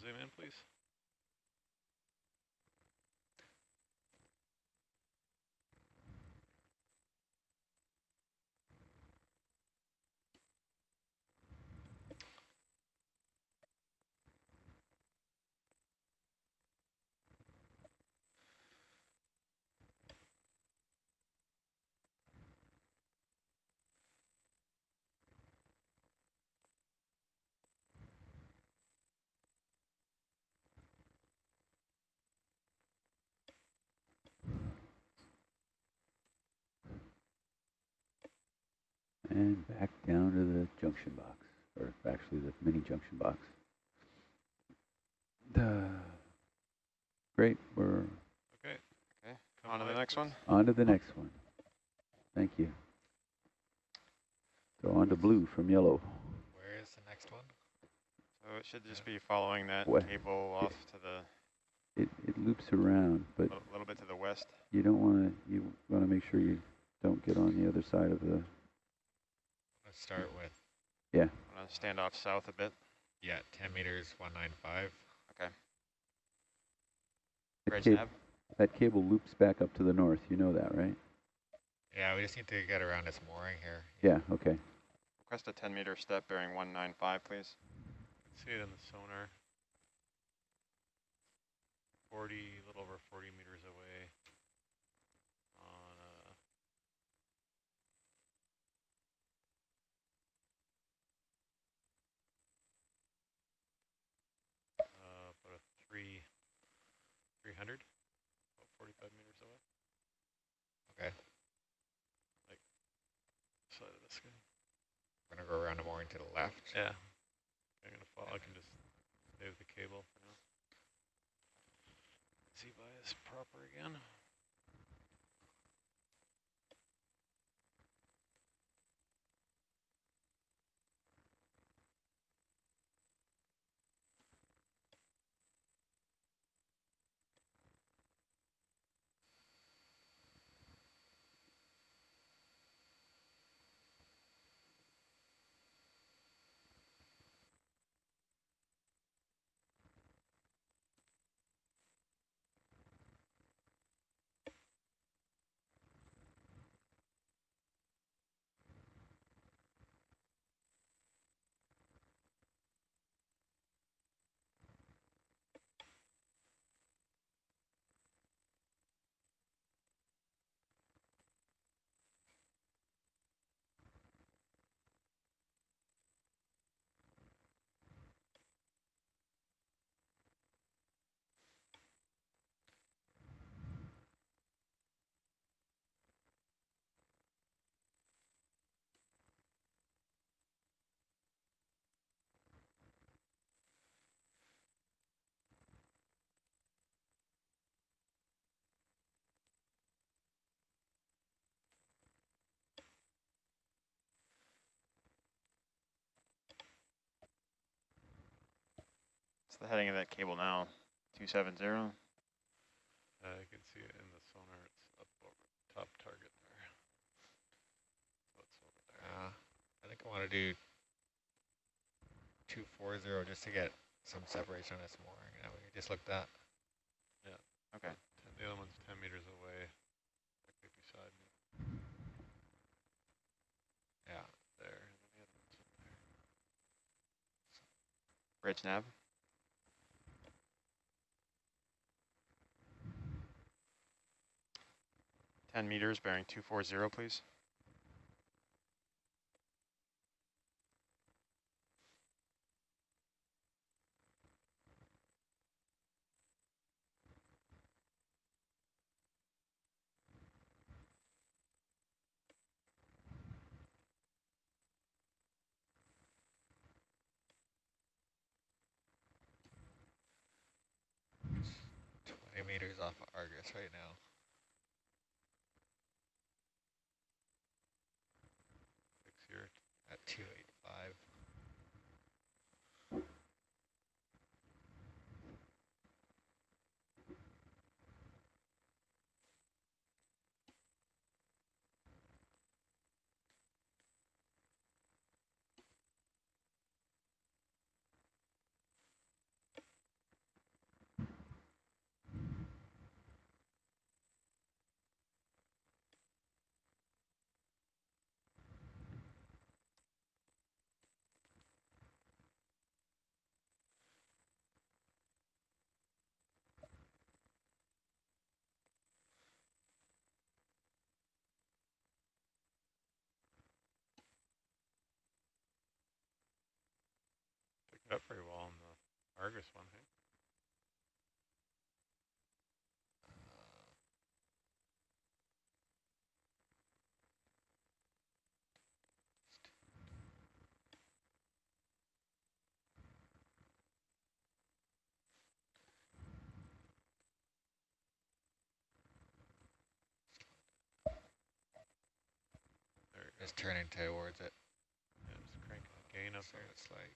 zoom in, please. And back down to the junction box, or actually the mini junction box. Great, we're Okay. On to the next one. on to the next one. Thank you. So on to blue from yellow. Where is the next one? So it should just be following that cable off to the... It loops around, but a little bit to the west. you don't want to, you want to make sure you don't get on the other side of the... Let's start with... Yeah. I'm going to stand off south a bit. Yeah, 10 meters, 195. Okay. That cable loops back up to the north. You know that, right? Yeah, we just need to get around this mooring here. Yeah, okay. Request a 10-meter step bearing 195, please. See it in the sonar. 40, a little over 40 meters away. On about a 300, about 45 meters away. Okay. Like side of the sky. We're gonna go around the mooring to the left. Yeah. I'm gonna follow. I can just stay with the cable for now. Z-bias proper again. It's the heading of that cable now, 270. I can see it in the sonar. It's up over top target there. So it's over there. I think I want to do 240 just to get some separation on this mooring. Now we just looked at. Yeah. Okay. The other one's 10 meters away, directly beside me. Yeah. There. And then the other one's in there. Bridge nav. meters bearing 240, please. It's 20 meters off of Argus right now. Here at 285. Up pretty well on the Argus one, hey? There we go. It's turning towards it. Yeah, just cranking the gain up So there. it's like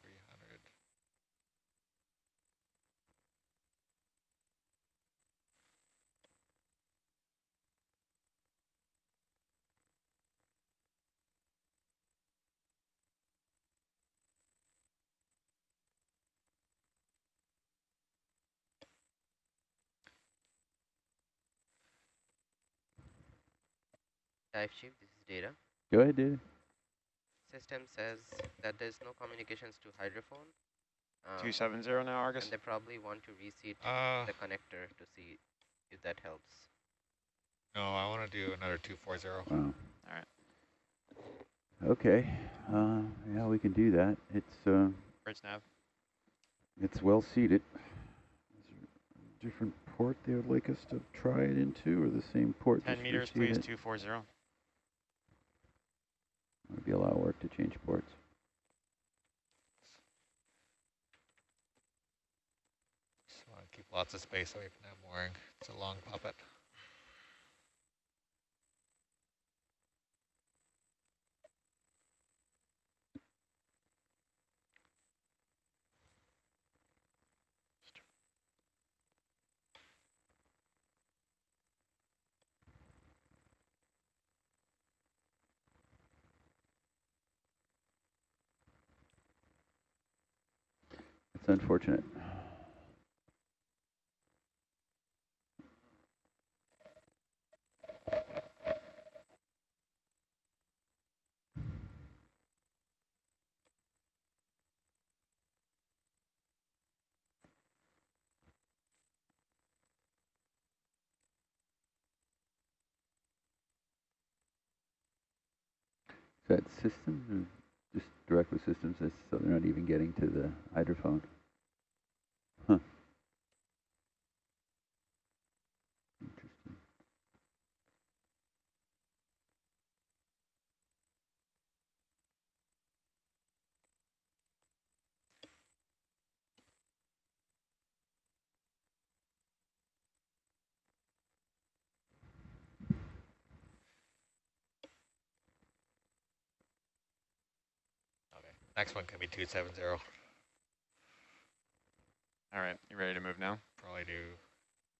300. Dive Chief, this is Data. Go ahead, dude. System says that there's no communications to hydrophone. 270 now, Argus. And they probably want to reseat the connector to see if that helps. No, I want to do another 240. Wow. All right. Okay. Yeah, we can do that. Bridge nav. It's well seated. Is there a different port they would like us to try it into, or the same port? 10 meters, please, 240. Would be a lot of work to change ports. Just want to keep lots of space away from that mooring. It's a long puppet. It's unfortunate. Is that systems or just direct with systems, so they're not even getting to the hydrophone? Huh. Interesting. Okay. Next one can be 270. All right, you ready to move now? Probably do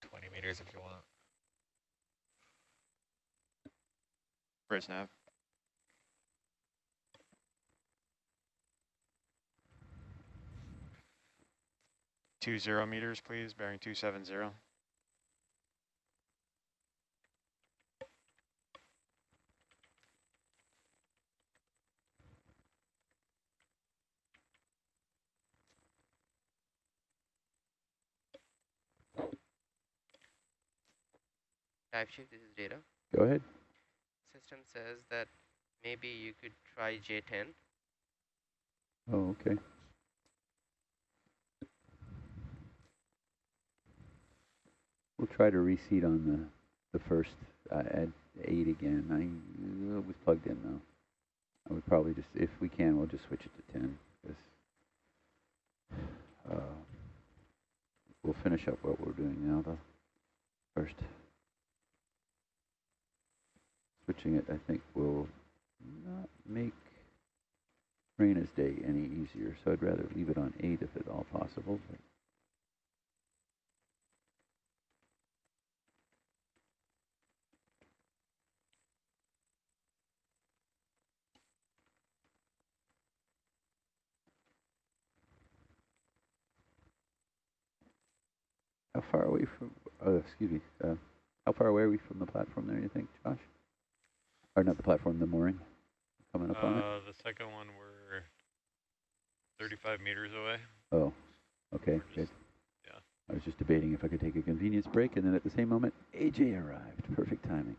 20 meters if you want. Bridge nav. 20 meters, please, bearing 270. Dive Chief, this is Data. Go ahead. System says that maybe you could try J10. Oh, okay. We'll try to reseat on the first at 8 again. It was plugged in though. I would probably just, if we can, we'll just switch it to 10. Because we'll finish up what we're doing now though. First. Switching it, I think, will not make Raina's day any easier. So I'd rather leave it on 8 if at all possible. But how far away from, excuse me, how far away are we from the platform there, you think, Josh? Or not the platform, the mooring? Coming up on it? The second one, we're 35 meters away. Oh, okay, good. Yeah. I was just debating if I could take a convenience break, and then at the same moment, AJ arrived. Perfect timing.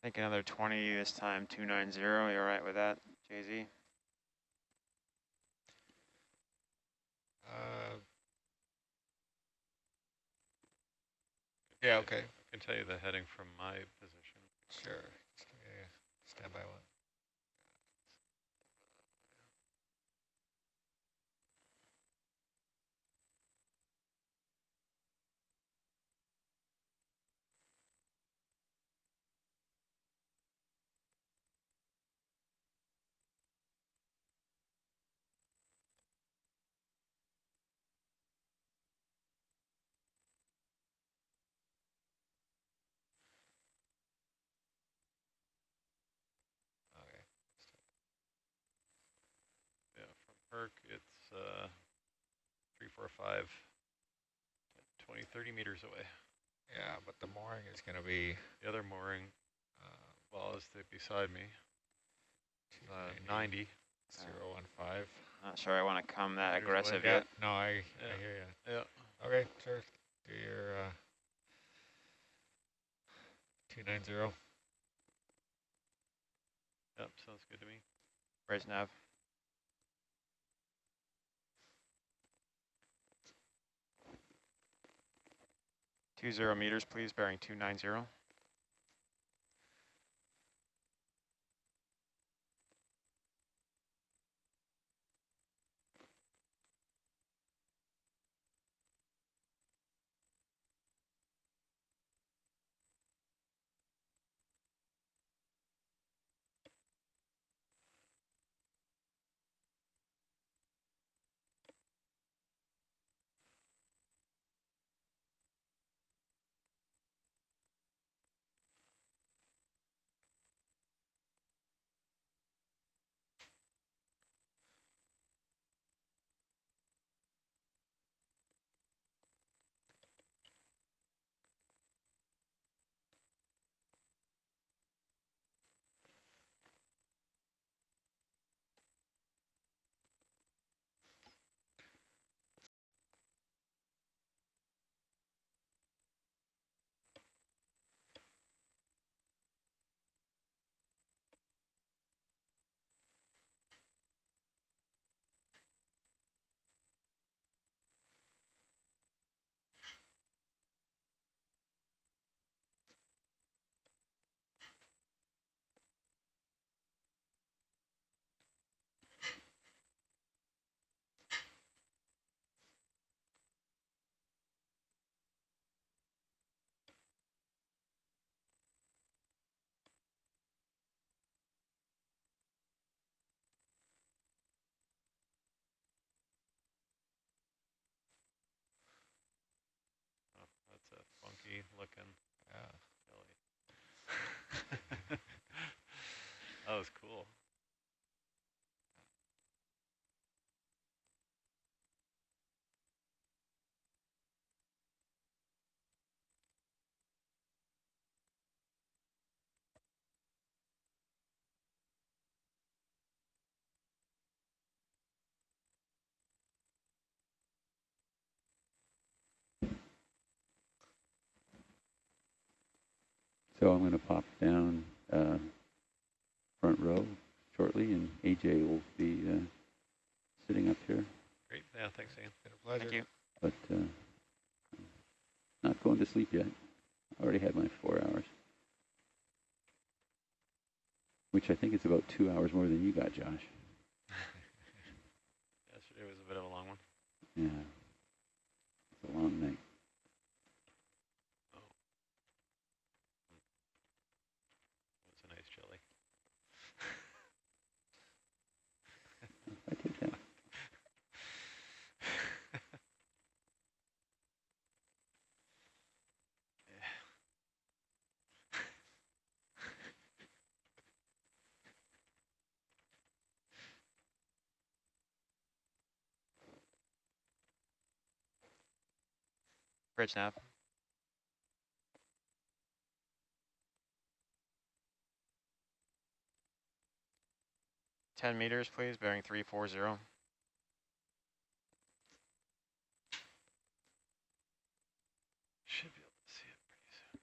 think another 20 this time, 290. You all right with that, JZ? Yeah, okay. I can tell you the heading from my position. Sure. Just give me a standby one. Okay. Yeah, from Herc, it's 345, 20, 30 meters away. Yeah, but the mooring is going to be The other mooring, well, is beside me, 90. 015. Not sure I want to come that Meters aggressive away. Yeah, yet. no, I Yeah. hear you. Yeah. Okay, sure. Do your 290. Yep, sounds good to me. Bridge nav. 20 meters, please, bearing 290. Oh, that's a funky looking Yeah. jelly. That was cool. So I'm going to pop down front row shortly, and AJ will be sitting up here. Great. Yeah, thanks, Ian. Been a pleasure. Thank you. But not going to sleep yet. I already had my 4 hours, which I think is about 2 hours more than you got, Josh. Yesterday was a bit of a long one. Yeah, it's a long night. It's a nice jelly. I take that. Bridge nav. Ten meters, please, bearing 340. Should be able to see it pretty soon.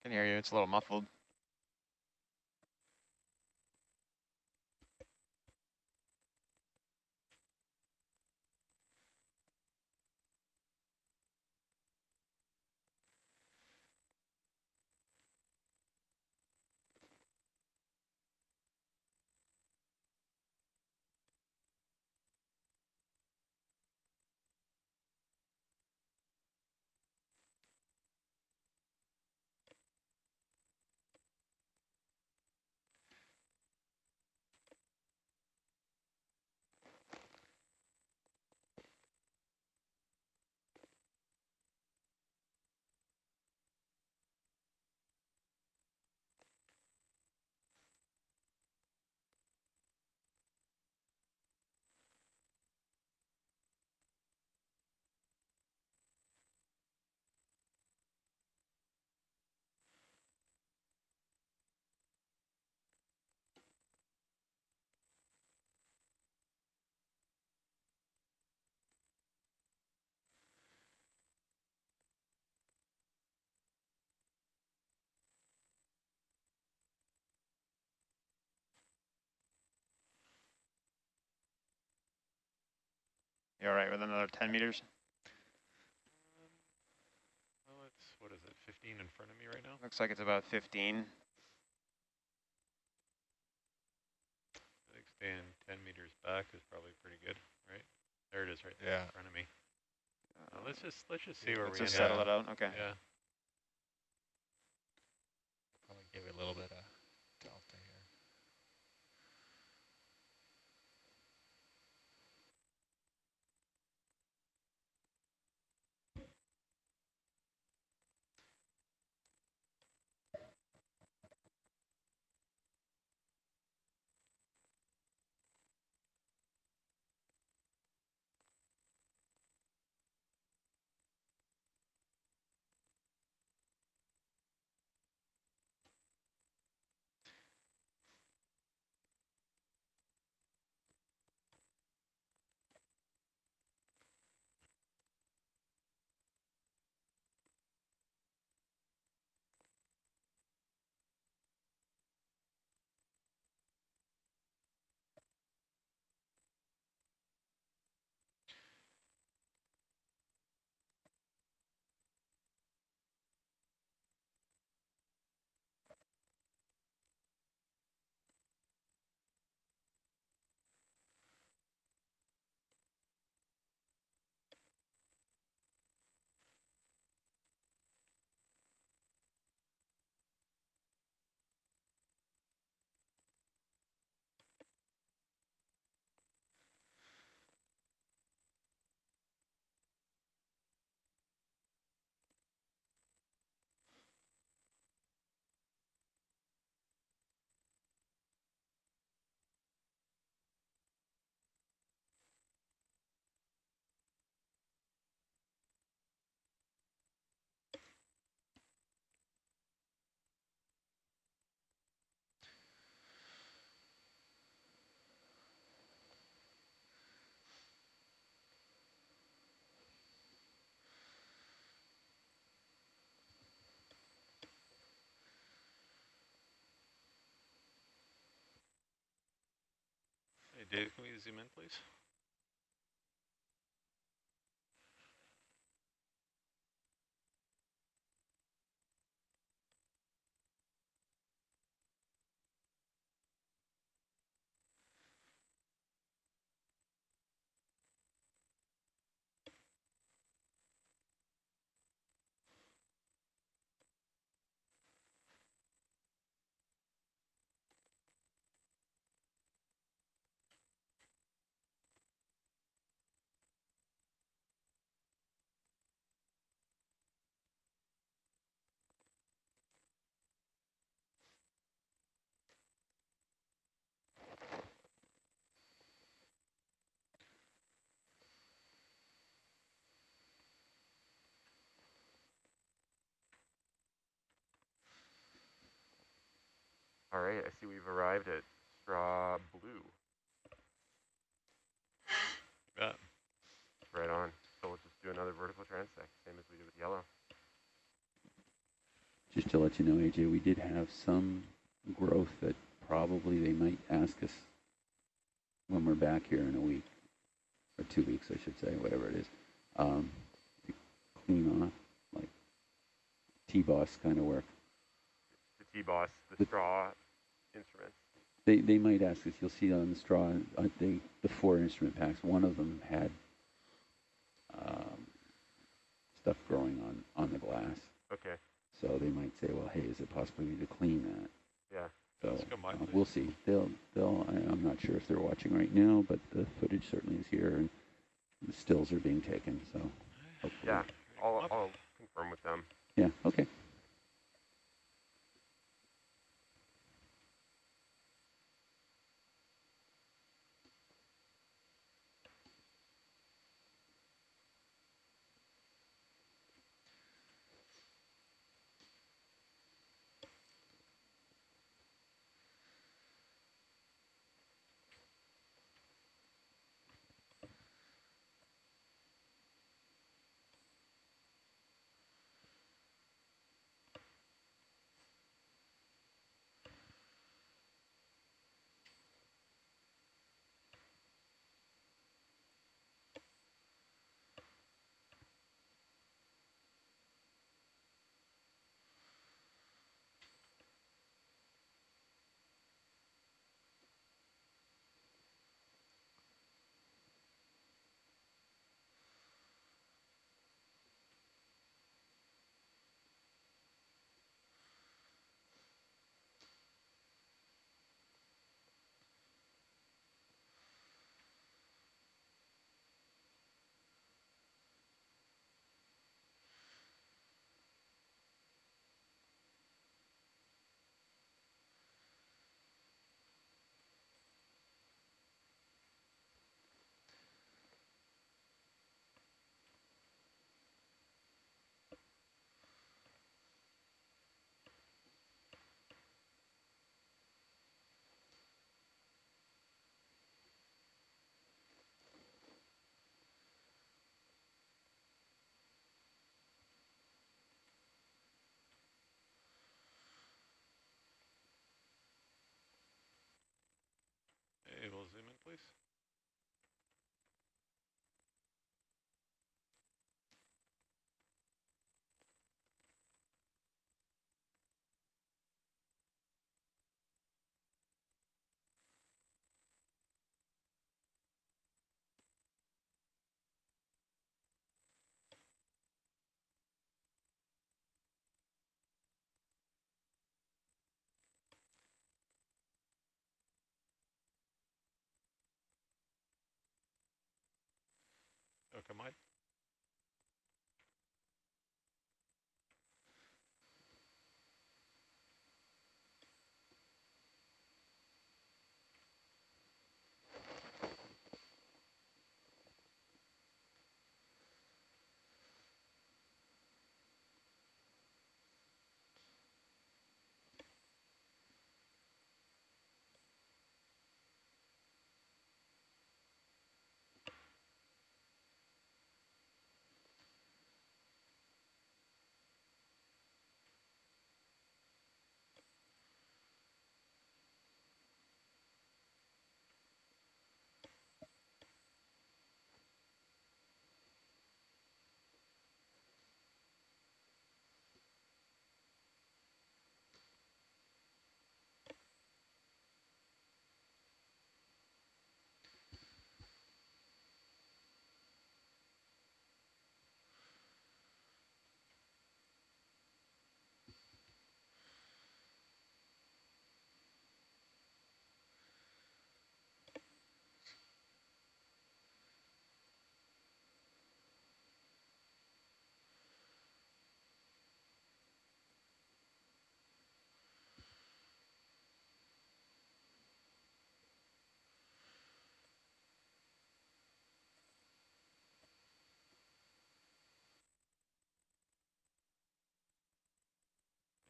Can hear you. It's a little muffled. You all right with another 10 meters? Well, it's, what is it, 15 in front of me right now? Looks like it's about 15. I think staying 10 meters back is probably pretty good, right? There it is right there Yeah. in front of me. Let's just see where Let's we just end settle up. it out. Okay. Yeah. Probably give it a little bit of delta here. Hey, Dave, can we zoom in, please? All right, I see we've arrived at straw blue. Yeah. Right on. So let's just do another vertical transect, same as we did with yellow. Just to let you know, AJ, we did have some growth that probably they might ask us when we're back here in a week, or 2 weeks, I should say, whatever it is, to clean off, like T-boss kind of work. The T-boss, the straw instruments. They might ask us. You'll see on the straw, the 4 instrument packs, one of them had stuff growing on the glass. Okay. So they might say, well, hey, is it possible to clean that? Yeah. So Let's go mine, we'll see. I'm not sure if they're watching right now, but the footage certainly is here, and the stills are being taken. So hopefully. Yeah, I'll confirm with them. Yeah. Okay. Hey, we'll zoom in, please. Okay, mine.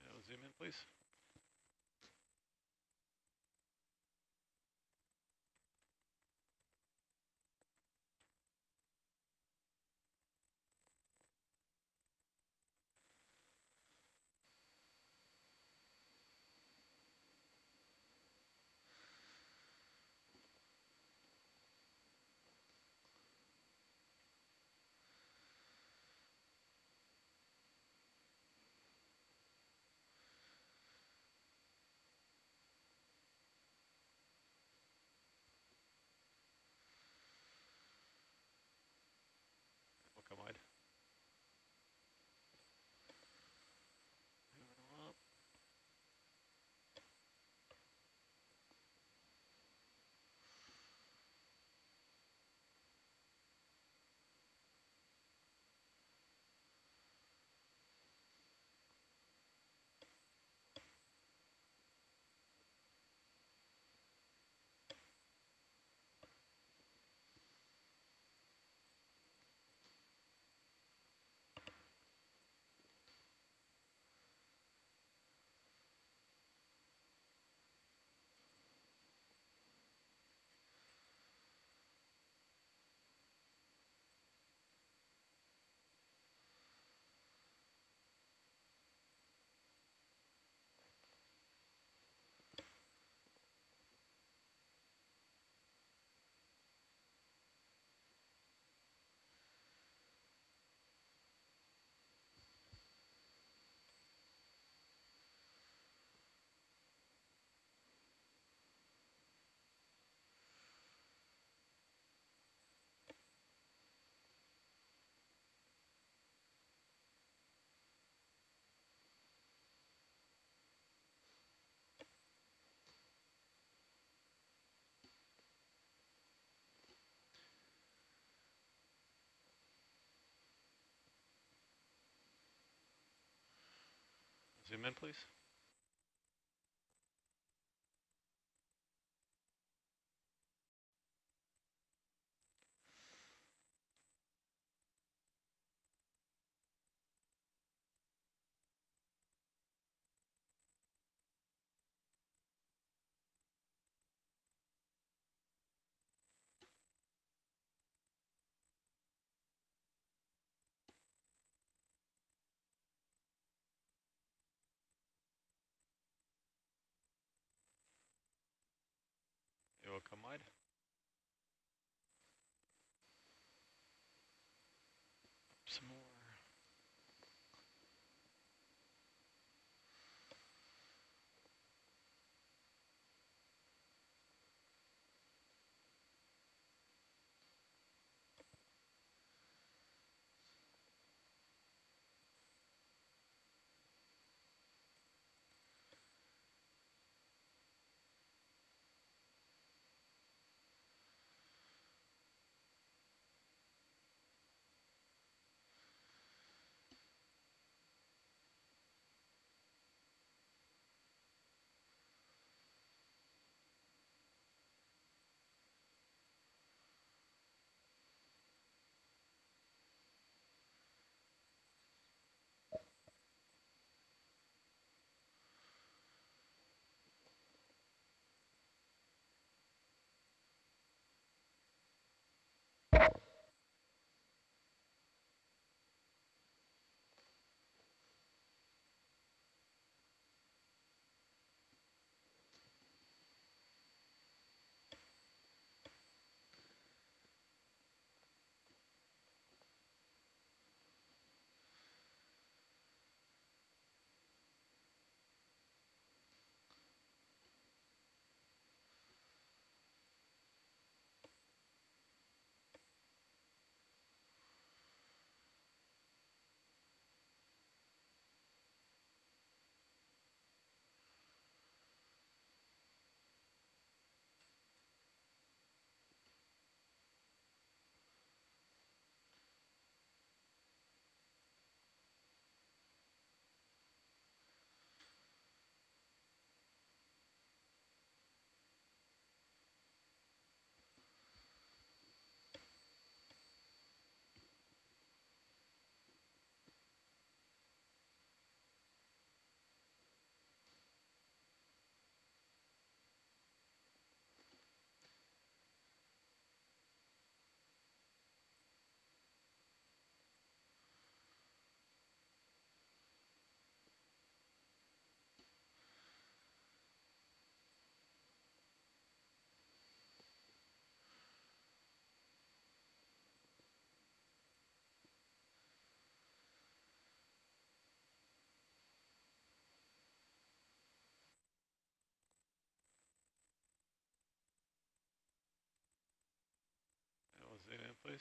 Yeah, we'll zoom in, please. in, please. You will come wide. Some more. That was it in, please.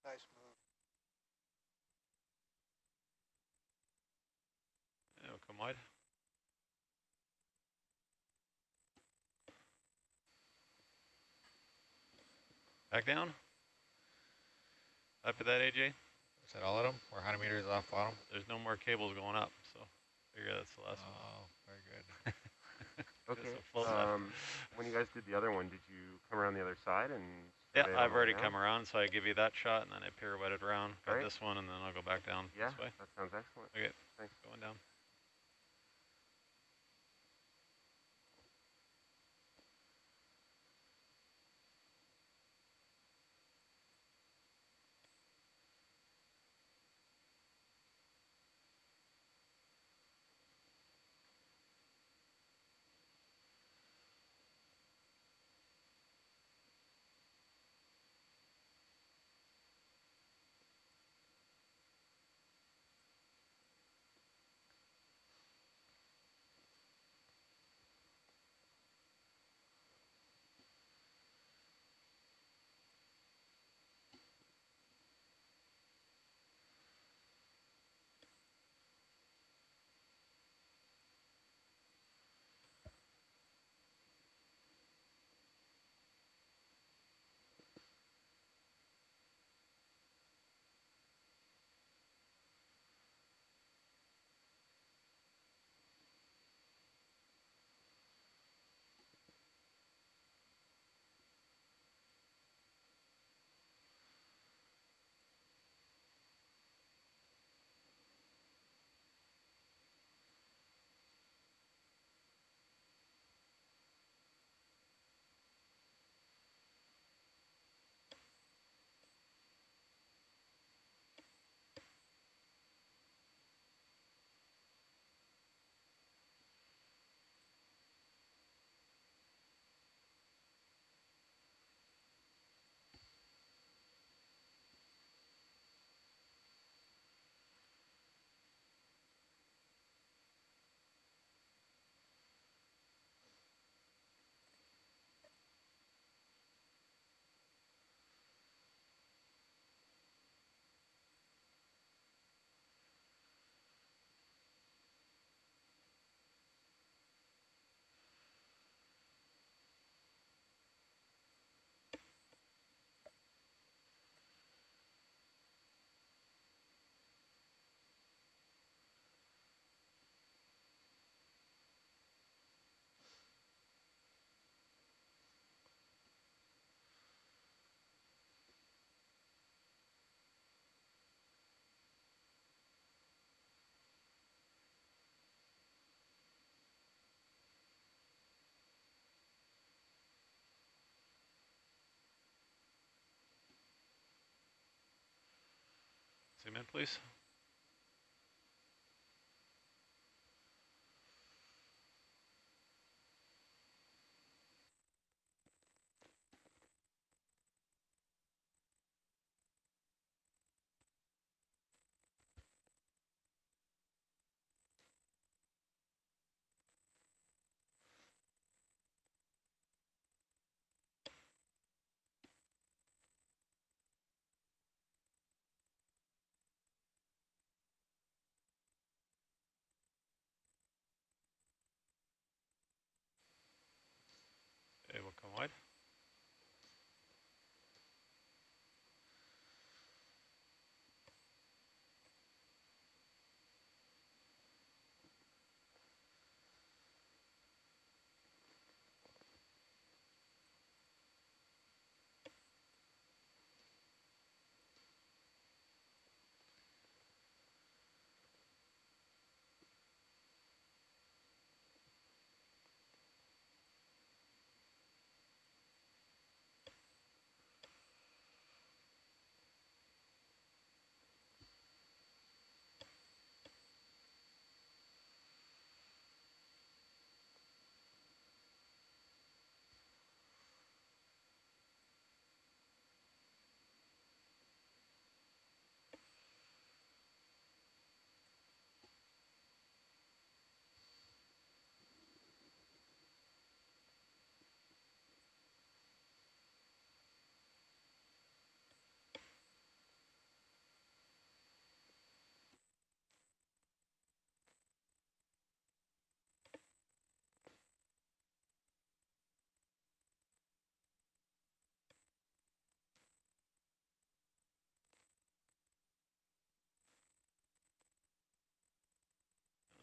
Nice move. Yeah, we'll come wide. Back down. After that, AJ. Is that all of them? 400 meters off bottom? There's no more cables going up, so figure that's the last one. Oh, very good. Okay. When you guys did the other one, did you come around the other side and? Yeah, I've already come around, so I give you that shot, and then I pirouetted around, got this one, and then I'll go back down Yeah, this way. that sounds excellent. Okay, Thanks. going down. please. Okay, we'll come wide.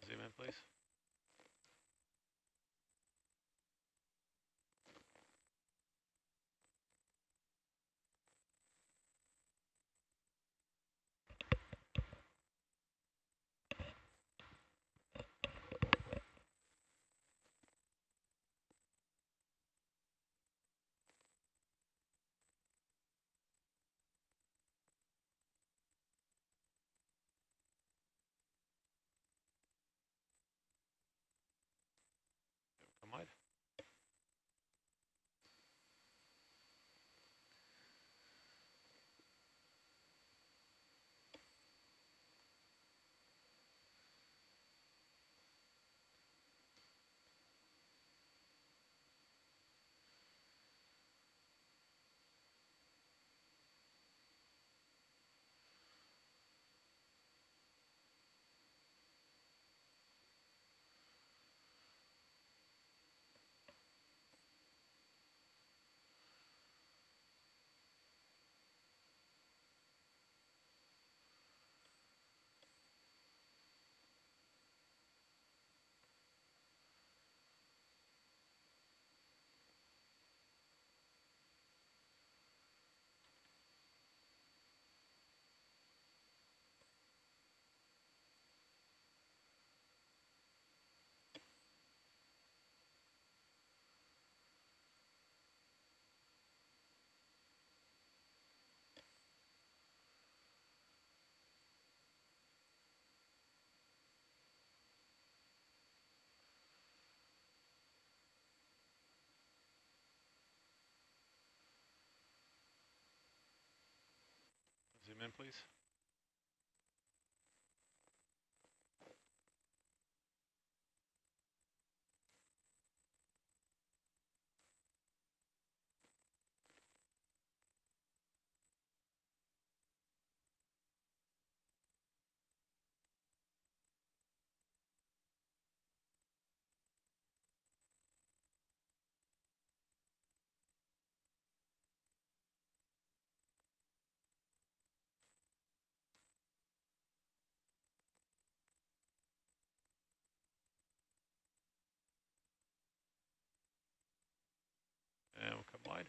Zoom in, please. Come wide. Zoom in, please. And we'll come wide.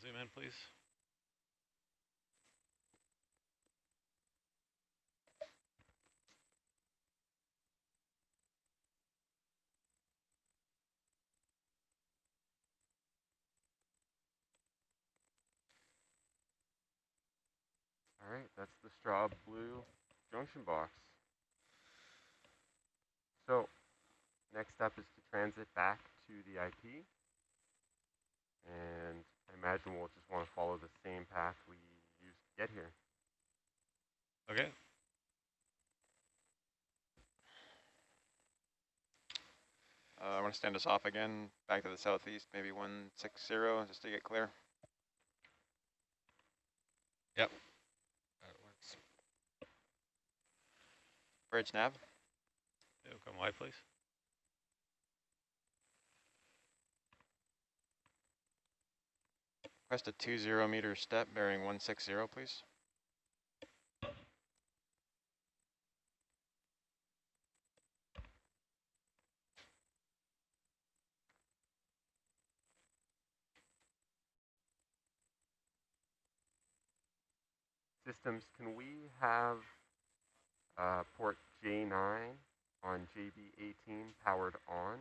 zoom in, please. All right, that's the straw blue junction box. So next step is to transit back to the IP. And I imagine we'll just want to follow the same path we used to get here. Okay. I want to stand us off again, back to the southeast, maybe 160, just to get clear. Yep. That works. Bridge nav. It'll come wide, please. Request a 20-meter step bearing 160, please. Systems, can we have port J9 on JB18 powered on?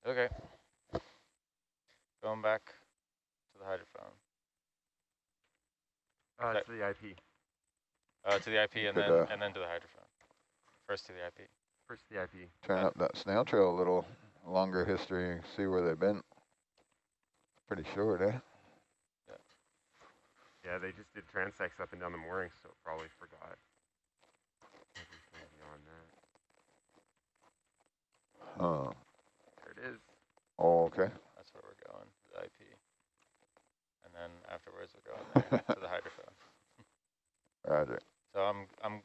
Okay. Going back to the hydrophone. To the IP. To the IP and Could, then to the hydrophone. First to the IP. First to the IP. turn up that snail trail a little longer history, see where they've been. Pretty short, eh? Yeah, they just did transects up and down the moorings, so probably forgot everything beyond that. Oh. There it is. Oh, okay. That's where we're going, to the IP. And then afterwards we're going there to the hydrophone. Roger. So I'm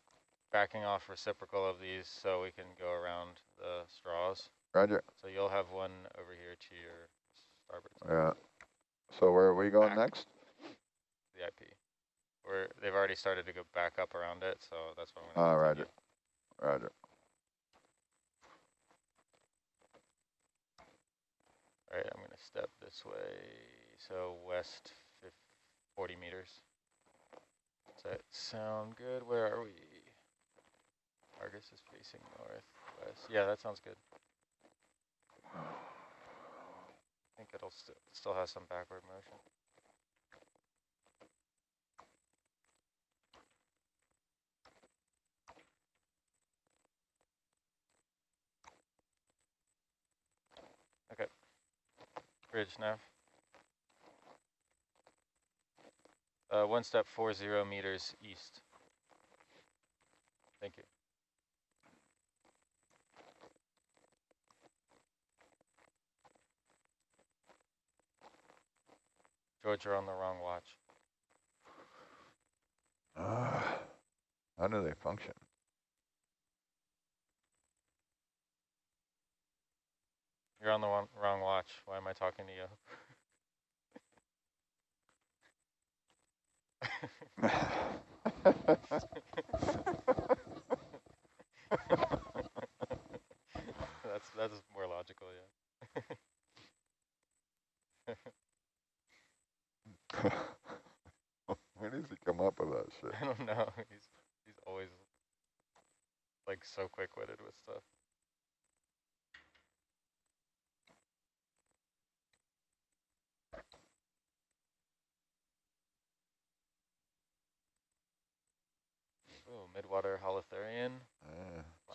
backing off reciprocal of these so we can go around the straws. Roger. So you'll have one over here to your starboard side. Yeah. So where are we going next? The IP. They've already started to go back up around it, so that's what I'm going to Roger. Roger. All right, I'm going to step this way. So west 40 meters. Does that sound good? Where are we? Argus is facing northwest. Yeah, that sounds good. I think it'll still have some backward motion. Okay. Bridge nav. 1 step 40 meters east. Thank you. George, you're on the wrong watch. How do they function? You're on the wrong watch. Why am I talking to you? That's more logical, yeah. Where does he come up with that shit? I don't know. He's always like so quick-witted with stuff. Oh, midwater holothurian.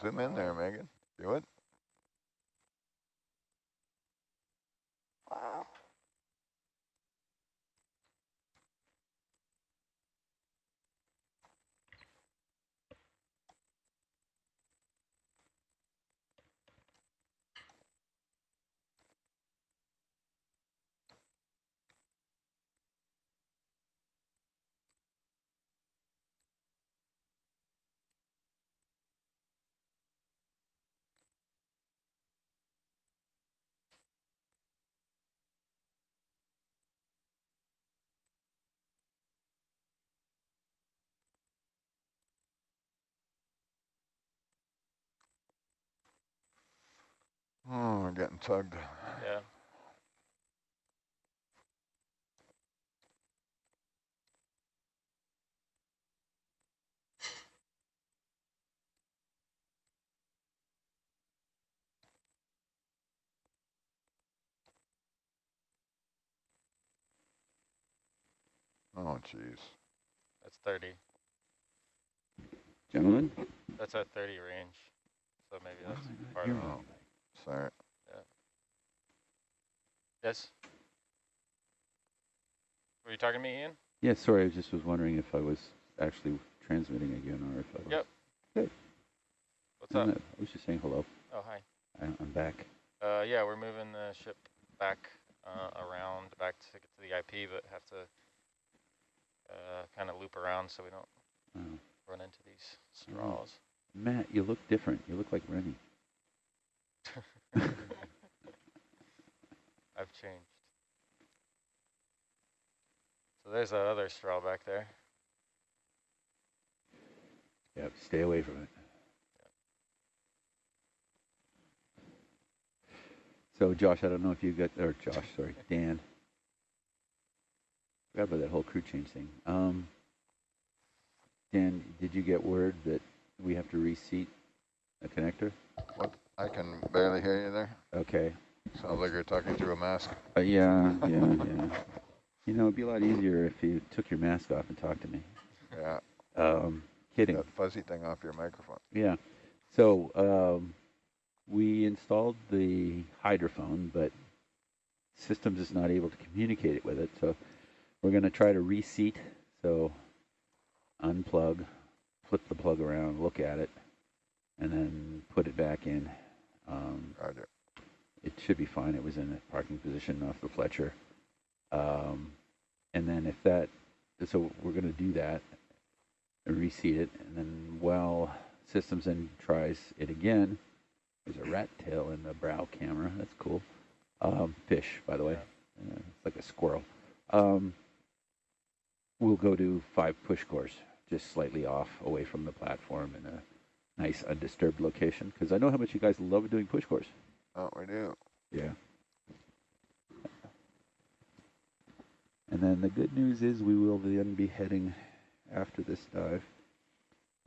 Zoom in there, Megan. You would? Wow. Oh, we're getting tugged. Yeah. Oh, jeez. That's 30. Gentlemen? That's at 30 range. So maybe that's part You're of it. wrong. Sorry. Yeah. Yes? Were you talking to me, Ian? Yeah, sorry, I just was wondering if I was actually transmitting again or if I was. Yep. Good. What's up? I was just saying hello. Oh, hi. I'm back. Yeah, we're moving the ship back around back to get to the IP, but have to kind of loop around so we don't run into these straws. Matt, you look different. You look like Rennie. I've changed. So there's that other straw back there. Yep, stay away from it. So, Josh, I don't know if you got, or Josh, sorry, Dan. Forgot about that whole crew change thing. Dan, did you get word that we have to reseat a connector? What? I can barely hear you there. Okay. Sounds like you're talking through a mask. Yeah. You know, it'd be a lot easier if you took your mask off and talked to me. Yeah. Kidding. That fuzzy thing off your microphone. Yeah. So we installed the hydrophone, but Systems is not able to communicate it with it. So we're going to try to reseat. So unplug, flip the plug around, look at it, and then put it back in. Roger. It should be fine. It was in a parking position off the Fletcher. And then if that, so we're going to do that and reseat it. And then while Systems then tries it again, there's a rat tail in the brow camera. That's cool. Fish, by the way. It's like a squirrel. We'll go to 5 push cores, just slightly off, away from the platform in a nice undisturbed location. Because I know how much you guys love doing push cores. Oh, we do. Yeah. And then the good news is we will then be heading after this dive,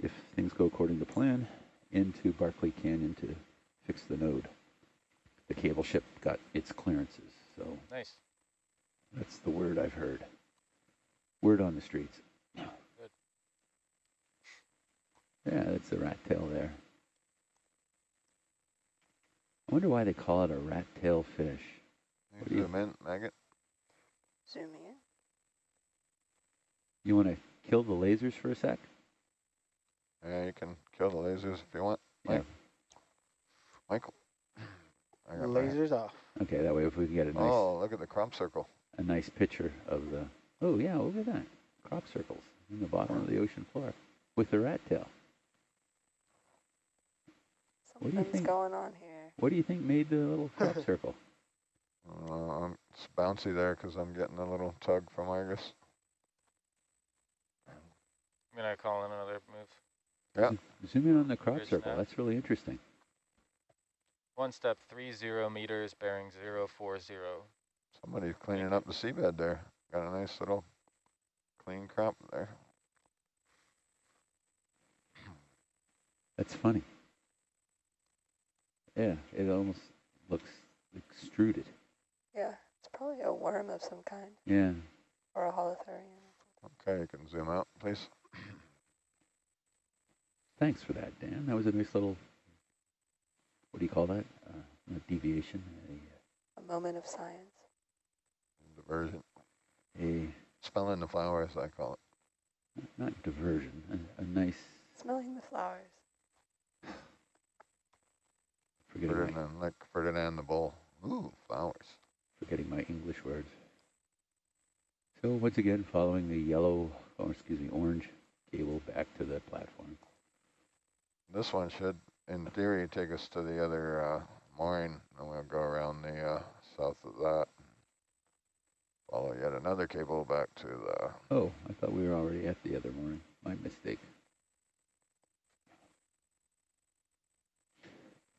if things go according to plan, into Barclay Canyon to fix the node. The cable ship got its clearances, so Nice. that's the word I've heard. Word on the streets. Good. Yeah, that's a rat tail there. I wonder why they call it a rat tail fish. What do you- Zoom in, Maggot. Zooming in. You want to kill the lasers for a sec? Yeah, you can kill the lasers if you want. Yeah. Michael. I got my- Lasers off. Okay, that way if we can get a nice Oh, look at the crop circle. a nice picture of the, oh yeah, look at that. Crop circles in the bottom of the ocean floor with the rat tail. What do you Something's think? going on here. What do you think made the little crop circle? It's bouncy there because I'm getting a little tug from Argus. I'm going to call in another move. Yeah. Zoom in on the crop Here's circle. that. That's really interesting. 1 step, 30 meters, bearing 040. Somebody's cleaning up the seabed there. Got a nice little clean crop there. That's funny. Yeah, it almost looks extruded. Yeah, it's probably a worm of some kind Yeah. or a holothurian. Okay, you can zoom out, please. Thanks for that, Dan. That was a nice little, what do you call that? Not deviation. A moment of science. Diversion. A Smelling the flowers, I call it. not diversion. A nice. Smelling the flowers. Ferdinand, like Ferdinand the Bull. Ooh, flowers. Forgetting my English words. So once again, following the yellow, or excuse me, orange cable back to the platform. This one should, in theory, take us to the other mooring, and we'll go around the south of that. Follow yet another cable back to the... Oh, I thought we were already at the other mooring. My mistake.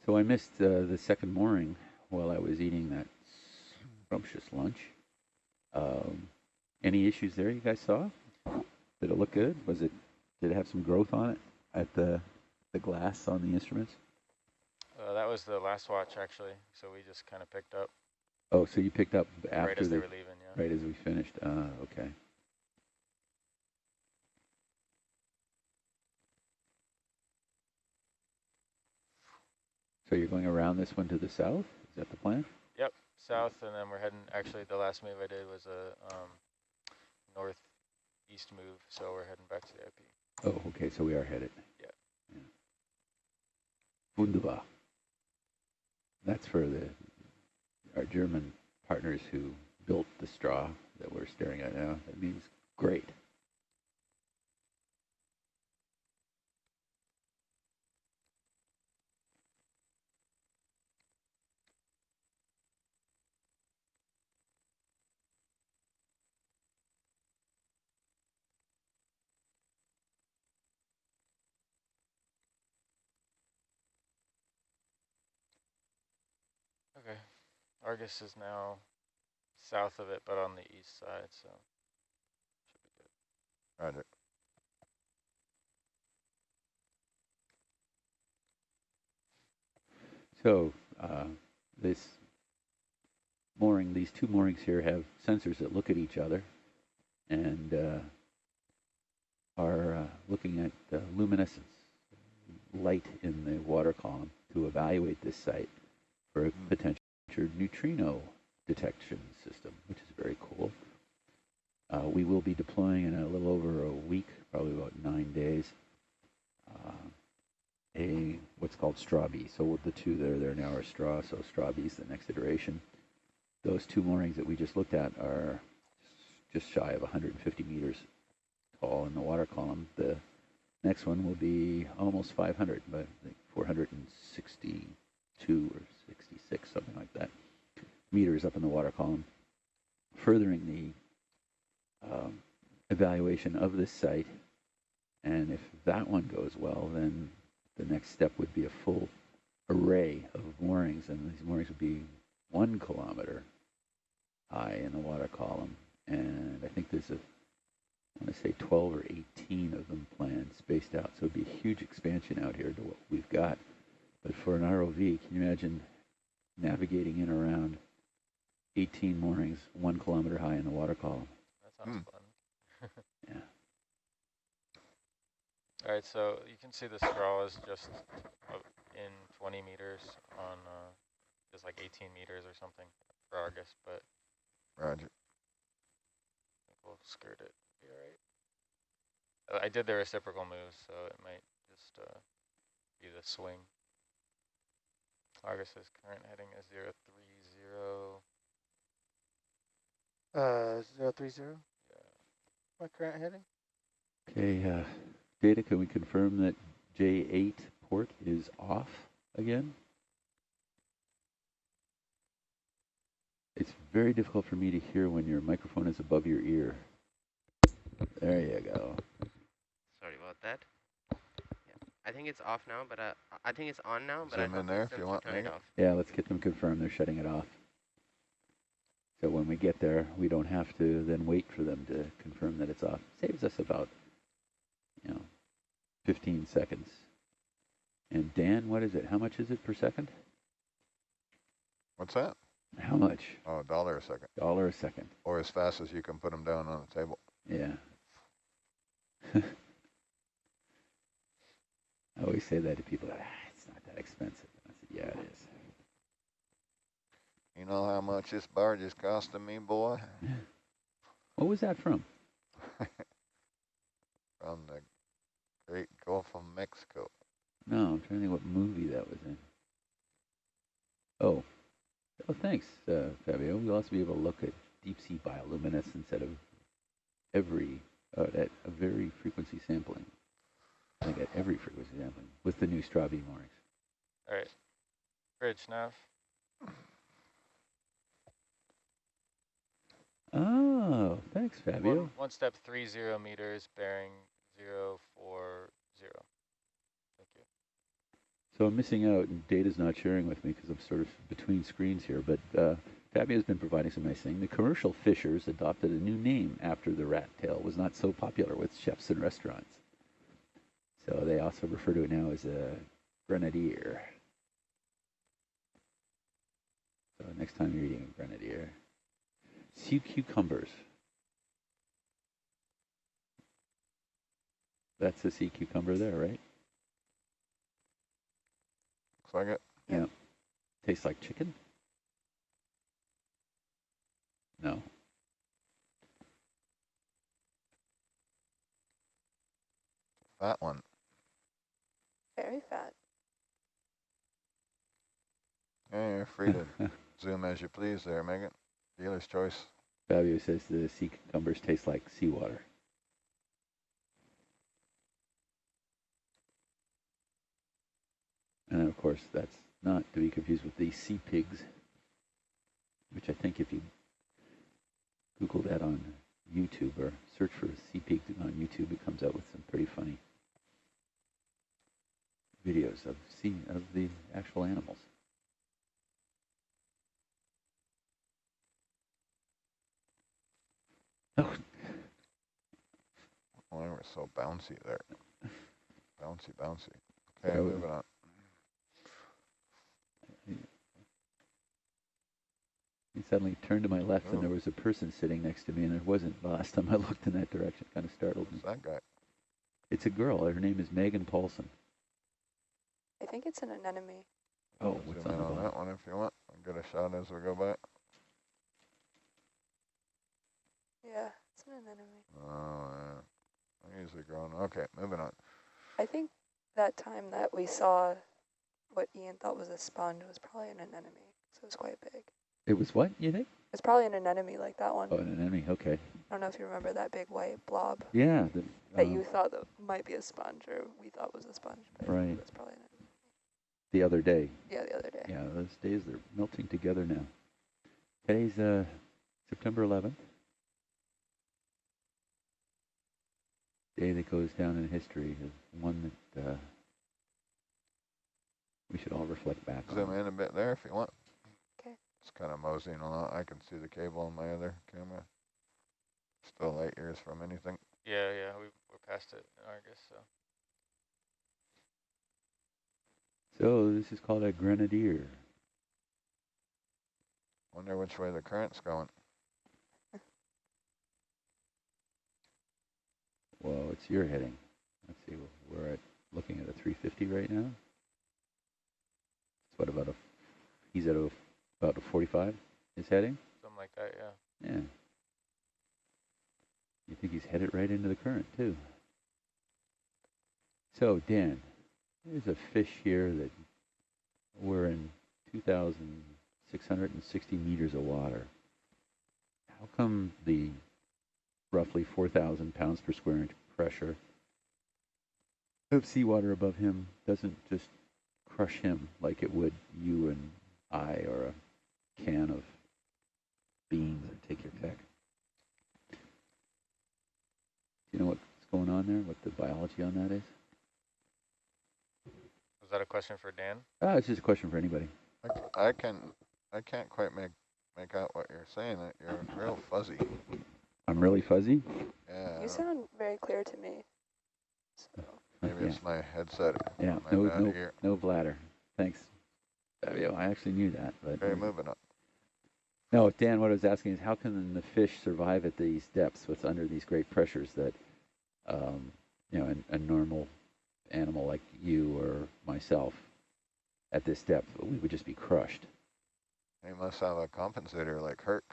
So I missed the second mooring while I was eating that scrumptious lunch. Any issues there you guys saw? Did it look good? Did it have some growth on it at the glass on the instruments? That was the last watch, actually, so we just kind of picked up Oh, so you picked up after right as they were leaving, yeah. right as we finished. Okay. So you're going around this one to the south? Is that the plan? Yep, south, and then we're heading, actually, the last move I did was a northeast move, so we're heading back to the IP. Oh, okay, so we are headed. Yeah. Wunderbar. That's for our German partners who built the straw that we're staring at now. That means great. Okay, Argus is now south of it, but on the east side, so should be good. Roger. So this mooring, these two moorings here have sensors that look at each other and are looking at the luminescence, light in the water column to evaluate this site for a potential neutrino detection system, which is very cool. We will be deploying in a little over a week, probably about 9 days, what's called straw B. So the two that are there now are straw, so straw B is the next iteration. Those two moorings that we just looked at are just shy of 150 meters tall in the water column. The next one will be almost 500, but I think 462 or 66, something like that, meters up in the water column, furthering the evaluation of this site. And if that one goes well, then the next step would be a full array of moorings, and these moorings would be 1 kilometer high in the water column. And I think there's I want to say 12 or 18 of them planned, spaced out. So it'd be a huge expansion out here to what we've got. But for an ROV, can you imagine navigating in around 18 moorings, 1 kilometer high in the water column? That sounds fun. Yeah. All right, so you can see the straw is just in 20 meters on just like 18 meters or something for Argus, but Roger. I think we'll skirt it. Be all right. I did the reciprocal move, so it might just be the swing. Argus's current heading is 030. 030? Yeah. My current heading? Okay, Data, can we confirm that J8 port is off again? It's very difficult for me to hear when your microphone is above your ear. There you go. Sorry about that. Yeah. I think it's off now, but I think it's on now, but Zoom in there if you want, turn it Megan. off. Yeah, let's get them confirmed they're shutting it off. So when we get there, we don't have to then wait for them to confirm that it's off. Saves us about, 15 seconds. And Dan, what is it? How much is it per second? What's that? How much? Oh, $1 a second. $1 a second. Or as fast as you can put them down on the table. Yeah. I always say that to people, it's not that expensive. I said, yeah, it is. You know how much this barge is costing me, boy? What was that from? From the Great Gulf of Mexico. No, I'm trying to think what movie that was in. Oh, thanks, Fabio. We'll also be able to look at deep sea bioluminescence at a very frequency sampling. I think at every frequency sampling with the new straw beam moorings. All right. Bridge nav. Oh, thanks, Fabio. One step 30 meters, bearing 040. Thank you. So I'm missing out, and Data's not sharing with me because I'm sort of between screens here, but Fabio's been providing some nice things. The commercial fishers adopted a new name after the rat tail was not so popular with chefs and restaurants. So they also refer to it now as a grenadier. So next time you're eating a grenadier. Sea cucumbers. That's a sea cucumber there, right? Looks like it. Yeah. Tastes like chicken? No. That one. Very fat. Yeah, you're free to zoom as you please there, Megan. Dealer's choice. Fabio says the sea cucumbers taste like seawater. And of course, that's not to be confused with the sea pigs, which I think if you Google that on YouTube or search for sea pig on YouTube, it comes out with some pretty funny videos of the actual animals. Oh. Oh, they were so bouncy there. Bouncy, bouncy. Okay, So, moving on. I suddenly turned to my left and Oh. there was a person sitting next to me, and it wasn't the last time I looked in that direction. Kind of startled me. Who's that guy? It's a girl. Her name is Megan Paulson. I think it's an anemone. Oh, what's Zoom on in the on bottom? that one if you want. I'll get a shot as we go by. Yeah, it's an anemone. Oh, yeah. They're usually growing. Okay, moving on. I think that time that we saw what Ian thought was a sponge was probably an anemone, so it was quite big. It was what, you think? It's probably an anemone like that one. Oh, an anemone. Okay. I don't know if you remember that big white blob Yeah. that you thought that might be a sponge, or we thought was a sponge, but Right. it was probably an anemone. The other day. Yeah, the other day. Yeah, those days, they're melting together now. Today's September 11th. Day that goes down in history is one that we should all reflect back Zoom on. in a bit there if you want. Okay. It's kind of moseying along. I can see the cable on my other camera. Still 8 years from anything. Yeah, we're past it in Argus, so. So this is called a grenadier. Wonder which way the current's going. Well, it's your heading. Let's see, we're looking at a 350 right now. It's what, he's at about a 45, his heading? Something like that, yeah. Yeah. You think he's headed right into the current, too. So, Dan, there's a fish here that we're in 2,660 meters of water. How come the roughly 4,000 pounds per square inch pressure of seawater above him doesn't just crush him like it would you and I, or a can of beans, or take your pick? Do you know what's going on there? What the biology on that is? Was that a question for Dan? It's just a question for anybody. I can't quite make out what you're saying. That you're real fuzzy. I'm really fuzzy? Yeah. You sound very clear to me. So Maybe Yeah. it's my headset. Yeah, My bad no, ear. no bladder. Thanks, Fabio. I actually knew that. But Okay, moving on. no, Dan, what I was asking is how can the fish survive at these depths, what's under these great pressures that, you know, a normal animal like you or myself at this depth, we would just be crushed. He must have a compensator like Herc.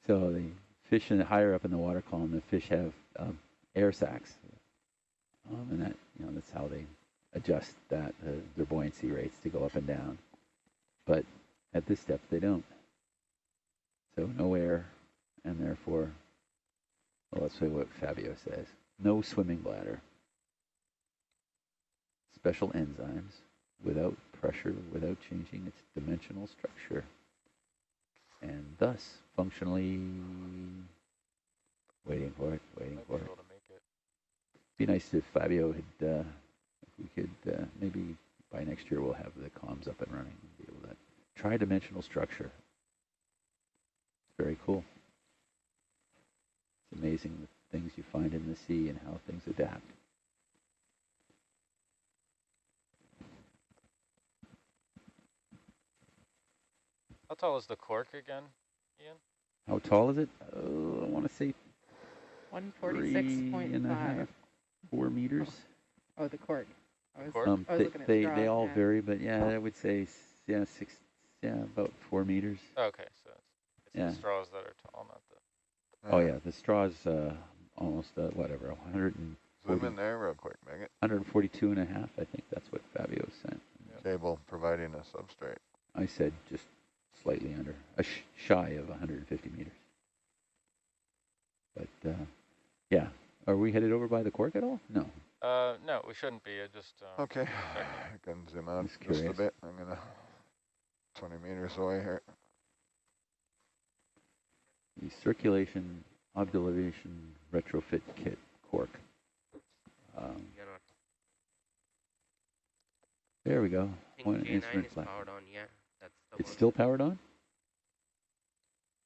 So the fish higher up in the water column, the fish have air sacs, and that, you know, that's how they adjust that their buoyancy rates to go up and down. But at this depth, they don't. So no air, and therefore, well, let's say what Fabio says: no swimming bladder, special enzymes, without pressure, without changing its dimensional structure, and thus functionally waiting for it. Might be able to make it. Be nice if Fabio had, if we could, maybe by next year we'll have the comms up and running and be able to tri-dimensional structure. Very cool. It's amazing the things you find in the sea and how things adapt. How tall is the cork again, Ian? How tall is it? I want to say 146.5. 4 meters. Oh, the cork. I was, Cork? I was looking at They straws, all yeah. vary, but yeah, I would say about 4 meters. Okay, so it's Yeah. the straws that are tall, not the. Oh yeah, the straw's almost whatever 100 and Zoom in there real quick, Megan. 142 and a half. I think that's what Fabio sent. Cable providing a substrate. I said just slightly under, shy of 150 meters. But yeah, are we headed over by the cork at all? No. No, we shouldn't be. I just. Okay, I can zoom out Just just a curious. bit. I'm gonna 20 meters away here. The circulation observation retrofit kit cork. You're not. There we go. I think One J9 instrument is flat. powered on, yeah. That's the It's one. still powered on?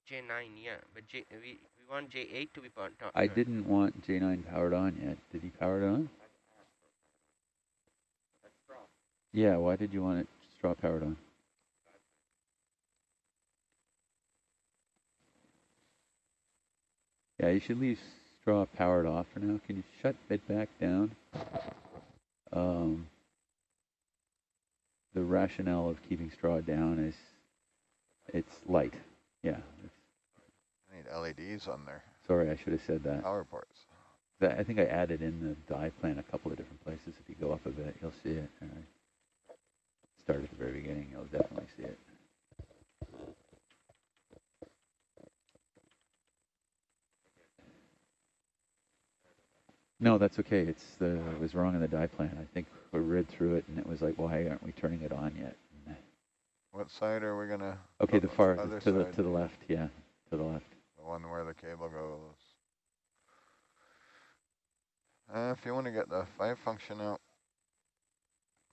J9, yeah. But we want J8 to be powered on. I didn't want J9 powered on yet. Did he power it on? Yeah, why did you want it straw powered on? Yeah, you should leave straw powered off for now. Can you shut it back down? The rationale of keeping straw down is it's light. Yeah. I need LEDs on there. Sorry, I should have said that. Power ports. I think I added in the dive plan a couple of different places. If you go up a bit, you'll see it. Start at the very beginning, you'll definitely see it. No, that's okay. It was wrong in the dive plan. I think we read through it, and it was like, why aren't we turning it on yet? What side are we gonna? Okay, the far other to side, the left. Yeah, to the left. the one where the cable goes. If you want to get the 5 function out,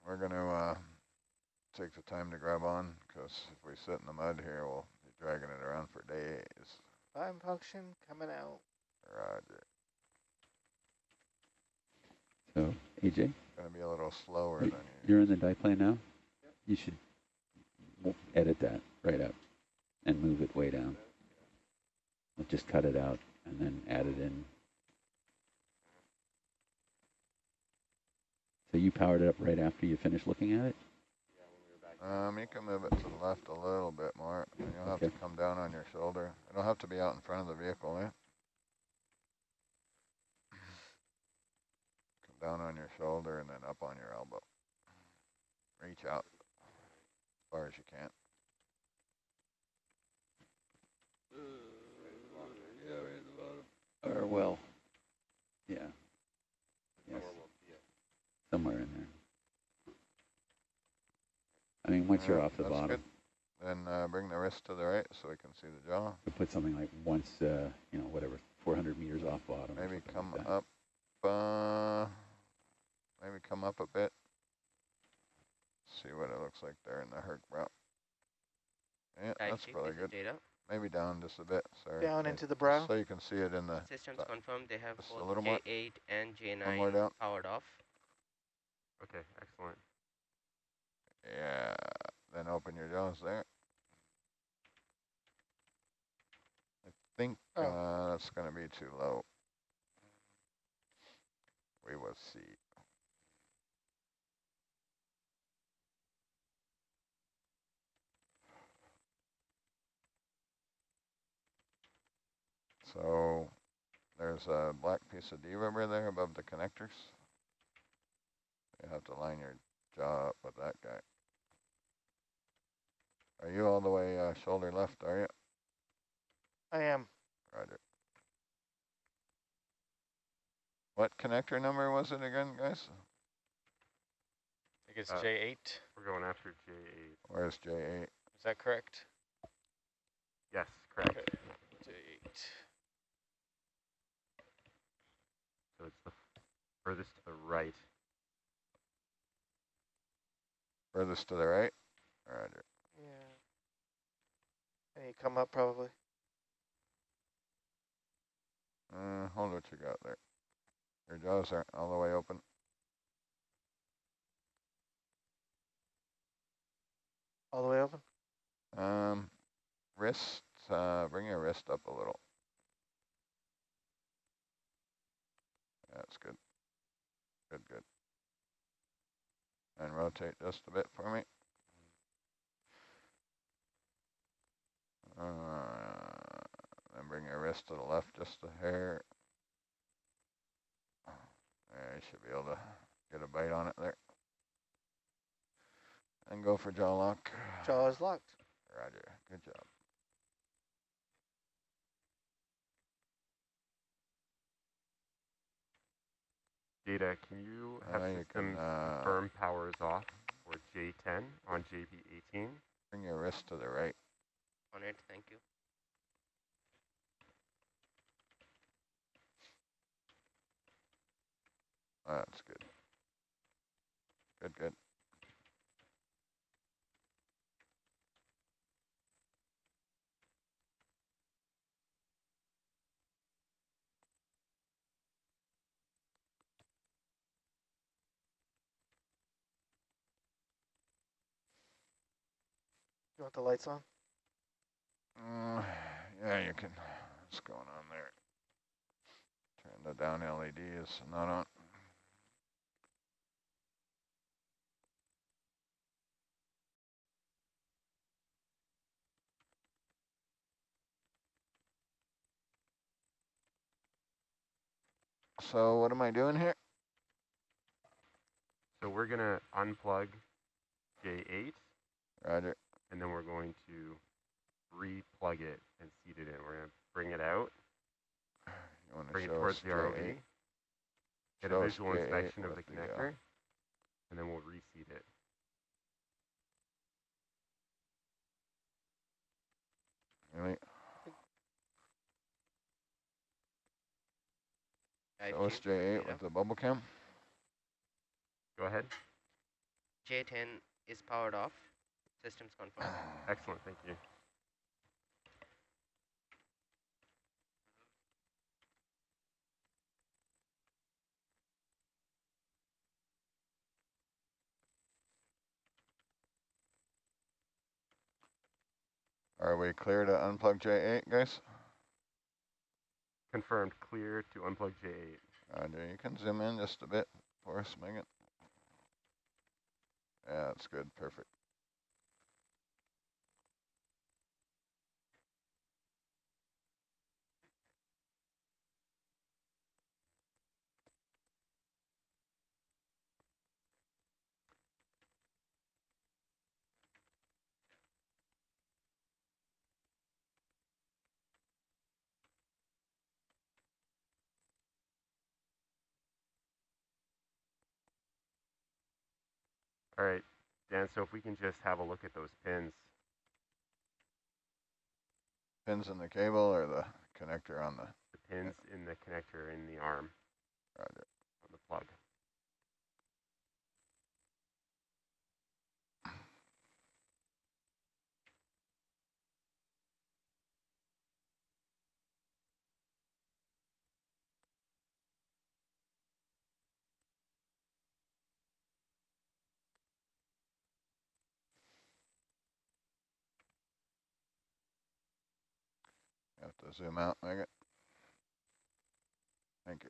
we're gonna take the time to grab on, because if we sit in the mud here, we'll be dragging it around for days. 5 function coming out. Roger. So, AJ, Gonna be a little slower wait, than you're in the dive plan now. You should edit that right out and move it way down. We'll just cut it out and then add it in. So you powered it up right after you finished looking at it? You can move it to the left a little bit more, and you'll have to come down on your shoulder. It'll have to be out in front of the vehicle, eh? Come down on your shoulder and then up on your elbow. Reach out as far as you can. Or well, yeah. Yes. Somewhere in there. I mean, once you're off the That's bottom, good. Then bring the wrist to the right so we can see the jaw. you put something like once, you know, whatever, 400 meters off bottom. or Maybe something come like that. up. Maybe come up a bit. See what it looks like there in the Herc brow. Yeah, that's probably good. Data. Maybe down just a bit. Sorry. Down into the brow. So you can see it in the. Systems confirmed they have Just a both little more. J8 and One more J9 down. powered off. Okay, excellent. Yeah. Then open your jaws there. I think that's going to be too low. We will see. So there's a black piece of D-rubber there above the connectors. You have to line your jaw up with that guy. Are you all the way shoulder left, are you? I am. Roger. What connector number was it again, guys? I think it's J8. We're going after J8. Where's J8? Is that correct? Yes, correct. Okay. J8. So it's the furthest to the right. Furthest to the right? Roger. Yeah. And you come up probably. Hold what you got there. Your jaws aren't all the way open. All the way open? Wrist, bring your wrist up a little. That's good. Good, good. And rotate just a bit for me. And bring your wrist to the left just a hair. Yeah, you should be able to get a bite on it there. And go for jaw lock. Jaw is locked. Roger. Good job. Data, can you have You systems can, confirm power is off for J10 on JB18? Bring your wrist to the right. On it, thank you. That's good. Good, good. You want the lights on? Yeah, you can. What's going on there? Turn the down LED is not on. So what am I doing here? So we're going to unplug J8. Roger. And then we're going to re-plug it and seat it in. We're going to bring it out, bring it towards the ROV, get a visual inspection of the connector, and then we'll reseat it. Really? Show us J8 with the bubble cam. Go ahead. J10 is powered off. Systems confirmed. Excellent, thank you. Are we clear to unplug J8, guys? Confirmed, clear to unplug J8. Roger, you can zoom in just a bit for us, Megan. Yeah, that's good, perfect. All right, Dan, so if we can just have a look at those pins. Pins in the cable or the connector on the? The pins in the connector in the arm. Roger. On the plug. You have to zoom out, Megan. Thank you.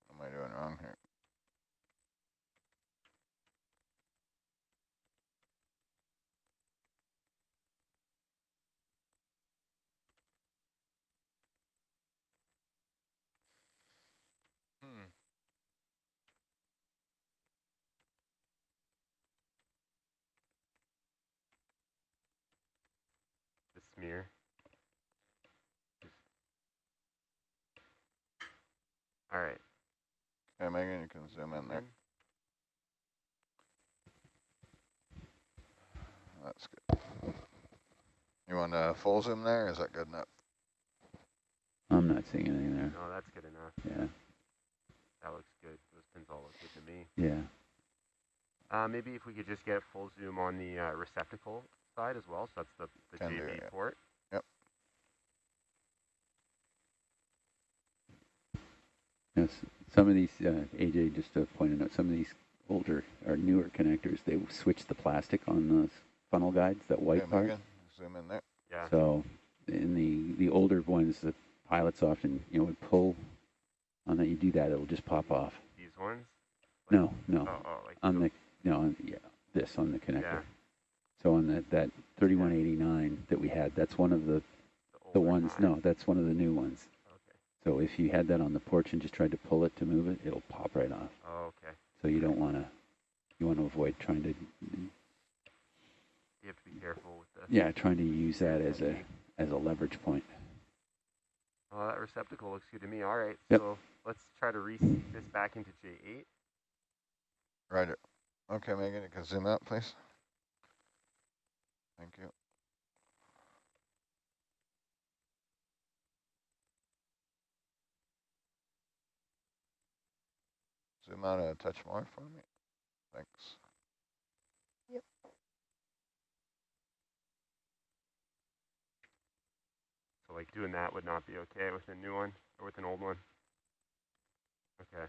What am I doing wrong here? The smear. All right. Okay, Megan, you can zoom in there. That's good. You want a full zoom there? Is that good enough? I'm not seeing anything there. No, that's good enough. Yeah. That looks good. Those pins all look good to me. Yeah. Maybe if we could just get full zoom on the receptacle side as well. So that's the JB port. Yep. Yes. Some of these, AJ, just to point out, some of these older or newer connectors, they switch the plastic on the funnel guides, that white part. Megan, zoom in there. Yeah. So in the older ones, the pilots often, would pull on that. You do that, it'll just pop off. These ones? Like, no. Like on the, this on the connector. Yeah. So on that 3189 that we had, that's one of the ones. No, that's one of the new ones. Okay. So if you had that on the porch and just tried to pull it to move it, it'll pop right off. Oh, okay. So you don't want to. You want to avoid trying to. You have to be careful with the. Yeah, trying to use that as a leverage point. Oh, that receptacle looks good to me. All right, Yep. so let's try to reseat this back into J8. Right. Okay, Megan, you can zoom out, please. Thank you. Zoom out a touch more for me. Thanks. Yep. So like doing that would not be okay with a new one or with an old one. Okay.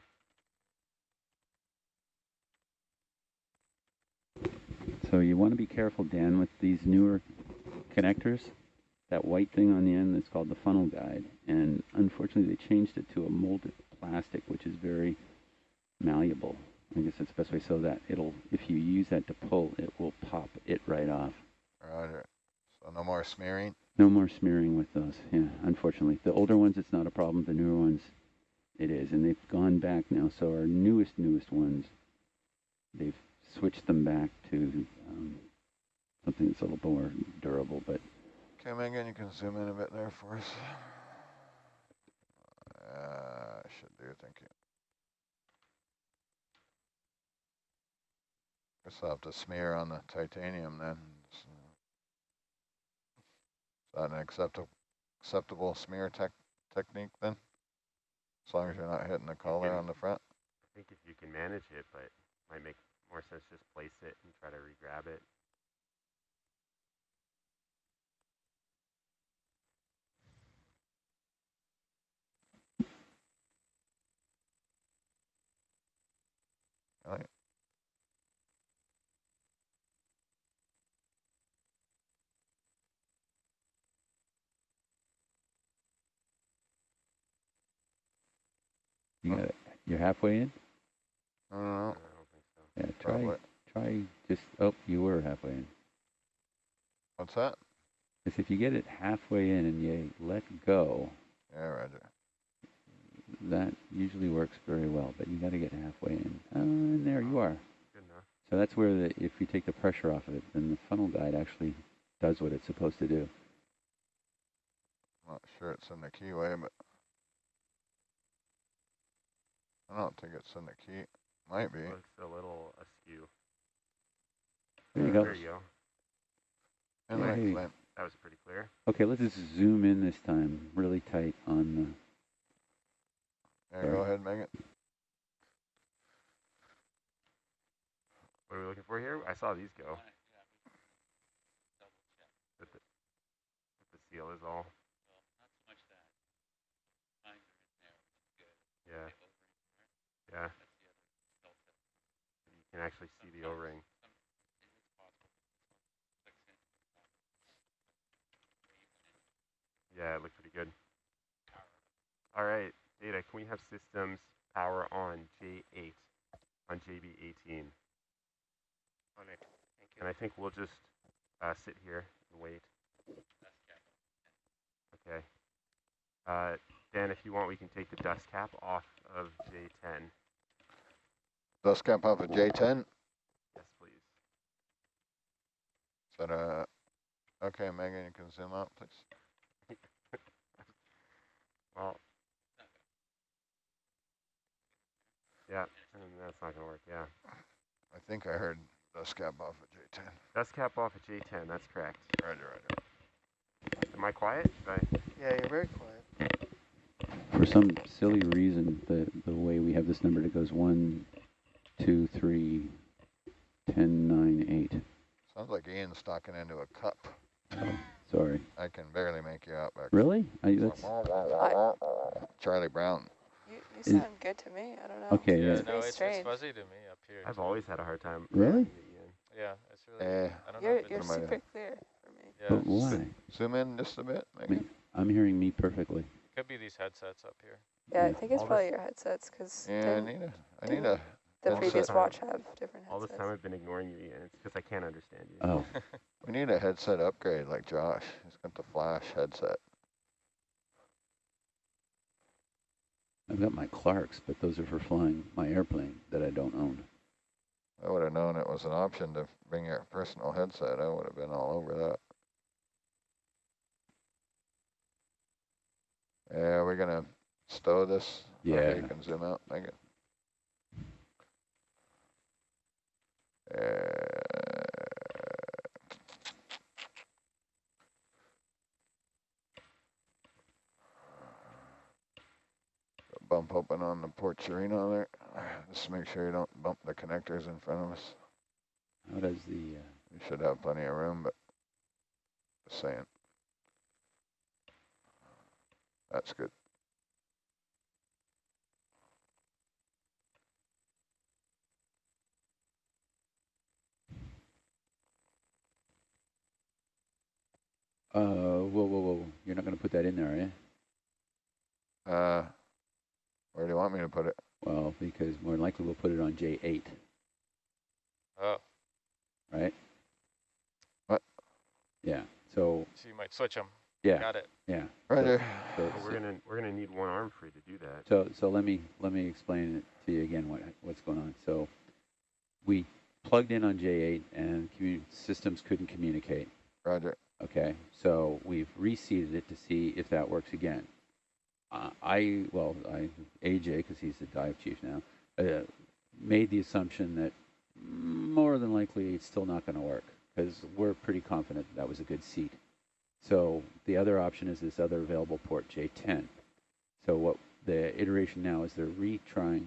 So you want to be careful, Dan, with these newer connectors. That white thing on the end that's called the funnel guide. And unfortunately, they changed it to a molded plastic, which is very malleable. I guess that's the best way, so that it'll, if you use that to pull, it will pop it right off. Roger. So no more smearing? No more smearing with those, yeah, unfortunately. The older ones, it's not a problem. The newer ones, it is. And they've gone back now. So our newest ones, they've switched them back to something that's a little more durable. But Okay, Megan, you can zoom in a bit there for us. Should do, thank you. Guess I'll have to smear on the titanium then. Is that an acceptable smear technique then? As long as you're not hitting the collar on the front? I think if you can manage it, but it might make more sense just place it and try to re-grab it. Right. you got it. You're halfway in? I don't know. I don't think so. Yeah, try just, oh, you were halfway in. What's that? Because if you get it halfway in and you let go, Yeah, Roger. that usually works very well, but you got to get halfway in. And there you are. Good enough. So that's where, if you take the pressure off of it, then the funnel guide actually does what it's supposed to do. I'm not sure it's in the keyway, but I don't think it's in the key. Might be. Looks a little askew. There you go. There you go. And Yeah, right hey. flame. That was pretty clear. Okay, let's just zoom in this time, really tight on Yeah, go ahead, Megan. What are we looking for here? I saw these go. But the seal is all. Yeah. Yeah. You can actually see the O-ring. Yeah, it looked pretty good. All right, Data, can we have systems power on J8, on JB18? On it. Thank you. And I think we'll just sit here and wait. Okay. Dan, if you want, we can take the dust cap off of J10. Dust cap off of J10. Yes, please. Is that okay, Megan, you can zoom out, please. Well, yeah, and that's not going to work, yeah. I think I heard dust cap off of J10. Dust cap off at J10, that's correct. Roger, Roger. Am I quiet? Yeah, you're very quiet. For some silly reason, the way we have this number, it goes 1, 2, 3, 10, 9, 8. Sounds like Ian's talking into a cup. Oh, sorry. I can barely make you out back. Really? That's Charlie Brown. You sound good to me. I don't know. okay. Yeah, It's no, pretty it's strange. fuzzy to me up here. I've always had a hard time. Really? Yeah, it's really. I don't know. You're, If you're it's, super clear for me. yeah, But why? Zoom in just a bit, Megan. I'm hearing me perfectly. could be these headsets up here. Yeah, I Yeah. think it's All probably this- your headsets because Yeah, I need a the headset. previous watch have different All this headsets. time I've been ignoring you, Ian. It's because I can't understand you. Oh, We need a headset upgrade like Josh. He's got the flash headset. I've got my Clarks, but those are for flying my airplane that I don't own. I would have known it was an option to bring your personal headset. I would have been all over that. Yeah, we're gonna stow this. Yeah. Okay, you can zoom out, Megan. Bump open on the port Sereno there. Just make sure you don't bump the connectors in front of us. How does the You should have plenty of room, but just saying. That's good. Whoa. You're not going to put that in there, are you? Where do you want me to put it? Well, because more than likely we'll put it on J8, Oh, right? What? Yeah. So so you might switch them. yeah, Got it. yeah. Roger. So We're gonna need one arm for you to do that. So let me explain it to you again what's going on. So we plugged in on J8 and systems couldn't communicate. Roger. Okay, so we've reseeded it to see if that works again. AJ, because he's the dive chief now, made the assumption that more than likely it's still not going to work because we're pretty confident that was a good seat. So the other option is this other available port, J10. So what the iteration now is they're retrying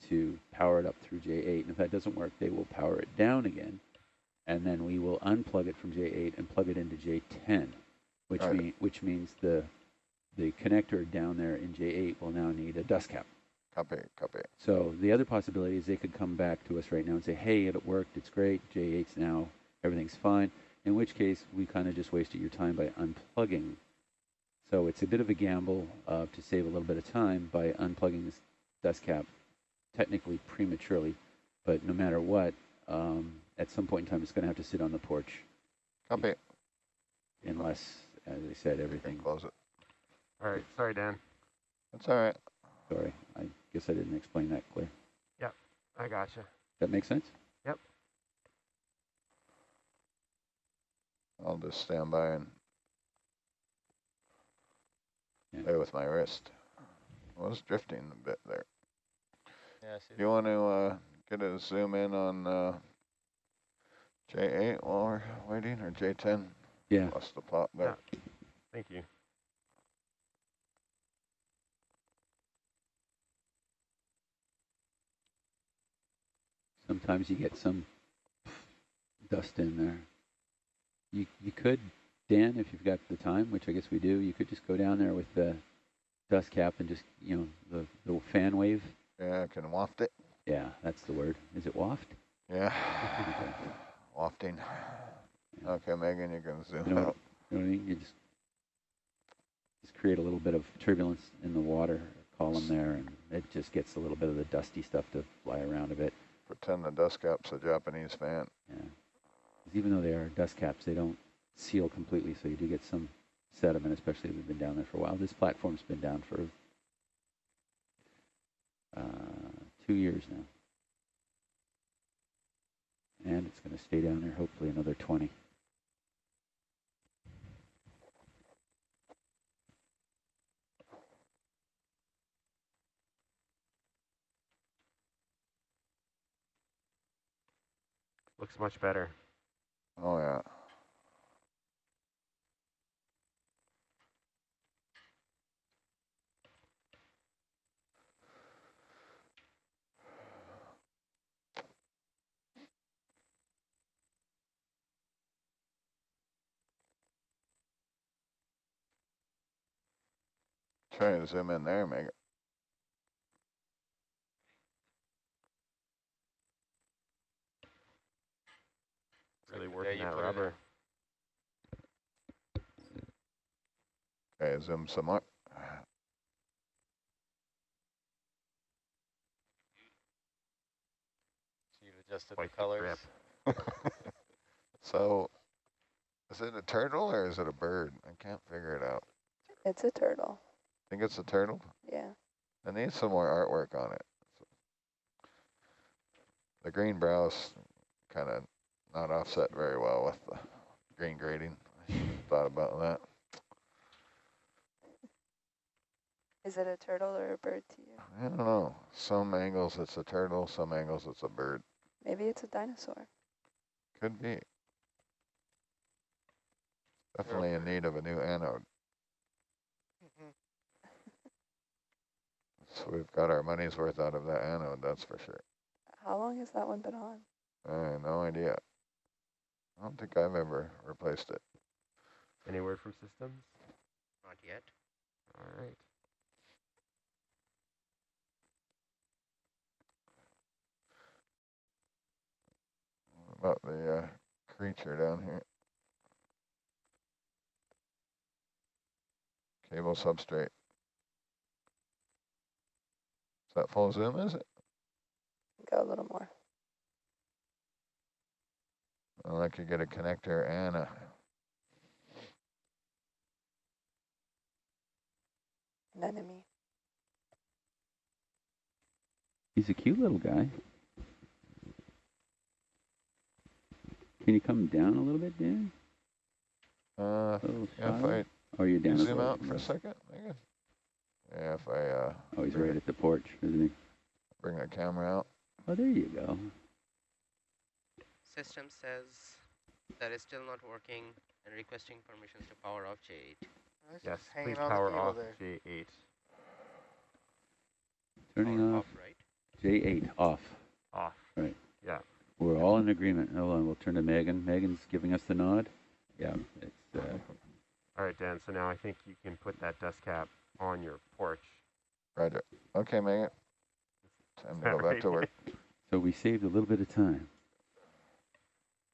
to power it up through J8, and if that doesn't work, they will power it down again, and then we will unplug it from J8 and plug it into J10, which means the connector down there in J8 will now need a dust cap. Copy. So the other possibility is they could come back to us right now and say, hey, it worked, it's great, J8's now, everything's fine, in which case we kind of just wasted your time by unplugging. So it's a bit of a gamble to save a little bit of time by unplugging this dust cap, technically prematurely, but no matter what, at some point in time it's going to have to sit on the porch. Copy. Unless, as I said, everything... Close it. All right, sorry, Dan. That's all right. Sorry, I guess I didn't explain that clear. Yep, I gotcha. That make sense? Yep. I'll just stand by and play with my wrist. I was drifting a bit there. Yeah, I see. You want to get a zoom in on J8 while we're waiting, or J10? Yeah. Lost the plot there. Yeah. Thank you. Sometimes you get some dust in there. You could, Dan, if you've got the time, which I guess we do, you could just go down there with the dust cap and just, the fan wave. Yeah, I can waft it. Yeah, that's the word. Is it waft? Yeah. Okay. Wafting. Yeah. Okay, Megan, you can zoom You know out. what I mean? You just create a little bit of turbulence in the water column there, and it just gets a little bit of the dusty stuff to fly around a bit. Pretend the dust cap's a Japanese fan. Yeah. 'Cause even though they are dust caps, they don't seal completely, so you do get some sediment, especially if we've been down there for a while. This platform's been down for 2 years now. And it's going to stay down there hopefully another 20. Looks much better. Oh, yeah. Try to zoom in there, Megan. Really Yeah, working you that put it in. rubber. Okay, zoom some more. So you've adjusted Quite the the colors. grip. So, is it a turtle or is it a bird? I can't figure it out. It's a turtle. Think it's a turtle? Yeah. I need some more artwork on it. The green brow's kind of not offset very well with the green grading. I thought about that. Is it a turtle or a bird to you? I don't know. Some angles it's a turtle, some angles it's a bird. Maybe it's a dinosaur. Could be. Definitely in need of a new anode. So we've got our money's worth out of that anode, that's for sure. How long has that one been on? I have no idea. I don't think I've ever replaced it. Any word from systems? Not yet. All right. What about the creature down here? Cable substrate. Is that full zoom, is it? Go a little more. Well, I could get a connector and a... An enemy. He's a cute little guy. Can you come down a little bit, Dan? yeah, if I Oh, you're down. zoom out for a second, Megan? Yeah, if I... oh, he's right at the porch, isn't he? Bring the camera out. Oh, there you go. System says that is still not working and requesting permissions to power off J8. Yes, please power off J8. Turning Power off. off, right? J8 off. Off. Right. Yeah. We're all in agreement. Hold on, we'll turn to Megan. Megan's giving us the nod. Yeah, it's... All right, Dan, so now I think you can put that dust cap on your porch. Roger. Okay, Megan. Time to go back to work. So we saved a little bit of time.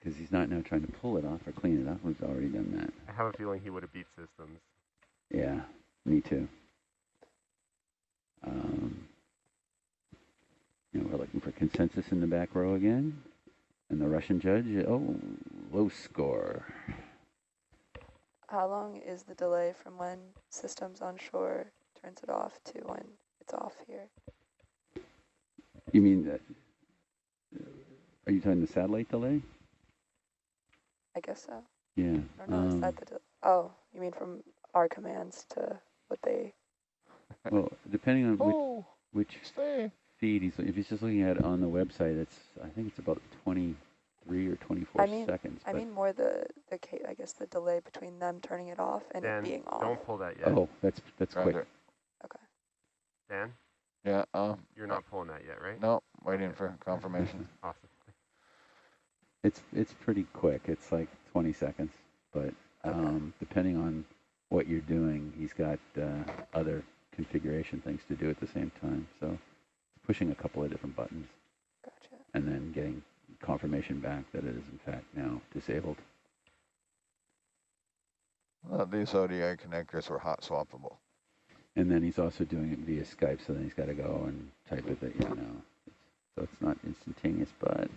Because he's not now trying to pull it off or clean it off. We've already done that. I have a feeling he would have beat systems. Yeah, me too. We're looking for consensus in the back row again. And the Russian judge, oh, low score. How long is the delay from when systems on shore turns it off to when it's off here? You mean that? Are you talking the satellite delay? I guess so. Yeah. I don't know, is that the oh, you mean from our commands to what they... Well, depending on which feed if he's just looking at it on the website, I think it's about 23 or 24 seconds. I mean more I guess the delay between them turning it off and Dan, it being off. don't pull that yet. Oh, that's quick. Okay. Dan? Yeah, you're not pulling that yet, right? No, waiting for confirmation. Awesome. It's pretty quick. It's like 20 seconds, but depending on what you're doing, he's got other configuration things to do at the same time. So pushing a couple of different buttons. Gotcha. And then getting confirmation back that it is in fact now disabled. Well, these ODI connectors were hot swappable. And then he's also doing it via Skype, so then he's got to go and type it that you know. So it's not instantaneous, but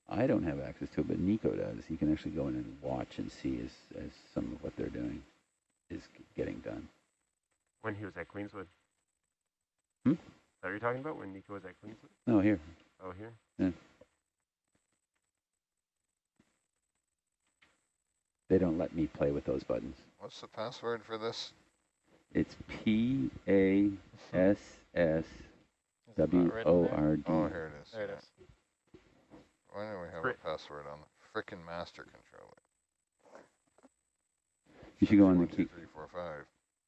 I don't have access to it, but Nico does. He can actually go in and watch and see as some of what they're doing is getting done. When he was at Queenswood? Hmm? Is that what you're talking about, when Nico was at Queenswood? No, here. Oh, here? Yeah. They don't let me play with those buttons. What's the password for this? It's PASSWORD. Oh, here it is. There it is. Why don't we have a password on the frickin' master controller? You should go on 1, the 2, 3, 4, 5.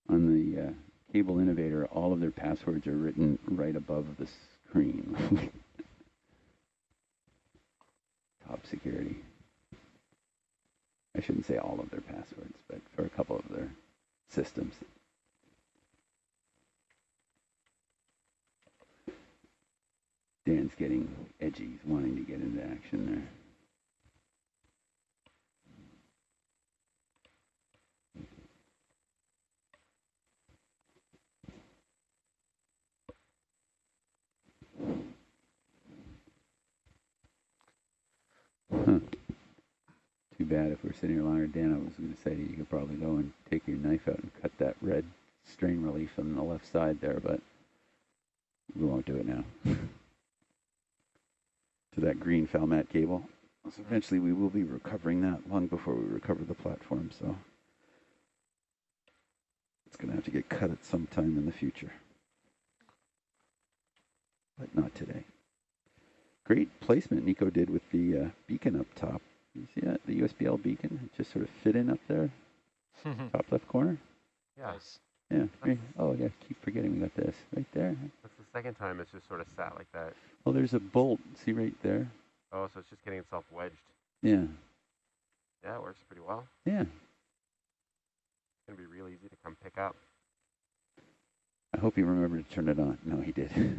on the Cable Innovator. All of their passwords are written right above the screen. Top security. I shouldn't say all of their passwords, but for a couple of their systems. Dan's getting edgy. He's wanting to get into action there. Huh. Too bad if we're sitting here longer. Dan, I was going to say you could probably go and take your knife out and cut that red strain relief on the left side there, but we won't do it now. To that green Falmat cable. So eventually we will be recovering that long before we recover the platform, so it's going to have to get cut at some time in the future. But not today. Great placement Nico did with the beacon up top. You see that? The USBL beacon? It just sort of fit in up there. Top left corner. Yeah. Nice. Yeah. Oh, yeah. Keep forgetting we got this right there. That's the second time it's just sort of sat like that. Oh, there's a bolt. See right there? Oh, so it's just getting itself wedged. Yeah. Yeah, it works pretty well. Yeah. going to be real easy to come pick up. I hope he remembered to turn it on. No, he did. It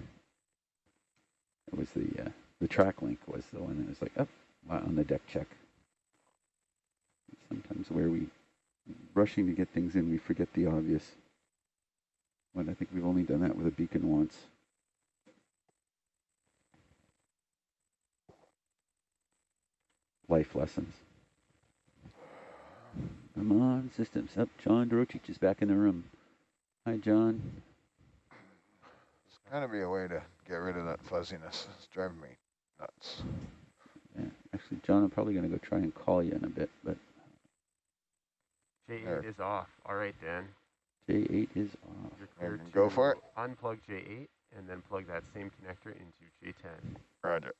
was the track link was the one that was like up on the deck check. Sometimes where we rushing to get things in, we forget the obvious. When I think we've only done that with a beacon once. Life lessons. Come on, systems up. John Dorotich is back in the room. Hi, John. There's got to be a way to get rid of that fuzziness. It's driving me nuts. Yeah, actually, John, I'm probably going to go try and call you in a bit, but J8 is off. All right, Dan. J8 is off. You're clear to go for it. Unplug J8 and then plug that same connector into J10. Roger.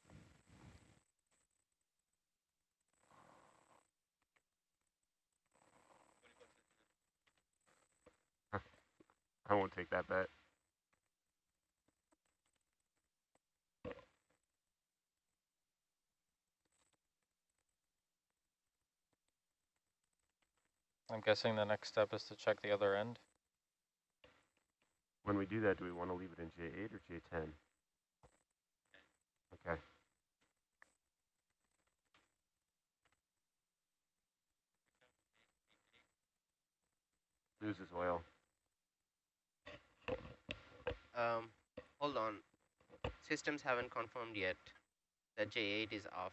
I won't take that bet. I'm guessing the next step is to check the other end. When we do that, do we want to leave it in J8 or J10? Okay. Loses oil. Hold on. Systems haven't confirmed yet that J8 is off.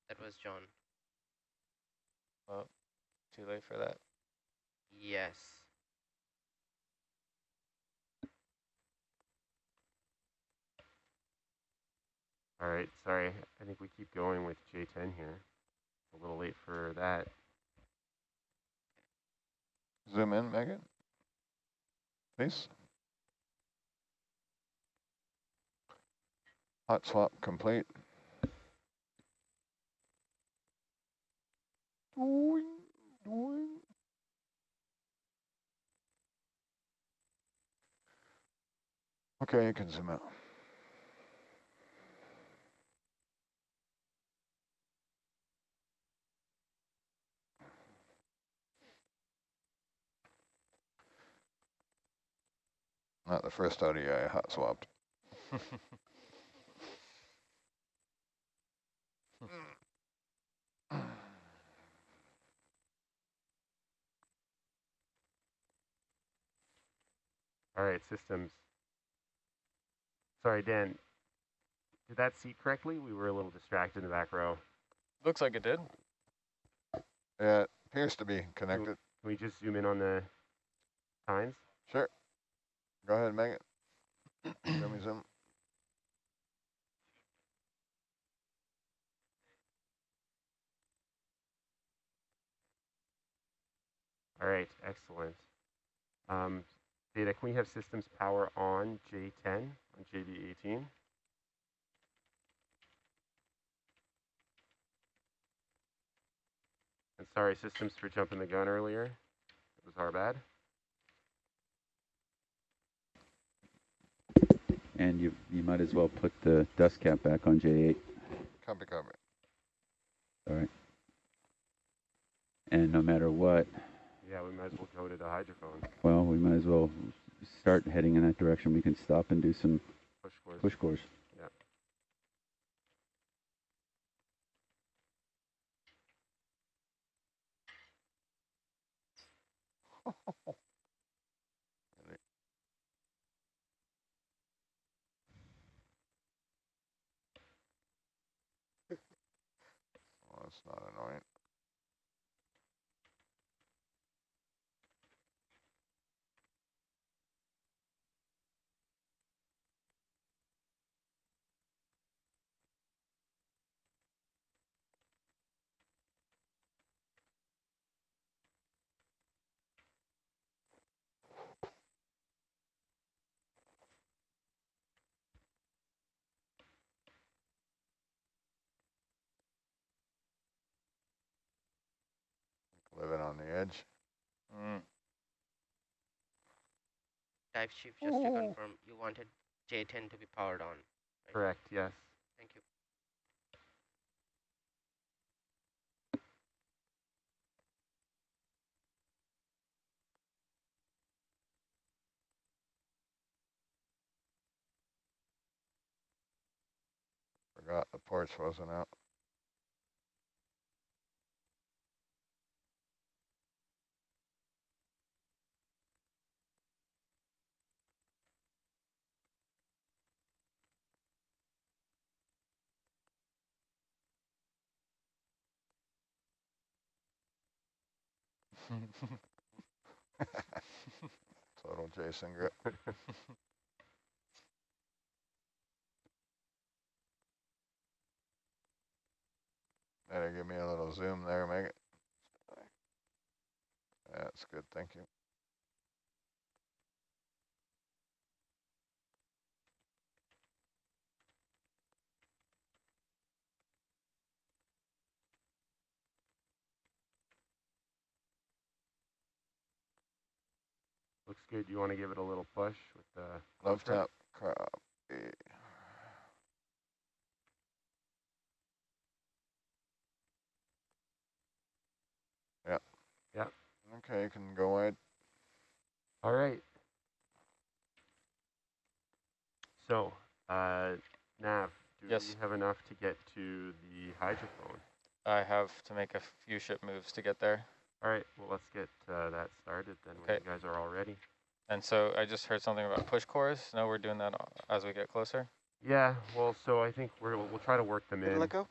That was John. Oh, too late for that. Yes. All right, sorry. I think we keep going with J10 here. A little late for that. Zoom in, Megan. Please. Hot swap complete. Doing, doing. Okay, you can zoom out. Not the first audio I hot swapped. All right, systems. Sorry, Dan. Did that seat correctly? We were a little distracted in the back row. Looks like it did. Yeah, it appears to be connected. Can we just zoom in on the tines? Sure. Go ahead, Megan. Show me zoom. All right, excellent. Data, can we have systems power on J10, on JB18? And sorry, systems, for jumping the gun earlier. It was our bad. And you might as well put the dust cap back on J8. Copy, copy. All right. And no matter what, Yeah, we might as well go to the hydrophone. well, we might as well start heading in that direction. We can stop and do some push course. Yeah. Well, that's not annoying. Living on the edge. Dive shift, just to confirm, you wanted J10 to be powered on. Right? Correct, yes. Thank you. porch wasn't out. Total Jason grip. Better give me a little zoom there, Megan. That's good, thank you. Looks good. You want to give it a little push with the Love tap, copy. Yep. Yep. Okay, you can go wide. All right. So, Nav, do Yes. we have enough to get to the hydrophone? I have to make a few ship moves to get there. All right, well, let's get that started then when you guys are all ready. And so I just heard something about push cores. No, we're doing that as we get closer. Yeah, well, so I think we'll try to work them in. Let go.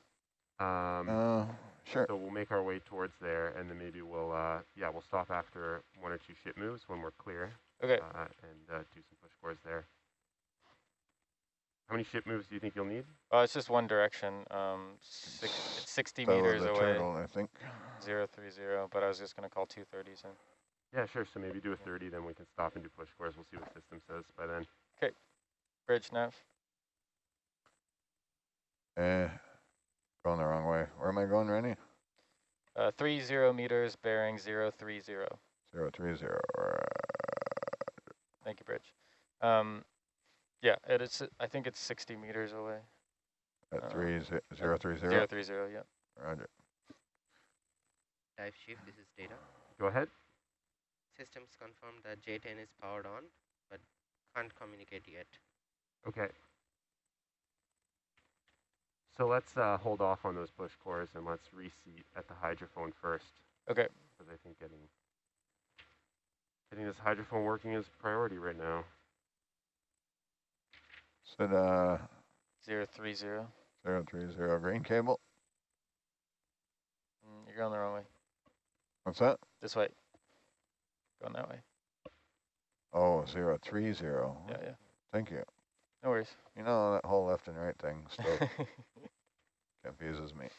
Sure. So we'll make our way towards there, and then maybe we'll stop after 1 or 2 ship moves when we're clear. Okay. And do some push cores there. How many ship moves do you think you'll need? It's just one direction. It's 60 meters away. Turtle, I think. 030, but I was just going to call 230s in. Yeah, sure. So maybe do a 30, then we can stop and do push cores. We'll see what system says by then. Okay. Bridge nav. Going the wrong way. Where am I going, Rennie? 30 meters, bearing 030. 030. Thank you, Bridge. Yeah, it is. I think it's 60 meters away. At 030? 030, yeah. Roger. Dive shift, this is data. Go ahead. Systems confirm that J10 is powered on, but can't communicate yet. Okay. So let's hold off on those push cores and let's reseat at the hydrophone first. Okay. Because I think getting this hydrophone working is a priority right now. Said 030. 030 green cable. You're going the wrong way. What's that? This way. Going that way. Oh, 030. Yeah. Thank you. No worries. You know, that whole left and right thing still confuses me.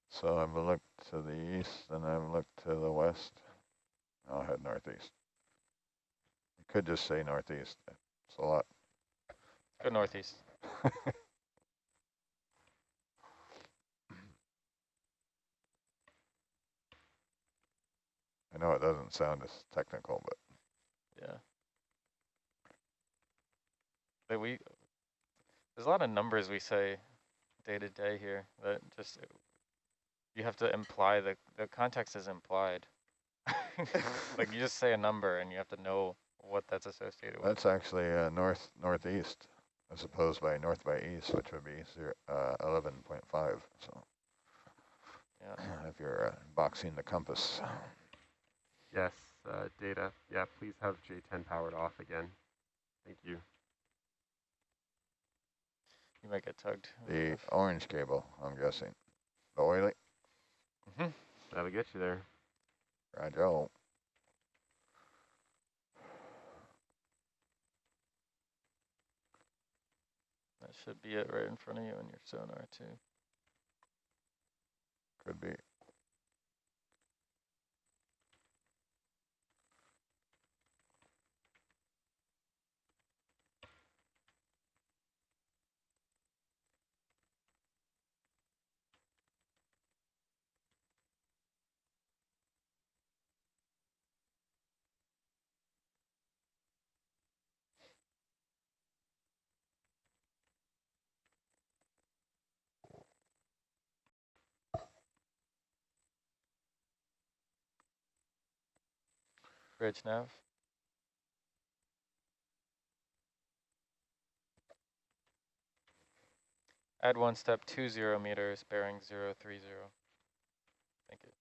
So I've looked to the east and I've looked to the west. I'll head northeast. You could just say northeast. It's a lot. Go northeast. I know it doesn't sound as technical, but yeah. But there's a lot of numbers we say day to day here that just, you have to imply, the context is implied. Like you just say a number and you have to know what that's associated with. that's actually northeast as opposed by north by east, which would be 11.5. So yeah, if you're boxing the compass. Yes, data. Yeah, please have J10 powered off again. Thank you. you might get tugged. The orange cable, I'm guessing. The oily? That'll get you there. Roger. That should be it right in front of you in your sonar too. Could be. bridge nav. Add 1 step 20 meters, bearing 030. Thank you.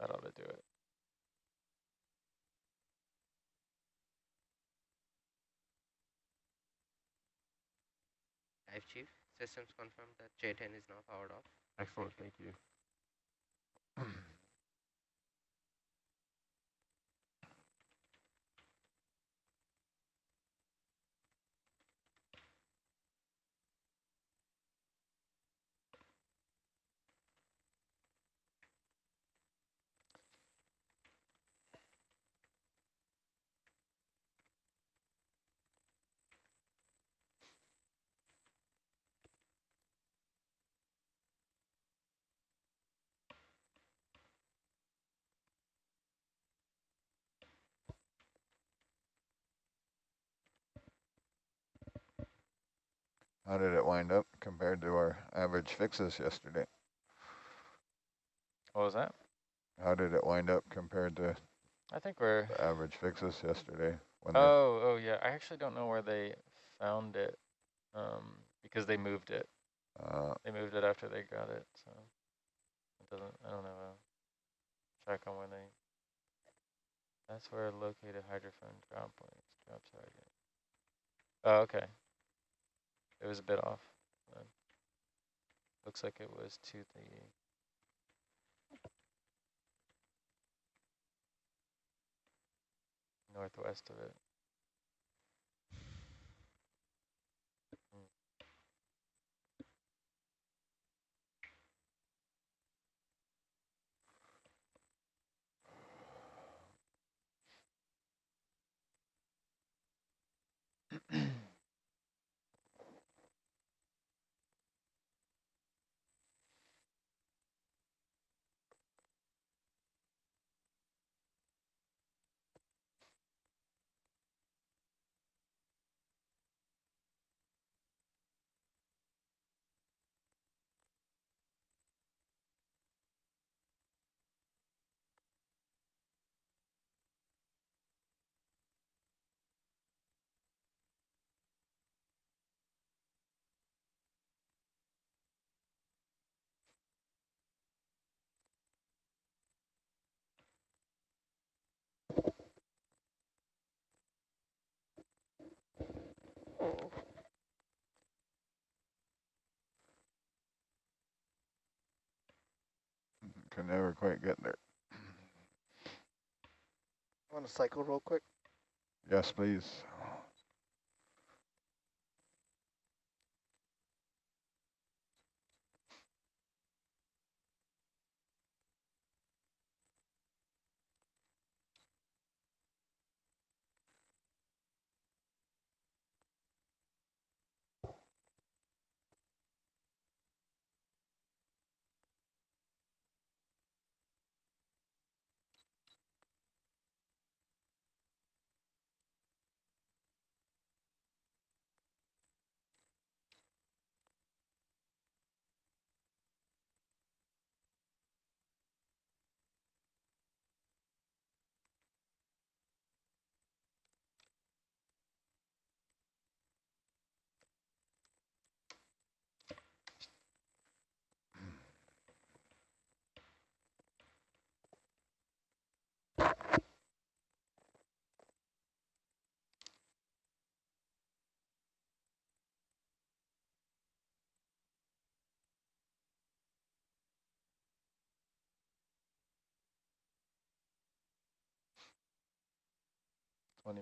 That ought to do it. Dive Chief, systems confirm that J10 is now powered off. Excellent, thank you. How did it wind up compared to our average fixes yesterday? What was that? How did it wind up compared to I think we're... the average fixes yesterday? Oh, yeah. I actually don't know where they found it because they moved it. They moved it after they got it, so it doesn't, I don't have a track on when they... That's where located hydrophone drop points. Drop target. Oh, okay. It was a bit off. Then. Looks like it was to the northwest of it. Mm. 哦。Can never quite get there. Want to cycle real quick? Yes, please.20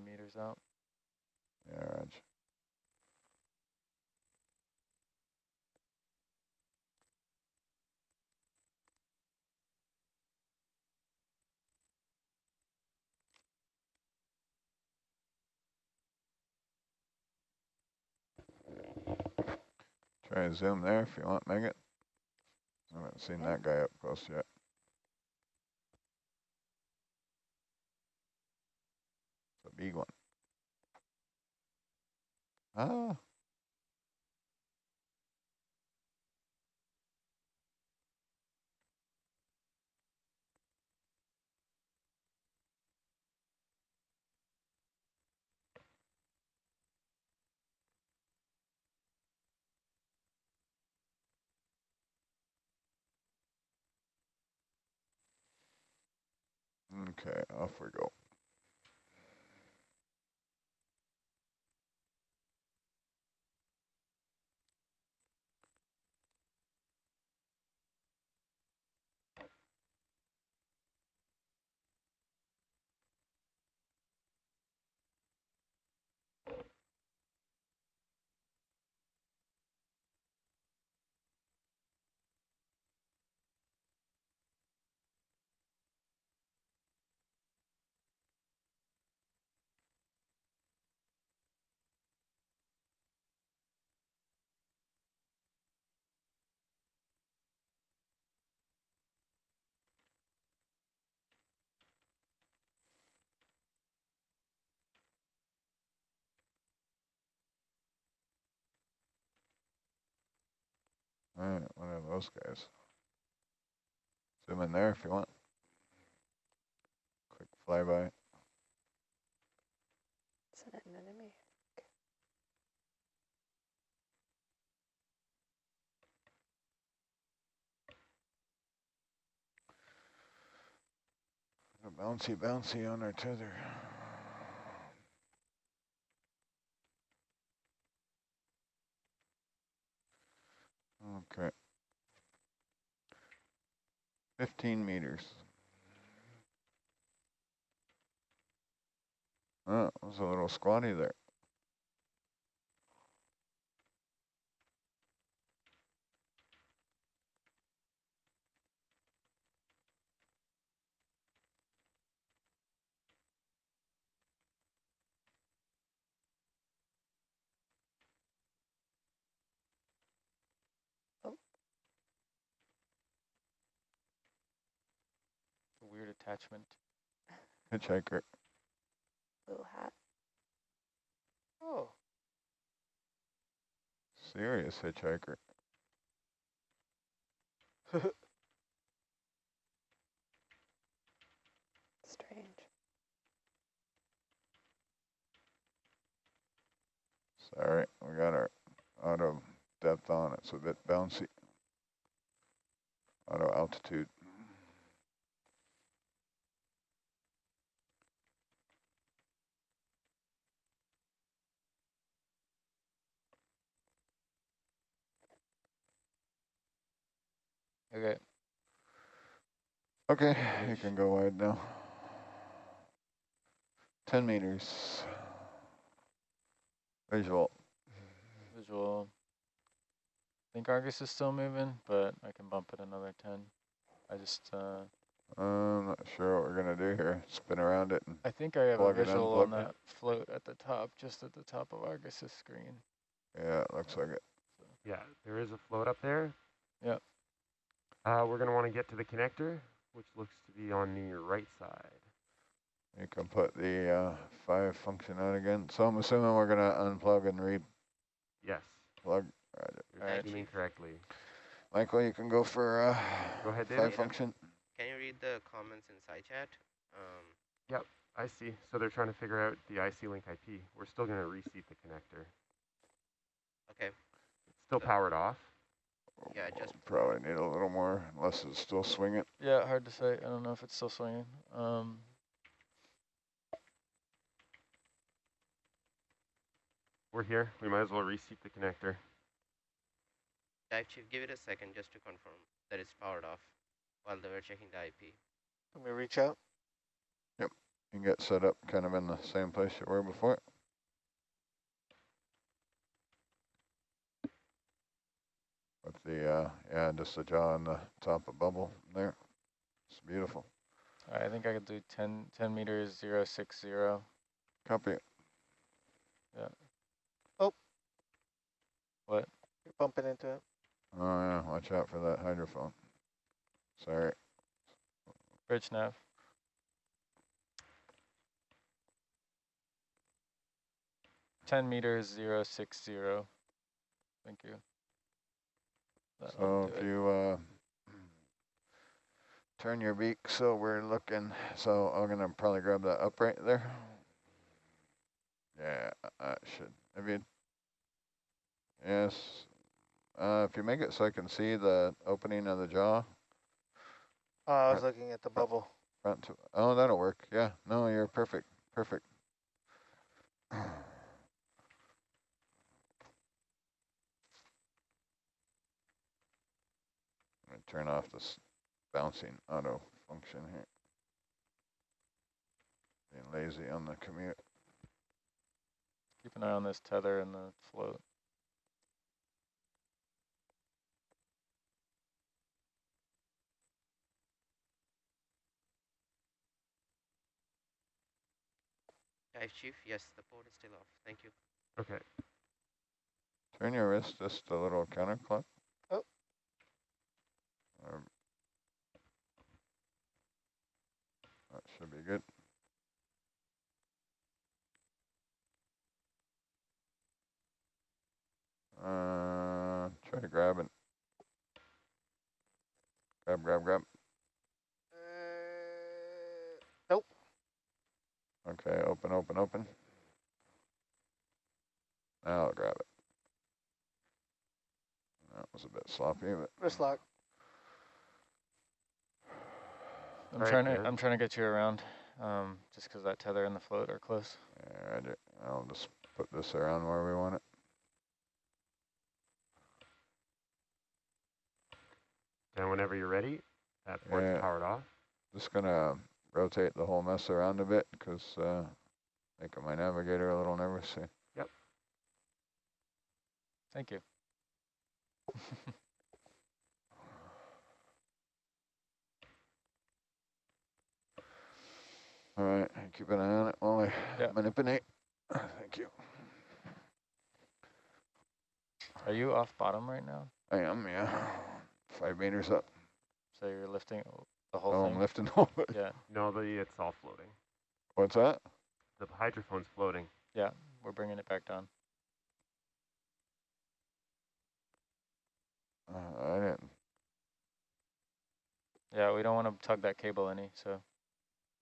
meters out. Yeah, Raj. Try and zoom there if you want, Megan. I haven't seen that guy up close yet. It's a big one. Ah. Okay, off we go. All right, one of those guys. Zoom in there if you want. Quick flyby. It's an enemy. Bouncy, bouncy on our tether. Okay. 15 meters. Oh, it was a little squatty there. Weird attachment. Hitchhiker. Little hat. Oh. Serious hitchhiker. Strange. Sorry, we got our auto depth on it. It's a bit bouncy. Auto altitude. Okay. Okay, you can go wide now. 10 meters. Visual. Visual. I think Argus is still moving, but I can bump it another 10. I just, I'm not sure what we're gonna do here. Spin around it and I think I have a plug it, visual on unplug it. that float at the top, just at the top of Argus's screen. Yeah, it looks like it. Yeah, there is a float up there. Yep. We're going to want to get to the connector, which looks to be on the right side. You can put the 5 function on again. So I'm assuming we're gonna unplug and re-plug. Yes. Roger. You're assuming correctly. Michael, you can go for Go ahead, 5 David. function. Can you read the comments in side chat? Yep, I see. So they're trying to figure out the IC link IP. We're still going to reseat the connector. Okay. It's still powered off. Yeah, just We'll probably need a little more, unless it's still swinging. Yeah, hard to say. I don't know if it's still swinging. We're here. We might as well reseat the connector. Dive Chief, give it a second just to confirm that it's powered off while they were checking the IP. Let me reach out. Yep. You can get set up kind of in the same place you were before. With the, yeah, just the jaw on the top of bubble there. It's beautiful. All right, I think I could do 10 meters, 060. Copy. Yeah. Oh. What? You're bumping into it. Oh yeah, watch out for that hydrophone. Sorry. Bridge nav. $10 meters, 060. Thank you. So if you turn your beak so we're looking, so I'm gonna probably grab that up right there. Yeah, should. Have you? Yes. If you make it so I can see the opening of the jaw. I was looking at the bubble. front to, oh, that'll work. Yeah, no, you're perfect, perfect. Let me turn off this bouncing auto function here. Being lazy on the commute. Keep an eye on this tether and the float. Dive Chief, yes, the port is still off. Thank you. Okay. Turn your wrist just a little counterclock. Oh. That should be good. Try to grab it. Grab. Nope. Okay, open. Now I'll grab it. That was a bit sloppy, but Wrist lock. I'm trying to get you around, just because that tether and the float are close. yeah, roger. I'll just put this around where we want it. And whenever you're ready, that port's powered off. Just gonna rotate the whole mess around a bit because making my navigator a little nervous here. Yep. Thank you. All right, keep an eye on it while I manipulate. Thank you. Are you off bottom right now? I am, yeah. 5 meters up. So you're lifting the whole thing? Oh, I'm lifting all of it. Yeah. No, it's all floating. What's that? The hydrophone's floating. Yeah, we're bringing it back down. I didn't. Yeah, we don't want to tug that cable any, so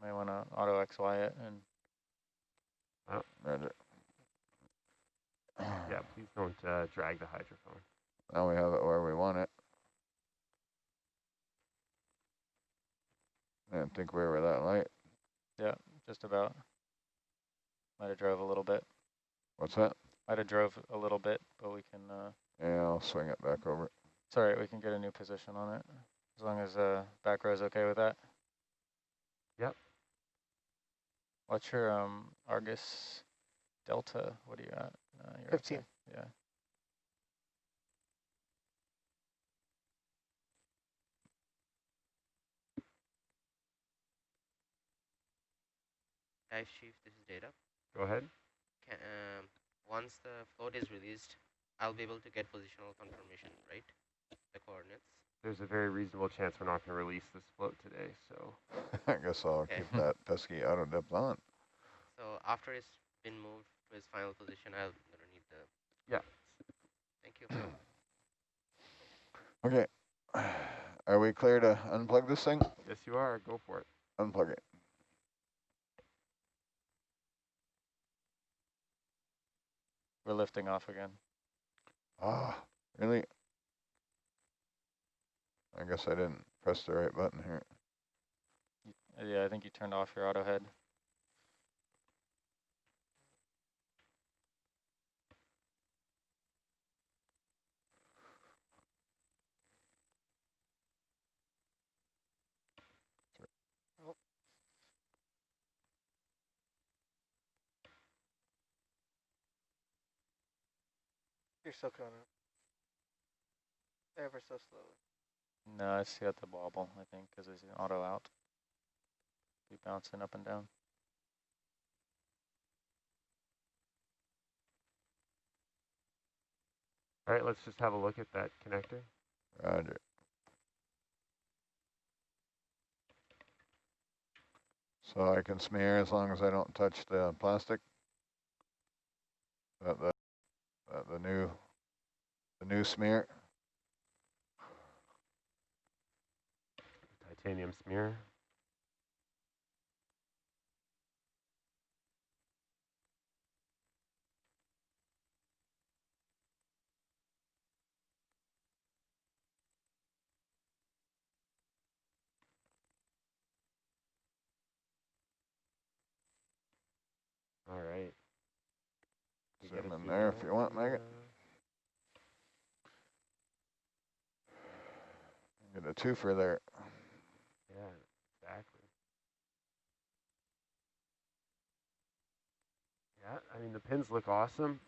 might want to auto XY it and. Roger. Yeah, please don't drag the hydrophone. Now we have it where we want it. I didn't think we were that light. Yeah, just about. Might have drove a little bit. What's that? Might have drove a little bit, but we can. Yeah, I'll swing it back over. It's all right, we can get a new position on it. As long as back row's okay with that. Yep. What's your Argus Delta? What are you at? You're 15. Okay. Yeah. Dive Chief, this is Data. Go ahead. Once the float is released, I'll be able to get positional confirmation, right? The coordinates. There's a very reasonable chance we're not going to release this float today, so. I guess I'll keep that pesky auto dip on. So after it's been moved to its final position, I'm going to need the... Yeah. Thank you. Okay. Are we clear to unplug this thing? Yes, you are. Go for it. Unplug it. We're lifting off again. Ah, really? I guess I didn't press the right button here. Yeah, I think you turned off your auto head. Oh. You're still coming up. Ever so slowly. No, it's got the wobble, I think, because it's an auto out. Be bouncing up and down. All right, let's just have a look at that connector. Roger. So I can smear as long as I don't touch the plastic. The new smear. Titanium smear. in there if you want, Megan. Get a twofer there. Yeah, exactly. Yeah, I mean, the pins look awesome.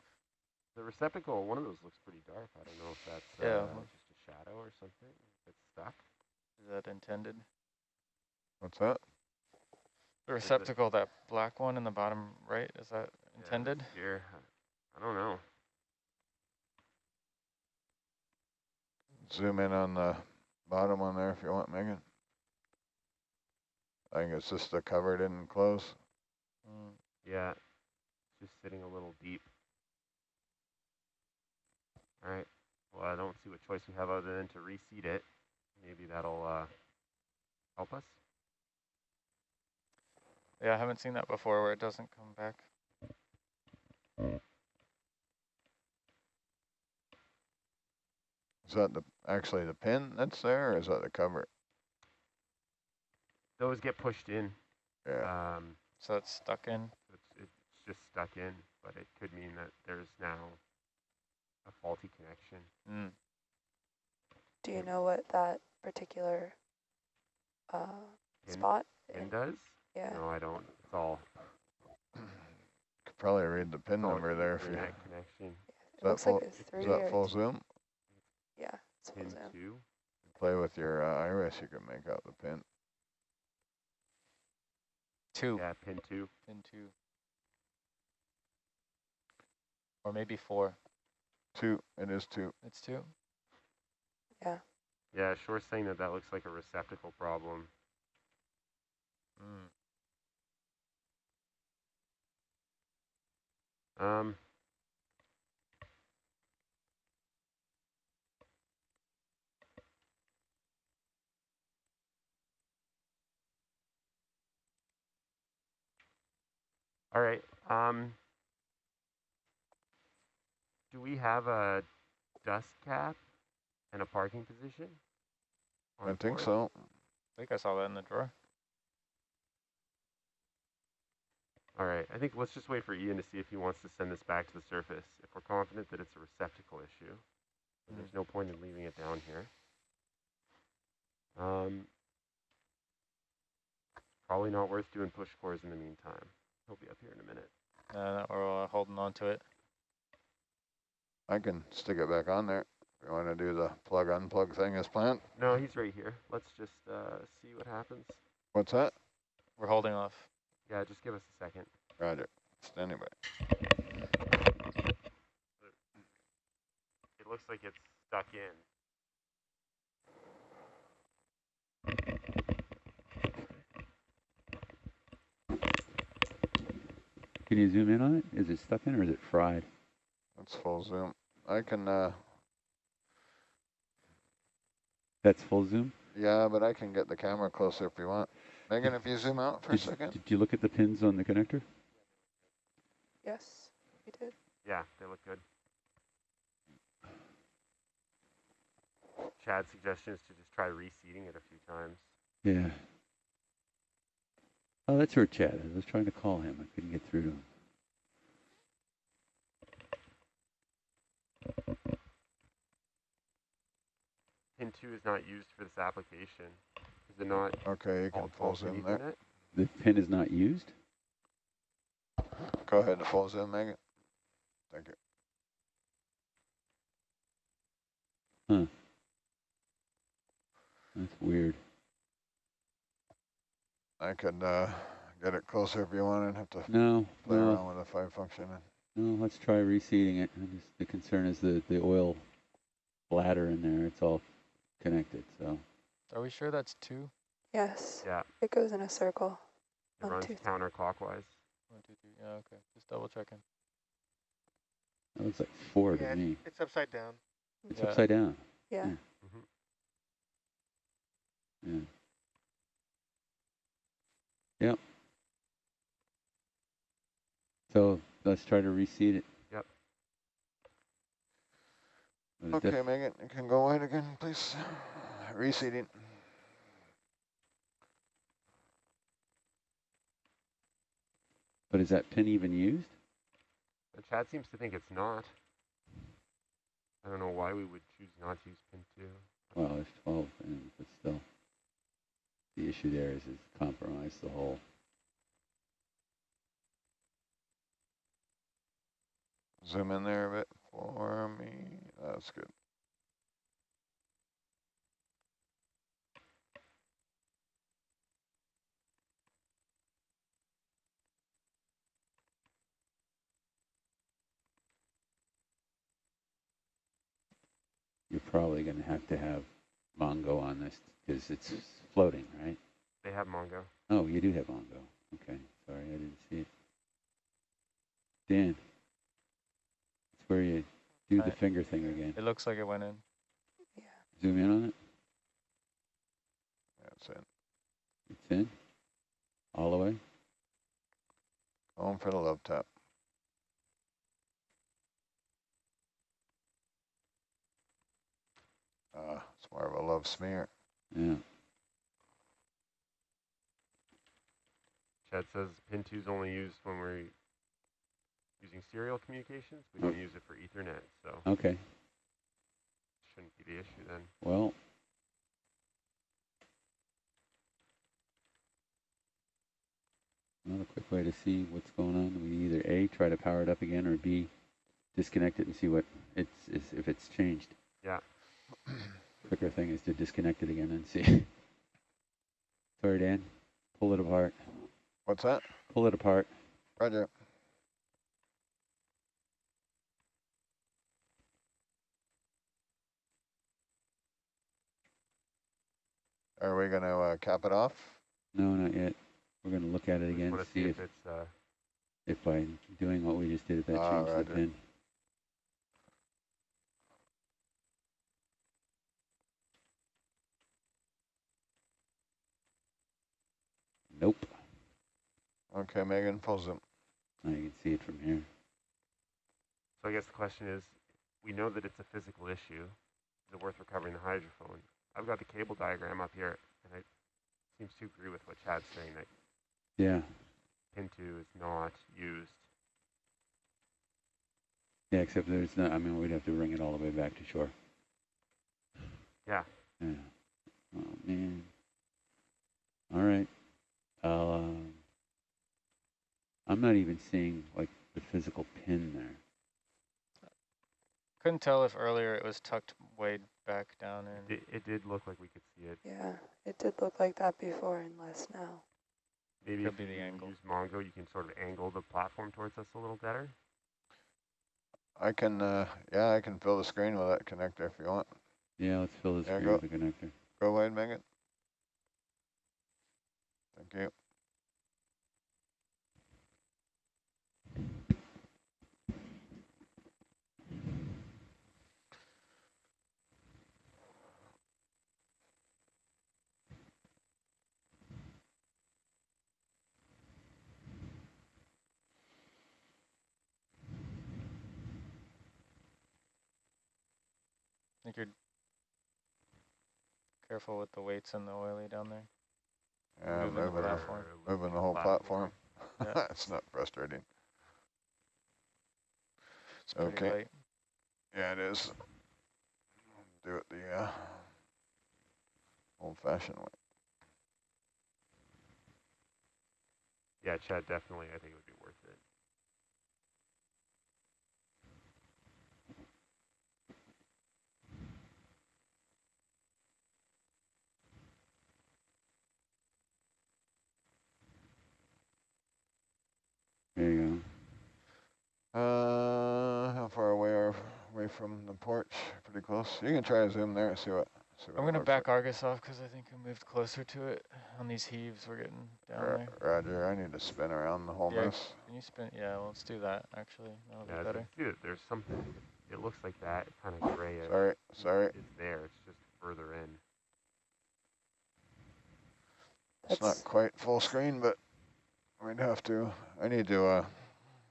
The receptacle, one of those looks pretty dark. I don't know if that's just a shadow or something. It's stuck. Is that intended? What's that? The receptacle, that black one in the bottom right, is that intended? Here, I don't know. Zoom in on the bottom one there if you want, Megan. I think it's just the cover didn't close. Yeah, just sitting a little deep. All right. Well, I don't see what choice we have other than to reseat it. Maybe that'll help us. Yeah, I haven't seen that before where it doesn't come back. Is that actually the pin that's there, or is that the cover? Those get pushed in. Yeah. So it's stuck in? It's just stuck in, but it could mean that there's now a faulty connection. Do you know what that particular spot Pin does? Yeah. No, I don't. It's all. Could probably read the pin number there if you. Connection. It looks like it's 3 Is that full zoom? Yeah, it's full zoom. 2. Play with your iris, you can make out the pin. 2. Yeah, pin 2. Pin 2. Or maybe 4. 2. It is 2. It's 2? Yeah. Yeah, Shore's saying that looks like a receptacle problem. All right. Do we have a dust cap and a parking position? I think so. I think I saw that in the drawer. All right. I think let's just wait for Ian to see if he wants to send this back to the surface. If we're confident that it's a receptacle issue, then there's no point in leaving it down here. Probably not worth doing push cores in the meantime. He'll be up here in a minute. Or holding on to it. I can stick it back on there. You want to do the plug-unplug thing as planned? No, he's right here. Let's just see what happens. What's that? We're holding off. Yeah, just give us a second. Roger. Standing by. It looks like it's stuck in. Can you zoom in on it? Is it stuck in or is it fried? That's full zoom. I can... That's full zoom? Yeah, but I can get the camera closer if you want. Megan, if you zoom out for a second. Did you look at the pins on the connector? Yes, we did. Yeah, they look good. Chad's suggestion is to just try reseating it a few times. Yeah. Oh, that's where Chad is. I was trying to call him. I couldn't get through to him. Pin 2 is not used for this application. Is it not? Okay, you can full zoom there. The pin is not used? Go ahead and full zoom, Megan. Thank you. Huh. That's weird. I could get it closer if you want and have to No, play no. around with the 5 function. No, let's try reseating it. The concern is the oil bladder in there. It's all connected, so. Are we sure that's 2? Yes. Yeah. It goes in a circle. It runs counterclockwise. 1, 2, 3. Yeah, okay. Just double checking. That looks like 4 to me. It's upside down. It's upside down. Yeah. Yeah. Yep. So let's try to reseat it. Yep. Okay, Megan, you can go wide again, please. Reseating. But is that pin even used? The chat seems to think it's not. I don't know why we would choose not to use pin 2. Well, there's 12, but still. The issue there is it's compromised the whole. Zoom in there a bit for me. That's good. You're probably going to have Mongo on this because it's floating, right? They have Mongo. Oh, you do have Mongo. Okay, sorry, I didn't see it. Dan, it's where you do the finger thing again. It looks like it went in. Yeah. Zoom in on it. Yeah, it's in. It's in. All the way. Going for the love tap. It's more of a love smear. Yeah. Chad says pin 2 is only used when we're using serial communications. We don't use it for Ethernet, so Okay. shouldn't be the issue then. Well, another quick way to see what's going on. We either A, try to power it up again, or B, disconnect it and see what if it's changed. Yeah. Quicker thing is to disconnect it again and see. Sorry, Dan. Pull it apart. What's that? Pull it apart. Roger. Are we going to cap it off? No, not yet. We're going to look at it again and see if it's if by doing what we just did, if that changed the pin. Nope. Okay, Megan, pulls them. Now you can see it from here. So I guess the question is, we know that it's a physical issue. Is it worth recovering the hydrophone? I've got the cable diagram up here, and it seems to agree with what Chad's saying, that Yeah. pin 2 is not used. Yeah, except there's not, I mean, we'd have to bring it all the way back to shore. Yeah. Yeah. Oh, man. All right. I'm not even seeing, like, the physical pin there. Couldn't tell if earlier it was tucked way back down in. It did look like we could see it. Yeah, it did look like that before and less now. Maybe Could if be you the angle. use Mongo, you can sort of angle the platform towards us a little better. I can, yeah, I can fill the screen with that connector if you want. Yeah, let's fill this Yeah, screen with the connector. Go ahead, Megan. Thank you. I think you're careful with the weights and the oily down there. Yeah, Moving the platform. Moving the whole platform. Yeah. It's not frustrating. It's pretty Okay. light. Yeah, it is. Do it the old-fashioned way. Yeah, Chad, definitely, I think it would be worth it. There you go. How far away are we from the porch? Pretty close. You can try to zoom there and see what. I'm going to back Argus off because I think I moved closer to it. On these heaves, we're getting down there. Roger, I need to spin around the whole mess. Can you spin? Yeah, well, let's do that, actually. That'll be better. There's something, it looks like that, kind of gray. Sorry. It's there, it's just further in. It's not quite full screen, but we'd have to, I need to,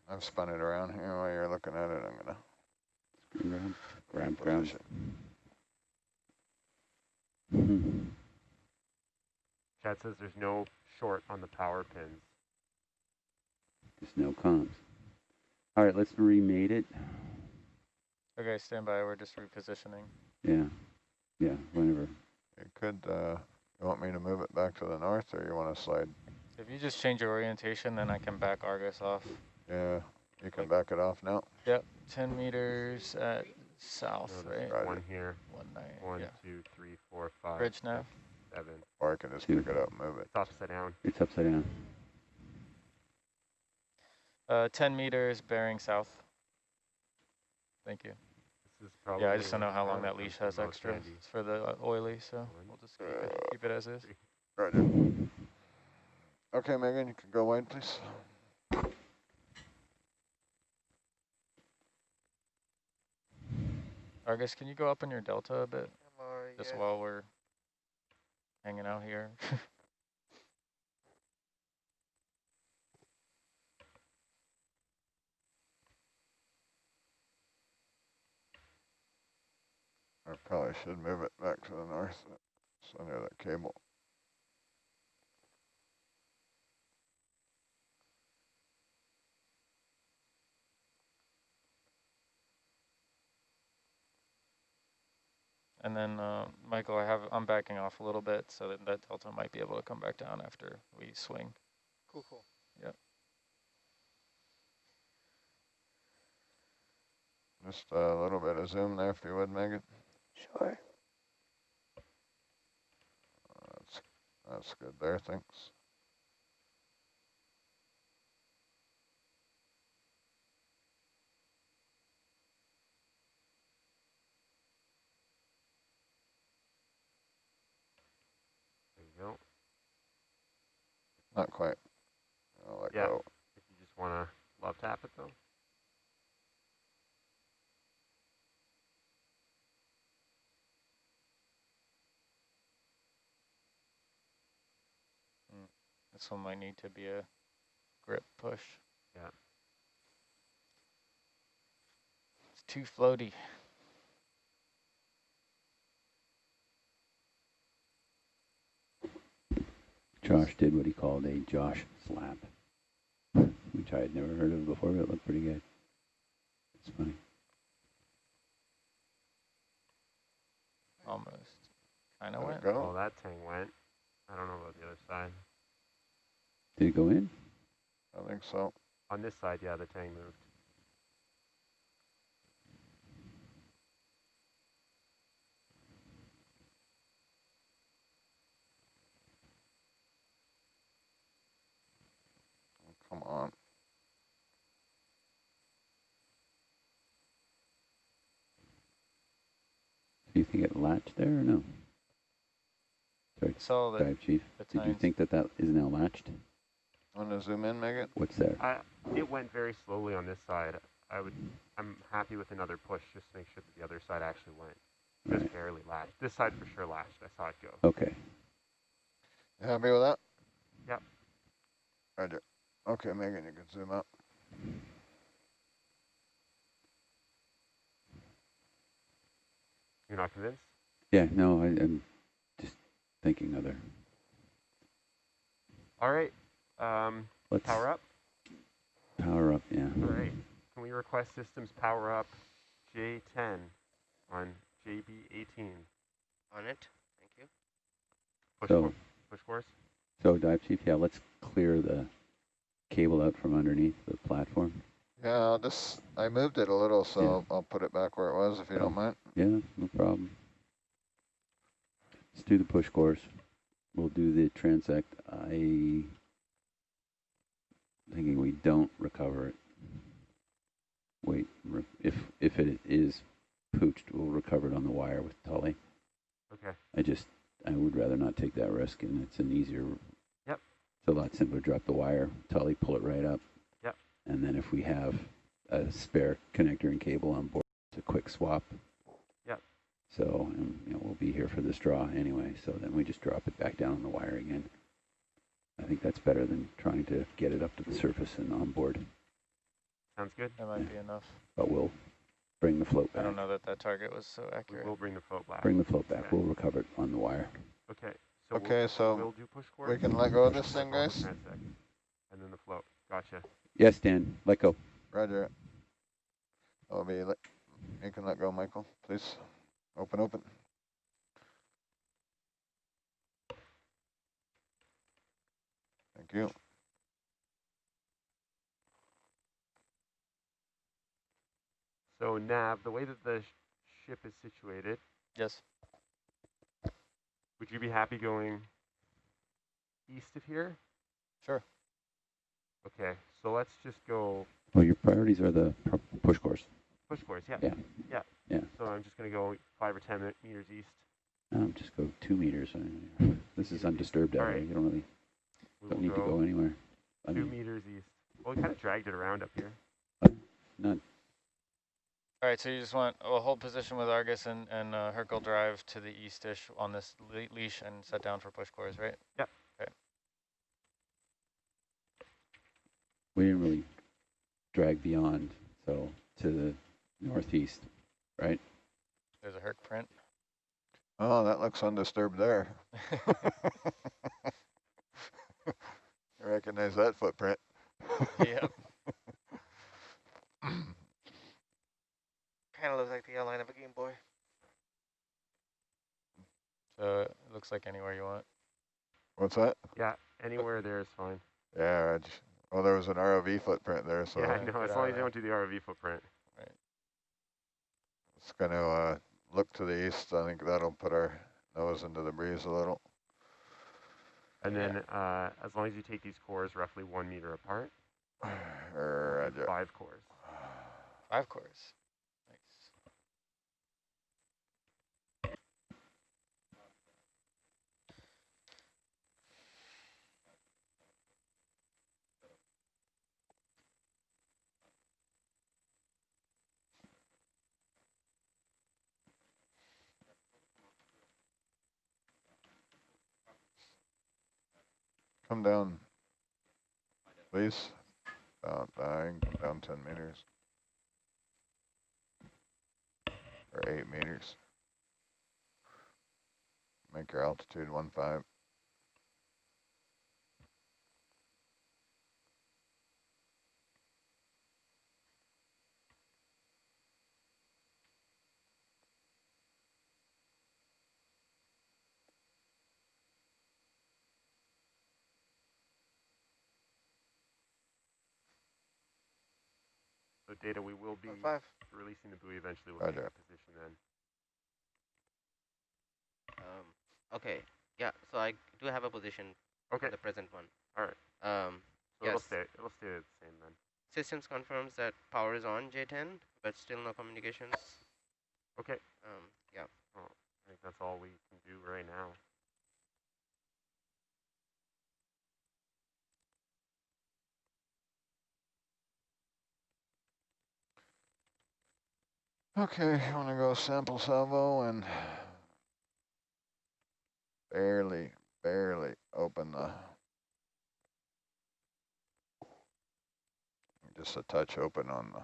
I've spun it around here while you're looking at it. I'm going to grab. Chad says there's no short on the power pins. There's no comms. All right, let's remate it. Okay, stand by. We're just repositioning. Yeah. Yeah, whenever. You could, you want me to move it back to the north, or you want to slide? If you just change your orientation, then I can back Argus off. Yeah, you can back it off now. Yep, 10 meters at south, So right? Right. One here. 1-9. One, Yeah. 2, 3, 4, 5. Bridge nav. 6, 7. Or I can just Two. pick it up and move it. It's upside down. It's upside down. 10 meters bearing south. Thank you. This is probably Yeah, I just don't know how long that leash has most extra. handy. It's for the oily, so One, we'll just keep it as is. Roger. Okay, Megan, you can go wide, please. Argus, can you go up in your delta a bit? Just Yeah. while we're hanging out here. I probably should move it back to the north. It's under that cable. And then, Michael, I'm backing off a little bit so that delta might be able to come back down after we swing. Cool. Yep. Just a little bit of zoom there, if you would, Megan. Sure. That's good there, thanks. There you go. Not quite. I'll let Yeah. go. If you just want to love tap it though. This one might need to be a grip push. Yeah. It's too floaty. Josh did what he called a Josh slap, which I had never heard of before, but it looked pretty good. It's funny. Almost. Kind of Let went. it go. Oh, that thing went. I don't know about the other side. Did it go in? I think so. On this side, yeah, the tang moved. Come on. Do you think it latched there or no? Sorry, So the Dive Chief. the Did you tines. think that is now latched? Want to zoom in, Megan? What's there? It went very slowly on this side. I'm happy with another push just to make sure that the other side actually went. Just Right. barely latched. This side for sure latched. I saw it go. Okay. You happy with that? Yep. Roger. Okay, Megan, you can zoom out. You're not convinced? Yeah, no, I'm just thinking other. All right. Let's Power up. Power up, yeah. All right. Can we request systems power up J10 on JB18? On it. Thank you. Push course. So Dive Chief, yeah, let's clear the cable out from underneath the platform. Yeah, I moved it a little, so Yeah. I'll put it back where it was if you don't mind. Yeah, no problem. Let's do the push course. We'll do the transect. I'm thinking we don't recover it. Wait, if it is pooched, we'll recover it on the wire with Tully. Okay. I would rather not take that risk, and it's an easier. Yep. It's a lot simpler. Drop the wire, Tully, pull it right up. Yep. And then if we have a spare connector and cable on board, it's a quick swap. Yep. So, we'll be here for this draw anyway. So then we just drop it back down on the wire again. I think that's better than trying to get it up to the surface and on board. Sounds good. That might be enough. But we'll bring the float I back. don't know that target was so accurate. We'll bring the float back. Bring the float back. Okay. We'll recover it on the wire. Okay. So Okay, so we'll do push course. we can let go of this thing, On the guys? transect, and then the float. Gotcha. Yes, Dan. Let go. Roger. You can let go, Michael, please. Open, open. Thank you. So Nav, the way that the ship is situated, Yes. would you be happy going east of here? Sure. Okay, so let's just go Well, your priorities are the push course. push course, yeah. Yeah. Yeah. Yeah. So I'm just going to go 5 or 10 meters east. Just go 2 meters. This is undisturbed area. Alright. You don't really don't need to go anywhere. 2 meters east. Well, we kind of dragged it around up here. Not. All right, so you just want a hold position with Argus and Hercule drive to the east-ish on this leash and set down for push course, right? Yep. Okay. We didn't really drag beyond, so to the northeast, right? There's a Herc print. Oh, that looks undisturbed there. I recognize that footprint. Yep. Kind of looks like the outline of a Game Boy. So it looks like anywhere you want. What's that? Yeah, anywhere there is fine. Yeah, well, there was an ROV footprint there, so Yeah, I know, as long as you don't do the ROV footprint. Right. it's going to look to the east. I think that'll put our nose into the breeze a little. And then as long as you take these cores roughly 1 meter apart, 5 cores. 5 cores. Nice. Come down, please. Come down 10 meters. Or 8 meters. Make your altitude 1.5. So Data, we will be 5. releasing the buoy eventually. We'll take a position then. Okay. Yeah. So I do have a position. Okay. The present one. All right. So Yes. it'll stay the same then. Systems confirms that power is on J10, but still no communications. Okay. Yeah. Well, I think that's all we can do right now. Okay, I want to go sample salvo and barely open the, just a touch open on the,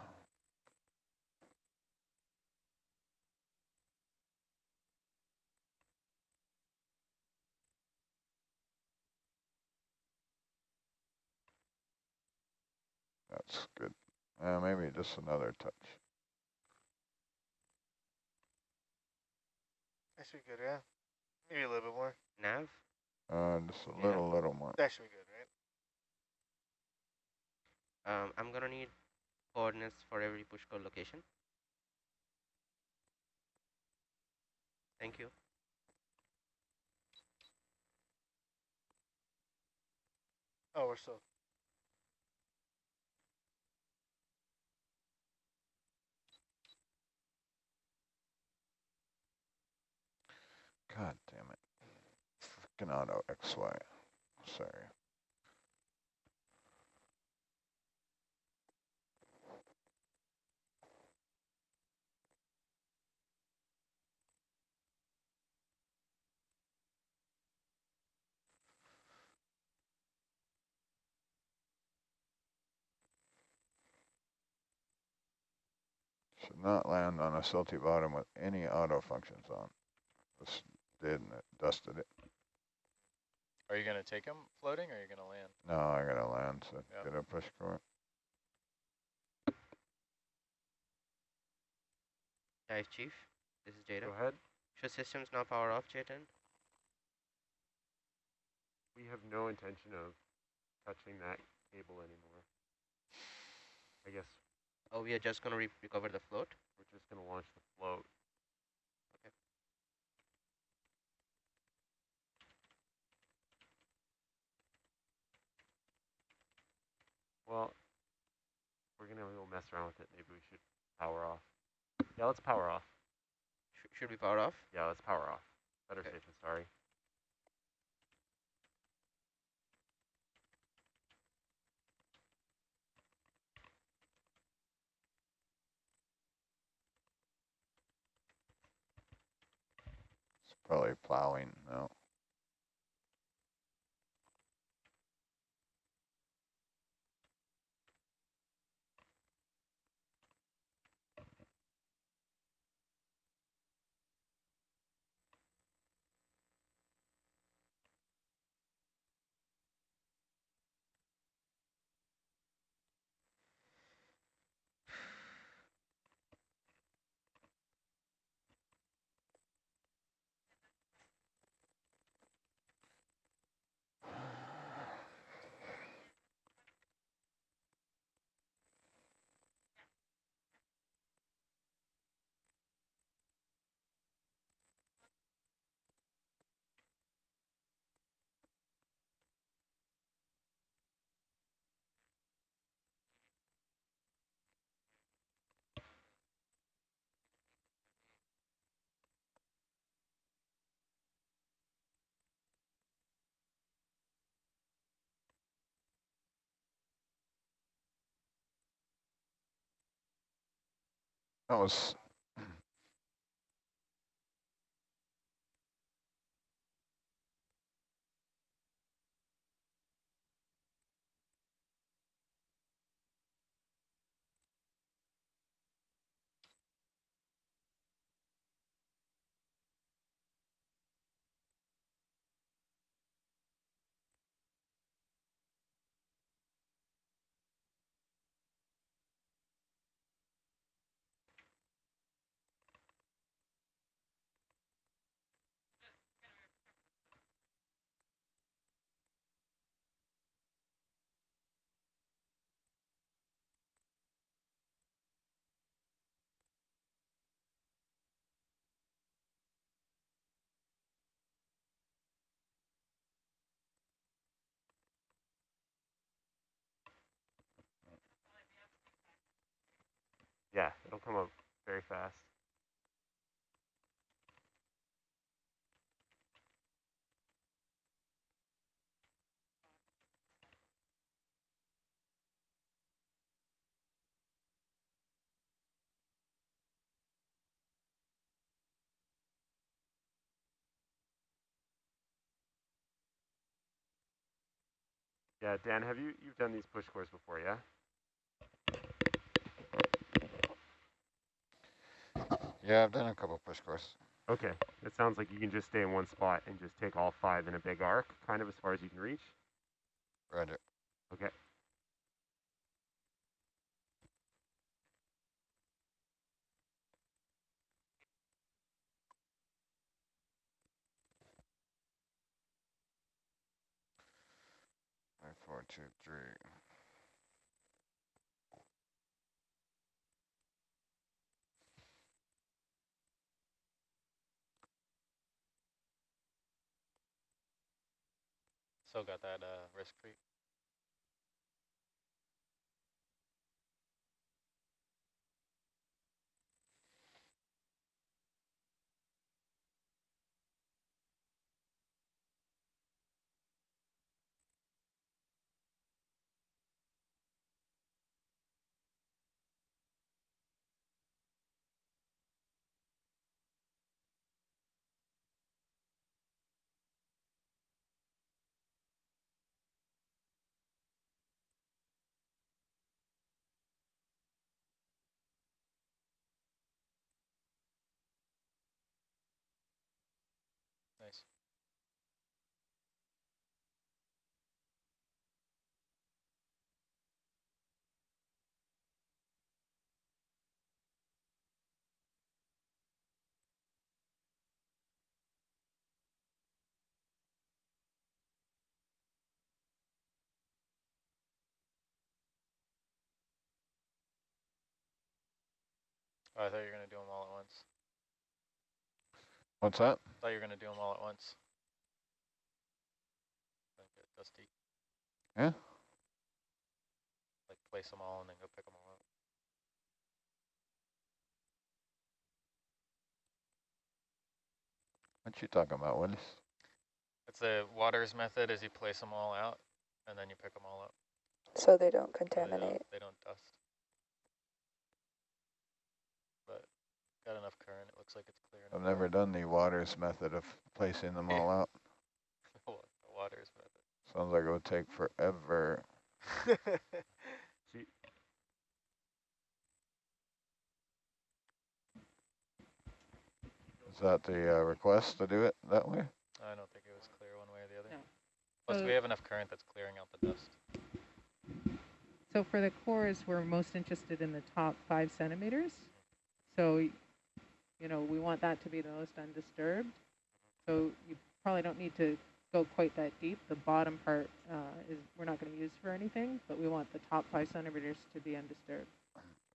that's good. Maybe just another touch. That should be good, yeah. Maybe a little bit more. Nav? Just a little more. That should be good, right? I'm gonna need coordinates for every push code location. Thank you. Oh, we're so. God damn it. Freaking auto XY. Sorry. Should not land on a silty bottom with any auto functions on. This did, and it dusted it. Are you going to take him floating or are you going to land? No, I gotta land, so Yep. get a push core. Dive Chief, this is Jada. Go ahead. Should systems now power off, J10? We have no intention of touching that cable anymore. I guess Oh, we are just going to recover the float? we're just going to launch the float. Okay. Well, we're going to go mess around with it. Maybe we should power off. Yeah, let's power off. Should we power off? Yeah, let's power off. Better Okay. safe than sorry. It's probably plowing now. That was Yeah, it'll come up very fast. Yeah, Dan, you've done these push cores before, yeah? yeah, I've done a couple push courses. Okay, it sounds like you can just stay in one spot and just take all 5 in a big arc, kind of as far as you can reach. Roger. Okay. Five, 4, 2, 3. Still got that risk creep. Oh, I thought you were going to do them all at once. What's that? I thought you were going to do them all at once. Like get dusty. Yeah. Like place them all and then go pick them all up. What you talking about, Willis? It's the waters method is you place them all out and then you pick them all up. So they don't So contaminate. they don't dust. But got enough current, it looks like it's clear enough. I've never done the waters method of placing them all out. The waters method. Sounds like it would take forever. Is that the request to do it that way? I don't think it was clear one way or the other. No. Plus we have enough current that's clearing out the dust. So for the cores, we're most interested in the top 5 centimeters. So, you know, we want that to be the most undisturbed. So you probably don't need to go quite that deep. The bottom part is we're not going to use for anything, but we want the top 5 centimeters to be undisturbed.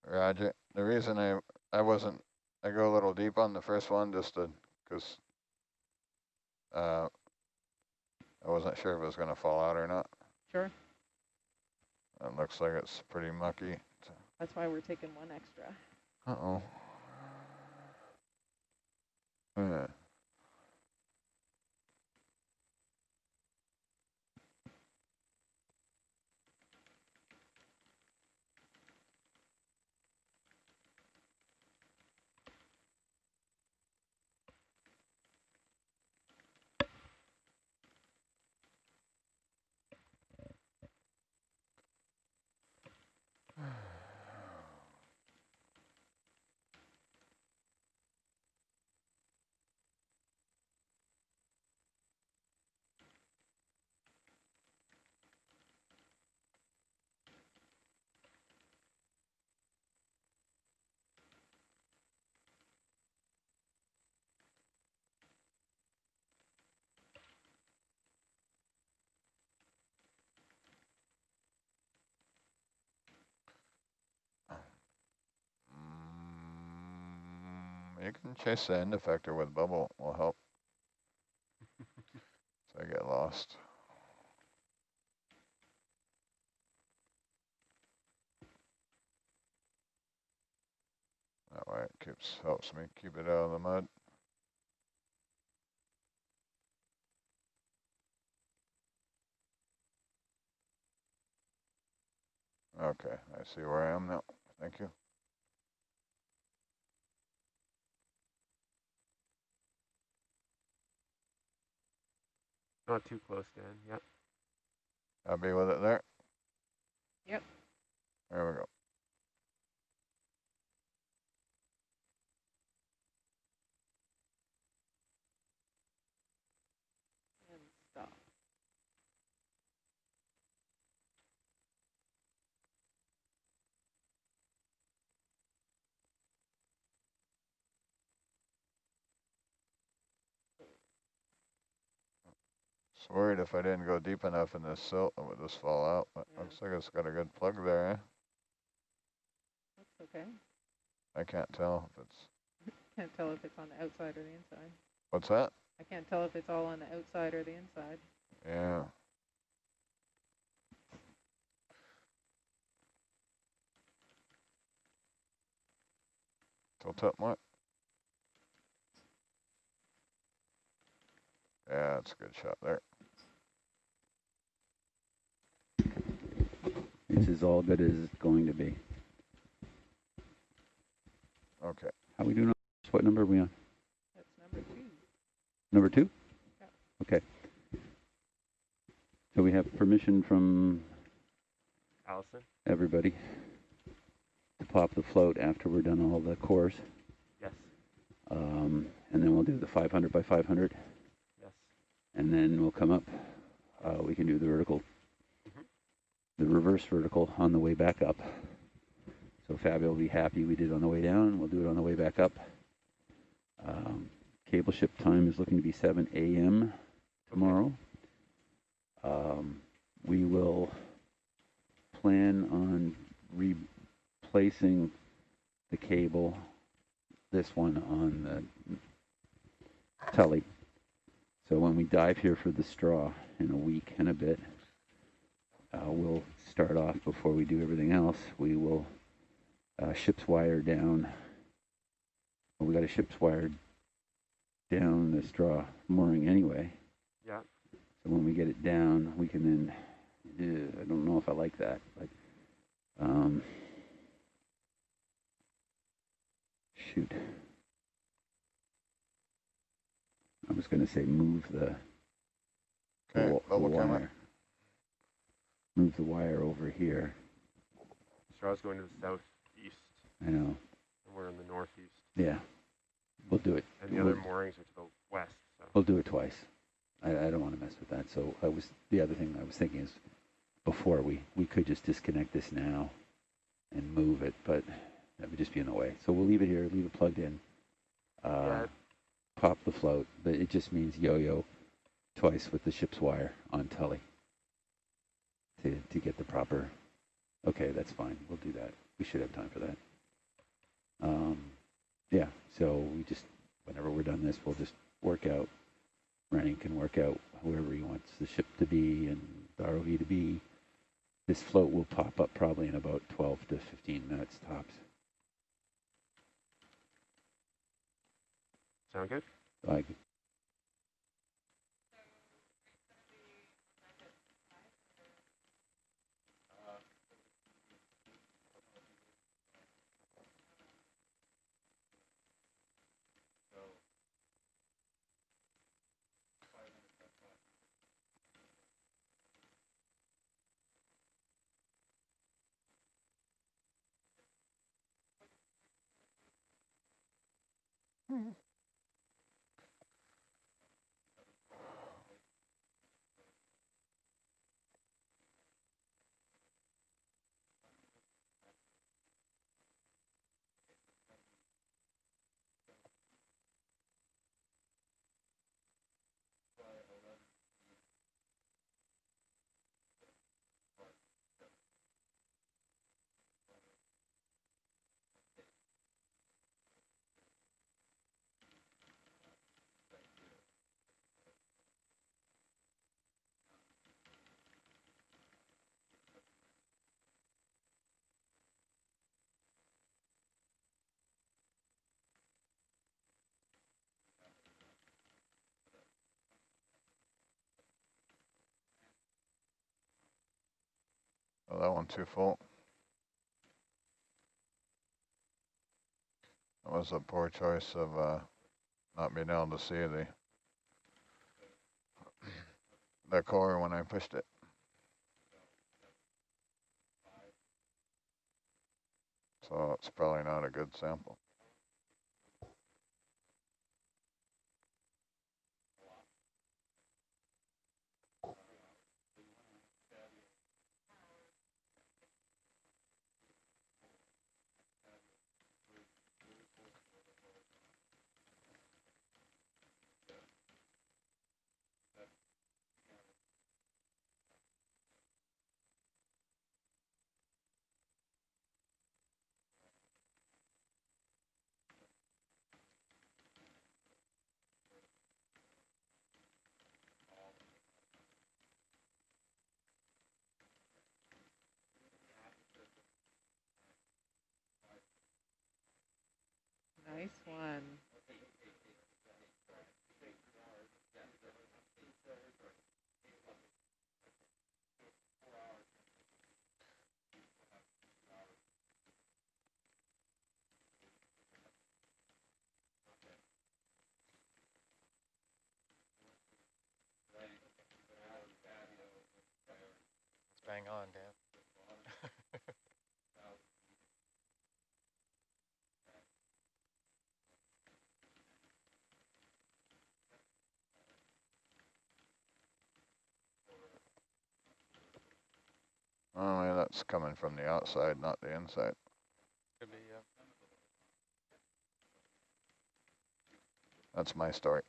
Roger. The reason I go a little deep on the first one just because I wasn't sure if it was going to fall out or not. Sure. It looks like it's pretty mucky. So. That's why we're taking 1 extra. Uh-oh. Yeah. You can chase the end effector with bubble, will help. So I get lost. That way it helps me keep it out of the mud. Okay, I see where I am now. Thank you. Not too close, Dan. Yep. I'll be with it there. Yep. There we go. And stop. Just worried if I didn't go deep enough in this silt, it would just fall out. But Yeah. looks like it's got a good plug there, eh? That's okay. I can't tell if it's... Can't tell if it's on the outside or the inside. What's that? I can't tell if it's all on the outside or the inside. Yeah. Tilt up more. Yeah, that's a good shot there. This is all good as it's going to be. Okay. How are we doing? What number are we on? That's number 2. Number 2? Yep. Okay. So we have permission from Allison? everybody to pop the float after we're done all the cores. Yes. And then we'll do the 500 by 500. Yes. And then we'll come up. We can do the vertical, the reverse vertical on the way back up. So Fabio will be happy we did it on the way down. We'll do it on the way back up. Cable ship time is looking to be 7 a.m. tomorrow. We will plan on replacing the cable this one on the telly. So when we dive here for the straw in a week and a bit, we'll start off before we do everything else. We will ship's wire down. Well, we got a ship's wire down the straw mooring anyway. Yeah. So when we get it down, we can then, I don't know if I like that, but shoot. I was going to say move the wire. Move the wire over here. Straw's going to the southeast. I know. And we're in the northeast. Yeah. We'll do it. And the other moorings are to the west. So. We'll do it twice. I don't want to mess with that. So the other thing I was thinking is before we could just disconnect this now and move it, but that would just be in the way. So we'll leave it here, leave it plugged in. Pop the float, but it just means yo-yo twice with the ship's wire on telly to get the proper. Okay, that's fine. We'll do that. We should have time for that. Yeah, so we just, whenever we're done this, we'll just work out. Rennie can work out whoever he wants the ship to be and the ROV to be. This float will pop up probably in about 12 to 15 minutes tops. Sound good? Like. Oh, that one too full. That was a poor choice of not being able to see the core when I pushed it. So it's probably not a good sample. Nice one. It's bang on, Dan. Oh, yeah, that's coming from the outside, not the inside. Could be, yeah. That's my story.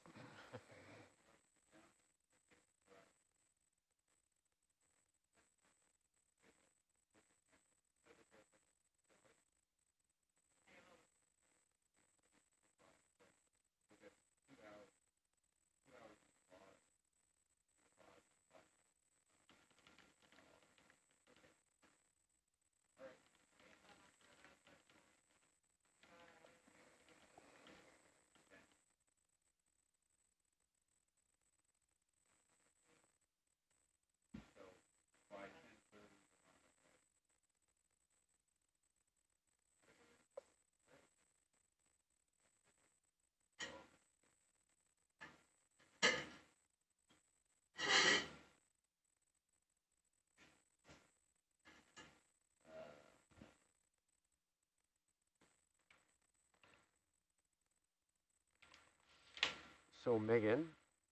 So Megan,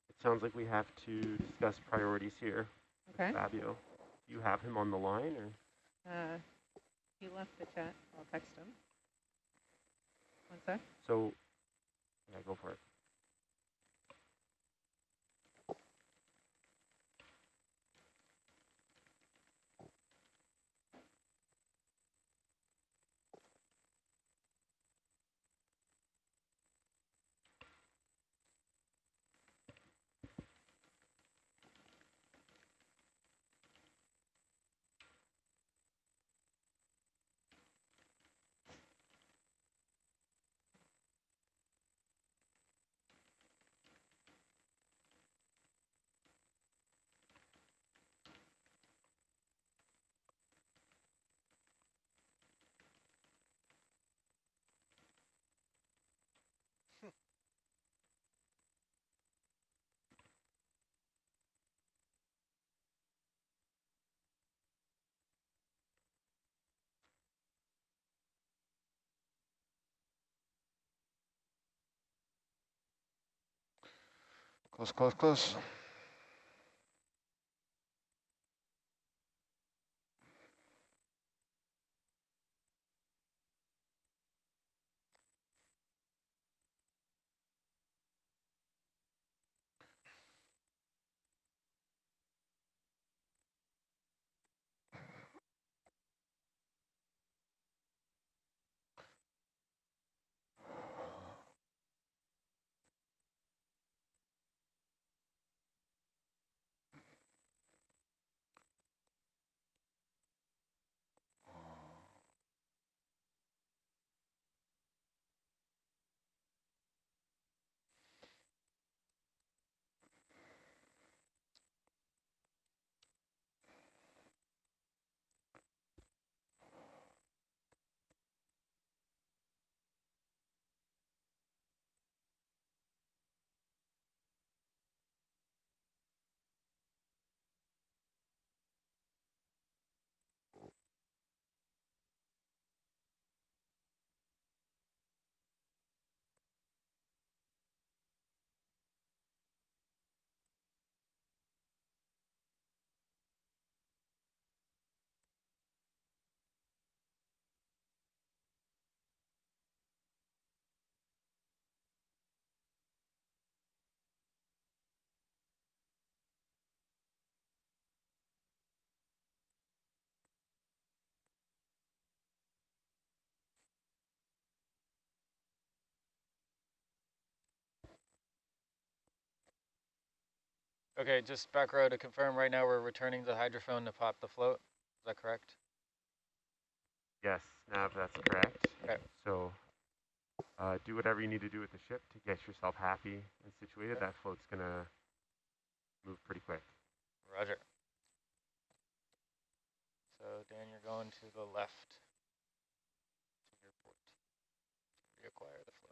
it sounds like we have to discuss priorities here. Okay. Fabio, do you have him on the line or? He left the chat. I'll text him. One sec. So, yeah, go for it. Close, close, close. Okay, just back row to confirm. Right now we're returning the hydrophone to pop the float. Is that correct? Yes, Nav, that's correct. Okay. So do whatever you need to do with the ship to get yourself happy and situated. Okay. That float's going to move pretty quick. Roger. So Dan, you're going to the left to your port to reacquire the float.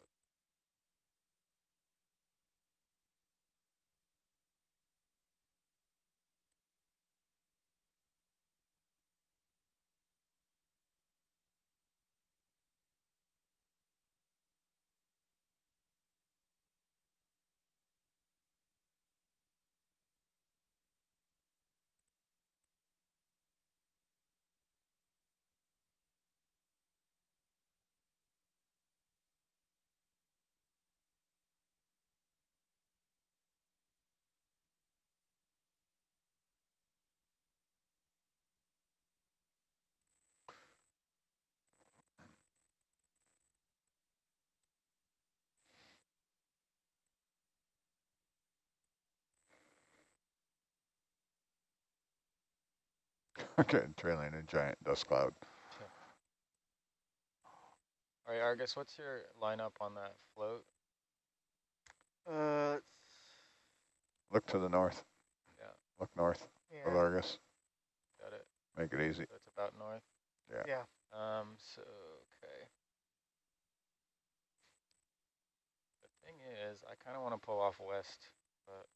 Okay, trailing a giant dust cloud. All right, Argus, what's your lineup on that float? Look to the north. Yeah. Look north Yeah. of Argus. Got it. Make it easy. So it's about north. Yeah. Yeah. So okay. The thing is, I kind of want to pull off west, but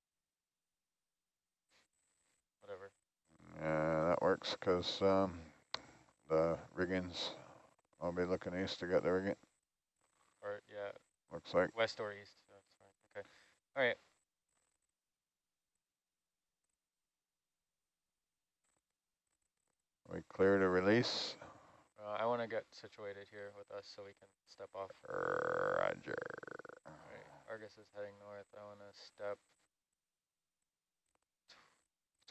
whatever. Yeah, that works because the rigging's, I'll be looking east to get the rigging. Or yeah. Looks like. West or east. So it's fine. Okay. All right. We clear to release. I want to get situated here with us so we can step off. Roger. All right. Argus is heading north. I want to step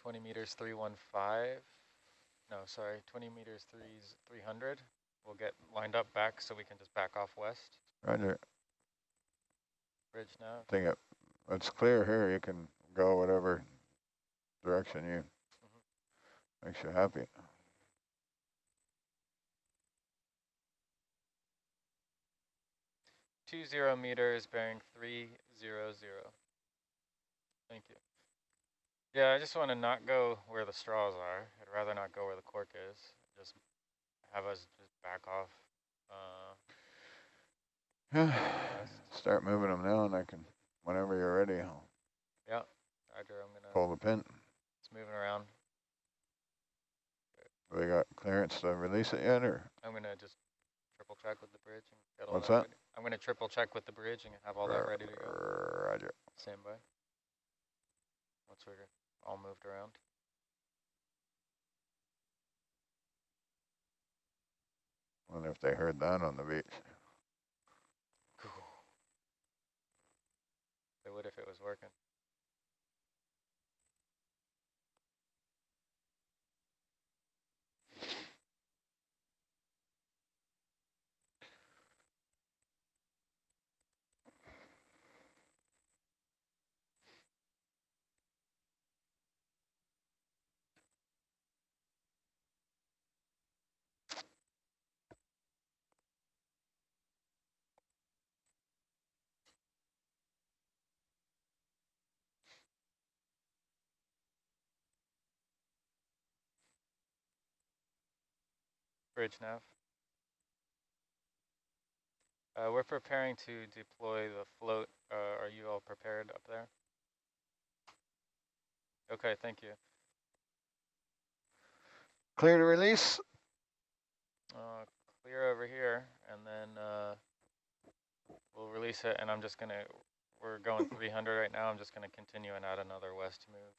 20 meters 315. No, sorry, 20 meters 300. We'll get lined up back so we can just back off west. Roger. Bridge now. I think it's clear here. You can go whatever direction you makes you happy. 20 meters bearing 300. Thank you. Yeah, I just want to not go where the straws are. I'd rather not go where the cork is. Just have us just back off. Start moving them now, and I can, whenever you're ready, I'll Yeah, Roger, I'm going to pull the pin. It's moving around. We got clearance to release it yet, or? I'm going to just triple check with the bridge and get all What's that that? ready. I'm going to triple check with the bridge and have all that ready to go. Roger. Stand by. Once we're all moved around. Wonder if they heard that on the beach. They would if it was working. Bridge nav. We're preparing to deploy the float. Are you all prepared up there? Okay, thank you. Clear to release. Clear over here, and then we'll release it. And I'm just gonna. We're going 300 right now. I'm just gonna continue and add another west move.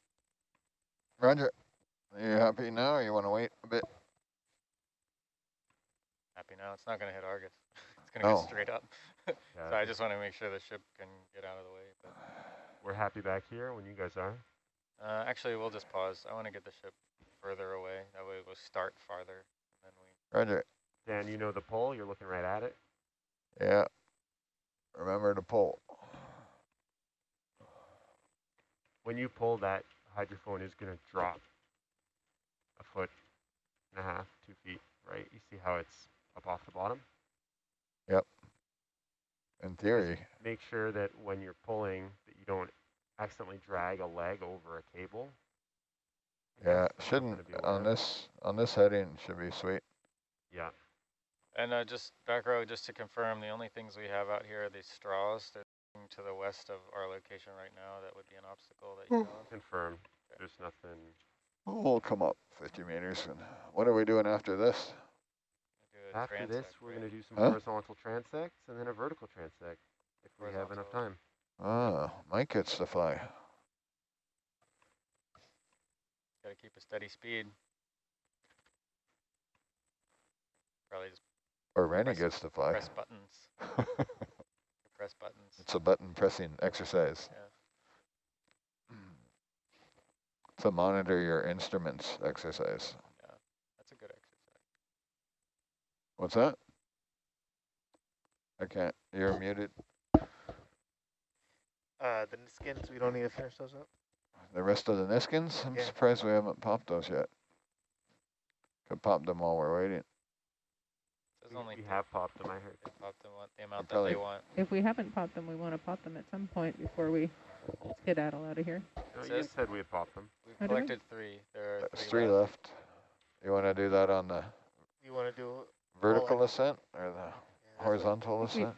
Roger. Are you happy now, or you want to wait a bit? Happy now. It's not gonna hit Argus. It's gonna go straight up. Yeah. So I just want to make sure the ship can get out of the way. But we're happy back here when you guys are. actually, we'll just pause. I want to get the ship further away. That way we'll start farther. And then Roger. Dan, you know the pole. You're looking right at it. Yeah. Remember to pull. When you pull, that hydrophone is going to drop a 1.5 feet, 2 feet, right? You see how it's up off the bottom? Yep. In theory. Just make sure that when you're pulling that you don't accidentally drag a leg over a cable. Yeah, shouldn't on this heading should be sweet. Yeah. And just back row, just to confirm, the only things we have out here are these straws. They're to the west of our location right now. That would be an obstacle that you know of. Confirmed. Okay. There's nothing. We'll come up 50 meters. And what are we doing after this? After this, we're going to do some horizontal transects and then a vertical transect if we have enough time. Ah, Mike gets to fly. Got to keep a steady speed. Probably just. Or Randy gets to fly. Press buttons. Press buttons. It's a button pressing exercise. Yeah. To monitor your instruments exercise. Yeah, that's a good exercise. What's that? I can't. You're muted. The Niskins, we don't need to finish those up. The rest of the Niskins? I'm surprised we haven't popped those yet. Could pop them while we're waiting. We have popped them, I heard. They popped them the amount that they want. If we haven't popped them, we want to pop them at some point before we skedaddle out of here. No, you said we had popped them. We've collected 3. There are There's 3 left. You want to do that on the You want to do vertical ascent or the horizontal ascent?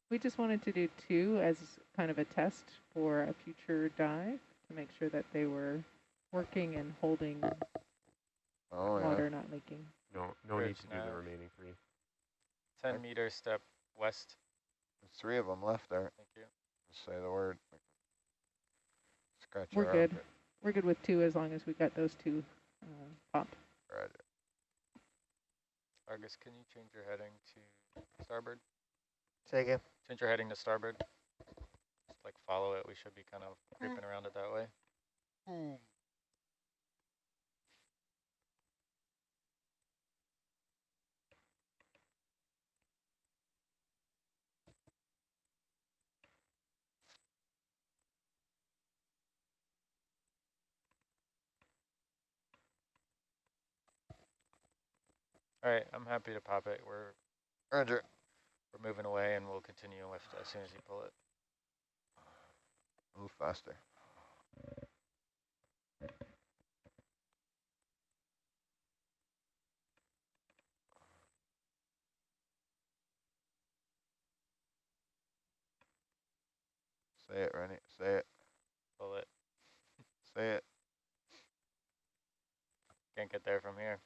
We just wanted to do 2 as kind of a test for a future dive to make sure that they were working and holding water, not leaking. No need to do the remaining 3. 10 meters step west. There's 3 of them left there. Thank you. Just say the word. Scratch We're our good. armpit. We're good with 2 as long as we got those 2 popped. Roger. Argus, can you change your heading to starboard? Say again. Change your heading to starboard. Just like follow it. We should be kind of creeping around it that way. All right, I'm happy to pop it. Roger. We're moving away, and we'll continue lift as soon as you pull it. A little faster. Say it, Rennie. Say it. Pull it. Say it. Can't get there from here.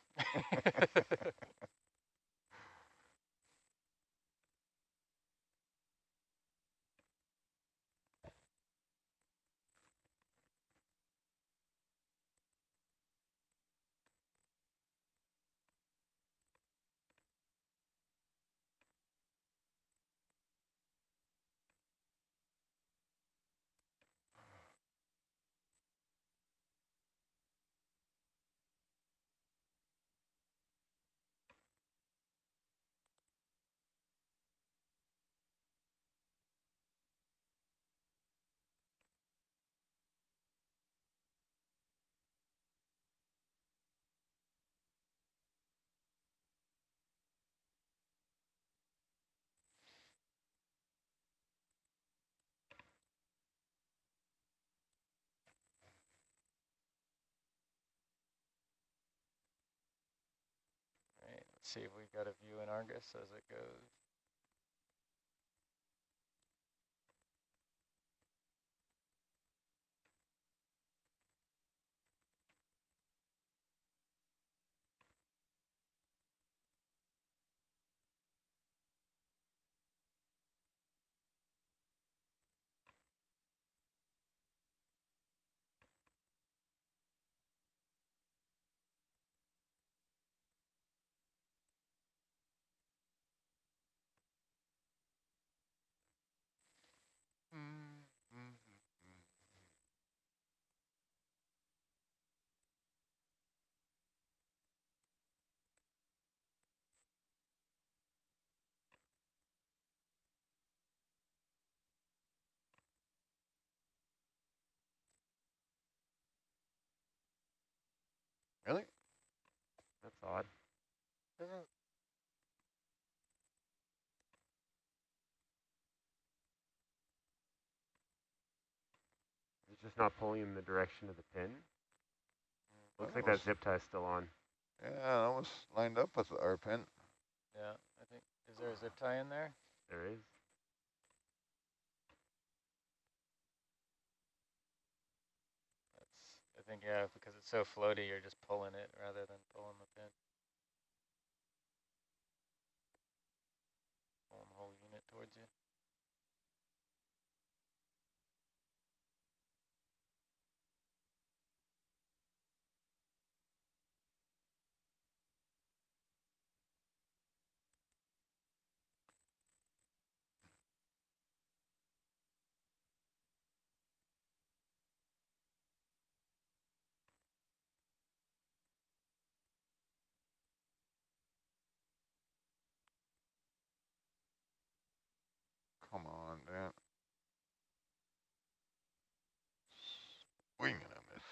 All right, let's see if we got a view in Argus as it goes. Really? That's odd. It's just not pulling in the direction of the pin. Looks like that zip tie is still on. Yeah, that was lined up with our pin. Yeah, I think, is there a zip tie in there? There is. I think, yeah, because it's so floaty, you're just pulling it rather than pulling the pin. Pulling the whole unit towards you. Come on, Dan. Swing and a miss.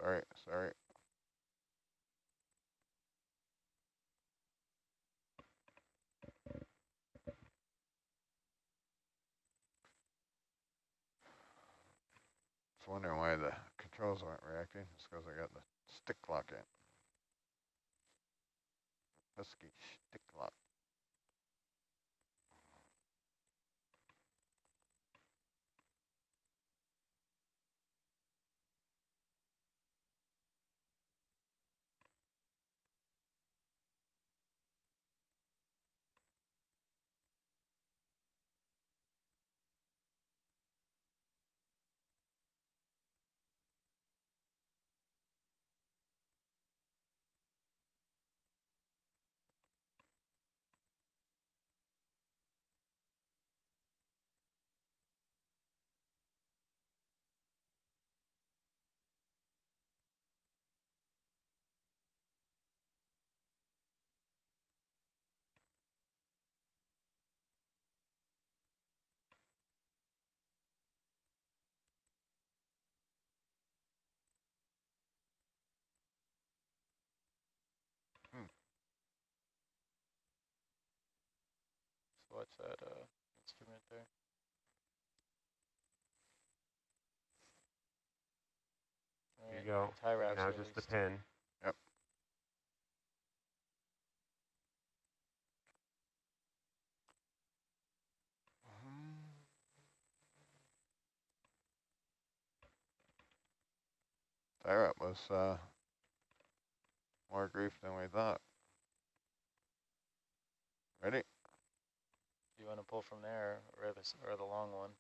Sorry, sorry. Just wondering why the controls aren't reacting. It's because I got the stick lock in. Pesky stick lock. watch that instrument there. All There right, you go. tie wraps Now released. just the pin. Yep. That was more grief than we thought. Ready? Do you want to pull from there or the long one?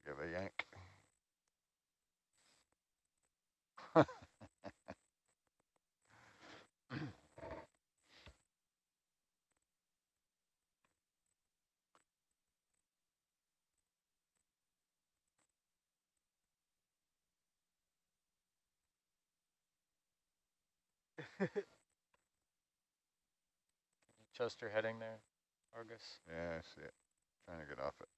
Give a yank. Adjust your heading there, Argus. Yeah, I see it. Trying to get off it.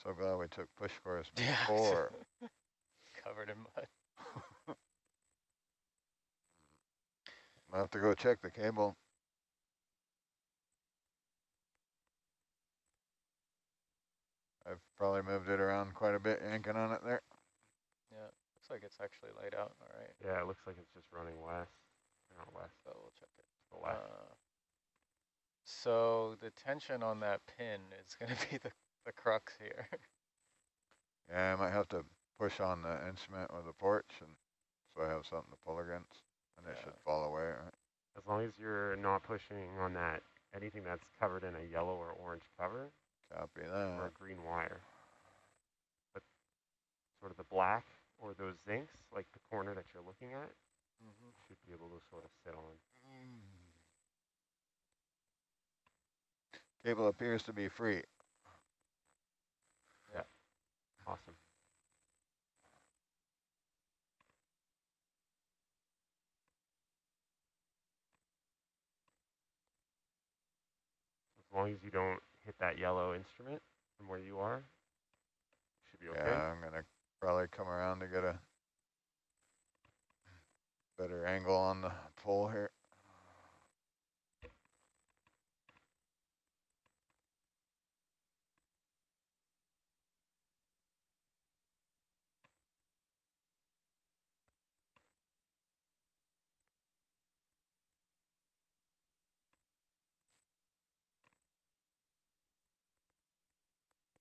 So glad we took push course before. Covered in mud. I have to go check the cable. I've probably moved it around quite a bit, yanking on it there. Yeah, looks like it's actually laid out. All right. Yeah, it looks like it's just running west. Not west. So we'll check it. The left. So the tension on that pin is going to be the crux here. Yeah, I might have to push on the instrument or the porch, and so I have something to pull against, and it should fall away. Right? As long as you're not pushing on that, anything that's covered in a yellow or orange cover. Copy Or that. a green wire. But sort of the black or those zincs, like the corner that you're looking at, should be able to sort of sit on. Cable appears to be free. Yeah. Awesome. As long as you don't hit that yellow instrument from where you are, you should be okay. Yeah, I'm gonna probably come around to get a better angle on the pole here.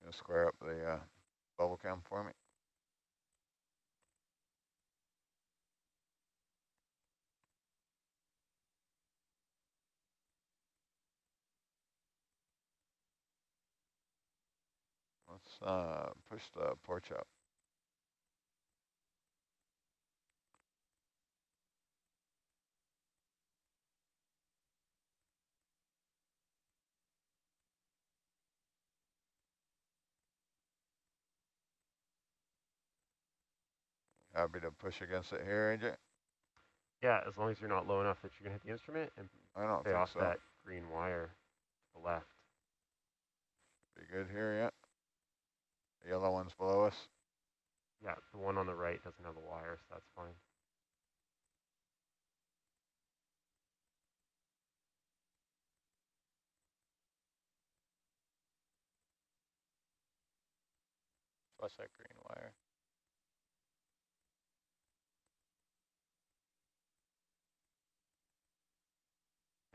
You'll square up the bubble cam for me. Let's push the porch up. Happy to push against it here, AJ? Yeah, as long as you're not low enough that you're going to hit the instrument and I don't stay think off so. that green wire to the left. Be good here yet? The yellow one's below us. Yeah, the one on the right doesn't have a wire, so that's fine. Flush that green wire.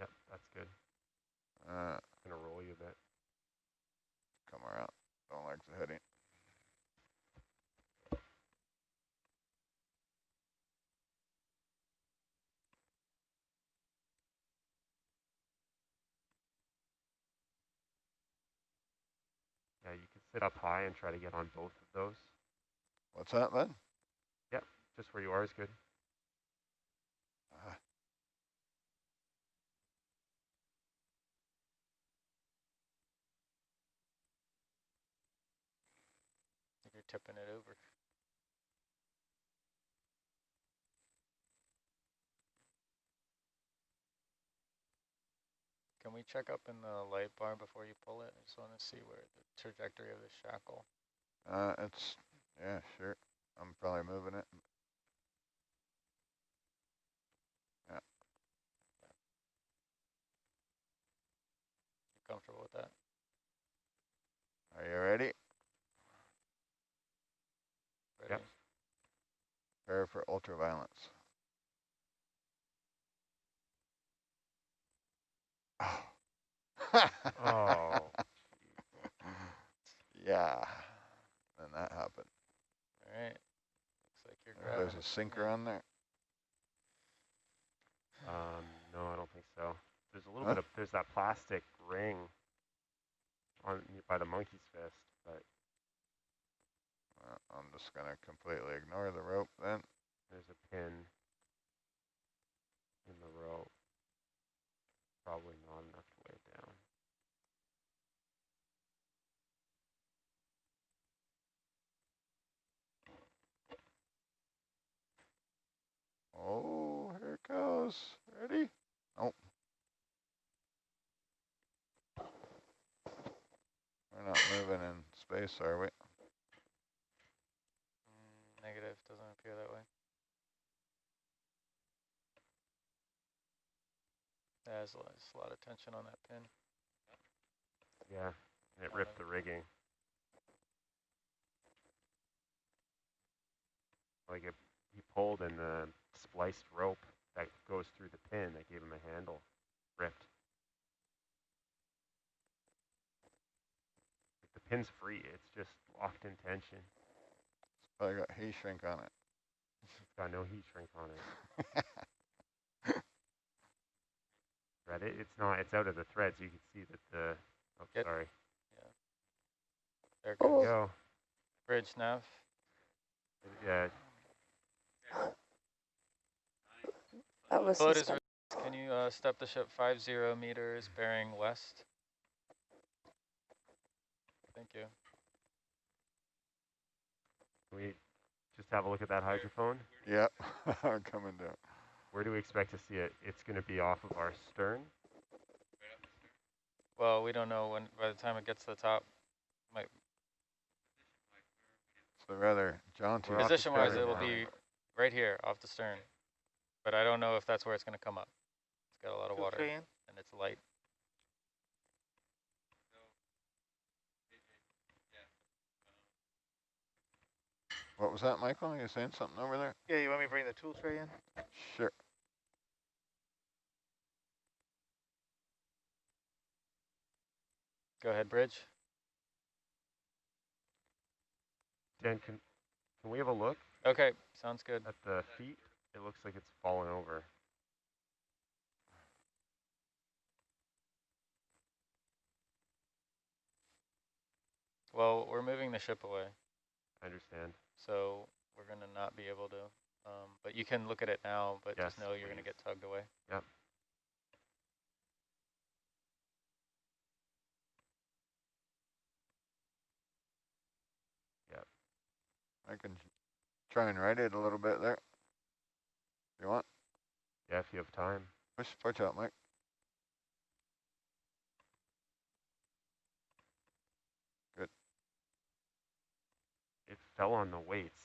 Yep, that's good. It's gonna roll you a bit. Come around. Don't like the heading. sit up high and try to get on both of those. What's that, bud? Yep, just where you are is good. I think you're tipping it over. Can we check up in the light bar before you pull it? I just want to see where the trajectory of the shackle. It's, yeah, sure. I'm probably moving it. Yeah. You comfortable with that? Are you ready? Ready? Yep. Prepare for ultraviolence. Oh. Yeah. And that happened. All right. Looks like you're grabbing. There's a sinker on there. No, I don't think so. There's a little bit of, there's that plastic ring on by the monkey's fist, but I'm just going to completely ignore the rope then. there's a pin in the rope. Probably not enough to weigh it down. Oh, here it goes. Ready? Nope. We're not moving in space, are we? Negative, doesn't appear that way. There's a lot of tension on that pin. Yeah, and it ripped the rigging. Like he pulled and the spliced rope that goes through the pin that gave him a handle ripped. Like the pin's free, it's just locked in tension. It's probably got heat shrink on it. It's got no heat shrink on it. Right, it's not, it's out of the thread, so you can see that the, oh, sorry. Yeah. There it goes. Oh. Go. Bridge nav. Yeah. That was Float is, suspended. can you step the ship 50 meters bearing west? Thank you. Can we just have a look at that hydrophone? Yep, I'm coming down. Where do we expect to see it? It's going to be off of our stern. Well, we don't know when. By the time it gets to the top, might. So rather jaunty. Position-wise, it will be right here off the stern, but I don't know if that's where it's going to come up. It's got a lot of water and it's light. What was that, Michael? You saying something over there? Yeah, you want me to bring the tool tray in? Sure. Go ahead, Bridge. Dan, can we have a look? Okay, sounds good. At the feet, it looks like it's fallen over. Well, we're moving the ship away. I understand. So we're going to not be able to, but you can look at it now, but Yes, just know you're going to get tugged away. Yep. Yep. I can try and right it a little bit there. You want? Yeah, if you have time. Push out, Mike. Good. It fell on the weights.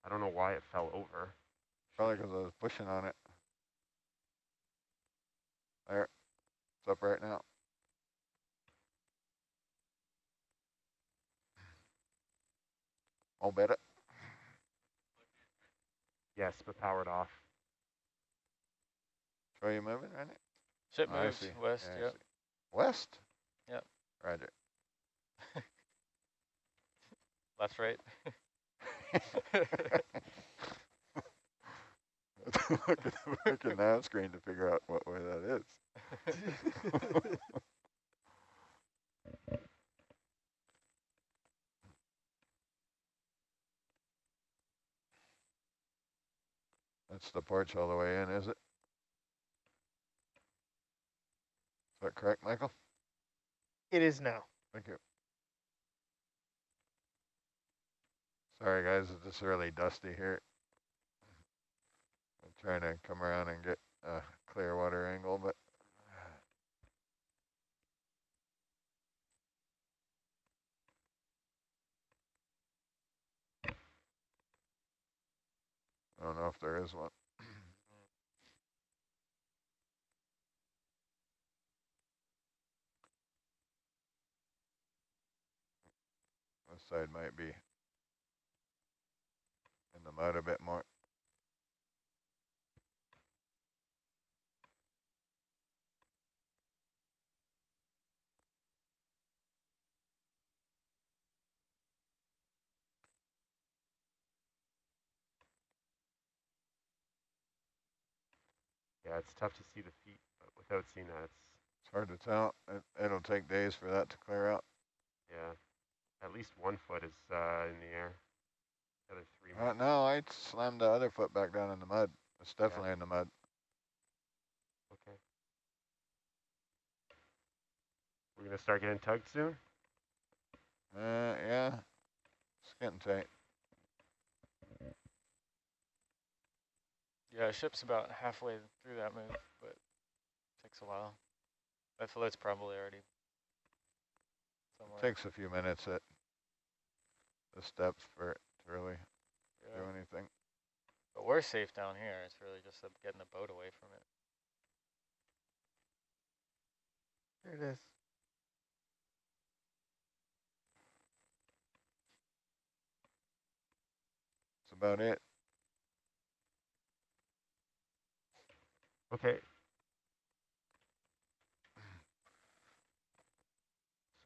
I don't know why it fell over. Probably because I was pushing on it. There. It's up right now. I'll bet it. Yes, but powered off. Show you moving, right? Ship moves west, Yeah, yep. West? Yep. Roger. Left, right. Look at the freaking nav screen to figure out what way that is. That's the porch all the way in, is it? Is that correct, Michael? It is now. Thank you. Sorry guys, it's just really dusty here. I'm trying to come around and get a clear water angle, but I don't know if there is one. This side might be in the mud a bit more. Yeah, it's tough to see the feet, but without seeing that, It's hard to tell. It'll take days for that to clear out. yeah, at least 1 foot is in the air. The other 3 No, I slammed the other foot back down in the mud. It's definitely in the mud. Okay. We're gonna start getting tugged soon? Yeah, it's getting tight. Yeah, ship's about halfway through that move, but it takes a while. That float's probably already somewhere. Takes a few minutes at the steps for it to really do anything. But we're safe down here. It's really just getting the boat away from it. There it is. That's about it. Okay.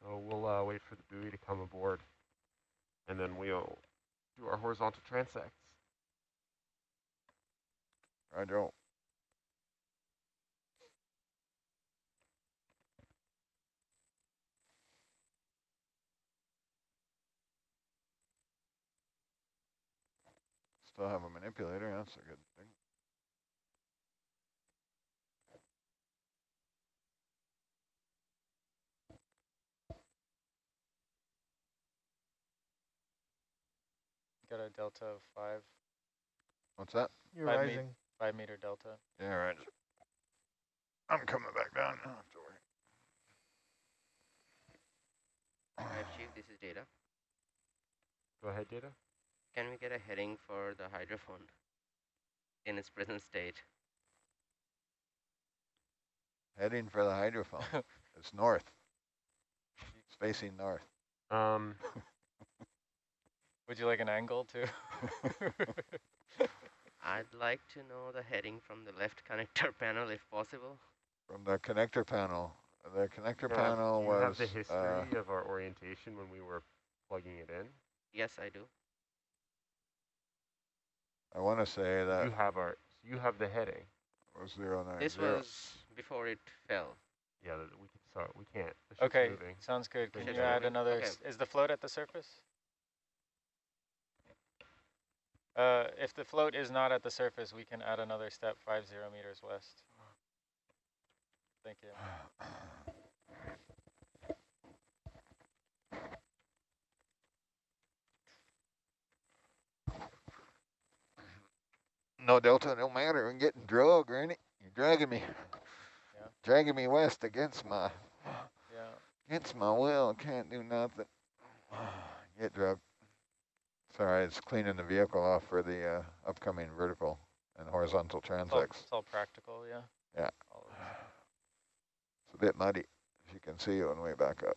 So we'll wait for the buoy to come aboard, and then we'll do our horizontal transects. Roger. Still have a manipulator, that's a good thing. Got a delta of 5. What's that? You're rising. 5 meter delta. Yeah, right. I'm coming back down. I don't have to worry. Alright, Chief, this is Data. Go ahead, Data. Can we get a heading for the hydrophone in its present state? Heading for the hydrophone. It's north. It's facing north. Would you like an angle too? I'd like to know the heading from the left connector panel if possible. From the connector panel. The connector Yeah, panel do you was... have the history of our orientation when we were plugging it in? Yes, I do. I want to say that... You have the heading. It was 090. This was before it fell. Yeah, we can't. The ship's Okay, moving. sounds good. Can Ship's you add moving? another? Okay. Is the float at the surface? If the float is not at the surface, we can add another step 50 meters west. Thank you. No delta, no matter. I'm getting drugged, Granny. You're dragging me. Yeah. Dragging me west against my will. Can't do nothing. Get drugged. Sorry, it's cleaning the vehicle off for the upcoming vertical and horizontal transects. It's all practical, yeah. Yeah. It's a bit muddy, as you can see on the way back up.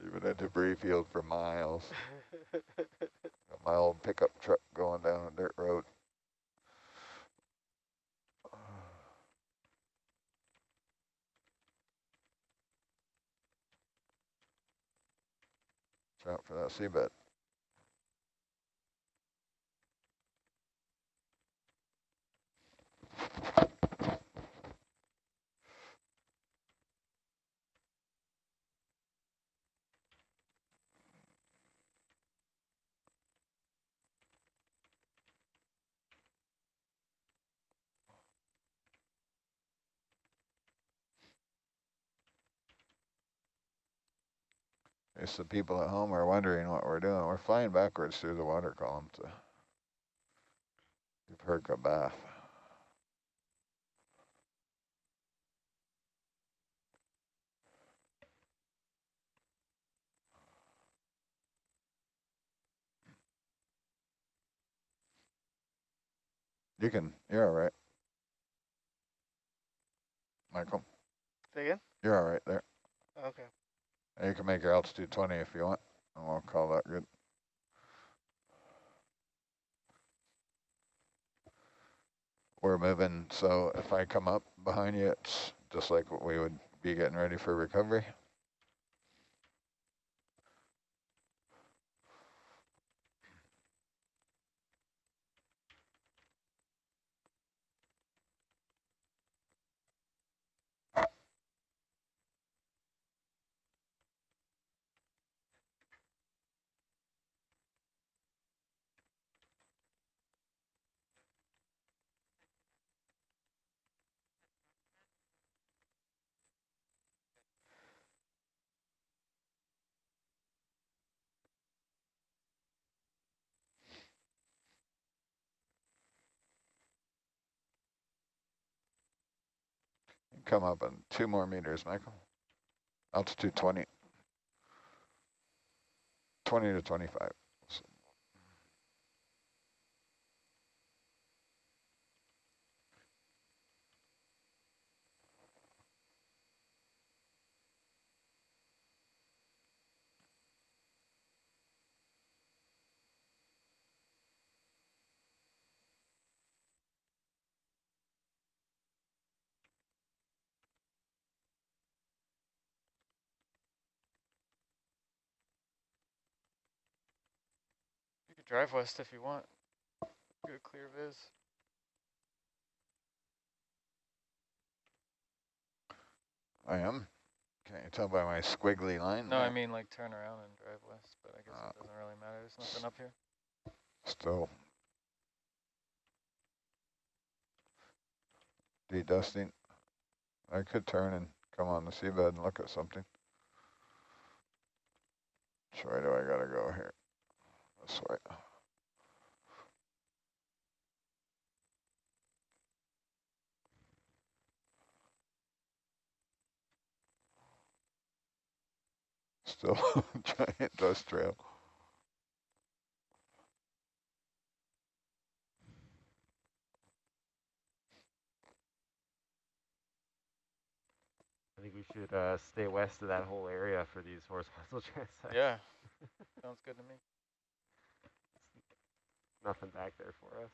Even a debris field for miles. My old pickup truck going down a dirt road. out for that seabed. It's the people at home are wondering what we're doing. We're flying backwards through the water column to give Herc a bath. You're all right. Michael, Say again? you're all right there. Okay. And you can make your altitude 20 if you want, and we'll call that good. We're moving, so if I come up behind you, it's just like what we would be getting ready for recovery. Come up in 2 more meters, Michael. Altitude 20. 20 to 25. You could drive west if you want. Get a clear viz. I am. Can't you tell by my squiggly line? No, I mean like turn around and drive west, but I guess it doesn't really matter. There's nothing up here. Still de-dusting. I could turn and come on the seabed and look at something. Which way do I gotta go here? This way. Still giant dust trail. I think we should stay west of that whole area for these horizontal transects. Yeah, sounds good to me. Nothing back there for us.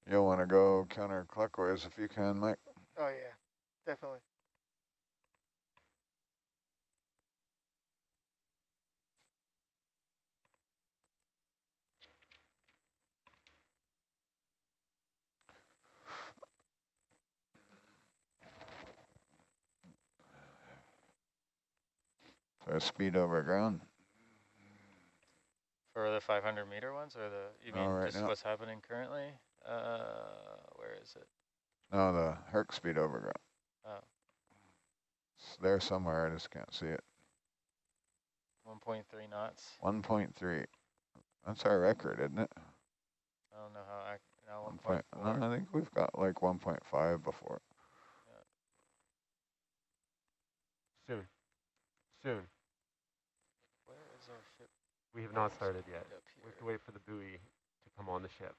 You'll want to go counterclockwise if you can, Mike. Oh yeah, definitely. So speed over ground. For the 500-meter ones, or you mean right just now. what's happening currently? Where is it? No, the Herc speed over ground. Oh. It's there somewhere, I just can't see it. 1.3 knots. 1.3. That's our record, isn't it? I don't know how. Now 1.4. No, I think we've got like 1.5 before. Soon. Soon. Where is our ship? We have not started yet. Up We have to wait for the buoy to come on the ship.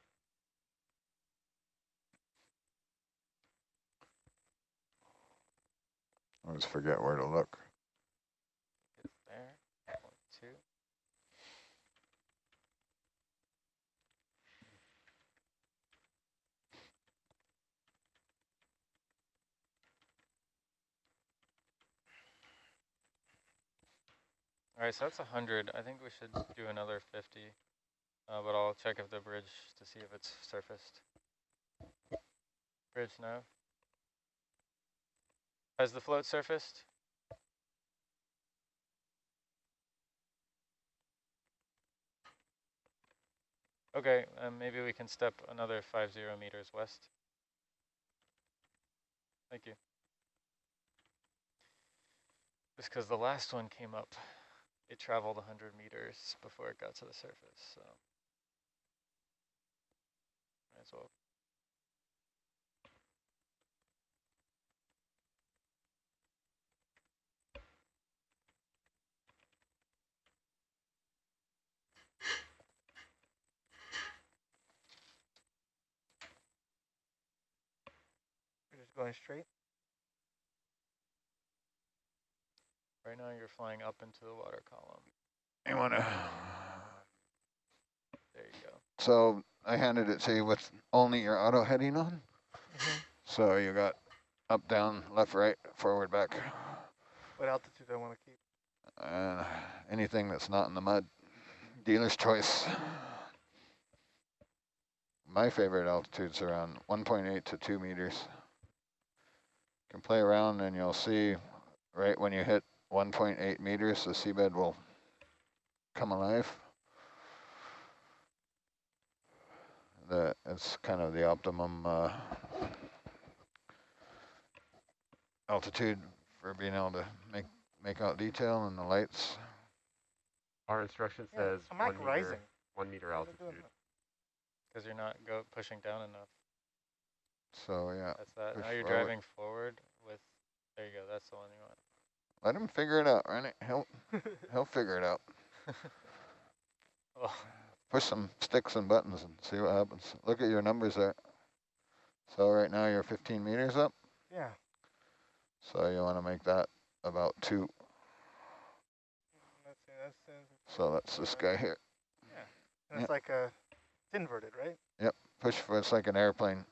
I always forget where to look. It's there. 1.2. All right, so that's 100. I think we should do another 50, but I'll check if the bridge to see if it's surfaced. Bridge, no. Has the float surfaced? Okay, maybe we can step another 50 meters west. Thank you. Just because the last one came up, it traveled 100 meters before it got to the surface, so might as well. We're just going straight. Right now you're flying up into the water column. You want to... There you go. So I handed it to you with only your auto heading on. Mm-hmm. So you got up, down, left, right, forward, back. What altitude I want to keep? Anything that's not in the mud. Dealer's choice. My favorite altitude's around 1.8 to 2 meters. You can play around and you'll see right when you hit 1.8 meters, the seabed will come alive. It's kind of the optimum altitude for being able to make out detail and the lights. Our instruction says I'm like 1 meter altitude. Because you're not pushing down enough. So yeah. That's that. Now you're forward. driving forward with, there you go, that's the one you want. Let him figure it out, right? He'll figure it out. Oh. Push some sticks and buttons and see what happens. Look at your numbers there. So right now you're 15 meters up. Yeah. So you want to make that about 2. Let's see, that's So that's this guy here. Yeah. And it's like it's inverted, right? Yep. Push for, it's like an airplane.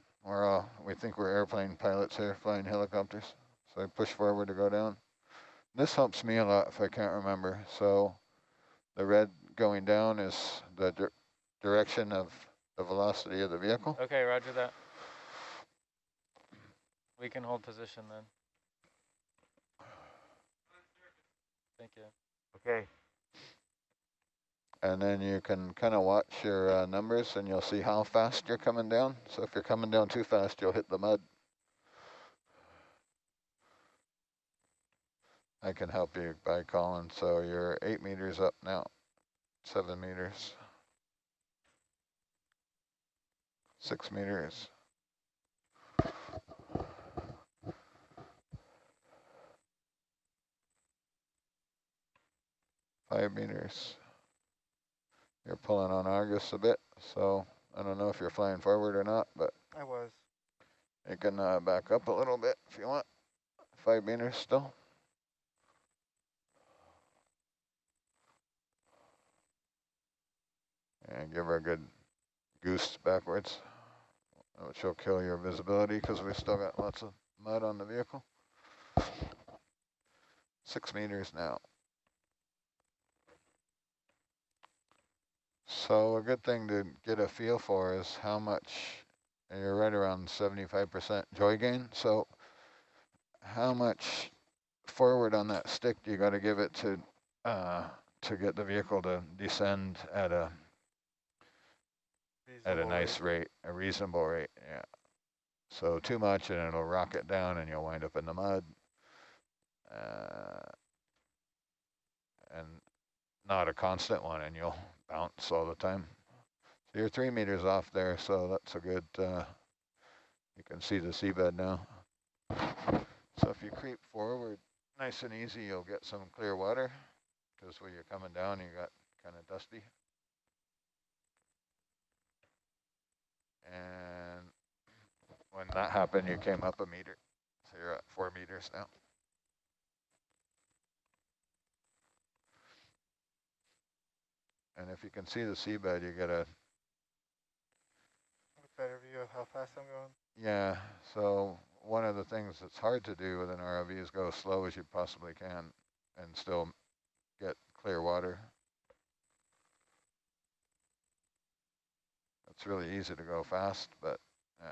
We think we're airplane pilots here flying helicopters. So I push forward to go down. This helps me a lot if I can't remember. So the red going down is the direction of the velocity of the vehicle. Okay, roger that. We can hold position then. Thank you. Okay. And then you can kind of watch your numbers and you'll see how fast you're coming down. So if you're coming down too fast, you'll hit the mud. I can help you by calling. So you're 8 meters up now, 7 meters, 6 meters. 5 meters. You're pulling on Argus a bit, so I don't know if you're flying forward or not, but I was. you can back up a little bit if you want. 5 meters still. And give her a good goose backwards, which will kill your visibility because we still got lots of mud on the vehicle. 6 meters now. So a good thing to get a feel for is how much, and you're right around 75% joy gain. So how much forward on that stick you got to give it to get the vehicle to descend at a nice rate, a reasonable rate. Yeah. So too much and it'll rocket down and you'll wind up in the mud. And not a constant one and you'll bounce all the time. So you're 3 meters off there, so that's a good, you can see the seabed now. So if you creep forward nice and easy, you'll get some clear water because when you're coming down, you got kind of dusty. And when that happened, you came up a meter. So you're at 4 meters now. And if you can see the seabed, you get a better view of how fast I'm going. yeah. So one of the things that's hard to do with an ROV is go as slow as you possibly can and still get clear water. It's really easy to go fast, but it's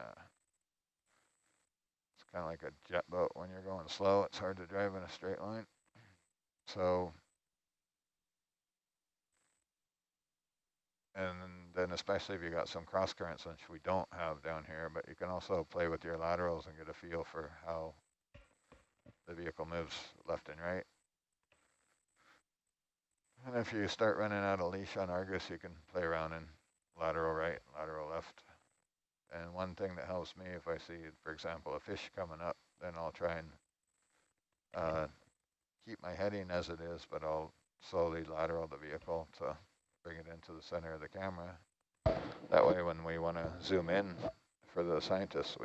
kind of like a jet boat. When you're going slow, it's hard to drive in a straight line. So, and then especially if you got some cross currents, which we don't have down here, but you can also play with your laterals and get a feel for how the vehicle moves left and right. And if you start running out of leash on Argus, you can play around in lateral right, lateral left. And one thing that helps me, if I see, for example, a fish coming up, then I'll try and keep my heading as it is, but I'll slowly lateral the vehicle to bring it into the center of the camera. That way, when we want to zoom in for the scientists,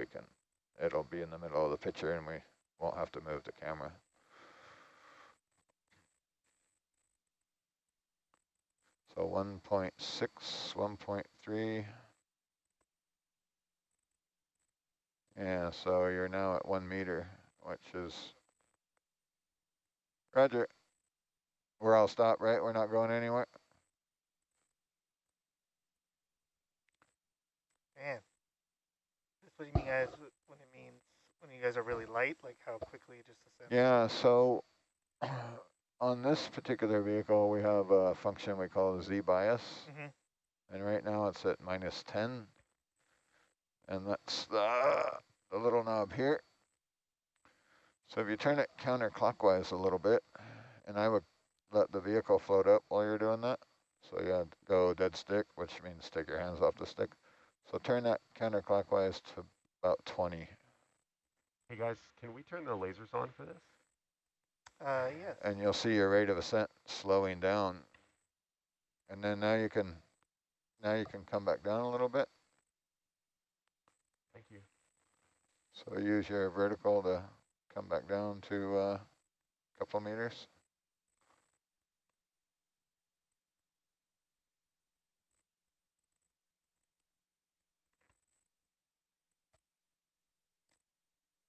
it'll be in the middle of the picture and we won't have to move the camera. So 1.6, 1.3. Yeah, so you're now at 1 meter, which is, Roger, we're all stopped, right? We're not going anywhere? Man, that's what you mean, guys, when it means when you guys are really light, like how quickly it just ascends? Yeah, so on this particular vehicle, we have a function we call the Z bias. And right now it's at -10. And that's the little knob here. So if you turn it counterclockwise a little bit, and I would let the vehicle float up while you're doing that. So you go dead stick, which means take your hands off the stick. So turn that counterclockwise to about 20. Hey guys, can we turn the lasers on for this? Yes. And you'll see your rate of ascent slowing down. And then now you can come back down a little bit. Thank you. So use your vertical to come back down to a couple meters.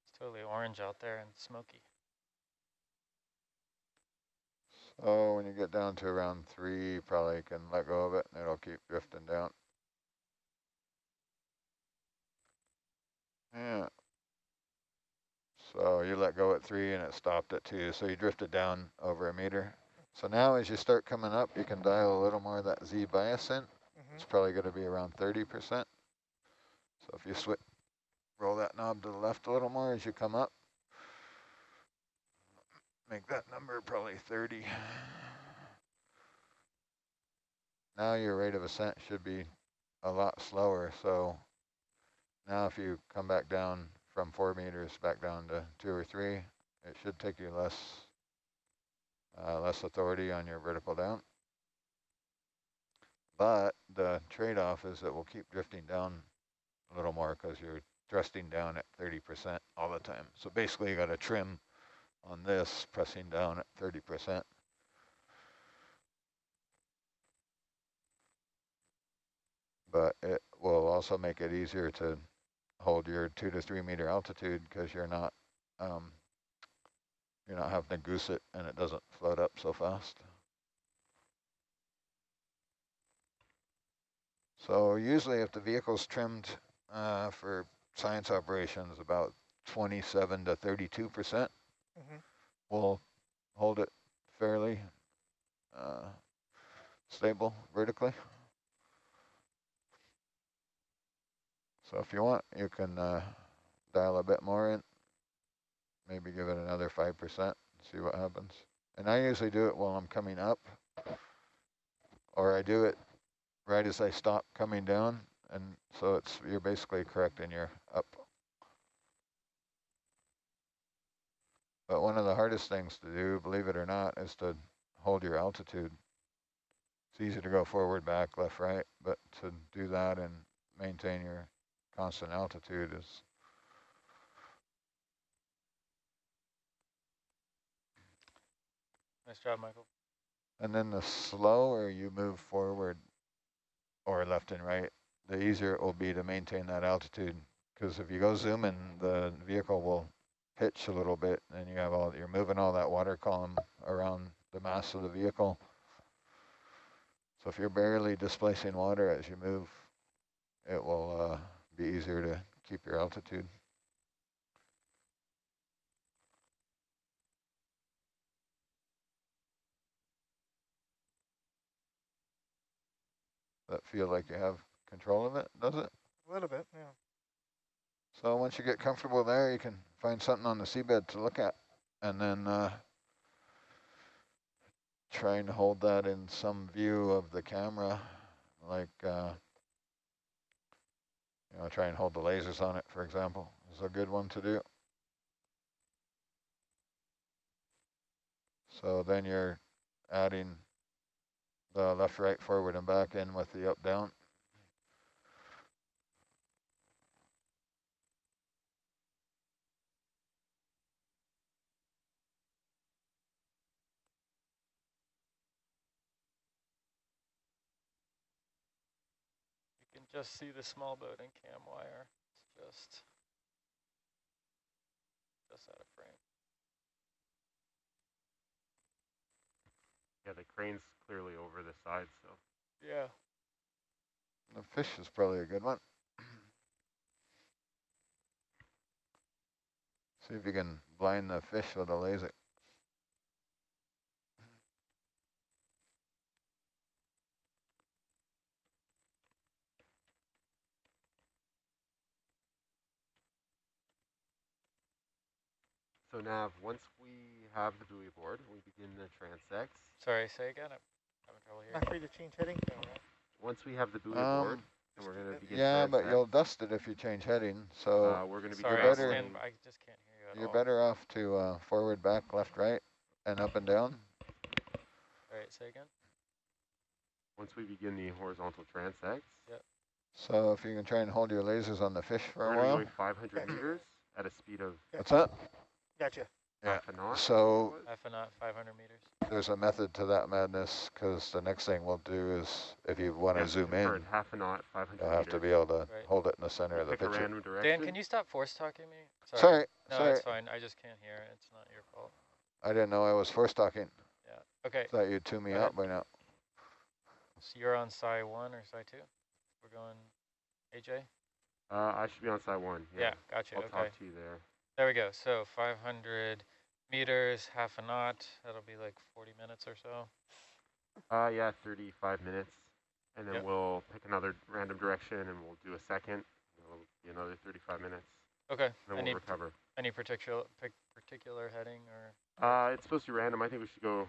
It's totally orange out there and smoky. So when you get down to around 3, you probably can let go of it and it'll keep drifting down. Yeah. So you let go at 3 and it stopped at 2. So you drifted down over 1 meter. So now as you start coming up, you can dial a little more of that Z bias in. It's probably going to be around 30%. So if you roll that knob to the left a little more as you come up, make that number probably 30. Now your rate of ascent should be a lot slower. So now if you come back down from 4 meters back down to 2 or 3, it should take you less authority on your vertical down. But the trade-off is that we'll keep drifting down a little more because you're thrusting down at 30% all the time. So basically you got to trim on this, pressing down at 30%. But it will also make it easier to hold your 2 to 3 meter altitude because you're not having to goose it and it doesn't float up so fast. So usually if the vehicle's trimmed for science operations about 27 to 32%, we'll hold it fairly stable vertically. So if you want, you can dial a bit more in, maybe give it another 5%, see what happens. And I usually do it while I'm coming up, or I do it right as I stop coming down, and so you're basically correcting your up. But one of the hardest things to do, believe it or not, is to hold your altitude. It's easy to go forward, back, left, right, but to do that and maintain your constant altitude is. Nice job, Michael. And then the slower you move forward or left and right, the easier it will be to maintain that altitude. Because if you go zooming, the vehicle will pitch a little bit, and you're moving all that water column around the mass of the vehicle. So if you're barely displacing water as you move, it will be easier to keep your altitude. That feel like you have control of it, does it? A little bit, yeah. So once you get comfortable there, you can find something on the seabed to look at, and then trying to hold that in some view of the camera, like, try and hold the lasers on it, for example, is a good one to do. So then you're adding the left, right, forward, and back in with the up, down. You can just see the small boat in cam wire. It's just out of frame. Yeah, the crane's clearly over the side, so. Yeah. The fish is probably a good one. See if you can blind the fish with a laser. So Nav, once we have the buoy board, we begin the transects. Sorry, say again. I'm having trouble hearing. Not free to change heading camera. Once we have the buoy board, and we're going to begin Yeah, transects. but you'll dust it if you change heading. So we're going to be better. I just can't hear you at you're all. better off to forward, back, left, right, and up and down. All right, say again. Once we begin the horizontal transects. Yep. So if you can try and hold your lasers on the fish for a We're while. going 500 meters at a speed of. What's that? Gotcha. Yeah. Half a knot. So Half a knot, 500 meters. there's a method to that madness, because the next thing we'll do is, if you want to zoom in, half a knot, 500 you'll have to be able to hold it in the center of the pick a picture. random direction. Dan, can you stop force talking me? Sorry. No, sorry. it's fine. I just can't hear. It's not your fault. I didn't know I was force talking. Yeah. Okay. Thought you'd tune me out by now. So you're on Psi 1 or Psi 2? We're going AJ? I should be on side 1. Yeah, gotcha. I'll okay. talk to you there. There we go. So 500 meters, half a knot. That'll be like 40 minutes or so. Yeah, 35 minutes. And then we'll pick another random direction and we'll do a second. It'll be another 35 minutes. Okay. Then we'll recover. Any particular heading or? It's supposed to be random. I think we should go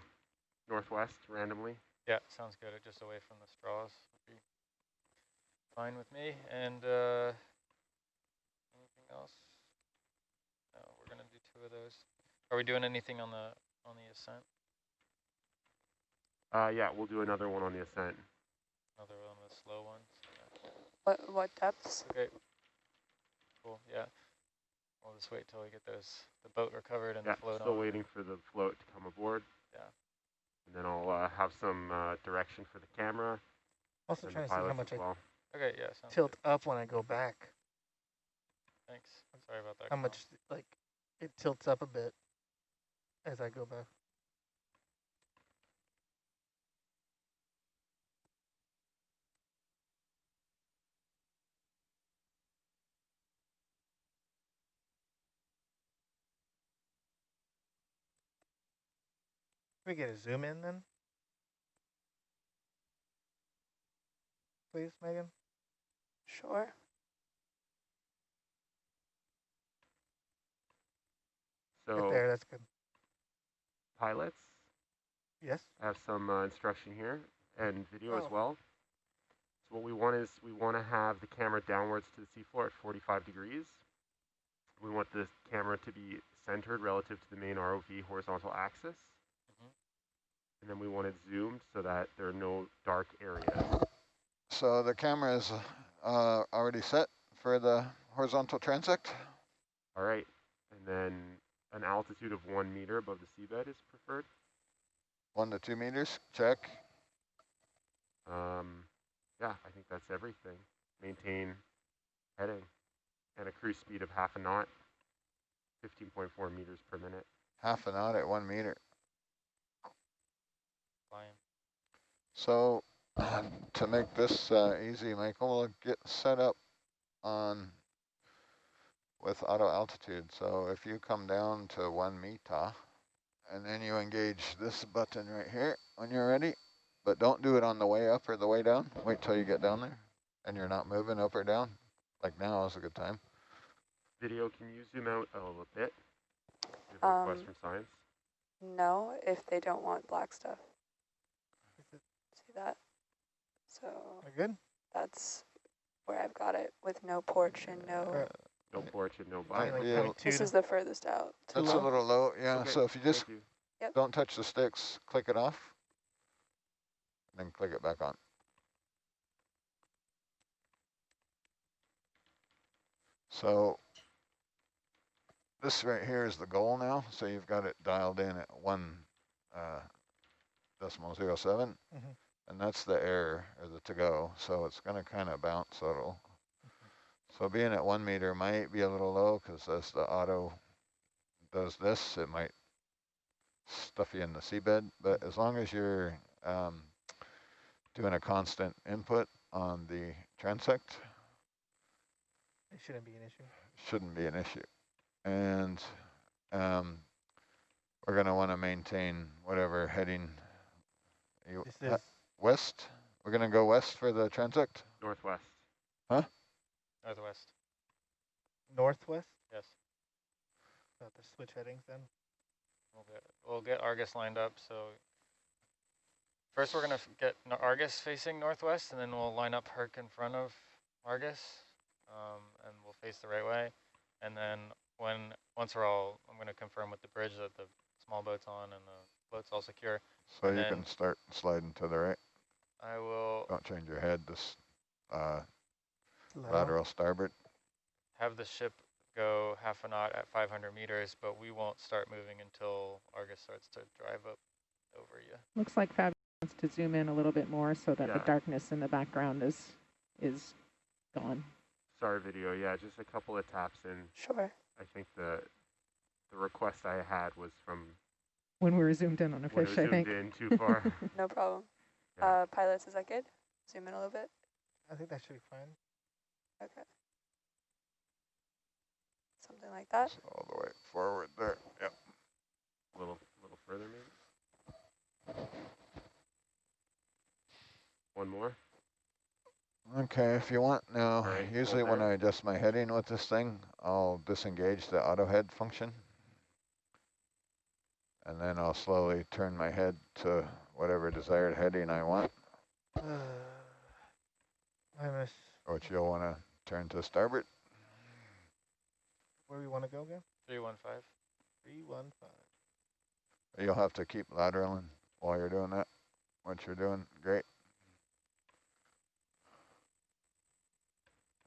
northwest randomly. Yeah, sounds good. Just away from the straws would be fine with me. And anything else? No, we're gonna do 2 of those. Are we doing anything on the ascent? Yeah, we'll do another one on the ascent. Another one of the slow ones. What depths? Okay. Cool. Yeah. We'll just wait till we get the boat recovered and the float still on. waiting for the float to come aboard. Yeah. And then I'll have some direction for the camera. Also trying to see how much I Okay, yeah. tilt up when I go back. Thanks. Sorry about that. How much like it tilts up a bit as I go back. Can we get a zoom in then? Please, Megan? Sure. So Right there, that's good. Pilots? Yes. I have some instruction here and video as well. So what we want is we want to have the camera downwards to the seafloor at 45 degrees. We want the camera to be centered relative to the main ROV horizontal axis. And then we want it zoomed so that there are no dark areas. So the camera is already set for the horizontal transect. All right. And then an altitude of 1 meter above the seabed is preferred. 1 to 2 meters, check. Yeah, I think that's everything. Maintain heading at a cruise speed of half a knot, 15.4 meters per minute. Half a knot at 1 meter. Flying. So to make this easy, Michael, we'll get set up on with auto altitude. So if you come down to 1 meter, and then you engage this button right here when you're ready, but don't do it on the way up or the way down. Wait till you get down there and you're not moving up or down. Like now is a good time. Video, can you zoom out a little bit? Do you have a request from science? No, if they don't want black stuff. See that? So We're good? that's where I've got it with no porch and no... No porch and no Only black. like This 0.2 is the furthest out. That's a little low, yeah. Okay, So if you just thank you. Yep. don't touch the sticks, click it off, and then click it back on. So this right here is the goal now. So you've got it dialed in at 1.07, and that's the error or the to go. So it's going to kind of bounce a little. So being at 1 meter might be a little low because as the auto does this, it might stuff you in the seabed. But as long as you're doing a constant input on the transect, it shouldn't be an issue. Shouldn't be an issue. And we're going to want to maintain whatever heading you This is west. We're going to go west for the transect. Northwest. Huh? Northwest. northwest. Yes. Have to switch headings then. We'll get Argus lined up. So first we're going to get Argus facing northwest, and then we'll line up Herc in front of Argus, and we'll face the right way. And then once we're all, I'm going to confirm with the bridge that the small boat's on and the boat's all secure. So and you can start sliding to the right. I will Don't change your head. This lateral starboard. have the ship go half a knot at 500 meters, but we won't start moving until Argus starts to drive up over you. Looks like Fab wants to zoom in a little bit more so that the darkness in the background is gone. Sorry, video. Yeah, just a couple of taps in. Sure. I think the request I had was from when we were zoomed in on a when fish, it was I think. zoomed in too far. No problem. Yeah. Pilots, is that good? Zoom in a little bit? I think that should be fine. Okay. Something like that? So all the way forward there. Yep. A little further maybe. One more. Okay, if you want now, Right, usually when I adjust my heading with this thing, I'll disengage the auto head function. And then I'll slowly turn my head to whatever desired heading I want. Which you'll want to turn to starboard. Where we want to go again? 315. 315. You'll have to keep lateraling while you're doing that. What you're doing, great.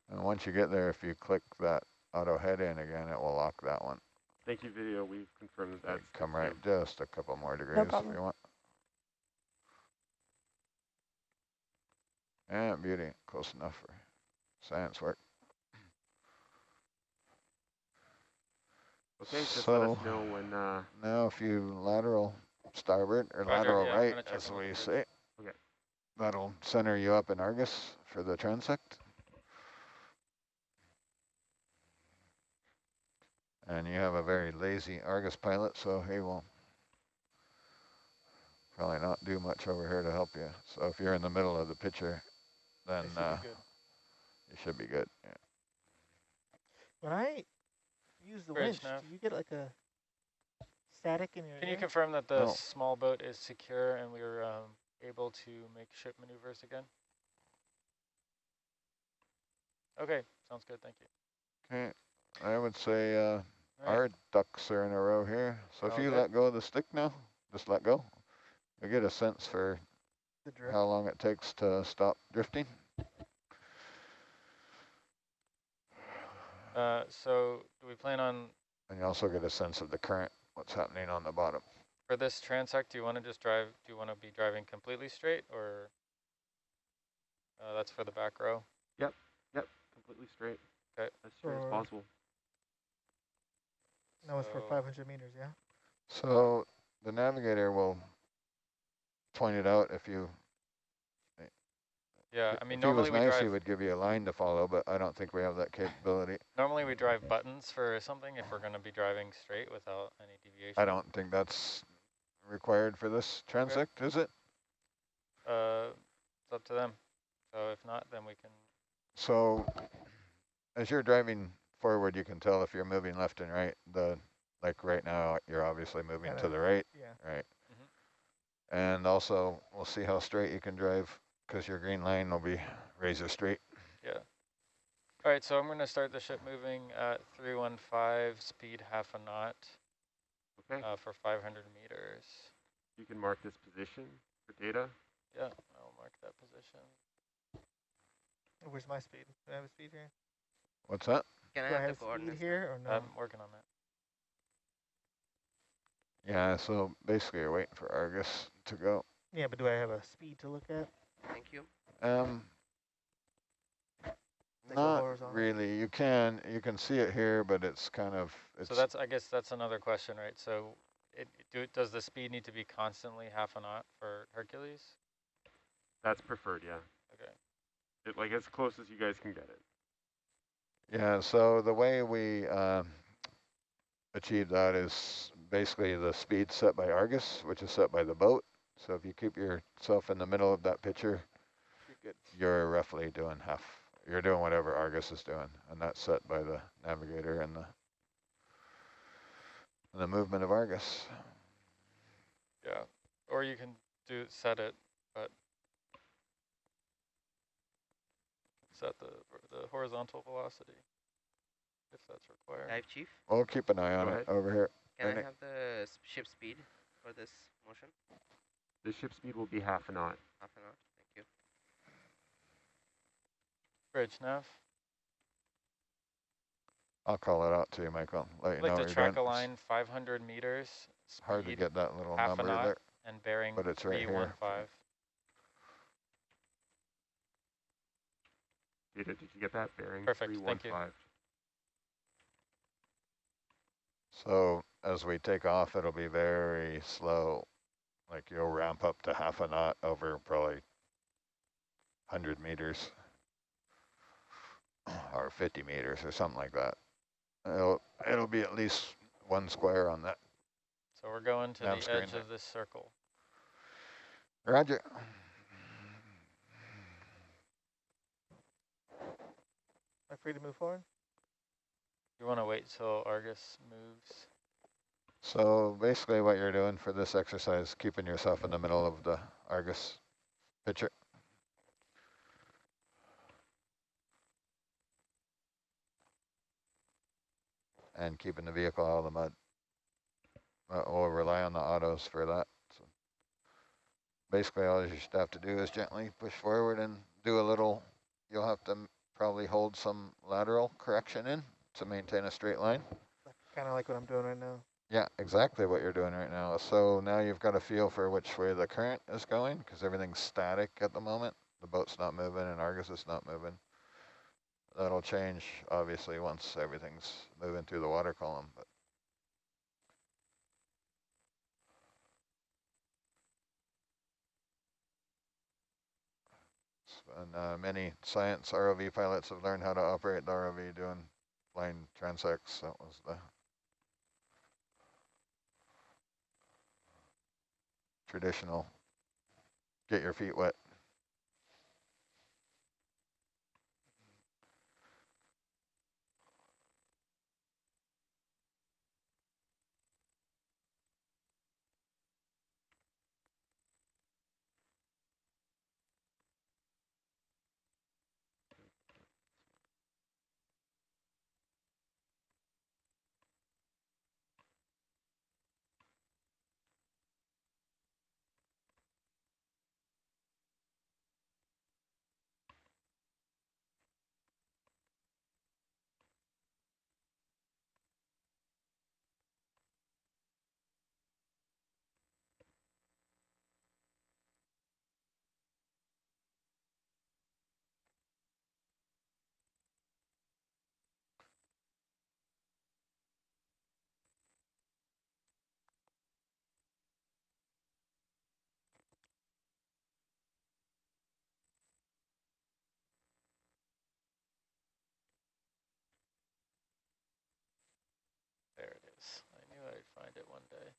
And once you get there, if you click that auto head in again, it will lock that one. Thank you, video. We've confirmed that. Come right, just a couple more degrees if you want. And beauty, close enough for science work. Okay, just let us know when. Now, if you lateral starboard or lateral right, that's the way you say. Okay. That'll center you up in Argus for the transect. And you have a very lazy Argus pilot, so he will probably not do much over here to help you. So if you're in the middle of the picture, then you should be good. Yeah. When I use the winch, do you get like a static in your Can ear? you confirm that the small boat is secure and we're able to make ship maneuvers again? Okay, sounds good, thank you. Okay, I would say our ducks are in a row here. So if you let go of the stick now, just let go. You'll get a sense for how long it takes to stop drifting. So do we plan on... And you also get a sense of the current, what's happening on the bottom. For this transect, do you want to just drive, do you want to be driving completely straight, or that's for the back row? Yep, completely straight. Okay. As straight as possible. That was for 500 meters, yeah? So the navigator will point it out if you... Yeah, I mean, if he was normally we nice, drive... he would give you a line to follow, but I don't think we have that capability. Normally we drive buttons for something if we're going to be driving straight without any deviation. I don't think that's required for this transect, is it? It's up to them. So if not, then we can... So as you're driving forward, you can tell if you're moving left and right. Like right now, you're obviously moving to the right. Yeah. Right. And also, we'll see how straight you can drive, because your green line will be razor straight. Yeah. All right, so I'm going to start the ship moving at 315, speed half a knot. Okay. For 500 meters. You can mark this position for data. Yeah, I'll mark that position. Where's my speed? Do I have a speed here? What's that? Can Do I I have have the speed coordinates? here or no? I'm working on that. Yeah, so basically you're waiting for Argus to go. Yeah, but do I have a speed to look at? Thank you. Not really. You can see it here, but it's kind of... So that's, I guess that's another question, right? So does the speed need to be constantly half a knot for Hercules? That's preferred, yeah. Okay. Like as close as you guys can get it. Yeah, so the way we achieve that is basically the speed set by Argus, which is set by the boat. So if you keep yourself in the middle of that picture, you're roughly doing you're doing whatever Argus is doing, and that's set by the navigator and the movement of Argus. Yeah, or you can set it, but set the horizontal velocity if that's required. Dive Chief? We'll keep an eye on it over here. Can I have the ship speed for this motion? The ship speed will be half a knot. Half a knot, thank you. Bridge nav. I'll call it out to you, Michael. Let you know I'd what like to you're track doing. a line 500 meters. Speed, hard to get that little half number a knot, there, and bearing but it's right here. 315. Did you get that bearing? Perfect, thank you. 315. So as we take off, it'll be very slow. Like you'll ramp up to half a knot over probably 100 meters or 50 meters or something like that. It'll be at least one square on that. So we're going to the screen edge of this circle. Roger. Am I free to move forward? You want to wait till Argus moves? So basically what you're doing for this exercise, keeping yourself in the middle of the Argus picture. And keeping the vehicle out of the mud. We'll rely on the autos for that. So basically all you should have to do is gently push forward and do a little, you'll have to probably hold some lateral correction in to maintain a straight line. Kind of like what I'm doing right now. Yeah, exactly what you're doing right now. So now you've got a feel for which way the current is going, because everything's static at the moment. The boat's not moving and Argus is not moving. That'll change, obviously, once everything's moving through the water column. But and many science ROV pilots have learned how to operate the ROV doing flying transects. That was the traditional get your feet wet. is. I knew I'd find it one day.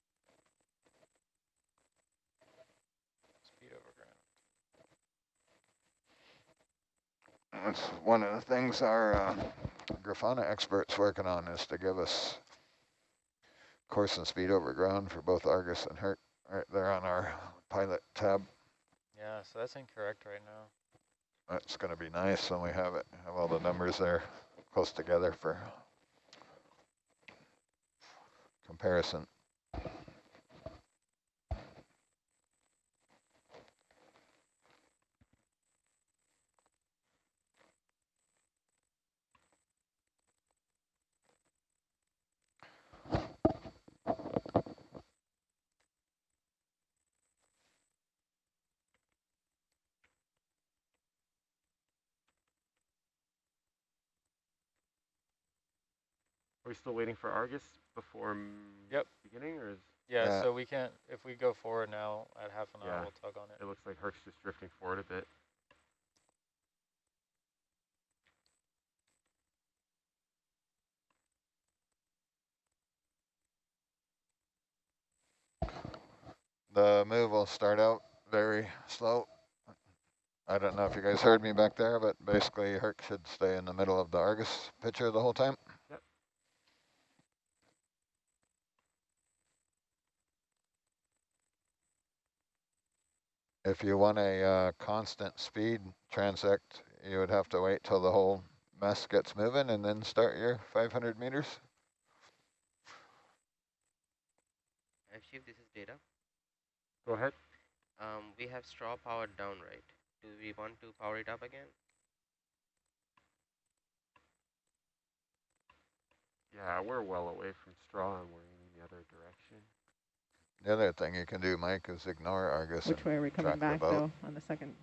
Speed over ground. That's one of the things our Grafana expert's working on, is to give us course and speed over ground for both Argus and Herc right there on our pilot tab. Yeah, so that's incorrect right now. That's going to be nice when we have it, have all the numbers there close together for comparison. Are we still waiting for Argus before beginning, or is? Yeah, so we can't, if we go forward now at half an hour, we'll tug on it. It looks like Herc's just drifting forward a bit. The move will start out very slow. I don't know if you guys heard me back there, but basically Herc should stay in the middle of the Argus picture the whole time. Yep. If you want a constant speed transect, you would have to wait till the whole mess gets moving and then start your 500 meters. Chief, this is data. Go ahead. We have straw powered down, right? Do we want to power it up again? Yeah, we're well away from straw and we're in the other direction. The other thing you can do, Mike, is ignore Argus. Which way are we coming back, though, on the second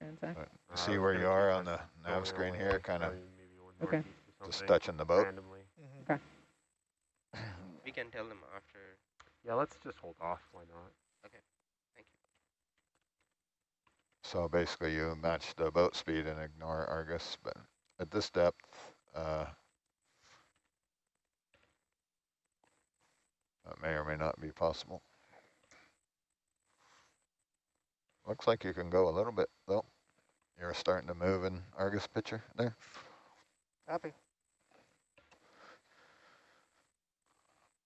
transect? See where you are on the nav screen here, kind of Okay. just touching the boat. Randomly. Okay. We can tell them after. Yeah, let's just hold off. Why not? Okay. Thank you. So basically you match the boat speed and ignore Argus, but at this depth, that may or may not be possible. Looks like you can go a little bit, though. You're starting to move in Argus picture there. Copy.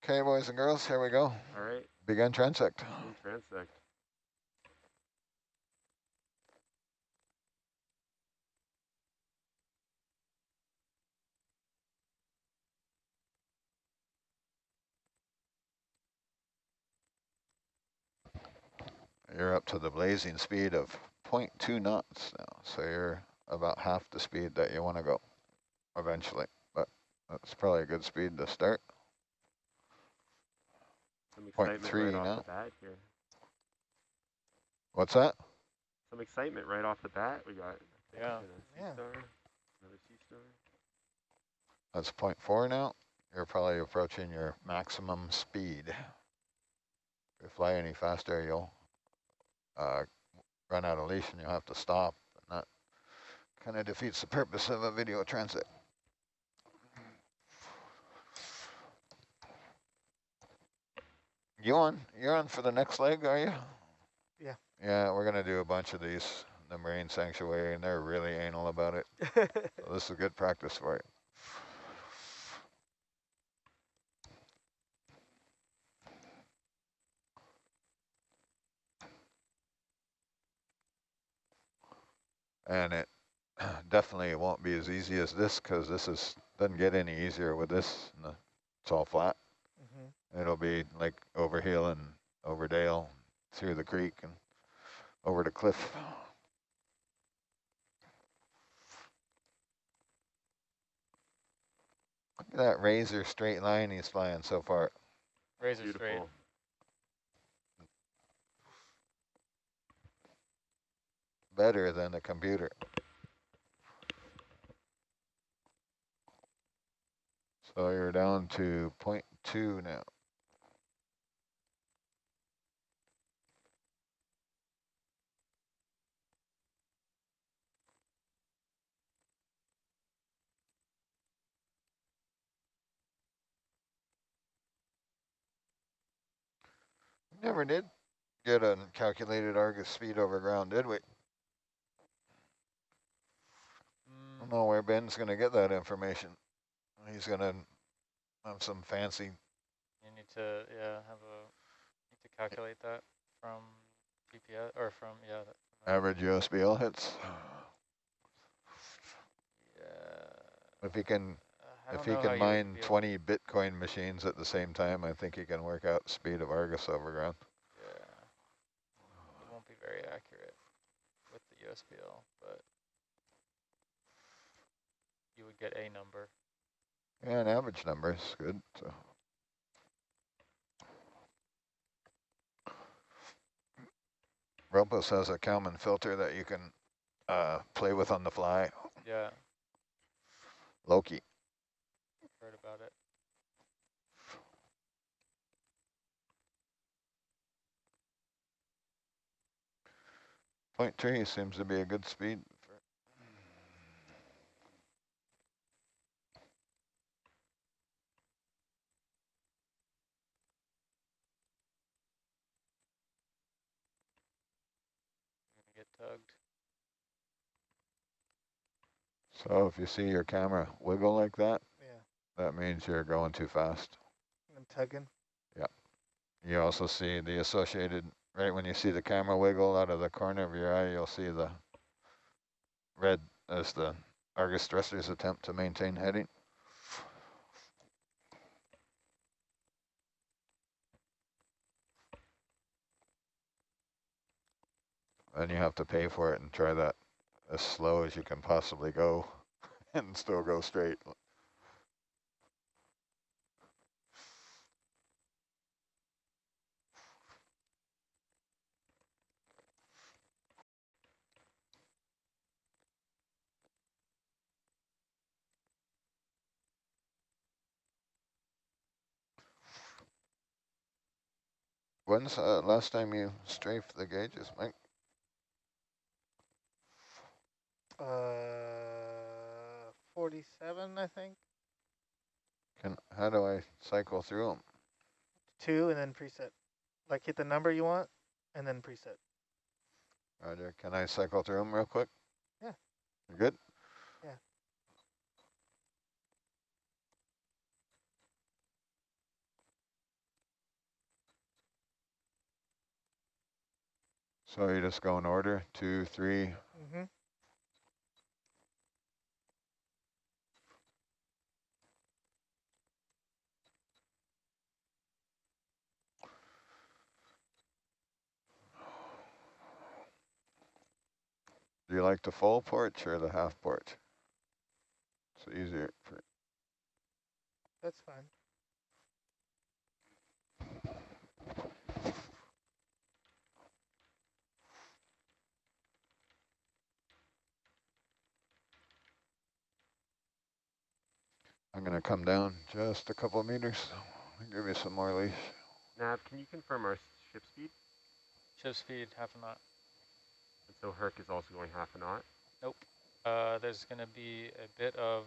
Okay, boys and girls, here we go. All right. Begin transect. Transect. You're up to the blazing speed of 0.2 knots now, so you're about half the speed that you want to go eventually, but that's probably a good speed to start. Some excitement 0.3 right now. off the bat here. What's that? Some excitement right off the bat. We got Yeah. Another sea star. That's 0.4 now. You're probably approaching your maximum speed. If you fly any faster, you'll run out of leash and you'll have to stop. And that kind of defeats the purpose of a video transit. You're on for the next leg, are you? Yeah. Yeah, we're gonna do a bunch of these in the Marine Sanctuary, and they're really anal about it. So this is good practice for you. And it definitely won't be as easy as this, because this doesn't get any easier with this. It's all flat. It'll be like over hill and over dale, through the creek and over the cliff. Look at that razor straight line he's flying so far. Razor Beautiful. straight. Better than the computer. So you're down to 0.2 now. Never did get a calculated Argus speed over ground, did we? I don't know where Ben's going to get that information. He's going to have some fancy. You need to, need to calculate that from GPS, or from, Average USBL hits. Yeah. If he can, I if don't he know how can you would mine be able- 20 Bitcoin machines at the same time, I think he can work out speed of Argus over ground. Yeah. It won't be very accurate with the USBL, but you would get a number. Yeah, an average number is good. So. Rumpus has a Kalman filter that you can play with on the fly. Yeah. Loki. Heard about it. Point 3 seems to be a good speed. Get tugged. So if you see your camera wiggle like that, Yeah. that means you're going too fast. I'm tugging. Yeah. You also see the associated, right when you see the camera wiggle out of the corner of your eye, you'll see the red as the Argus thrusters attempt to maintain heading. Then you have to pay for it and try that as slow as you can possibly go and still go straight. When's last time you strafed the gauges, Mike? 47, I think. How do I cycle through them? 2 and then preset. Like hit the number you want and then preset. Roger. Can I cycle through them real quick? Yeah. You good? Yeah. So you just go in order, 2, 3. Mm-hmm. Do you like the full porch or the half porch? It's easier. That's fine. I'm going to come down just a couple of meters. I'll give you some more leash. Nav, can you confirm our ship speed? Ship speed, half a knot. And so Herc is also going half a knot? Nope. There's going to be a bit of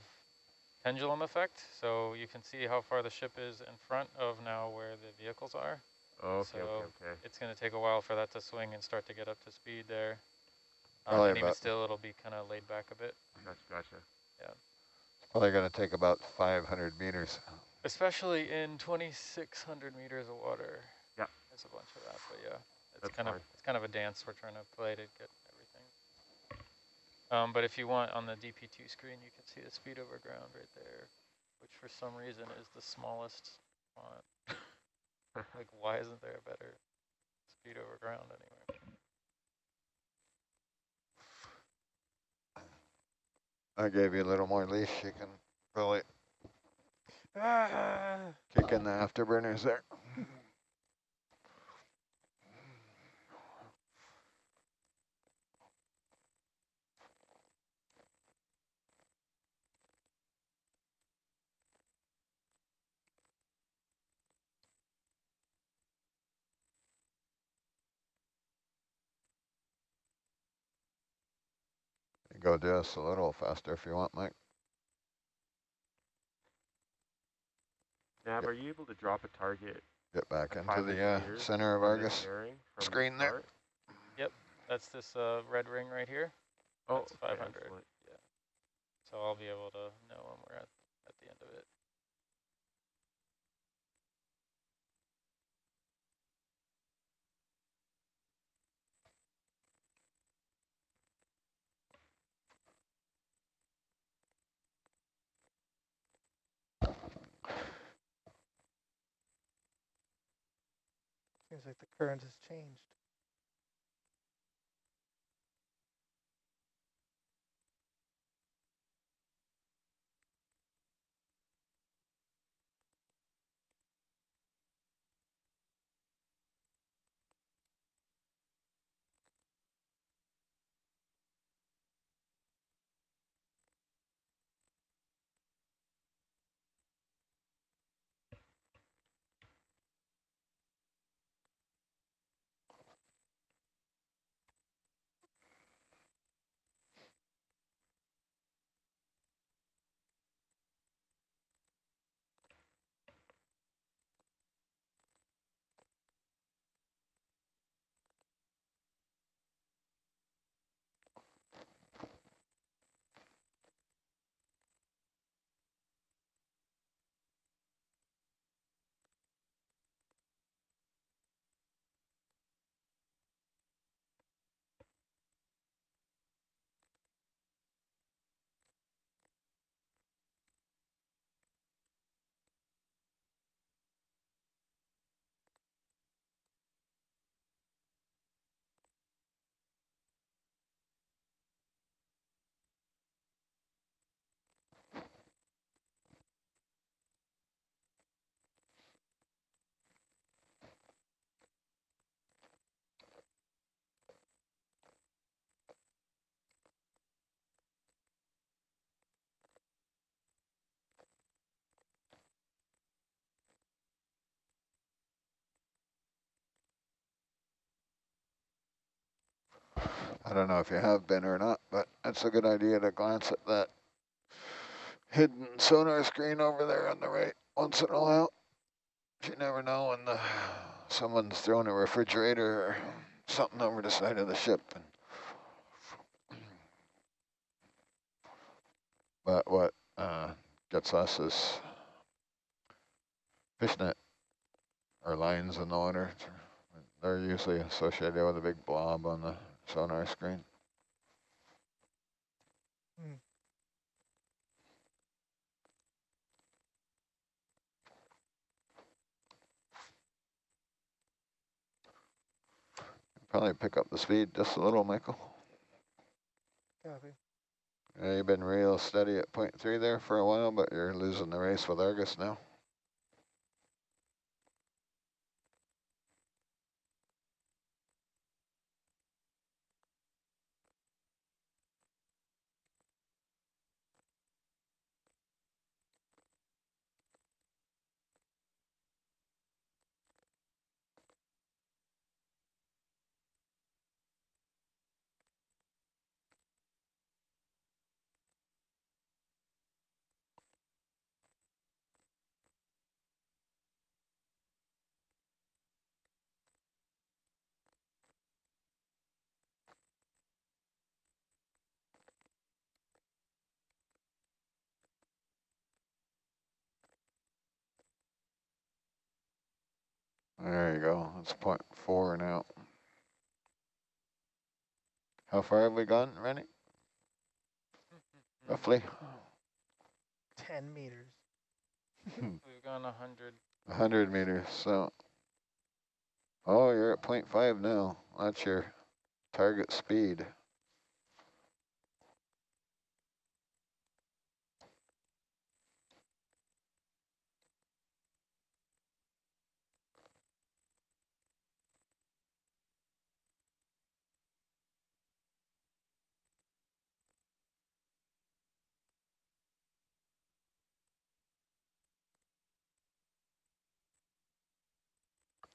pendulum effect, so you can see how far the ship is in front of now where the vehicles are. Okay, so okay. It's going to take a while for that to swing and start to get up to speed there. Probably and even still, it'll be kind of laid back a bit. Gotcha. Yeah. It's probably going to take about 500 meters. Especially in 2,600 meters of water. Yeah. There's a bunch of that, but yeah, it's kind of a dance we're trying to play to get everything. But if you want on the DP2 screen, you can see the speed over ground right there, which for some reason is the smallest font. Like, why isn't there a better speed over ground anyway? I gave you a little more leash. You can really kick in the afterburners there. You go just a little faster if you want, Mike. Nav, are you able to drop a target Get back at into 500 the meters center of on this Argus bearing from screen the there. start. Yep, that's this red ring right here. Oh, That's 500. excellent. Yeah. So I'll be able to know when we're at the end of it. Seems like the current has changed. I don't know if you have been or not, but it's a good idea to glance at that hidden sonar screen over there on the right once in a while. You never know when someone's throwing a refrigerator or something over the side of the ship. But what gets us is fishnet or lines in the water. They're usually associated with a big blob on the sonar screen. Hmm. Probably pick up the speed just a little, Michael. Copy. Yeah, you've been real steady at 0.3 there for a while, but you're losing the race with Argus now. There you go. That's 0.4 now. How far have we gone, Rennie? Roughly? 10 meters. We've gone 100. 100 meters. So, oh, you're at 0.5 now. That's your target speed.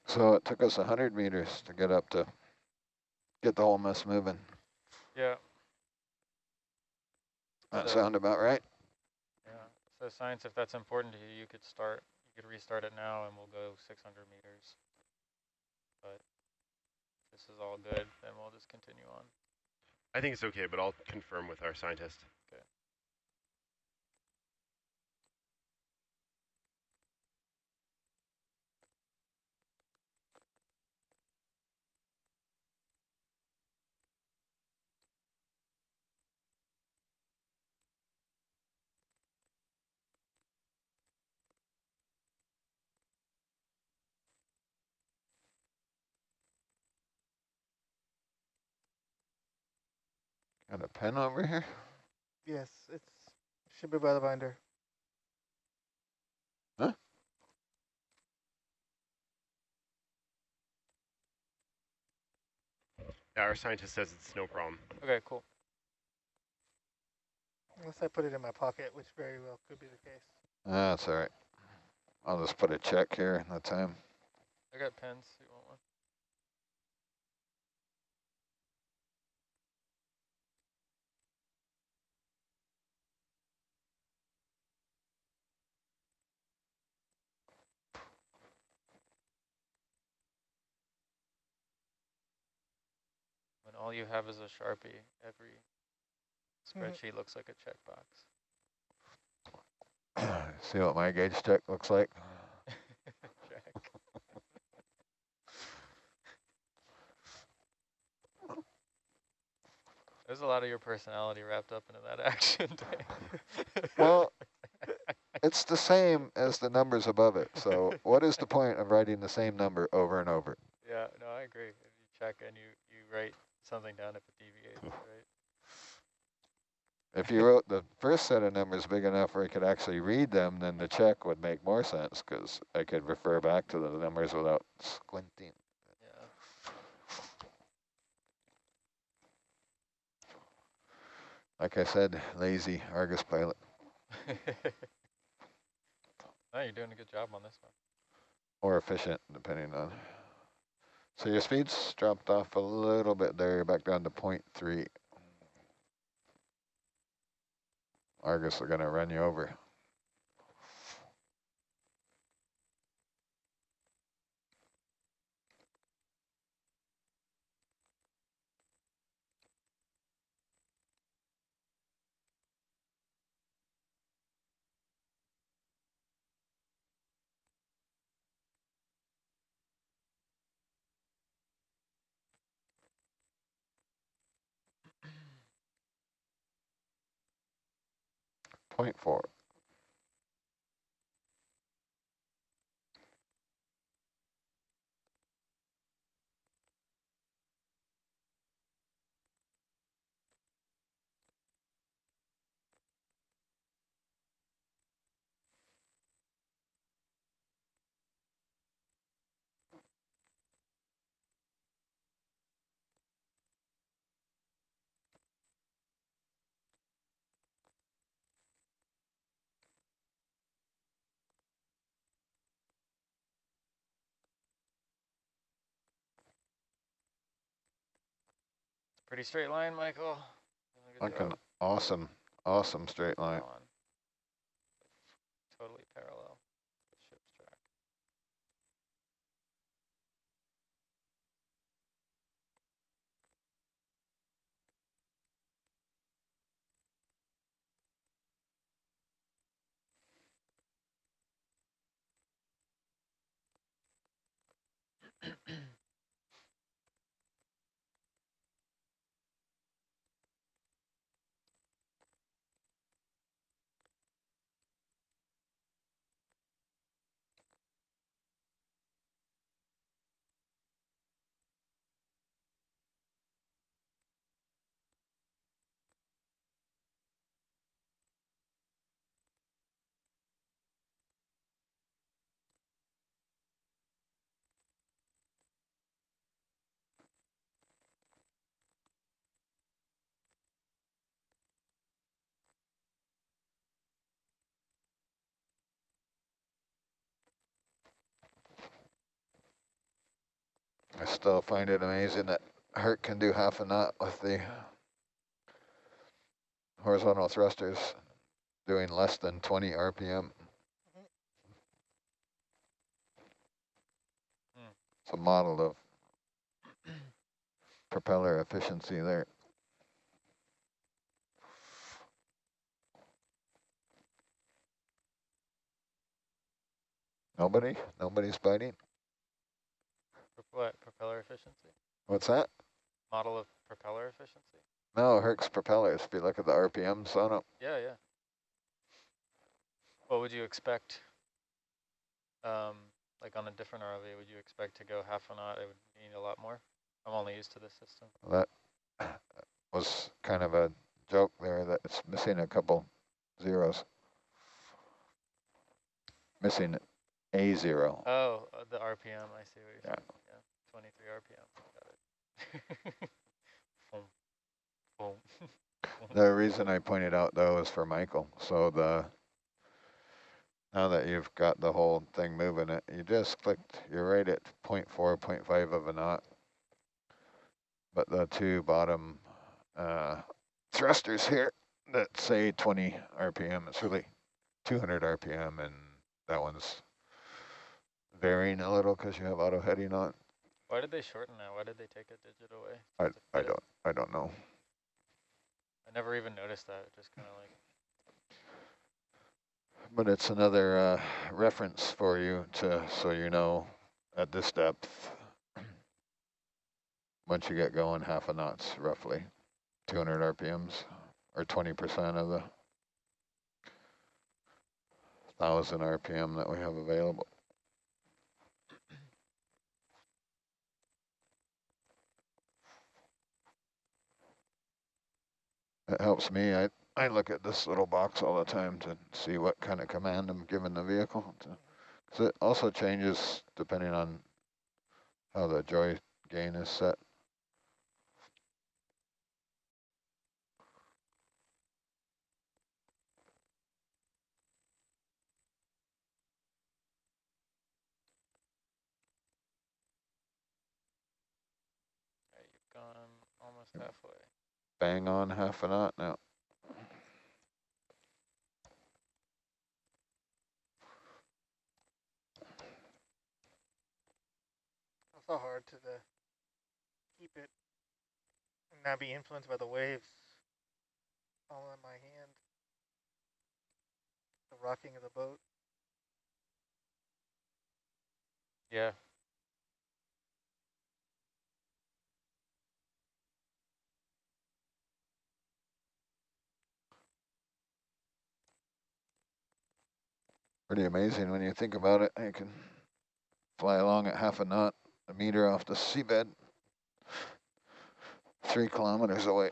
So it took us 100 meters to get up to get the whole mess moving. Yeah. That So, sound about right? yeah. So science, if that's important to you, you could start, you could restart it now and we'll go 600 meters. But if this is all good, then we'll just continue on. I think it's okay, but I'll confirm with our scientist. Okay. Got a pen over here? Yes, it's should be by the binder. Huh? Yeah, our scientist says it's no problem. Okay, cool. Unless I put it in my pocket, which very well could be the case. That's all right. I'll just put a check here in the time. I got pens. You want one? When all you have is a Sharpie, every spreadsheet looks like a checkbox. See what my gauge check looks like? Check. There's a lot of your personality wrapped up into that action. Well, it's the same as the numbers above it. So what is the point of writing the same number over and over? Yeah, no, I agree. If you check and you write something down if it deviates, right? If you wrote the first set of numbers big enough where I could actually read them, then the check would make more sense because I could refer back to the numbers without squinting. Yeah. Like I said, lazy Argus pilot. No, you're doing a good job on this one. Or efficient, depending on. So your speed's dropped off a little bit there. You're back down to 0.3. Argus are going to run you over. Point 4. Pretty straight line, Michael. Like an awesome straight line. Totally parallel with ship's track. I still find it amazing that Herc can do half a knot with the horizontal thrusters doing less than 20 RPM. It's a model of propeller efficiency there. Nobody's biting. What, propeller efficiency? What's that? Model of propeller efficiency? No, Herc's propellers. If you look at the RPMs on them. Yeah, yeah. What would you expect? Like on a different ROV, would you expect to go half a knot? It would need a lot more. I'm only used to this system. That was kind of a joke there that it's missing a couple zeros. Missing a zero. Oh, the RPM, I see what you're saying. Yeah, 23 RPM, got it. Boom, boom. The reason I pointed out though is for Michael. So now that you've got the whole thing moving it, you just clicked, you're right at 0.4, 0.5 of a knot. But the two bottom thrusters here that say 20 RPM, it's really 200 RPM, and that one's varying a little because you have auto heading on. Why did they shorten that? Why did they take a digit away? I don't know. I never even noticed that. It just kind of like. But it's another reference for you so you know at this depth, once you get going, half a knot's roughly 200 RPMs or 20% of the 1,000 RPM that we have available. It helps me. I look at this little box all the time to see what kind of command I'm giving the vehicle. Because it also changes depending on how the joy gain is set. Okay, you've gone almost halfway. Bang on half a knot now. It's so hard to keep it and not be influenced by the waves all in my hand. The rocking of the boat. Yeah. Pretty amazing when you think about it. You can fly along at half a knot, a meter off the seabed, 3 kilometers away.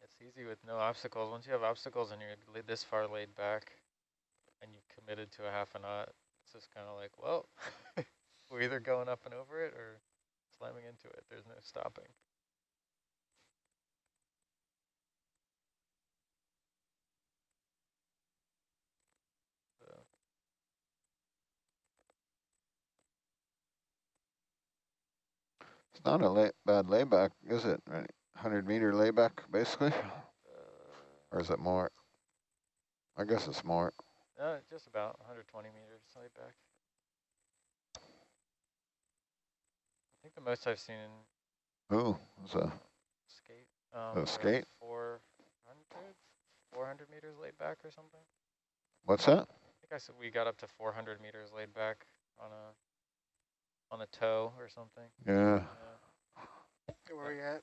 It's easy with no obstacles. Once you have obstacles and you're this far laid back and you've committed to a half a knot, it's just kind of like, well, we're either going up and over it or slamming into it. There's no stopping. So. It's not a bad layback, is it? 100-meter layback, basically? Or is it more? I guess it's more. Just about 120 meters laid back. I think the most I've seen in Ooh, it's a skate. skate? 400 meters laid back or something. What's that? I think I said we got up to 400 meters laid back on a tow or something. Yeah. Okay, where are you at?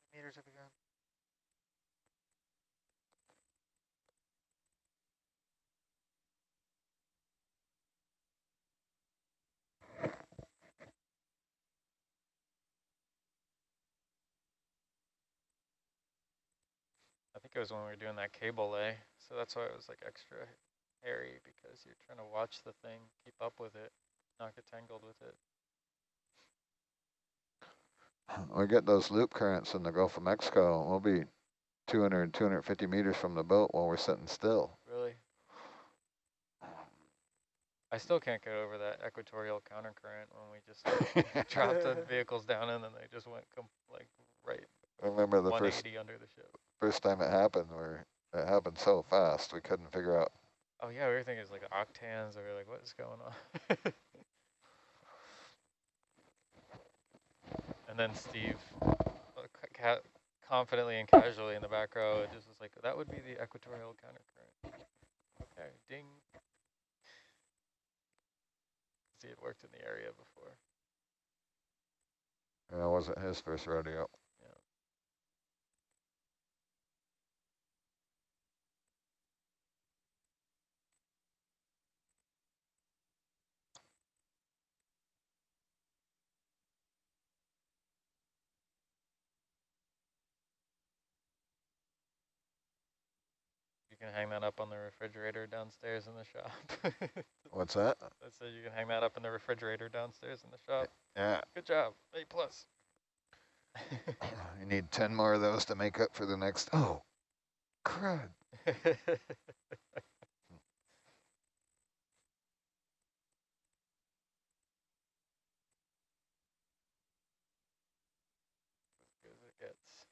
How many meters have you gone? was when we were doing that cable lay. So that's why it was like extra hairy, because you're trying to watch the thing, keep up with it, not get tangled with it. We get those loop currents in the Gulf of Mexico. We'll be 200, 250 meters from the boat while we're sitting still. Really? I still can't get over that equatorial countercurrent when we just dropped the vehicles down and then they just went like right. I remember the 180 under the ship. first time it happened, where it happened so fast we couldn't figure out. Oh yeah, we were thinking it's like octans, or like what is going on? And then Steve, confidently and casually in the back row, just was like, that would be the equatorial countercurrent. Okay, ding. He had worked in the area before. Yeah, it wasn't his first rodeo. Yeah. You can hang that up on the refrigerator downstairs in the shop. What's that? I said you can hang that up in the refrigerator downstairs in the shop. Yeah. Good job. A+. You need 10 more of those to make up for the next. Oh, crud. As good as it gets.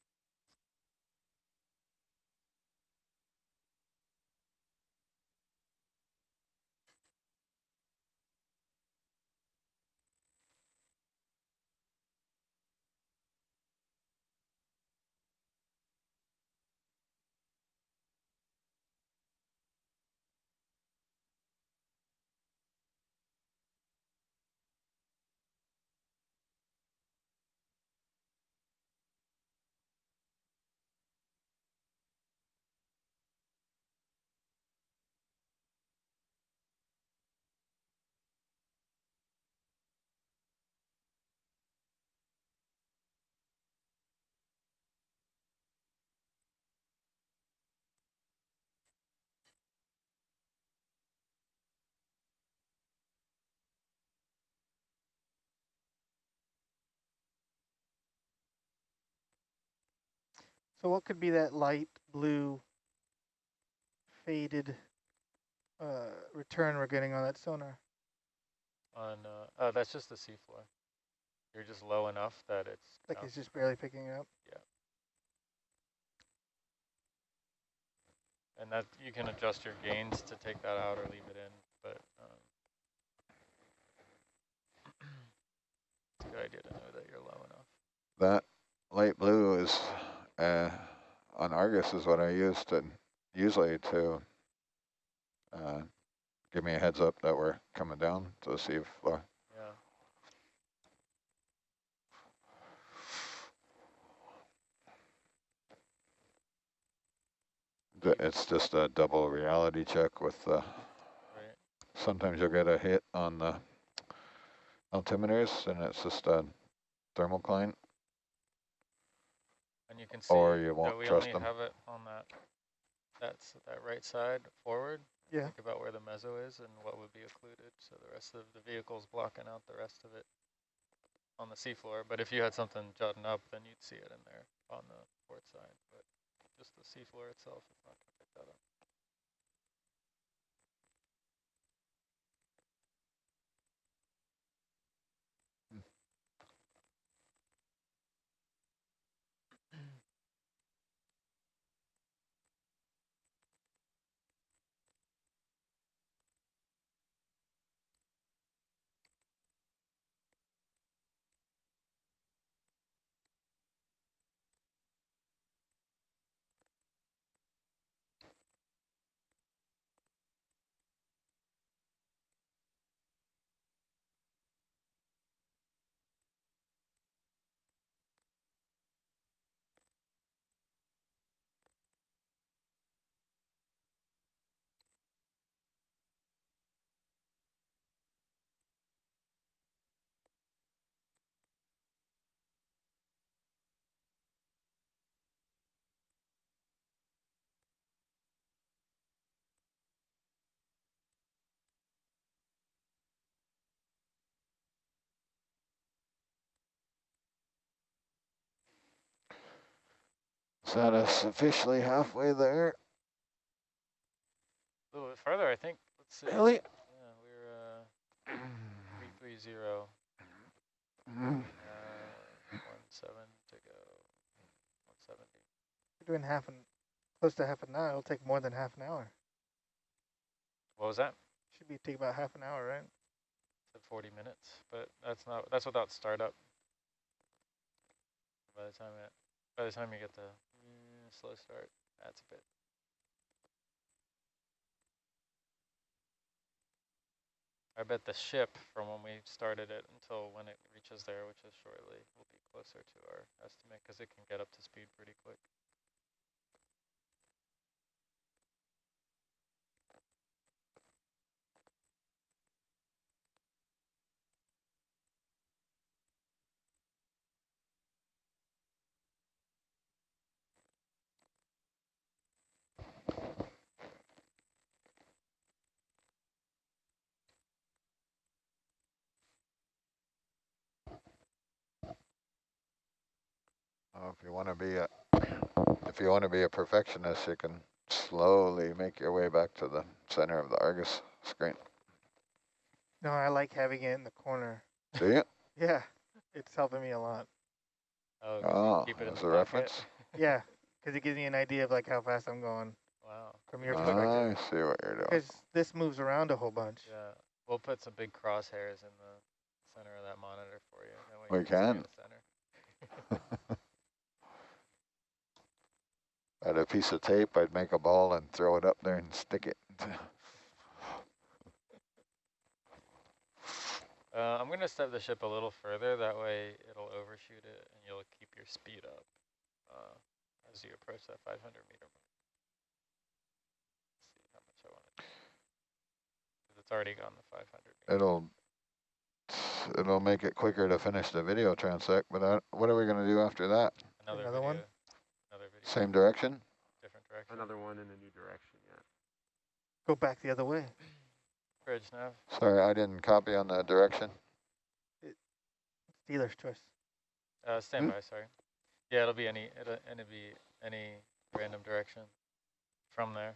So what could be that light blue faded return we're getting on that sonar? On that's just the seafloor. You're just low enough that it's like it's just barely picking it up. Yeah. And that you can adjust your gains to take that out or leave it in, but it's a good idea to know that you're low enough. That light blue is on Argus is what I used to usually to give me a heads up that we're coming down to the sea floor. Yeah. It's just a double reality check with the. Right. Sometimes you'll get a hit on the altimeters and it's just a thermocline. And you can see or you won't that we trust only them. have it on that right side forward. Yeah. Think about where the meso is and what would be occluded. So the rest of the vehicle's blocking out the rest of it on the seafloor. But if you had something jutting up, then you'd see it in there on the port side. But just the seafloor itself is not going to pick that up. Is that us officially halfway there? A little bit further, I think. Let's see. Really? Yeah, we're 330. 17 to go. 170. We're doing close to half an hour. It'll take more than half an hour. What was that? Should be take about half an hour, right? Said 40 minutes, but that's without startup. By the time you get the slow start, that's a bit. I bet the ship from when we started it until when it reaches there, which is shortly, will be closer to our estimate because it can get up to speed pretty quick. Oh, if you want to be a perfectionist, you can slowly make your way back to the center of the Argus screen. No, I like having it in the corner. See it? Yeah, it's helping me a lot. Oh, keep it in as the a pocket? reference? Yeah, because it gives me an idea of like how fast I'm going. Wow. From your I perspective. see what you're doing. Because this moves around a whole bunch. Yeah, we'll put some big crosshairs in the center of that monitor for you. That way We you can stay in can. the center. I had a piece of tape, I'd make a ball and throw it up there and stick it. I'm going to step the ship a little further. That way it'll overshoot it and you'll keep your speed up as you approach that 500 meter mark. Let's see how much I want to do. Because it's already gone the 500 meters. It'll make it quicker to finish the video transect, but what are we going to do after that? Another one? Another video. Same direction? Different direction. Another one in a new direction, yeah. Go back the other way. Bridge nav. Sorry, I didn't copy on the direction. Dealer's choice. Stand by, sorry. Yeah, it'll be any random direction from there.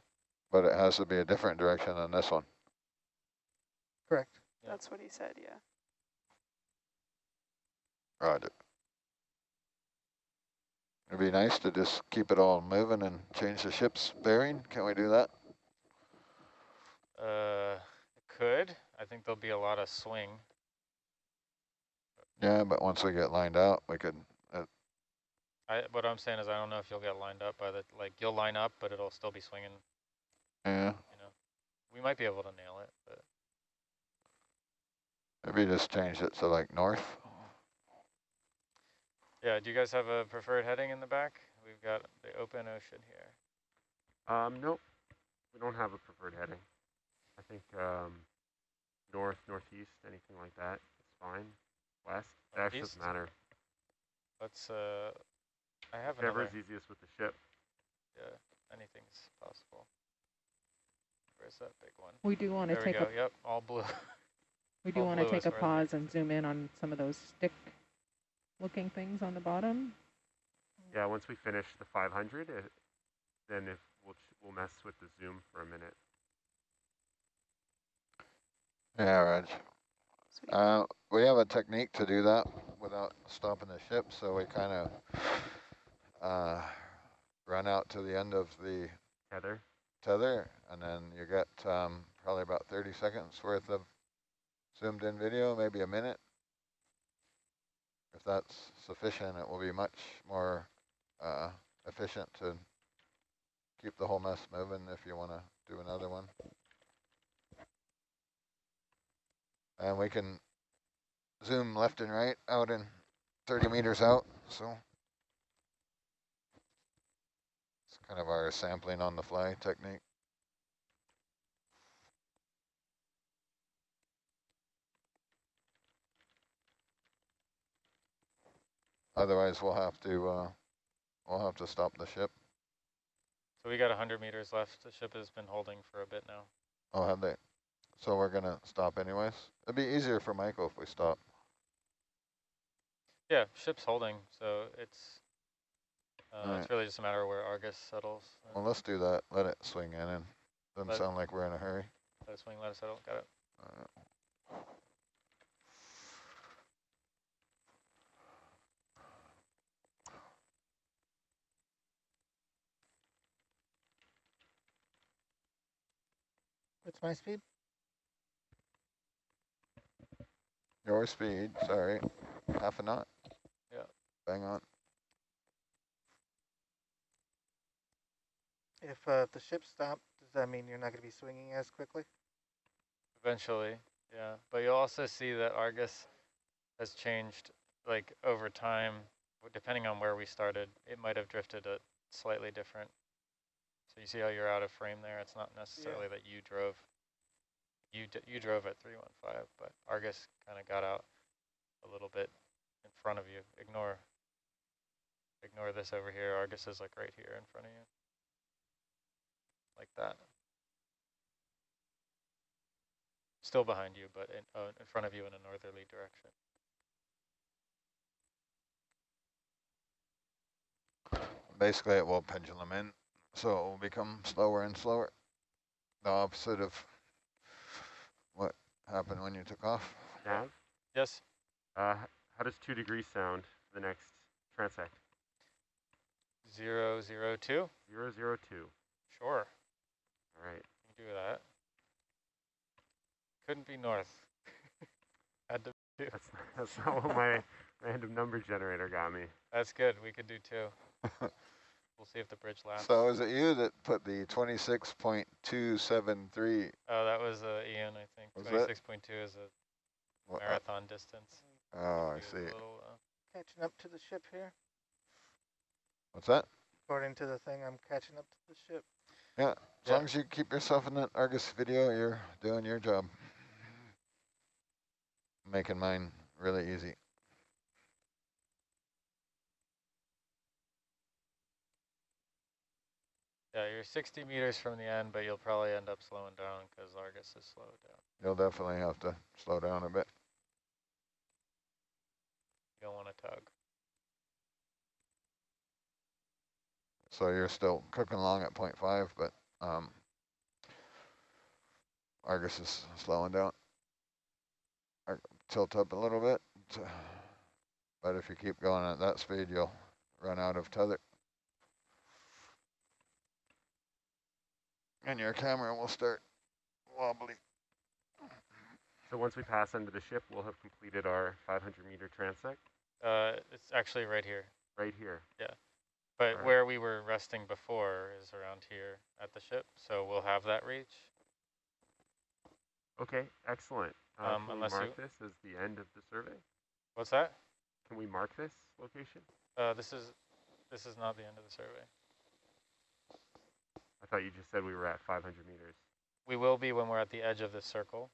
But it has to be a different direction than this one. Correct. Yeah. That's what he said, yeah. Roger. It'd be nice to just keep it all moving and change the ship's bearing. Can we do that? Could. I think there'll be a lot of swing. Yeah, but once we get lined out, we could. What I'm saying is I don't know if you'll get lined up by you'll line up, but it'll still be swinging. Yeah. You know, we might be able to nail it, but. Maybe just change it to like north. Yeah, do you guys have a preferred heading in the back? We've got the open ocean here. Nope, we don't have a preferred heading. I think north, northeast, anything like that is fine. West, that actually doesn't matter. Let's, I have whatever's easiest with the ship. Yeah, anything's possible. Where's that big one? We do want to take a, yep, all blue. We do want to take a pause and zoom in on some of those stick-looking things on the bottom. Yeah, once we finish the 500, then we'll mess with the zoom for a minute. Yeah, Reg. We have a technique to do that without stopping the ship, so we kind of run out to the end of the tether, and then you get probably about 30 seconds worth of zoomed in video, maybe a minute. If that's sufficient, it will be much more efficient to keep the whole mess moving if you want to do another one. And we can zoom left and right out in 30 meters out, so it's kind of our sampling on the fly technique. Otherwise, we'll have to stop the ship. So we got 100 meters left. The ship has been holding for a bit now. Oh, have they? So we're gonna stop anyways. It'd be easier for Michael if we stop. Yeah, ship's holding, so it's It's really just a matter of where Argus settles. Well, let's do that. Let it swing in, and doesn't sound like we're in a hurry. Let it swing, let it settle. Got it. What's my speed? Your speed, sorry. Half a knot. Yeah. Bang on. If the ship stopped, does that mean you're not going to be swinging as quickly? Eventually, yeah. But you'll also see that Argus has changed, like, over time. Depending on where we started, it might have drifted a slightly different. So you see how you're out of frame there? It's not necessarily that you drove. You drove at 315, but Argus kind of got out a little bit in front of you. Ignore this over here. Argus is like right here in front of you. Like that. Still behind you, but in front of you in a northerly direction. Basically, it will pendulum in, so it will become slower and slower. The opposite of what happened when you took off. Nav? Yes. How does 2 degrees sound for the next transect? 002? 002. Sure. All right. You do that. Couldn't be north. Had to be 2. That's not what my random number generator got me. That's good. We could do 2. We'll see if the bridge lasts. So is it you that put the 26.273? Oh, that was Ian, I think. 26.2 is a marathon distance. Oh, I see. Little, Catching up to the ship here. What's that? According to the thing, I'm catching up to the ship. Yeah, as long as you keep yourself in that Argus video, you're doing your job. Making mine really easy. Yeah, you're 60 meters from the end, but you'll probably end up slowing down because Argus is slowed down. You'll definitely have to slow down a bit. You don't want to tug. So you're still cooking along at 0.5, but Argus is slowing down. Tilt up a little bit, but if you keep going at that speed, you'll run out of tether. And your camera will start wobbly. So once we pass under the ship, we'll have completed our 500-meter transect? It's actually right here. Right here? Yeah. But where we were resting before is around here at the ship, so we'll have that reach. Okay, excellent. Can we mark this as the end of the survey? What's that? Can we mark this location? This is not the end of the survey. I thought you just said we were at 500 meters. We will be when we're at the edge of this circle.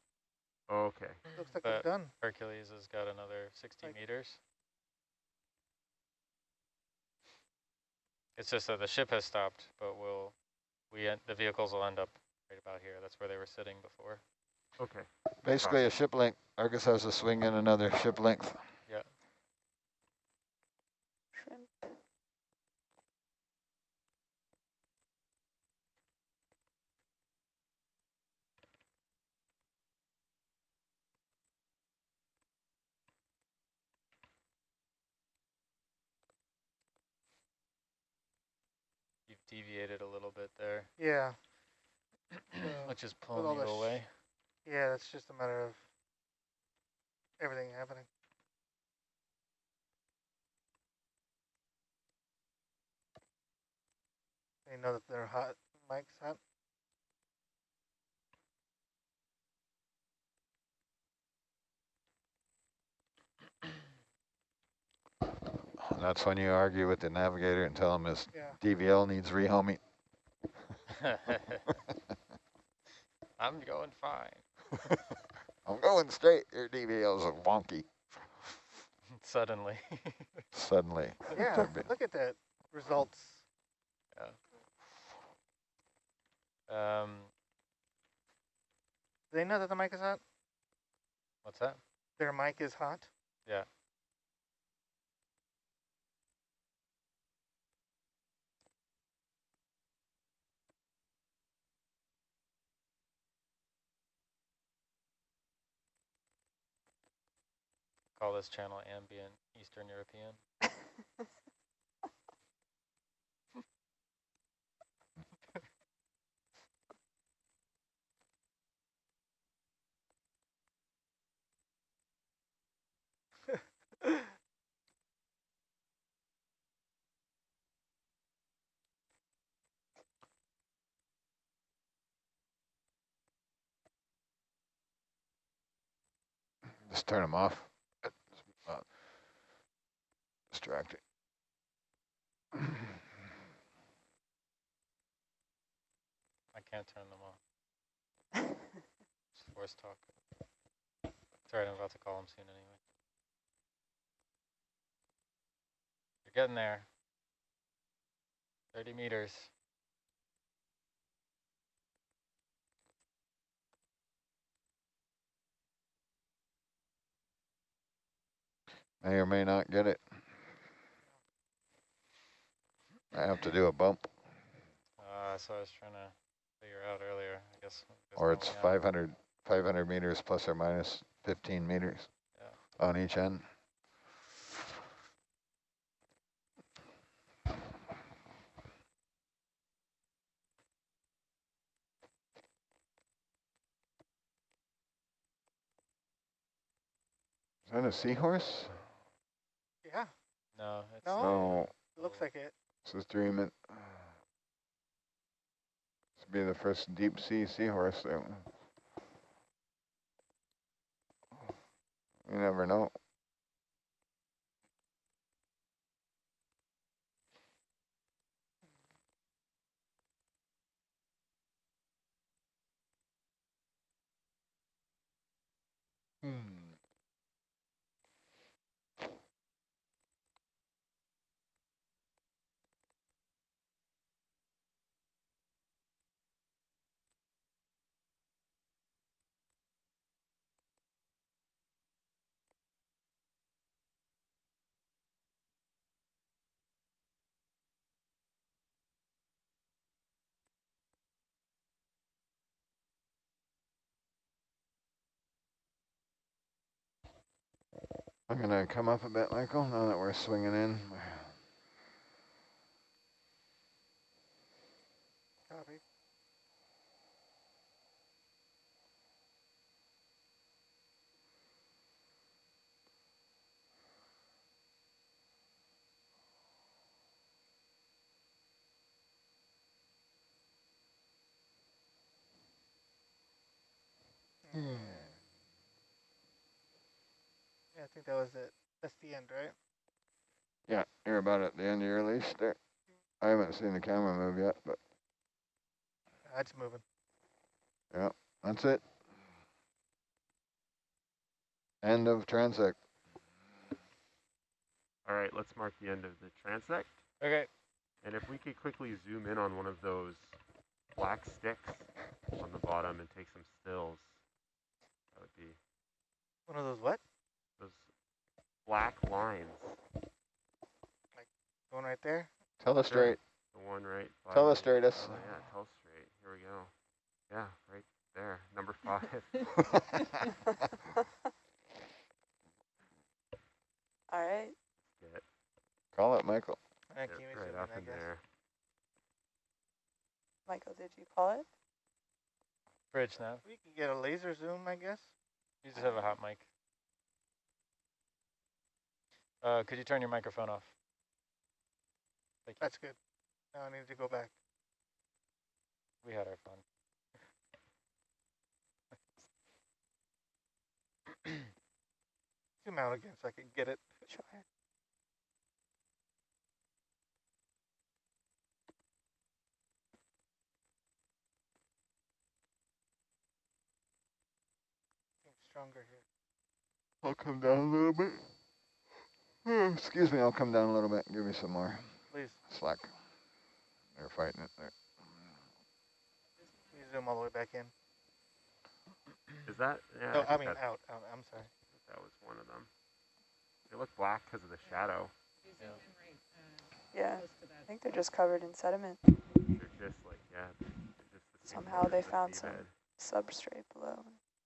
Oh, okay. Looks like we're done. Hercules has got another 60 meters. It's just that the ship has stopped, but the vehicles will end up right about here. That's where they were sitting before. Okay. Basically a ship length. Argus has a swing in another ship length. Yeah. Shrimp. You've deviated a little bit there. Yeah. Which is pulling you away. Yeah, that's just a matter of everything happening. They know that they're hot. Mike's hot. That's when you argue with the navigator and tell him his DVL needs rehoming. I'm going fine. I'm going straight. Your DVL's are wonky. Suddenly. Suddenly. Yeah, look at that. Results. Yeah. Do they know that the mic is hot? What's that? Their mic is hot? Yeah. call this channel ambient Eastern European. Just turn them off. It's distracting. I can't turn them off. It's force talk. It's alright, I'm about to call him soon anyway. You're getting there. 30 meters. May or may not get it. I have to do a bump. So I was trying to figure out earlier, I guess. Or it's 500 meters plus or minus 15 meters on each end. Is that a seahorse? Yeah. No, it's No. It looks like it. This is dreaming. This would be the first deep sea seahorse. You never know. I'm going to come up a bit, Michael, now that we're swinging in. Copy. Yeah, I think that was it. That's the end, right? Yeah, you're about at the end of your leash there. I haven't seen the camera move yet, but It's moving. yeah, that's it. End of transect. All right, let's mark the end of the transect. Okay. And if we could quickly zoom in on one of those black sticks on the bottom and take some stills, that would be... One of those what? Those black lines. Like going right there? Telestrate. The one right by Telestrate us. Oh, yeah, telestrate. Here we go. Yeah, right there. Number 5. All right. Get Call it, Michael. Right up in there. Michael, did you call it? Bridge nav. We can get a laser zoom, I guess. You just have a hot mic. Could you turn your microphone off? Thank you. That's good. Now I need to go back. We had our fun. Zoom out again so I can get it. Sure. Stronger here. I'll come down a little bit. Excuse me, I'll come down a little bit and give you some more Please. slack. They're fighting it there. Please zoom all the way back in. Is that? Yeah. No, I mean out. I'm sorry. That was one of them. They look black because of the shadow. Yeah. I think they're just covered in sediment. They're just like, yeah. Just the Somehow they found some substrate below.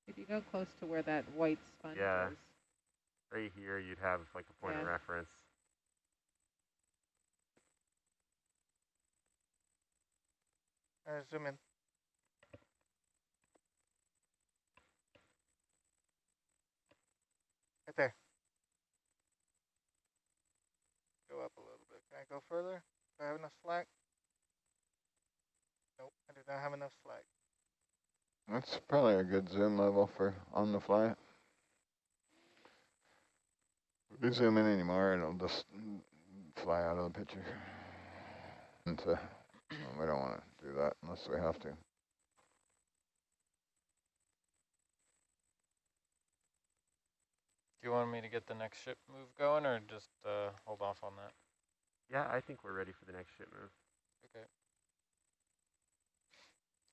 If you go close to where that white sponge Yeah. is, Right here, you'd have like a point of reference. Zoom in. Right there. Go up a little bit. Can I go further? Do I have enough slack? Nope, I do not have enough slack. That's probably a good zoom level for on the fly. If you zoom in anymore, it'll just fly out of the picture. And we don't want to do that unless we have to. Do you want me to get the next ship move going, or just hold off on that? Yeah, I think we're ready for the next ship move. Okay.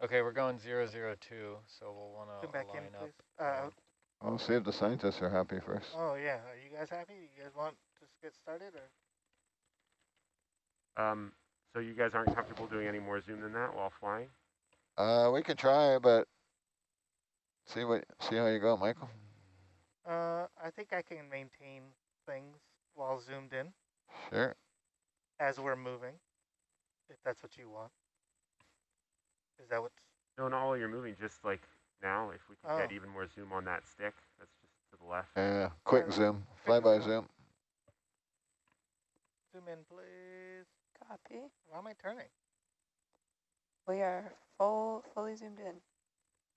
Okay, we're going 002, so we'll want to line up. I'll see if the scientists are happy first. Oh yeah, are you guys happy? You guys want to get started, or? So you guys aren't comfortable doing any more zoom than that while flying? We can try, but see how you go, Michael. I think I can maintain things while zoomed in. Sure. As we're moving, if that's what you want. Is that what's? No, not while you're moving, just like now, if we can get even more zoom on that stick, that's just to the left. Yeah, quick zoom, flyby zoom. Zoom in, please. Copy. Why am I turning? We are fully zoomed in.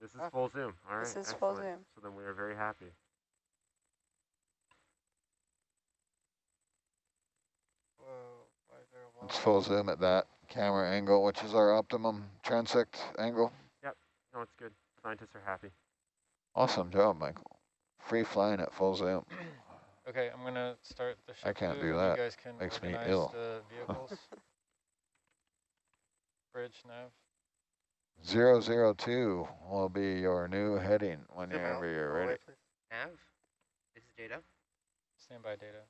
This is full zoom. All right. This is excellent. full zoom. So then we are very happy. It's full zoom at that camera angle, which is our optimum transect angle. Yep. No, it's good. Scientists are happy. Awesome job, Michael. Free flying at full zoom. Okay, I'm going to start the ship I can't move, do that. You guys can Makes me organize ill. the vehicles. Bridge, nav. 002 will be your new heading whenever you're ready. Nav, this is data. Standby data.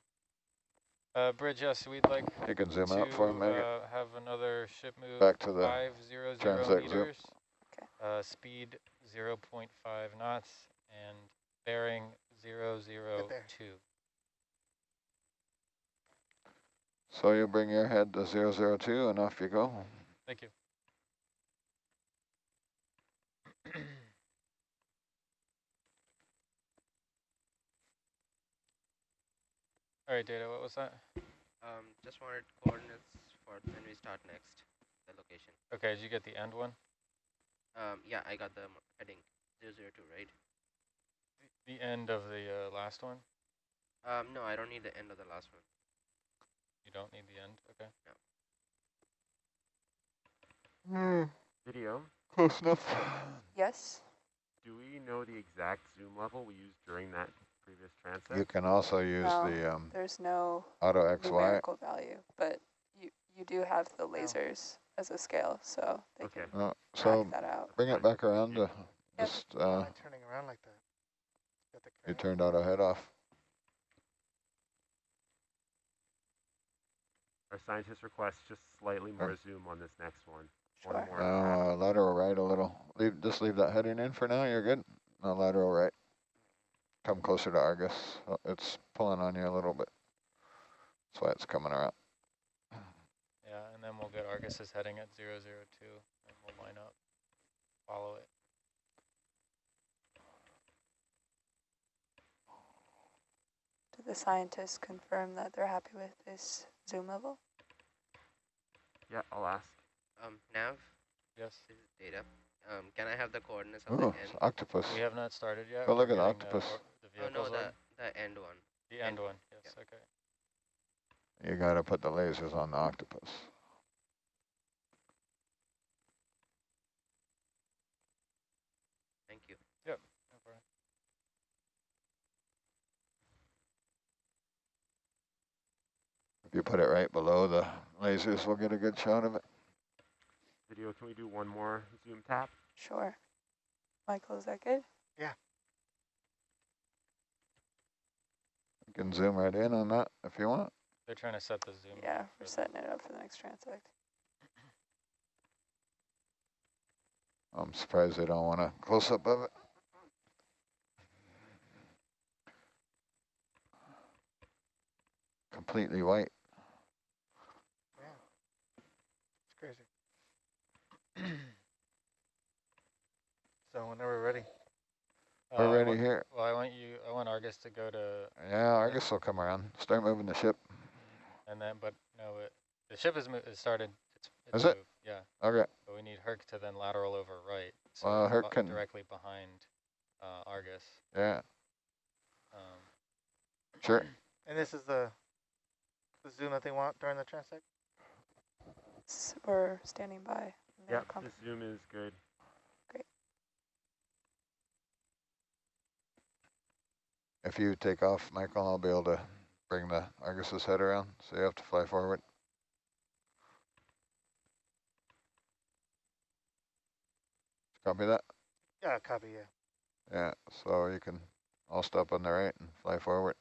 Bridge, yes, we'd like You can zoom to out for a minute. have another ship move Back to the 500 transect meters, okay. Speed 0.5 knots, and bearing 002. So you bring your head to 002 and off you go. Thank you. All right, Data, what was that? Just wanted coordinates for when we start next, the location. Okay, did you get the end one? Yeah, I got the heading 002, right? The end of the last one? No, I don't need the end of the last one. You don't need the end? Okay. No. Video. Close enough. Yes. Do we know the exact zoom level we used during that previous transect? You can also use there's no auto XY numerical value, but you do have the lasers as a scale, so they can so that out. Bring it back around to just Why am I turning around like that? you turned auto head off. Our scientists request just slightly more zoom on this next one. Sure. One more. Lateral right a little. Just leave that heading in for now. You're good. No, lateral right. Come closer to Argus. Oh, it's pulling on you a little bit. That's why it's coming around. Yeah, and then we'll get Argus's heading at 002, and we'll line up, follow it. Do the scientists confirm that they're happy with this zoom level? Yeah, I'll ask. Nav? Yes? This is data. Can I have the coordinates of the Oh, end? octopus. We have not started yet. Go look We're at the getting, octopus. Oh no, the end one. The end one, yes, okay. You got to put the lasers on the octopus. Thank you. Yep, no problem. If you put it right below the lasers, we'll get a good shot of it. Video, can we do one more zoom tap? Sure. Michael, is that good? Yeah. You can zoom right in on that if you want. They're trying to set the zoom. Yeah, we're setting it up for the next transect. I'm surprised they don't want a close-up of it. completely white. Yeah. It's crazy. So whenever we're ready. We're ready here. Well, I want Argus to go to. Yeah, Argus will come around. Start moving the ship. And then, but no, the ship is started. It's Is moved, it? yeah. Okay. But we need Herc to then lateral over right. So Well, Herc can. directly behind Argus. Yeah. Um, Sure. And this is the zoom that they want during the transect? We're standing by. Yeah, the zoom is good. Great. If you take off, Michael, I'll be able to bring the Argus's head around, so you have to fly forward. Copy that? Yeah, copy, yeah. Yeah, so you can all stop on the right and fly forward.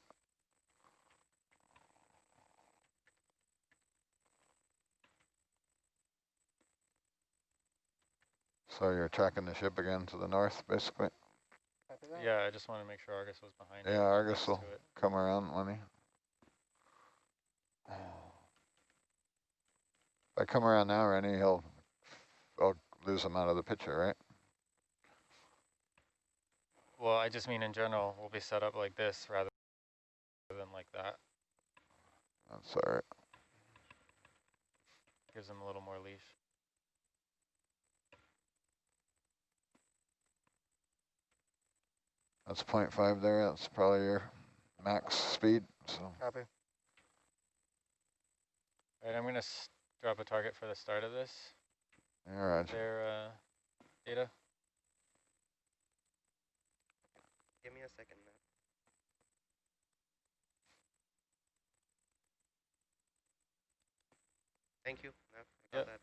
So you're tracking the ship again to the north, basically? Copy that. yeah, I just want to make sure Argus was behind it. Yeah, Argus next will to it. come around when he... If I come around now, Rennie, I'll lose him out of the picture, right? Well, I just mean in general, we'll be set up like this rather than like that. That's all right. Gives him a little more leash. That's 0.5 there. That's probably your max speed. So Copy. All right, I'm going to drop a target for the start of this. yeah, Roger. There, Data. Give me a second now. Thank you. No, I got Yep. that.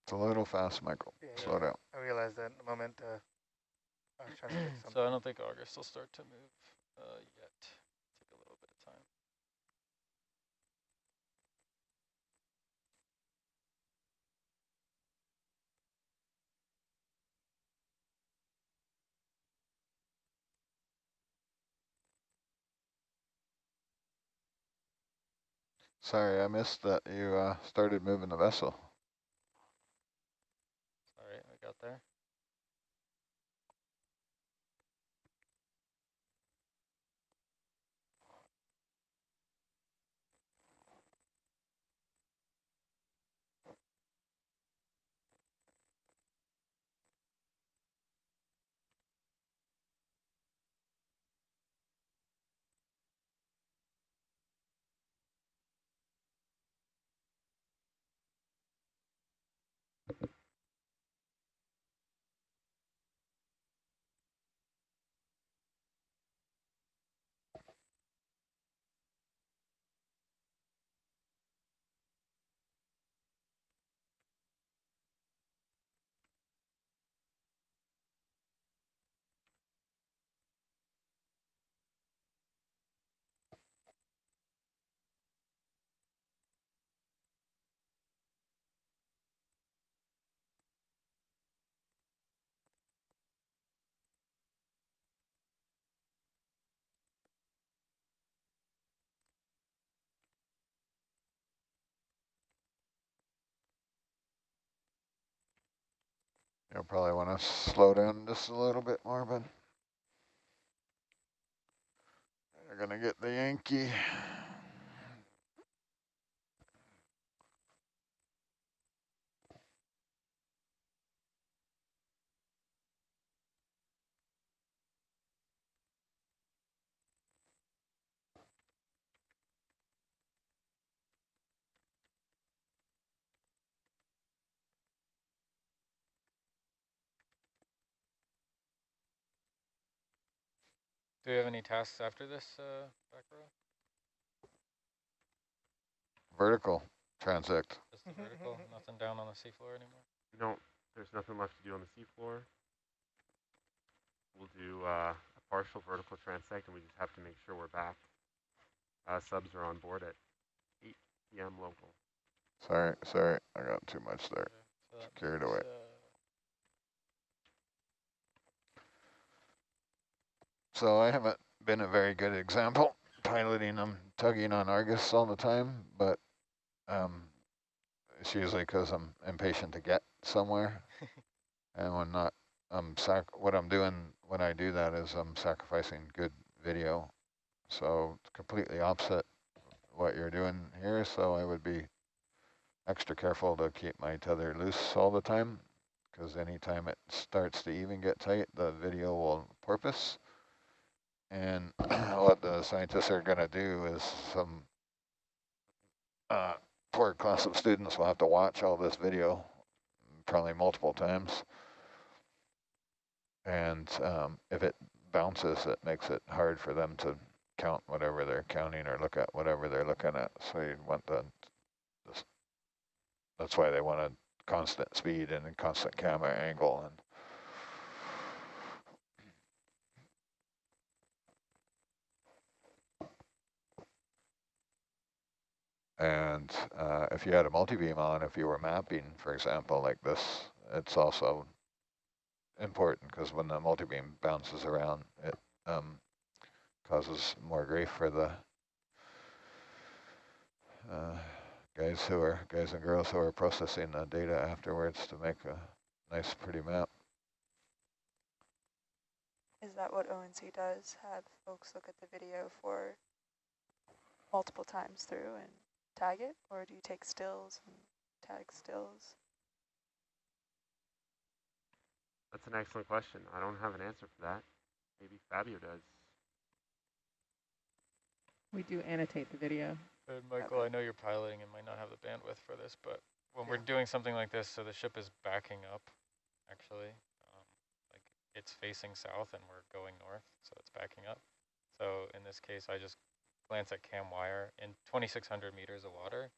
It's a little fast, Michael. Yeah, Slow down. I realized that the moment I was trying to fix something. So I don't think Argus will start to move yet. Take a little bit of time. Sorry, I missed that you started moving the vessel. All right, we got there. You'll probably want to slow down just a little bit more, but you're going to get the Yankee. Do we have any tasks after this, back row? vertical transect? Just the vertical, nothing down on the seafloor anymore? No, there's nothing left to do on the seafloor. We'll do a partial vertical transect, and we just have to make sure we're back. Subs are on board at 8 p.m. local. Sorry, I got too much there. So Carried away. So I haven't been a very good example piloting them, tugging on Argus all the time, but it's usually because I'm impatient to get somewhere. And when not, what I'm doing when I do that is I'm sacrificing good video. So it's completely opposite what you're doing here. So I would be extra careful to keep my tether loose all the time, because anytime it starts to even get tight, the video will porpoise. And what the scientists are going to do is some poor class of students will have to watch all this video probably multiple times. And if it bounces, it makes it hard for them to count whatever they're counting or look at whatever they're looking at. So you want that's why they want a constant speed and a constant camera angle. And if you had a multi-beam on, if you were mapping, for example, like this, it's also important because when the multi-beam bounces around, it causes more grief for the guys and girls who are processing the data afterwards to make a nice, pretty map. Is that what ONC does? Have folks look at the video for multiple times through and tag it? Or do you take stills and tag stills? That's an excellent question. I don't have an answer for that. Maybe Fabio does. We do annotate the video. And Michael, I know you're piloting and might not have the bandwidth for this, but when we're doing something like this, so the ship is backing up, actually, like it's facing south and we're going north, so it's backing up. So in this case, I just glance at cam wire in 2,600 meters of water.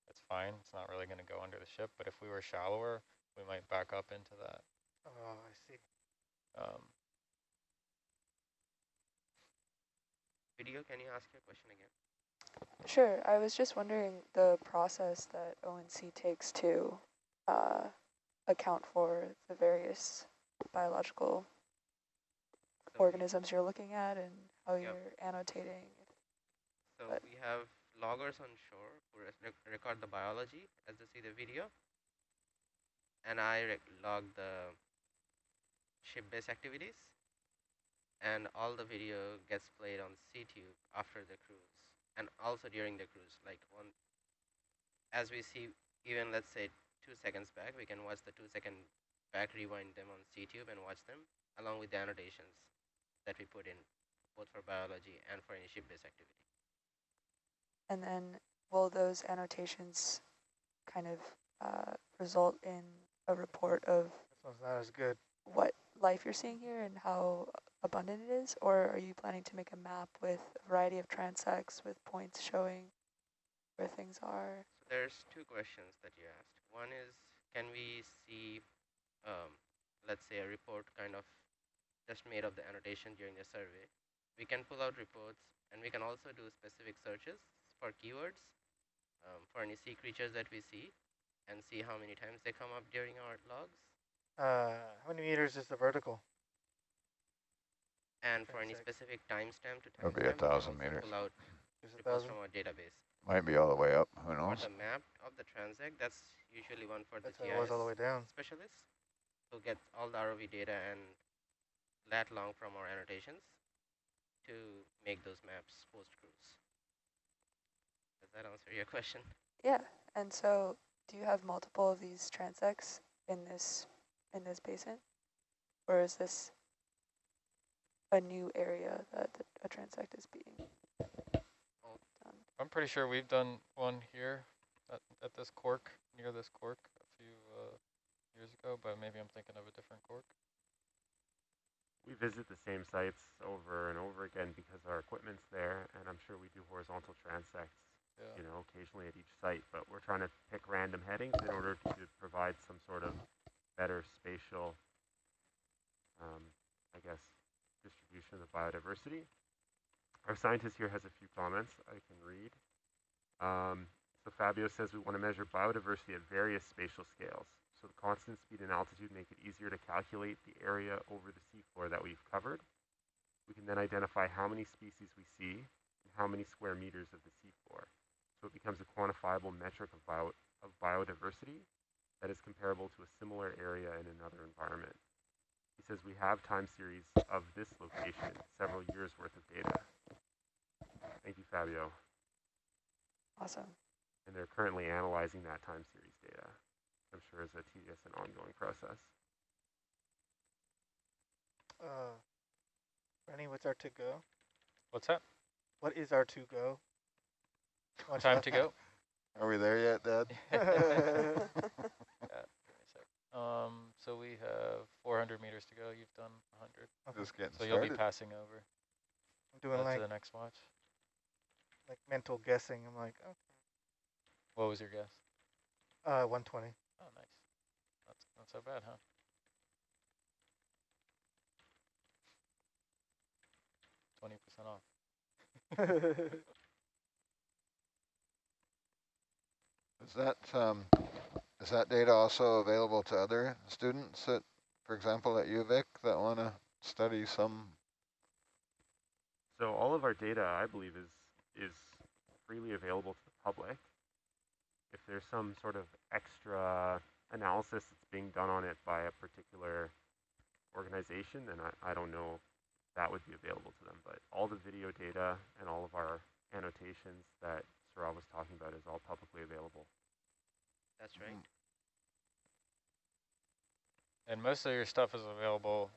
That's fine. It's not really going to go under the ship, but if we were shallower, we might back up into that. Oh, I see. Video, can you ask your question again? Sure. I was just wondering the process that ONC takes to account for the various biological organisms you're looking at and how you're annotating. So we have loggers on shore who record the biology as they see the video, and I log the ship-based activities, and all the video gets played on C-tube after the cruise, and also during the cruise. Like as we see, even let's say 2 seconds back, we can watch the 2-second back, rewind them on C-tube and watch them, along with the annotations that we put in, both for biology and for any ship-based activity. And then will those annotations kind of result in a report of Not as good. what life you're seeing here and how abundant it is? Or are you planning to make a map with a variety of transects with points showing where things are? So there's 2 questions that you asked. One is, can we see, let's say, a report kind of just made of the annotation during the survey? We can pull out reports, and we can also do specific searches for keywords for any sea creatures that we see, and see how many times they come up during our logs. How many meters is the vertical? And for any specific timestamp to It'll timestamp, be 1,000 meters. Pull out reports from our database. Might be all the way up, who knows? For the map of the transect, that's usually one for the That's why it was all the way down. specialists who get all the ROV data and lat long from our annotations to make those maps post-cruise. Does that answer your question? Yeah. And so do you have multiple of these transects in this basin? Or is this a new area that a transect is being done? I'm pretty sure we've done one here at this cork, near this cork a few years ago, but maybe I'm thinking of a different cork. We visit the same sites over and over again because our equipment's there, and I'm sure we do horizontal transects you know, occasionally at each site, but we're trying to pick random headings in order to provide some sort of better spatial, I guess, distribution of the biodiversity. Our scientist here has a few comments I can read. So Fabio says we want to measure biodiversity at various spatial scales. So the constant speed and altitude make it easier to calculate the area over the seafloor that we've covered. We can then identify how many species we see and how many square meters of the seafloor. So it becomes a quantifiable metric of biodiversity that is comparable to a similar area in another environment. He says we have time series of this location, several years worth of data. Thank you, Fabio. Awesome. And they're currently analyzing that time series data. I'm sure is a tedious and ongoing process. Rennie, what's our to-go? What's that? What is our to-go? Time to go? Are we there yet, Dad? Yeah, give me a sec. So we have 400 meters to go. You've done 100. Just getting So started. you'll be passing over. I'm doing to the next watch. like mental guessing. I'm like, okay. What was your guess? 120. Oh, nice. That's not so bad, huh? %20 off. Is that data also available to other students at, for example, at UVic that want to study some? So all of our data, I believe, is freely available to the public. If there's some sort of extra analysis that's being done on it by a particular organization, then I don't know if that would be available to them. But all the video data and all of our annotations that Saurav was talking about is all publicly available. That's right. And most of your stuff is available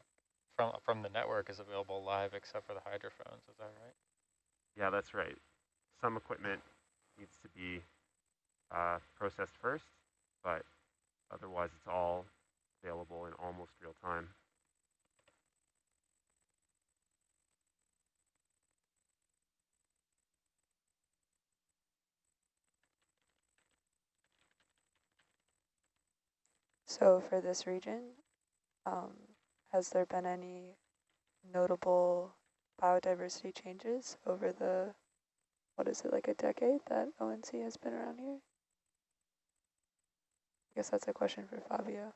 from the network is available live, except for the hydrophones. Is that right? Yeah, that's right. Some equipment needs to be processed first, but otherwise it's all available in almost real time. So for this region, has there been any notable biodiversity changes over the, what is it, like a decade that ONC has been around here? I guess that's a question for Fabio.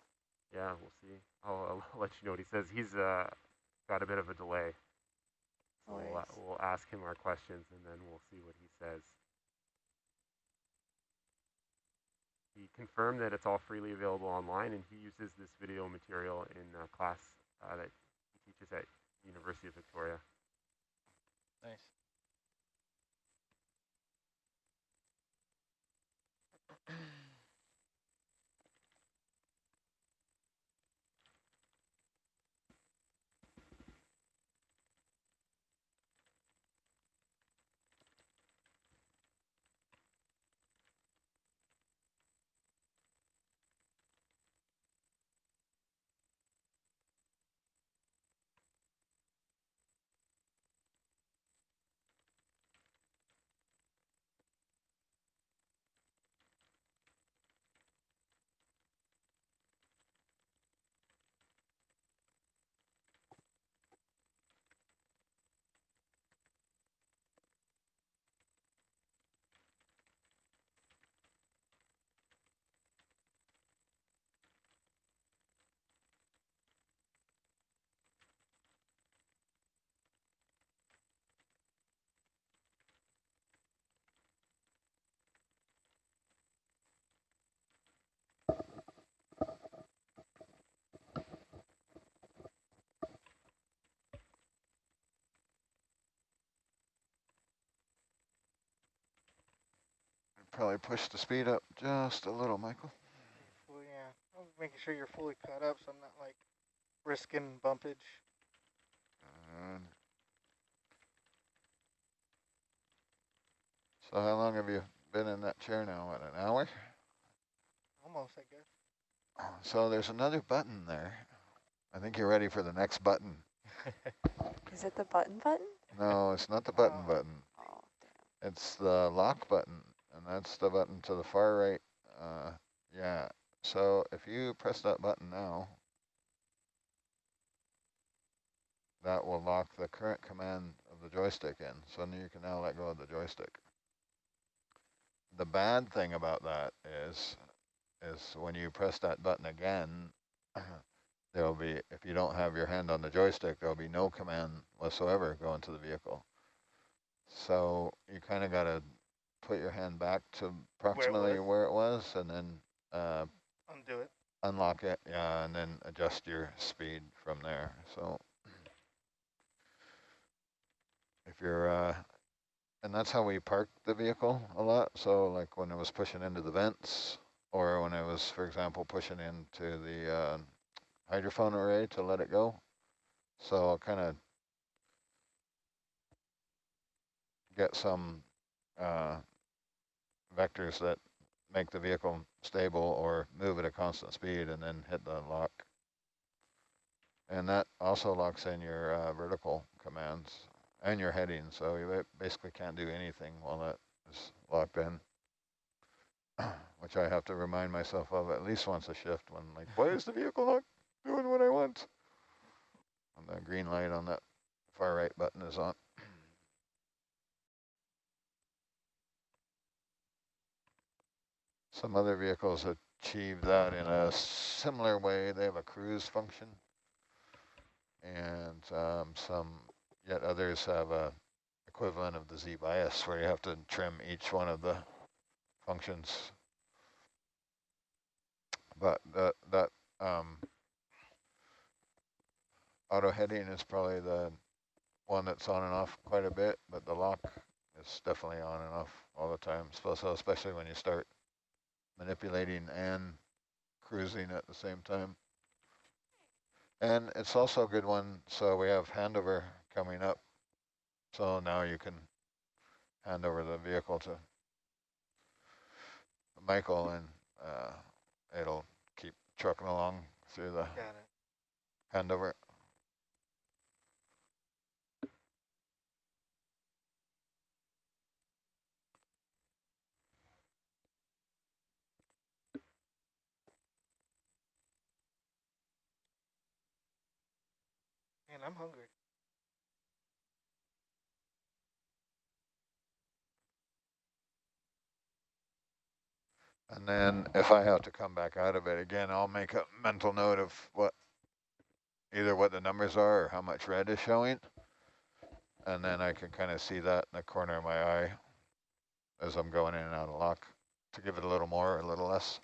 Yeah, we'll see. I'll let you know what he says. He's got a bit of a delay. So we'll ask him our questions and then we'll see what he says. He confirmed that it's all freely available online, and he uses this video material in a class that he teaches at University of Victoria. Nice. Probably push the speed up just a little, Michael. Well, yeah, I'm making sure you're fully caught up so I'm not like risking bumpage. So how long have you been in that chair now? What, an hour? Almost, I guess. So there's another button there. I think you're ready for the next button. Is it the button button? No, it's not the button button. Oh, It's the lock button, and that's the button to the far right. Yeah, so if you press that button now, that will lock the current command of the joystick in. So you can now let go of the joystick. The bad thing about that is when you press that button again, there'll be, if you don't have your hand on the joystick, there'll be no command whatsoever going to the vehicle. So you kind of got to put your hand back to approximately where it was, and then undo it, unlock it, yeah, and then adjust your speed from there. So if you're, and that's how we park the vehicle a lot. So like when it was pushing into the vents, or when it was, for example, pushing into the hydrophone array to let it go. So I'll kind of get some vectors that make the vehicle stable or move at a constant speed and then hit the lock. And that also locks in your vertical commands and your heading. So you basically can't do anything while that is locked in, which I have to remind myself of at least once a shift when, like, why is the vehicle not doing what I want? And the green light on that far right button is on. Some other vehicles achieve that in a similar way. They have a cruise function, and some yet others have a equivalent of the Z-bias where you have to trim each one of the functions. But that auto heading is probably the one that's on and off quite a bit, but the lock is definitely on and off all the time. So especially when you start manipulating and cruising at the same time. And it's also a good one, so we have handover coming up. So now you can hand over the vehicle to Michael, and it'll keep trucking along through the handover. Man, I'm hungry. And then if I have to come back out of it again, I'll make a mental note of either what the numbers are or how much red is showing. And then I can kind of see that in the corner of my eye as I'm going in and out of lock to give it a little more or a little less.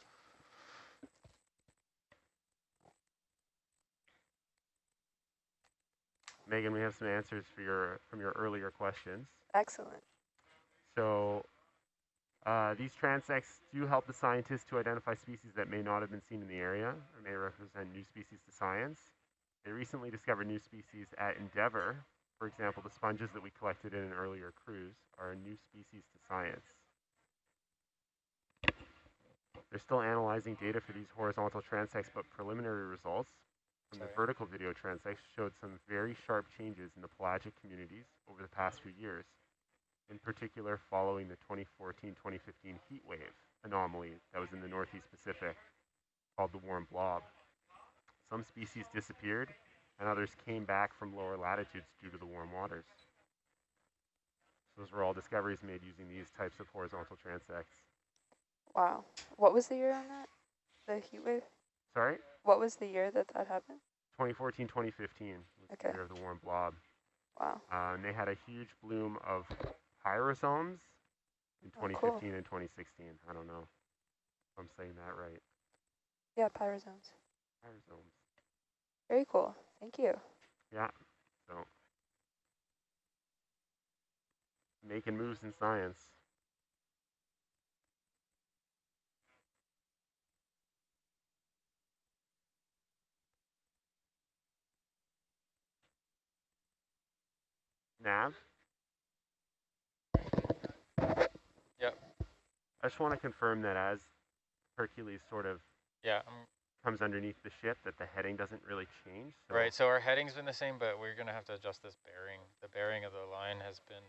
Megan, we have some answers for from your earlier questions. Excellent. So these transects do help the scientists to identify species that may not have been seen in the area or may represent new species to science. They recently discovered new species at Endeavour. For example, the sponges that we collected in an earlier cruise are a new species to science. They're still analyzing data for these horizontal transects, but preliminary results from the vertical video transects showed some very sharp changes in the pelagic communities over the past few years, in particular following the 2014-2015 heat wave anomaly that was in the Northeast Pacific called the warm blob. Some species disappeared and others came back from lower latitudes due to the warm waters. So those were all discoveries made using these types of horizontal transects. Wow. What was the year on that? The heat wave? Sorry? What was the year that happened? 2014-2015 was the year of the warm blob. Wow. And they had a huge bloom of pyrosomes in 2015 and 2016. I don't know if I'm saying that right. Yeah, pyrosomes. Pyrosomes. Very cool. Thank you. Yeah. So making moves in science. Nav? Yep. I just want to confirm that as Hercules sort of comes underneath the ship, that the heading doesn't really change. So right, so our heading's been the same, but we're going to have to adjust this bearing. The bearing of the line has been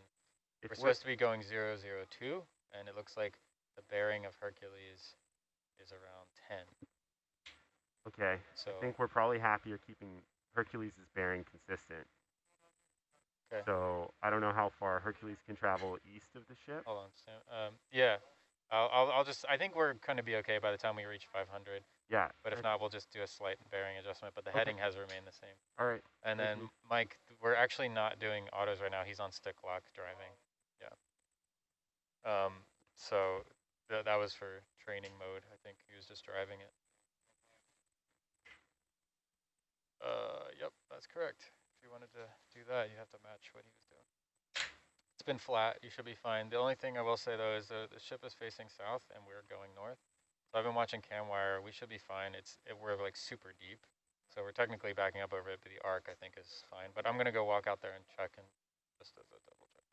we're supposed to be going 002, and it looks like the bearing of Hercules is around 10. Okay, so I think we're probably happier keeping Hercules' bearing consistent. Okay. So I don't know how far Hercules can travel east of the ship. Hold on, Sam. Yeah, I'll just. I think we're going to be okay by the time we reach 500. Yeah. But if not, we'll just do a slight bearing adjustment. But the heading has remained the same. All right. And then Mike, we're actually not doing autos right now. He's on stick lock driving. Yeah. So that was for training mode. I think he was just driving it. Yep, that's correct. If you wanted to do that, you have to match what he was doing. It's been flat. You should be fine. The only thing I will say, though, is the ship is facing south, and we're going north. So I've been watching CamWire. We should be fine. We're like super deep. So we're technically backing up over it, but the arc, I think, is fine. But I'm going to go walk out there and check and just as a double check.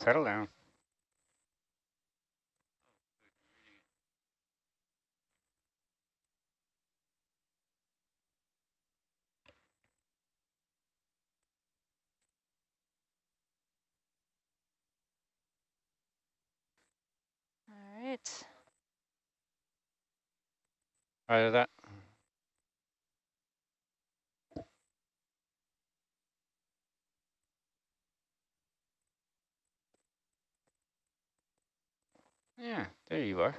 Settle down. All right. Right, that. Yeah, there you are.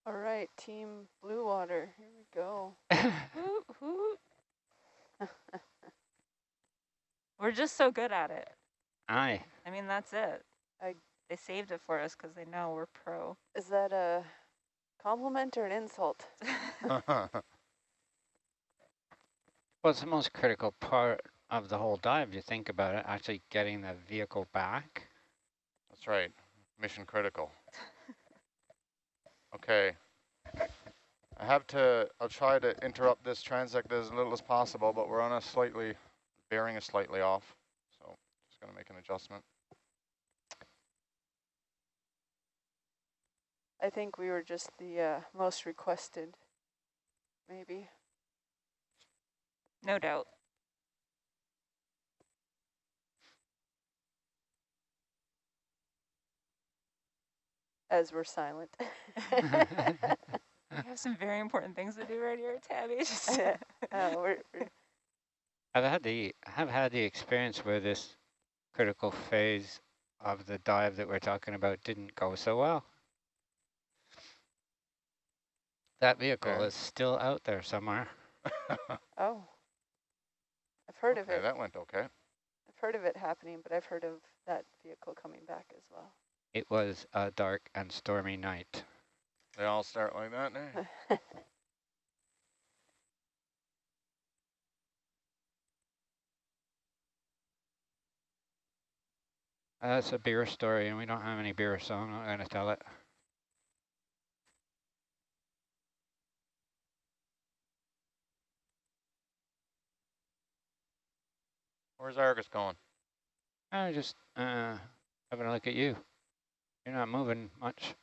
All right, Team Blue Water, here we go. Hoot, hoot. We're just so good at it. Aye. I mean, that's it. They saved it for us because they know we're pro. Is that a compliment or an insult? Well, it's the most critical part of the whole dive, if you think about it, actually getting the vehicle back. That's right. Mission critical. Okay. I'll try to interrupt this transect as little as possible, but we're on a bearing is slightly off. So just going to make an adjustment. I think we were just the most requested, maybe. No doubt. As we're silent. We have some very important things to do right here, Tabby. I've had the experience where this critical phase of the dive that we're talking about didn't go so well. That vehicle is still out there somewhere. Oh. I've heard of it. That went okay. I've heard of it happening, but I've heard of that vehicle coming back as well. It was a dark and stormy night. They all start like that, eh? That's a beer story, and we don't have any beer, so I'm not going to tell it. Where's Argus going? I just having a look at you. You're not moving much.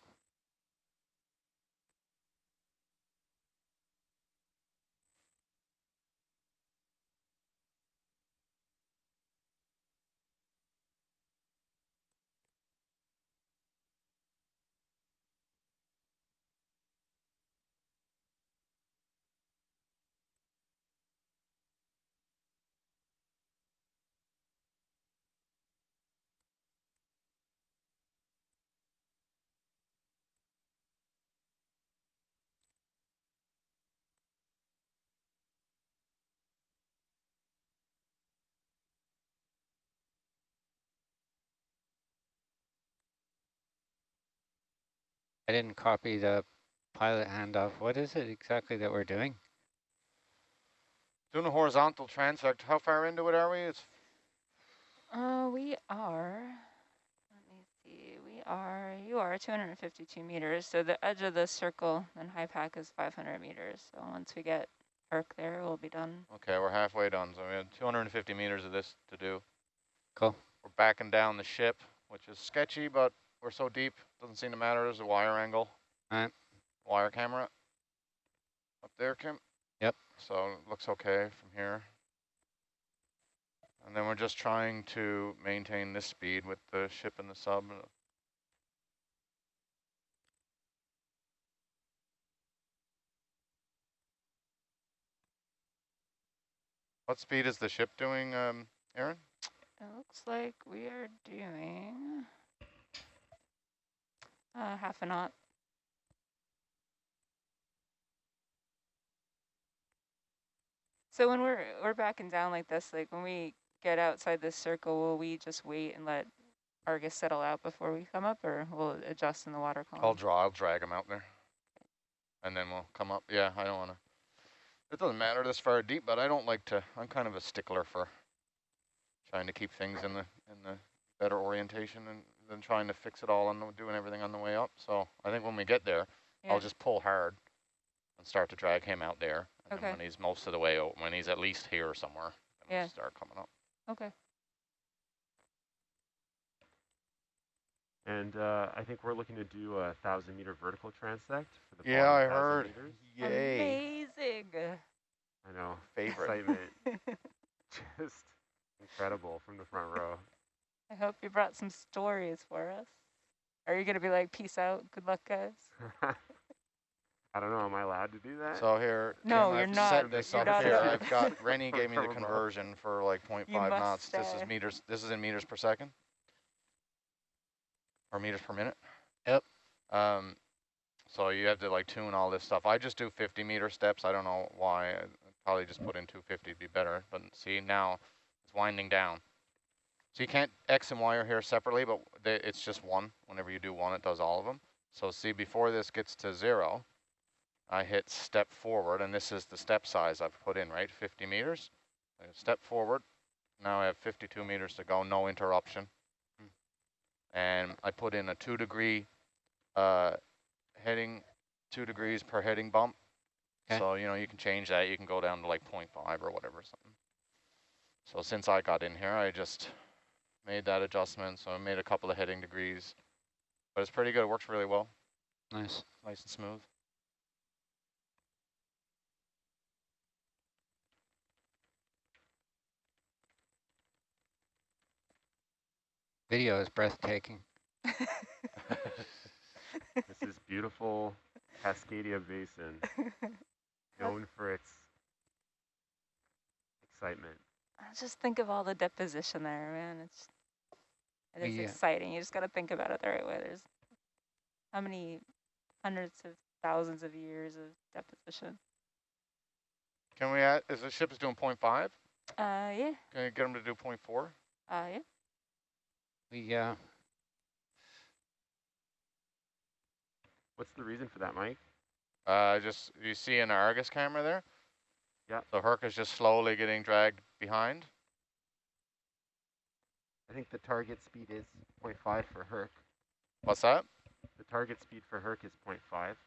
I didn't copy the pilot handoff. What is it exactly that we're doing? Doing a horizontal transect. How far into it are we? It's We are, let me see, you are 252 meters. So the edge of the circle in high pack is 500 meters. So once we get Herc there, we'll be done. okay, we're halfway done. So we have 250 meters of this to do. Cool. We're backing down the ship, which is sketchy, but we're so deep, doesn't seem to matter. There's a wire angle. All right. Wire camera. Up there, Kim? Yep. So it looks okay from here. And then we're just trying to maintain this speed with the ship and the sub. What speed is the ship doing, Aaron? It looks like we are doing half a knot. So when we're backing down like this, like when we get outside this circle, will we just wait and let Argus settle out before we come up, or will it adjust in the water column? I'll drag him out there. And then we'll come up. Yeah, I don't want to. It doesn't matter this far deep, but I don't like to. I'm kind of a stickler for trying to keep things in the better orientation and than trying to fix it all and doing everything on the way up. So I think when we get there, Yeah. I'll just pull hard and start to drag him out there. And Okay. then when he's most of the way, when he's at least here somewhere, then Yeah. we'll start coming up. Okay. And I think we're looking to do a 1,000-meter vertical transect for the Yeah, I bottom 1,000 heard. meters. Yay. Amazing. I know. Favorite. Excitement. Just incredible from the front row. I hope you brought some stories for us. Are you going to be like, peace out, good luck, guys? I don't know. Am I allowed to do that? So here, No, Kim, you're I've not. set this You're up not here. allowed. I've got Rennie gave me the From above. conversion for like 0.5 You must knots. This is stay. meters. This is in meters per second, or meters per minute. Yep. So you have to like tune all this stuff. I just do 50-meter steps. I don't know why. I'd probably just put in 250 to be better. But see, now it's winding down. So you can't X and Y are here separately, but it's just one. Whenever you do one, it does all of them. So see, before this gets to 0, I hit step forward, and this is the step size I've put in, right? 50 meters. I step forward. Now I have 52 meters to go, no interruption. And I put in a 2-degree heading, 2 degrees per heading bump. Okay. So, you know, you can change that. You can go down to like 0.5 or whatever, something. So since I got in here, I just made that adjustment. So I made a couple of heading degrees, but it's pretty good. It works really well. Nice. Nice and smooth. Video is breathtaking. This is beautiful Cascadia Basin, known for its excitement. Just think of all the deposition there, man. It is Yeah. exciting. You just got to think about it the right way. There's how many hundreds of thousands of years of deposition. Can we add, is the ship is doing 0.5? Yeah. Can you get them to do 0.4? Yeah. We What's the reason for that, Mike? Just, you see in the Argus camera there? Yeah. So Herc is just slowly getting dragged behind. I think the target speed is 0.5 for Herc. What's that? The target speed for Herc is 0.5.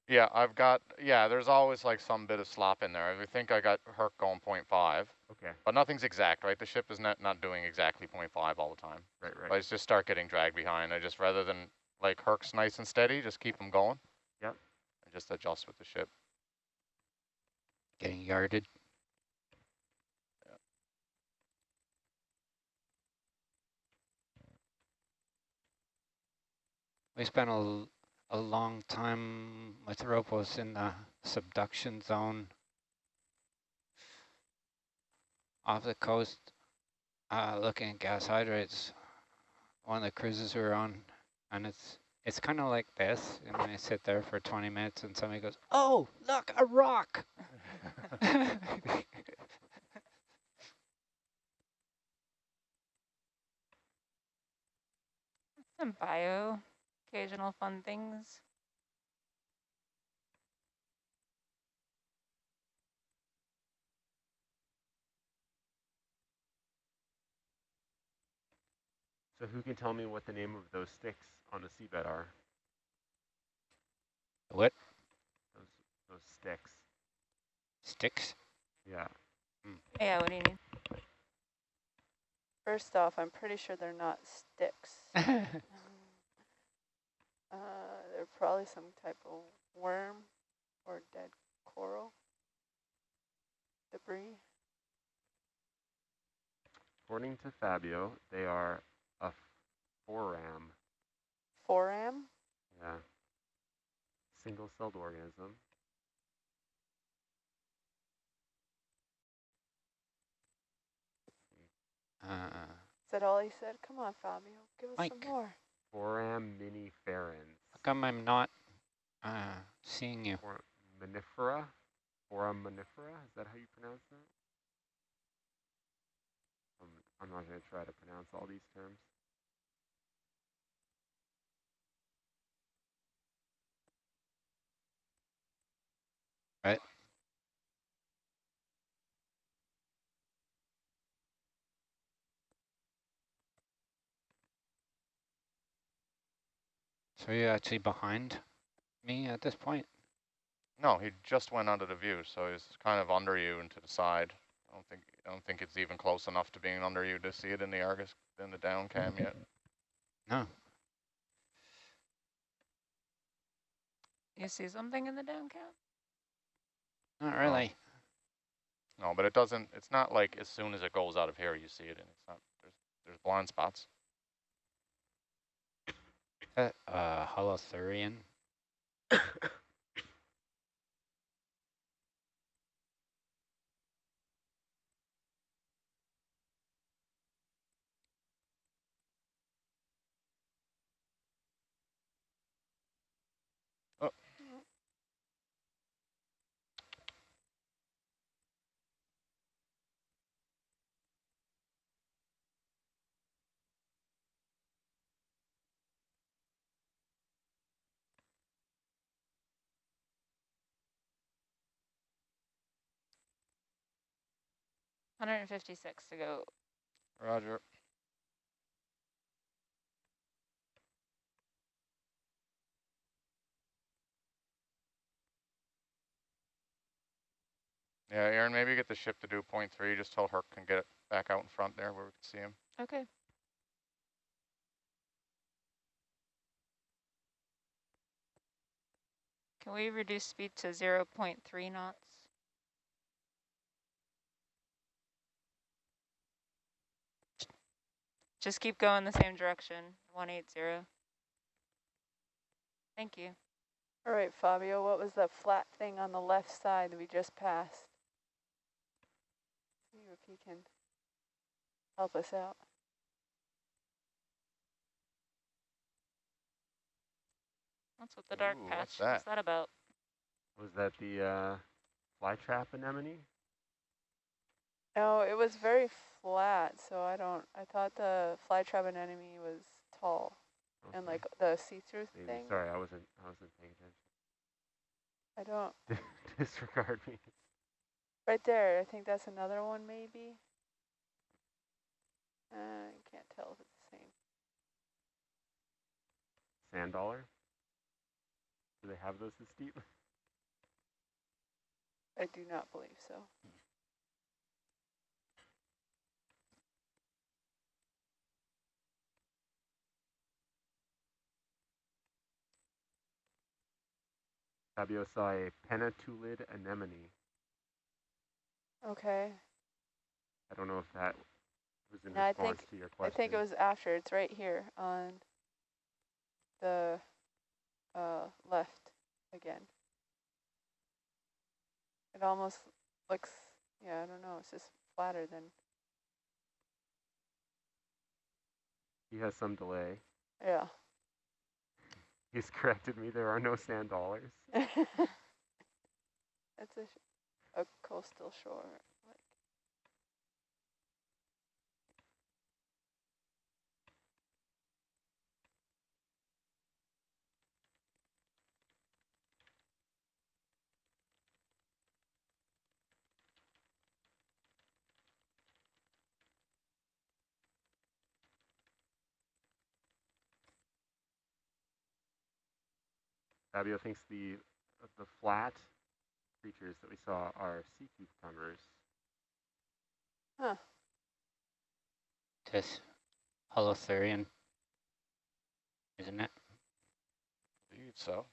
Yeah, I've got, yeah, there's always like some bit of slop in there. I think I got Herc going 0.5. Okay. But nothing's exact, right? The ship is not doing exactly 0.5 all the time. Right, right. I just start getting dragged behind. I just, rather than like Herc's nice and steady, just keep them going. Yep. And just adjust with the ship. getting yarded. We spent a long time with Ropos in the subduction zone off the coast, looking at gas hydrates. One of the cruises we were on, and it's kind of like this. And I sit there for 20 minutes, and somebody goes, "Oh, look, a rock!" Some bio. occasional fun things. So who can tell me what the name of those sticks on the seabed are? What? Those sticks. Sticks? Yeah. Yeah, what do you need? First off, I'm pretty sure they're not sticks. They're probably some type of worm or dead coral debris. According to Fabio, they are a foram. Foram? Yeah. Single-celled organism. Is that all he said? Come on, Fabio, give us some more. Foraminiferans. How come I'm not seeing you? Foraminifera? Foraminifera? Is that how you pronounce that? I'm not going to try to pronounce all these terms. Right. So you're actually behind me at this point? No, he just went under the view, so he's kind of under you and to the side. I don't think it's even close enough to being under you to see it in the Argus in the down cam yet. No. You see something in the down cam? Not really. No, but it doesn't. It's not like as soon as it goes out of here you see it, and it's not. There's blind spots. Holothurian. Oh. $156 to go. Roger. Yeah, Aaron, maybe get the ship to do 0.3, just tell Herc can get it back out in front there where we can see him. Okay. Can we reduce speed to 0.3 knots? Just keep going the same direction, 180. Thank you. All right, Fabio, what was that flat thing on the left side that we just passed? See if he can help us out. What's with the dark Ooh, patch? what's that? What's that about? Was that the flytrap anemone? No, it was very flat, so I thought the flytrap anemone was tall. Okay. And like the see-through thing. Sorry, I wasn't paying attention. I don't. Disregard me. Right there, I think that's another one maybe. I can't tell if it's the same. Sand dollar? Do they have those this deep? I do not believe so. Fabio saw a pennatulid anemone. Okay. I don't know if that was in No, response to your question. I think it was after. It's right here on the left again. It almost looks, yeah, I don't know, it's just flatter than. He has some delay. Yeah. He's corrected me, there are no sand dollars. That's a coastal shore. Like. Fabio thinks the flat creatures that we saw are sea cucumbers. Huh. This holothurian, isn't it? I believe so.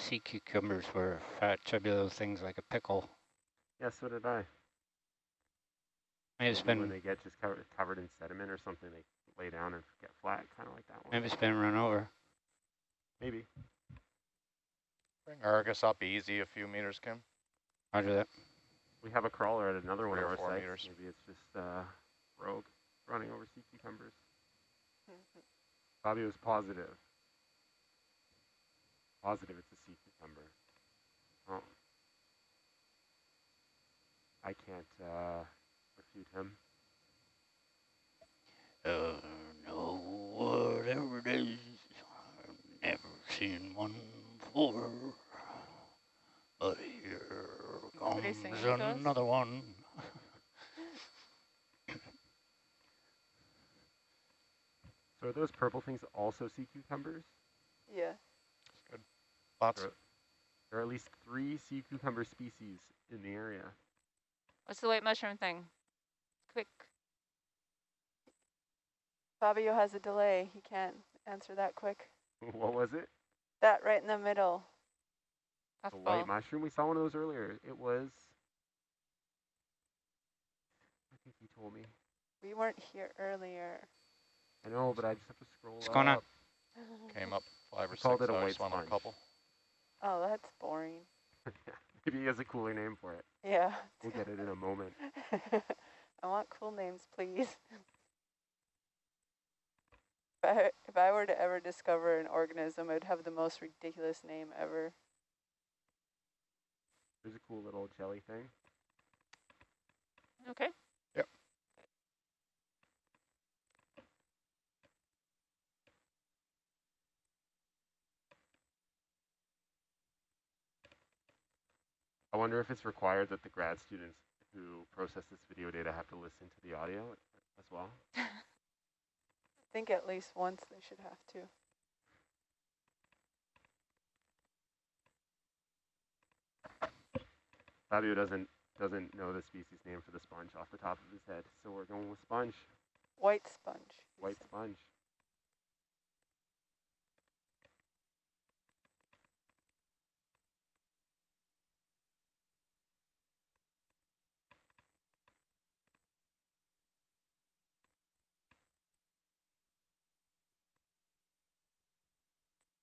Sea cucumbers were fat, chubby things like a pickle. Yeah, so did I. Maybe it's When been they get just covered in sediment or something, they lay down and get flat, kind of like that one. maybe it's been run over. Maybe. Bring Argus up easy a few meters, Kim. Roger that. We have a crawler at another one 3 of or our 4 sites. meters. Maybe it's just rogue running over sea cucumbers. Fabio's positive. Positive it's a sea cucumber. Oh. I can't refute him. No, whatever it is, I've never seen one before. But here Somebody comes singing to us? another one. So are those purple things also sea cucumbers? Yeah. That's good. Lots. There are at least 3 sea cucumber species in the area. What's the white mushroom thing? Quick. Fabio has a delay. He can't answer that quick. What was it? That right in the middle. The white mushroom? We saw one of those earlier. It was... I think he told me. We weren't here earlier. I know, but I just have to scroll What's up. going on? Came up 5 or I 6, called it a so I white just wanted a sponge. couple. Oh, that's boring. Maybe he has a cooler name for it. Yeah. We'll get it in a moment. I want cool names, please. If I were to ever discover an organism, I'd have the most ridiculous name ever. There's a cool little jelly thing. Okay. Yep. I wonder if it's required that the grad students who process this video data have to listen to the audio as well. I think at least once they should have to. Fabio doesn't know the species name for the sponge off the top of his head, so we're going with sponge. White sponge. White sponge.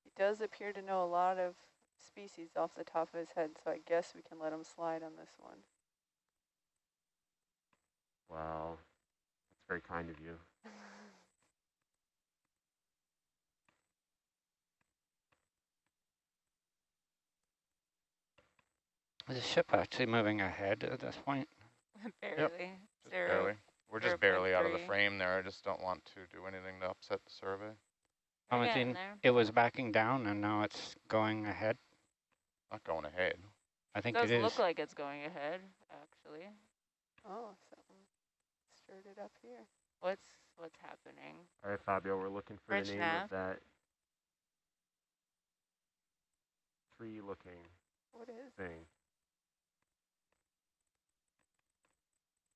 He does appear to know a lot of species off the top of his head, so I guess we can let him slide on this one. Wow, that's very kind of you. Is the ship actually moving ahead at this point? Barely. Yep. Just barely. We're just barely out of the frame there. I just don't want to do anything to upset the survey. I'm thinking it was backing down and now it's going ahead. Not going ahead. I think it is. It does look like it's going ahead, actually. Oh, something stirred it up here. What's happening? All right, Fabio, we're looking for Bridge the name nav. of that tree-looking What is? thing.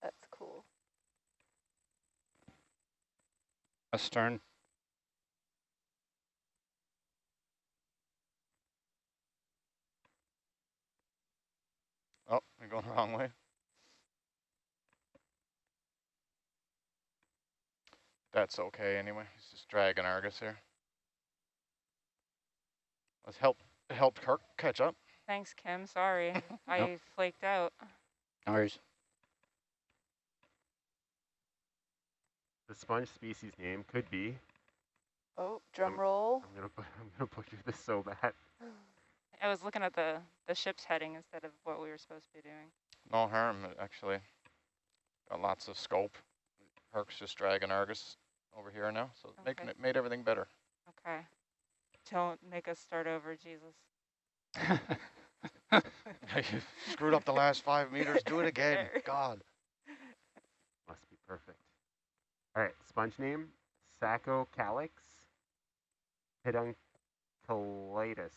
That's cool. astern. Oh, you're going the wrong way. That's okay anyway. He's just dragging Argus here. Let's help Kirk catch up. Thanks, Kim. Sorry. I flaked out. No worries. The sponge species name could be. Oh, drum roll. I'm gonna butcher this so bad. I was looking at the ship's heading instead of what we were supposed to be doing. No harm, actually. Got lots of scope. Kirk's just dragging Argus over here now, so making it made everything better. Okay. Don't make us start over, Jesus. You screwed up the last 5 meters. Do it again. God. Must be perfect. All right, sponge name, Sacocalix pedunculitis.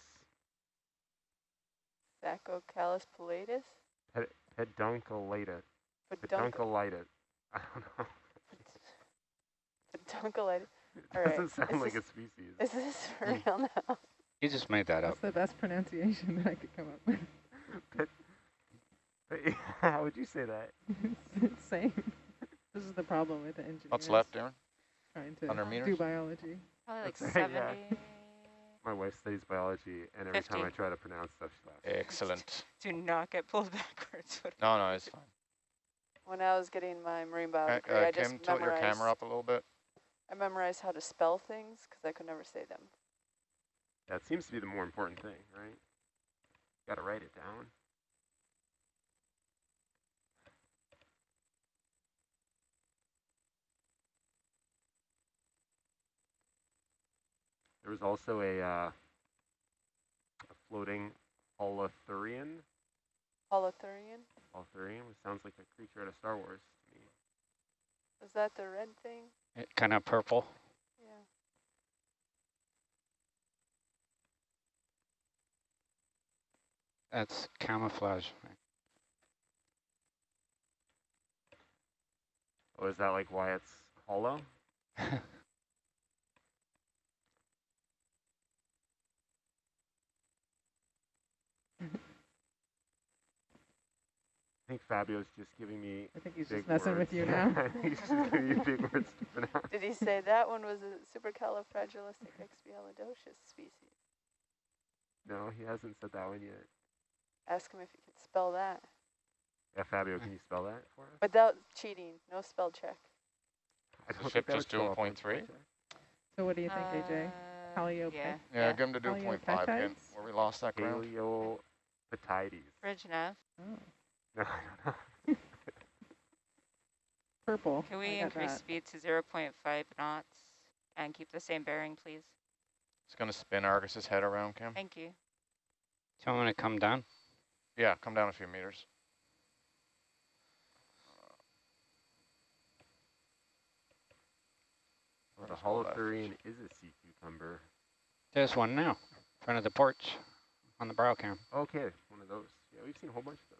Sacocallis pilatus? Pedunculitis. Pedunculitis. I don't know. Pedunculitis. All It right. doesn't sound like a species. Is this for real now? You just made that That's up. the best pronunciation that I could come up with. How would you say that? Same. This is the problem with the engineers. What's left, Darren? Trying to 100 do meters? biology. Probably like That's right, 70. yeah. My wife studies biology, and every 50. time I try to pronounce stuff, she laughs. Excellent. Do not get pulled backwards. No, it's fine. When I was getting my marine bio degree, I just Kim, tilt your memorized. camera up a little bit. I memorized how to spell things because I could never say them. That seems to be the more important thing, right? Got to write it down. There was also a floating holothurian. Holothurian? Holothurian, which sounds like a creature out of Star Wars to me. Is that the red thing? Kind of purple. Yeah. That's camouflage. Oh, is that like why it's hollow? I think Fabio's just giving me I think he's big just messing words. with you now. I think he's just giving you big words to pronounce. Did he say that one was a supercalifragilisticexpialidocious species? No, he hasn't said that one yet. Ask him if he could spell that. Yeah, Fabio, can you spell that for us? Without cheating, no spell check. I The ship just doing 0.3? So what do you think, AJ? Paleo Yeah, get him to do 0.5 again, where we lost that ground. Paleopatides. Bridge nav. Oh. No, I don't know. Purple. Can we increase speed to 0.5 knots and keep the same bearing, please? It's going to spin Argus's head around, Kim. Thank you. Do you want me to come down? Yeah, come down a few meters. Well, the holothurian is a sea cucumber. There's one now, in front of the porch, on the brow cam. Okay, one of those. Yeah, we've seen a whole bunch of those.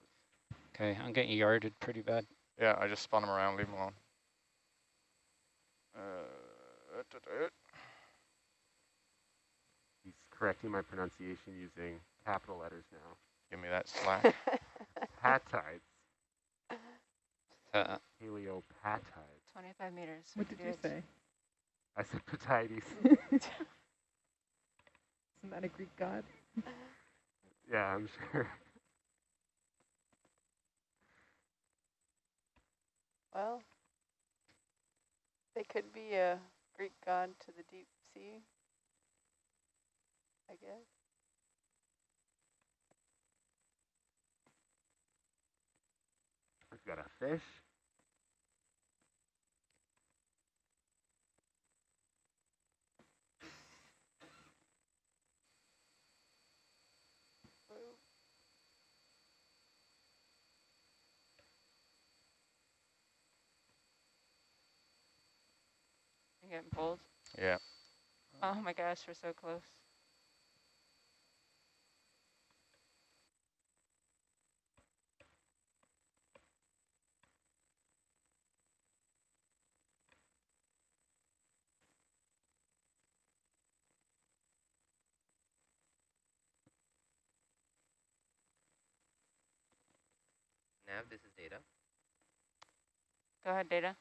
Okay, I'm getting yarded pretty bad. Yeah, I just spun him around, leave him alone. He's correcting my pronunciation using capital letters now. Give me that slack. Patides. Paleopatides. 25 meters. What did you say? I said patides. Isn't that a Greek god? Yeah, I'm sure. Well, they could be a Greek god to the deep sea, I guess. We've got a fish. You getting pulled? Yeah. Oh my gosh, we're so close. Nav, this is Data. Go ahead, Data.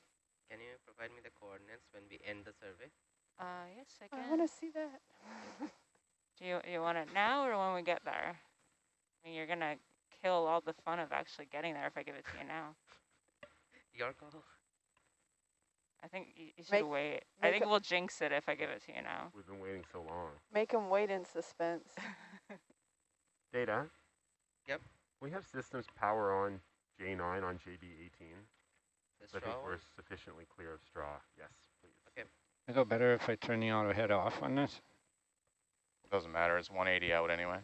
Can you provide me the coordinates when we end the survey? Yes, I can. I want to see that. Do you want it now or when we get there? I mean, you're going to kill all the fun of actually getting there if I give it to you now. Your call. I think you should wait. I think we'll jinx it if I give it to you now. We've been waiting so long. Make them wait in suspense. Data. Yep. We have systems power on J9 on JB18. I think we're sufficiently clear of straw. Yes, please. Okay. It'll go better if I turn the auto head off on this. Doesn't matter, it's 180 out anyway.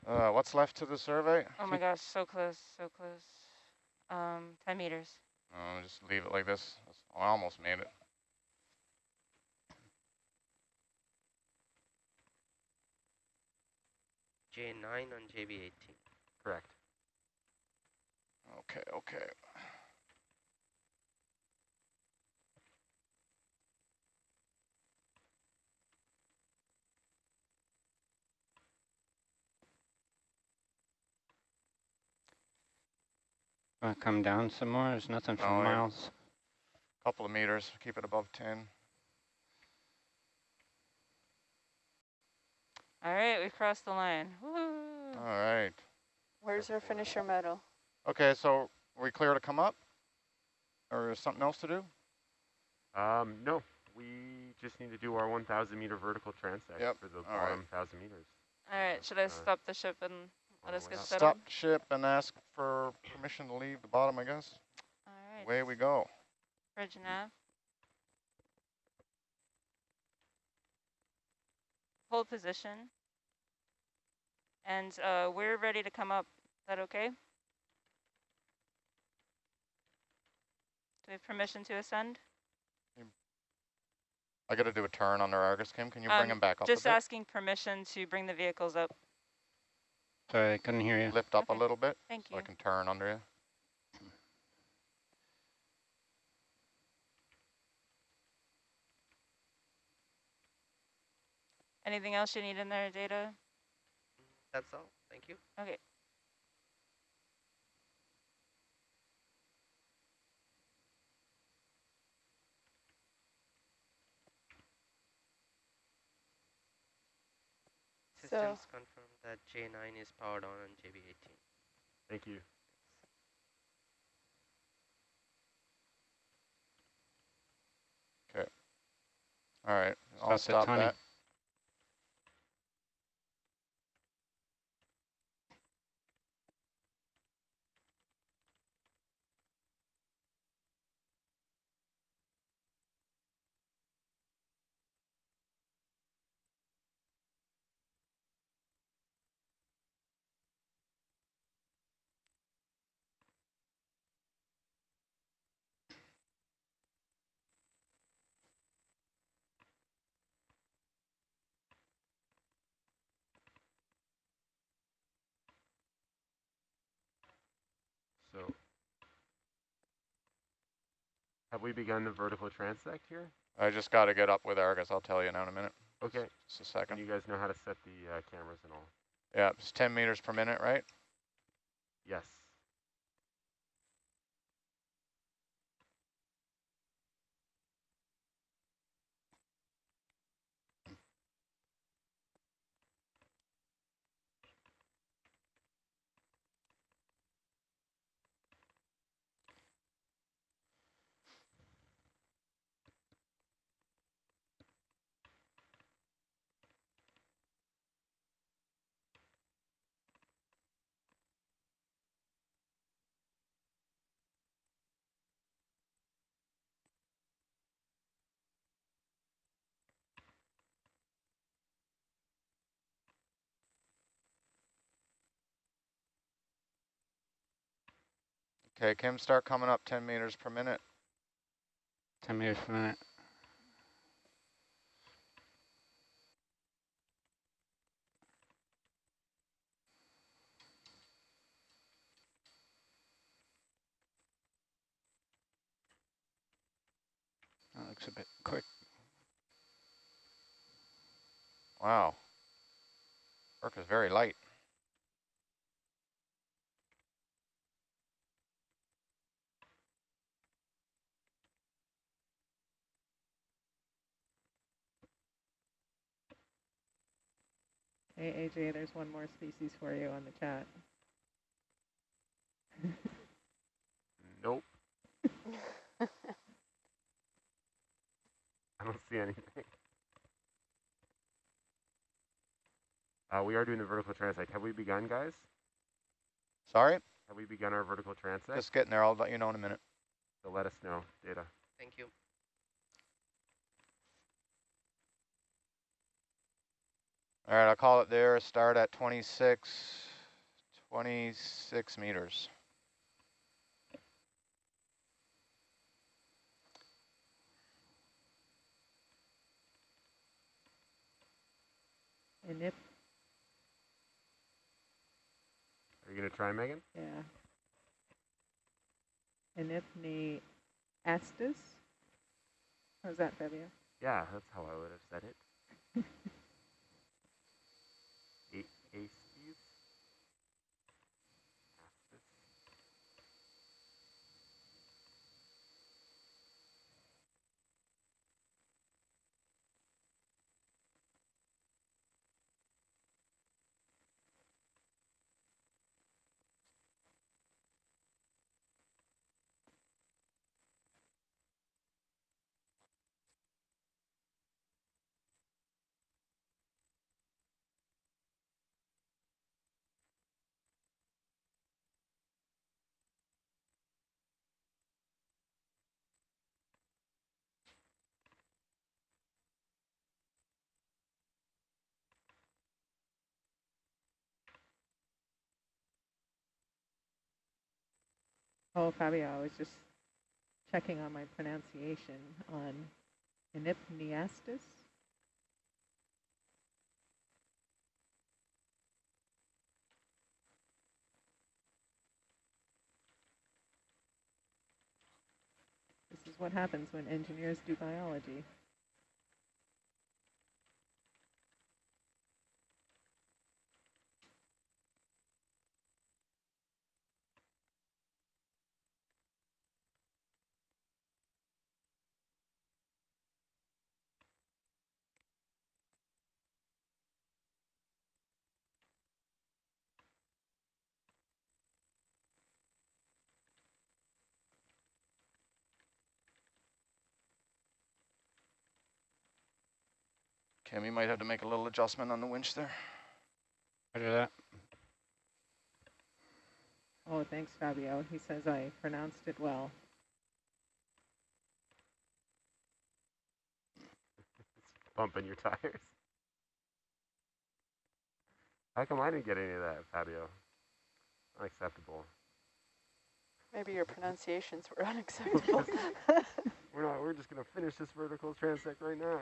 What's left to the survey? Oh my gosh, so close, so close. 10 meters. Just leave it like this. I almost made it. J9 on JB18. Correct. Okay, okay. Want to come down some more? There's nothing for miles. Couple of meters, keep it above 10. All right, we crossed the line. Woo! All right. Where's our finisher medal? Okay, so are we clear to come up? Or is something else to do? No, we just need to do our 1,000 meter vertical transect for the bottom 1,000 meters. All right, should I stop the ship and let us get settled? Stop ship and ask for permission to leave the bottom, I guess. All right. Away we go. Bridge nav. Hold position. And we're ready to come up. Is that okay? Do we have permission to ascend? I got to do a turn on their Argus, Kim. Can you bring him back up Just a bit? asking permission to bring the vehicles up. Sorry, I couldn't hear you. Lift up a little bit. Thank so you. I can turn under you. Anything else you need in there, Data? That's all. Thank you. Okay. Systems confirm that J9 is powered on JB18. Thank you. Okay. All right. I'll stop that. So, have we begun the vertical transect here? I just got to get up with Argus. I'll tell you now in a minute. Okay. Just a second. And you guys know how to set the cameras and all? Yeah, it's 10 meters per minute, right? Yes. Okay, Kim, start coming up 10 meters per minute. 10 meters per minute. That looks a bit quick. Wow. Work is very light. Hey, AJ, there's one more species for you on the chat. Nope. I don't see anything. We are doing the vertical transect. Have we begun, guys? Sorry? Have we begun our vertical transect? Just getting there. I'll let you know in a minute. So let us know, Data. Thank you. All right, I'll call it there. Start at 26 meters. Inip. Are you going to try, Megan? Yeah. Inipni astus. How's that, Fabio? Yeah, that's how I would have said it. Astes. Oh, Fabio, I was just checking on my pronunciation on Inipniastus. This is what happens when engineers do biology. Cam, you might have to make a little adjustment on the winch there. Roger that. Oh, thanks, Fabio. He says I pronounced it well. Bumping your tires. How come I didn't get any of that, Fabio? Unacceptable. Maybe your pronunciations were unacceptable. We're just gonna finish this vertical transect right now.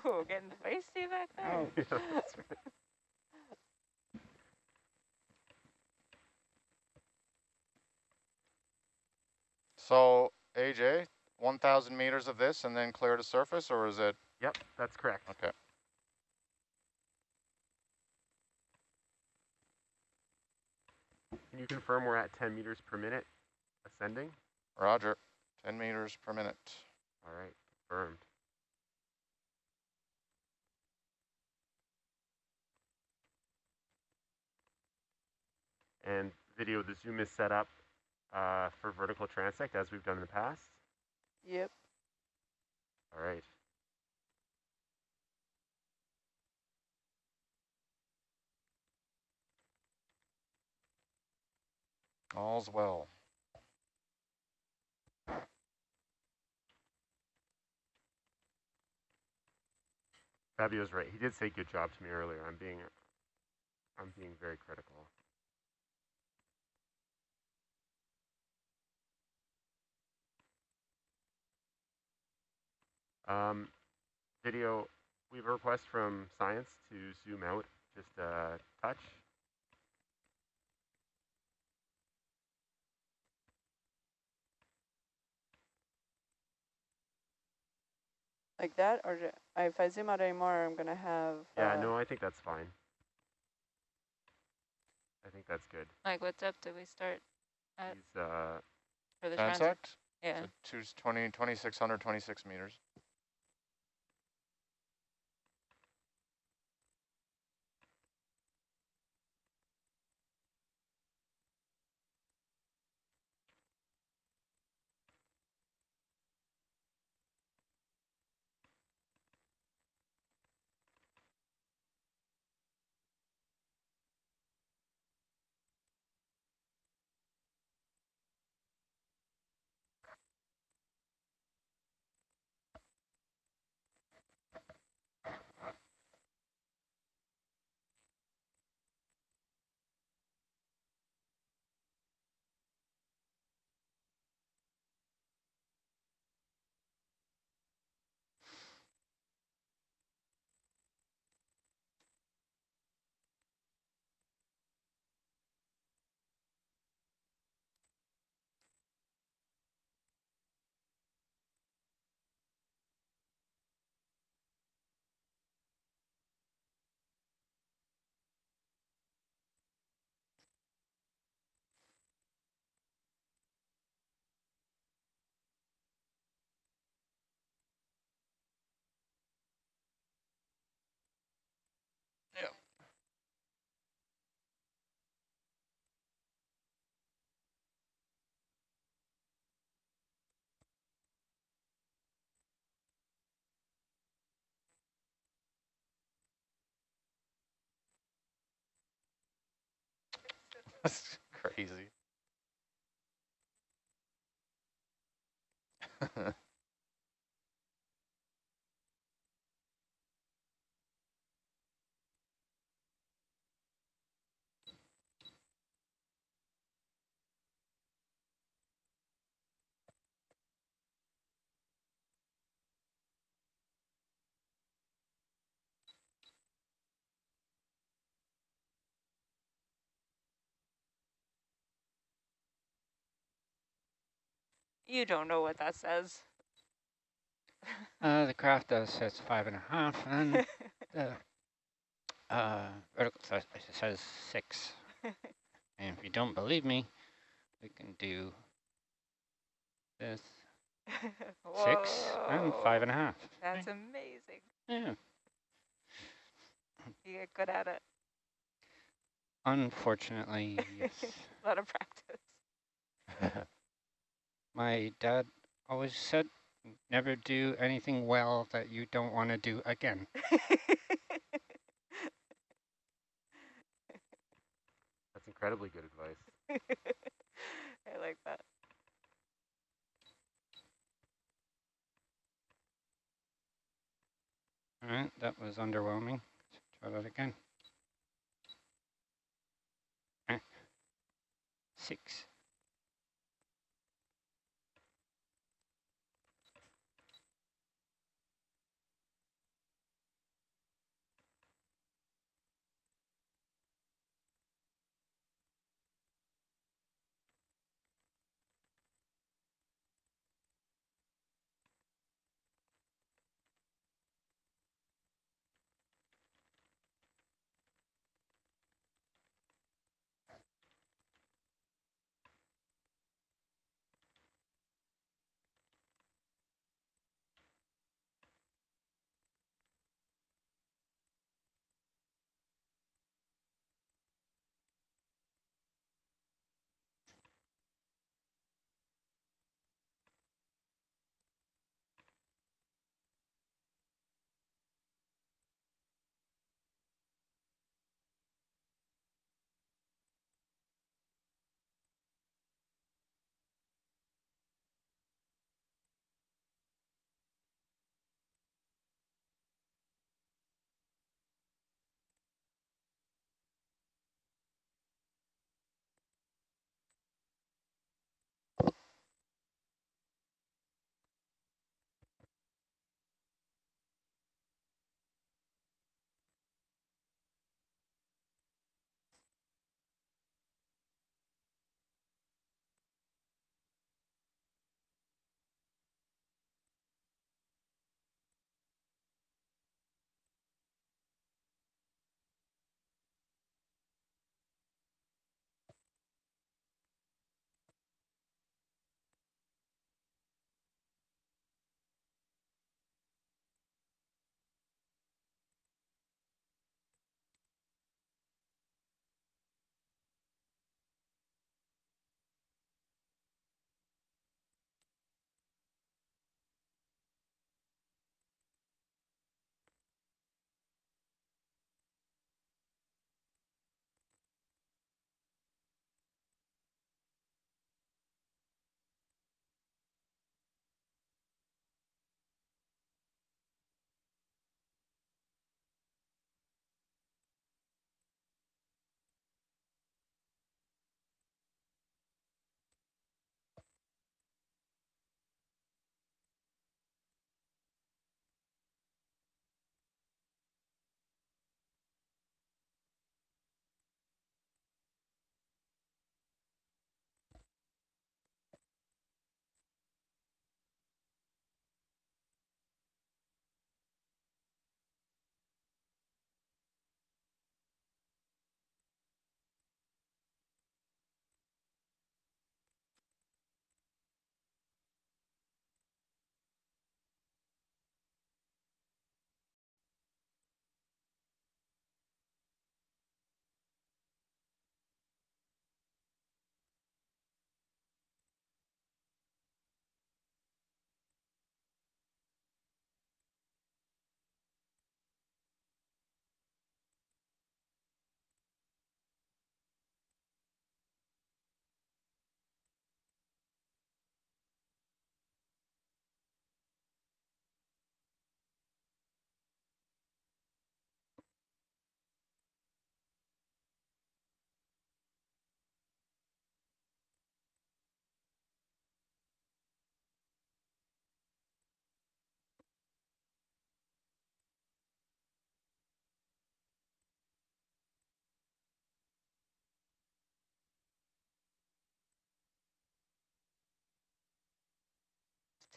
Ooh, getting feisty back there. Oh. Yeah, that's right. So, AJ, 1,000 meters of this and then clear to surface, or is it? Yep, that's correct. Okay. Can you confirm we're at 10 meters per minute ascending? Roger. 10 meters per minute. All right, confirmed. And video, the zoom is set up for vertical transect as we've done in the past? Yep. All right. All's well. Fabio's right. He did say good job to me earlier. I'm being very critical. Video, we have a request from science to zoom out just a touch. Like that, or if I zoom out anymore, I'm gonna have. Yeah, no, I think that's fine. I think that's good. Like, what depth did we start at He's for the Transect? Yeah. So 2,600, 26 meters. peasy. You don't know what that says. The craft does says 5.5, and the vertical says 6. And if you don't believe me, we can do this 6 and 5.5. That's amazing. Yeah. You get good at it. Unfortunately, yes. A lot of practice. My dad always said, never do anything well that you don't want to do again. That's incredibly good advice. I like that. All right, that was underwhelming. Try that again. 6.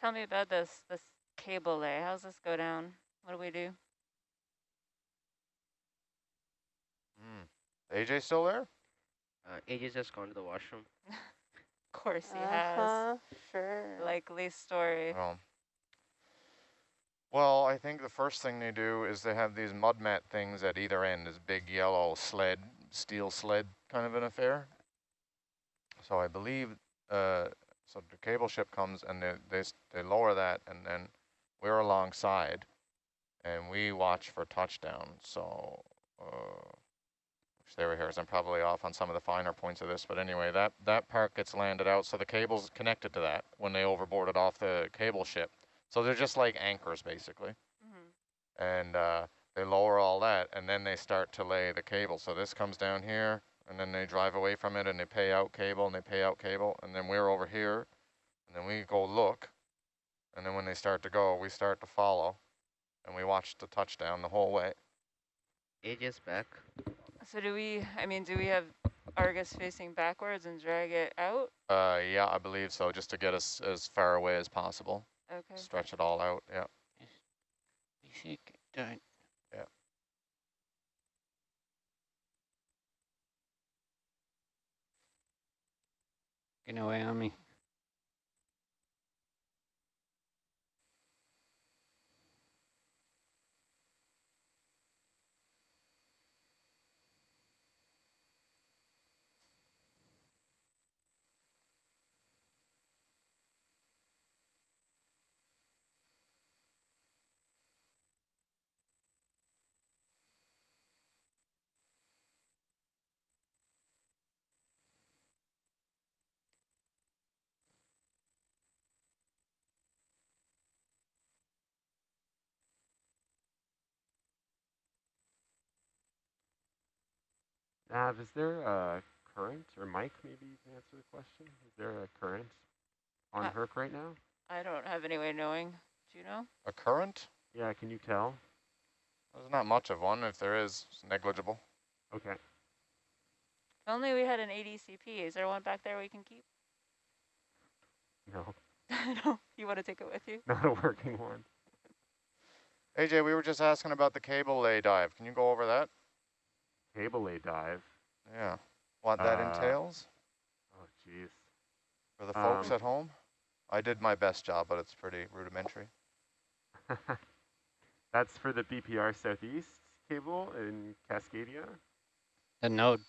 Tell me about this cable lay. How's this go down? What do we do? AJ still there? AJ's just gone to the washroom. Of course he has. Sure. Likely story. Well, I think the first thing they do is they have these mud mat things at either end, this big yellow sled, steel sled kind of an affair. So I believe, so the cable ship comes and they lower that, and then we're alongside and we watch for touchdown. So, which there here is, I'm probably off on some of the finer points of this, but anyway, that part gets landed out. So the cable's connected to that when they overboarded off the cable ship. So they're just like anchors, basically. And they lower all that, and then they start to lay the cable. So this comes down here, and then they drive away from it, and they pay out cable, and they pay out cable, and then we're over here, and then we go look, and then when they start to go, we start to follow, and we watch the touchdown the whole way. AJ's back. So do we have Argus facing backwards and drag it out? Yeah, I believe so, just to get us as far away as possible. Okay. Stretch it all out, yeah. Done. Yeah. Get away on me. Nav, is there a current, or Mike, maybe you can answer the question? Is there a current on Herc right now? I don't have any way of knowing. Do you know? A current? Yeah, can you tell? There's not much of one. If there is, it's negligible. Okay. If only we had an ADCP. Is there one back there we can keep? No. No. You want to take it with you? Not a working one. AJ, we were just asking about the cable lay dive. Can you go over that? Cable lay dive. Yeah. What that entails? Oh, jeez. For the folks at home? I did my best job, but it's pretty rudimentary. That's for the BPR Southeast cable in Cascadia? The node.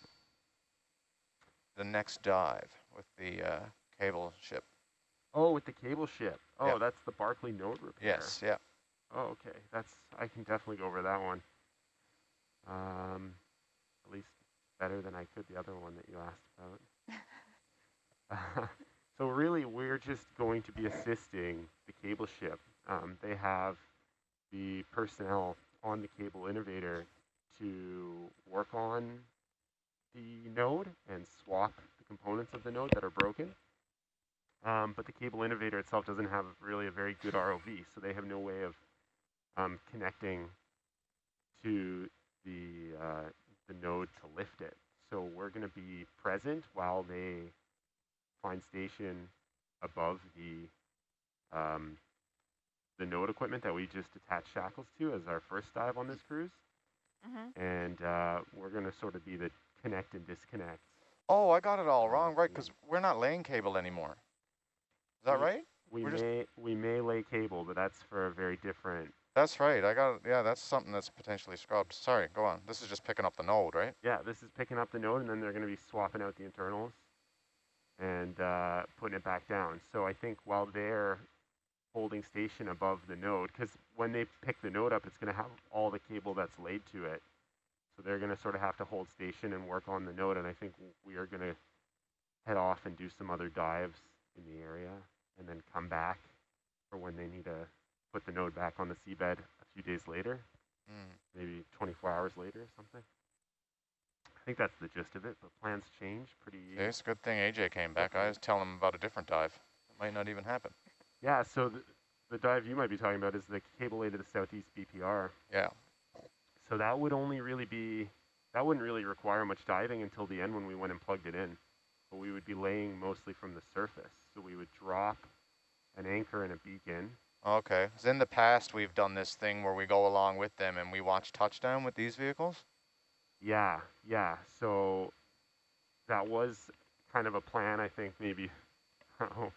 The next dive with the cable ship. Oh, with the cable ship. Oh, yeah. That's the Barkley node repair. Yes, yeah. Oh, okay. I can definitely go over that one. At least better than I could the other one that you asked about. So really, we're just going to be assisting the cable ship. They have the personnel on the cable innovator to work on the node and swap the components of the node that are broken. But the cable innovator itself doesn't have really a very good ROV, so they have no way of connecting to the node to lift it. So we're going to be present while they find station above the node equipment that we just attached shackles to as our first dive on this cruise. And we're going to sort of be the connect and disconnect. Oh, I got it all wrong, right? Because we're not laying cable anymore. Is that right? We may lay cable, but that's for a very different. That's right. Yeah, that's something that's potentially scrubbed. Sorry, go on. This is just picking up the node, right? Yeah, this is picking up the node, and then they're going to be swapping out the internals and putting it back down. So I think while they're holding station above the node, because when they pick the node up, it's going to have all the cable that's laid to it. So they're going to sort of have to hold station and work on the node, and I think we are going to head off and do some other dives in the area and then come back for when they need to put the node back on the seabed a few days later, maybe 24 hours later or something. I think that's the gist of it, but plans change pretty... Yeah, it's a good thing AJ came back. I was telling him about a different dive. It might not even happen. Yeah, so the dive you might be talking about is the cable lay to the southeast BPR. Yeah. So that would only really be, that wouldn't really require much diving until the end when we went and plugged it in. But we would be laying mostly from the surface. So we would drop an anchor and a beacon. Okay. So in the past, we've done this thing where we go along with them and we watch touchdown with these vehicles? Yeah. So that was kind of a plan, I think, maybe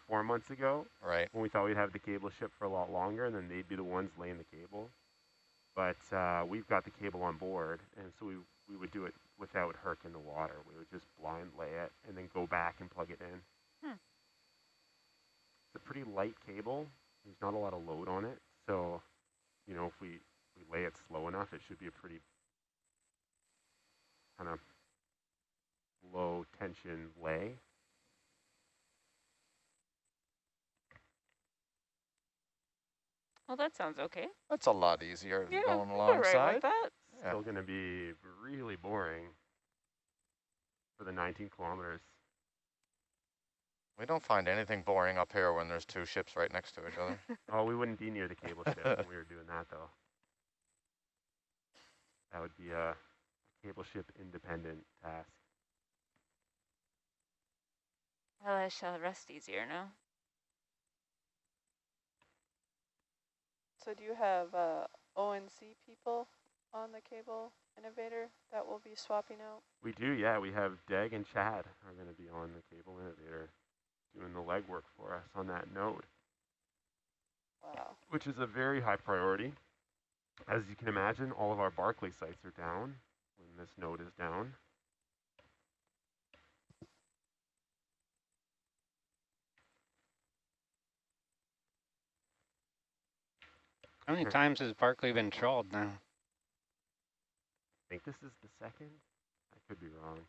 4 months ago. Right. When we thought we'd have the cable ship for a lot longer, and then they'd be the ones laying the cable. But we've got the cable on board, and so we would do it without Herc in the water. We would just blind lay it and then go back and plug it in. It's a pretty light cable. There's not a lot of load on it. So, you know, if we lay it slow enough, it should be a pretty kind of low tension lay. Well, that sounds okay. That's a lot easier than going we're alongside. right with that. Yeah. Still going to be really boring for the 19 kilometers. We don't find anything boring up here when there's two ships right next to each other. Oh, we wouldn't be near the cable ship when we were doing that, though. That would be a cable ship independent task. Well, I shall rest easier now. So do you have ONC people on the cable innovator that will be swapping out? We do, yeah. We have Deg and Chad are going to be on the cable innovator doing the legwork for us on that node. Wow. Which is a very high priority. As you can imagine, all of our Barclay sites are down when this node is down. How many times has Barclay been trawled now? I think this is the second. I could be wrong.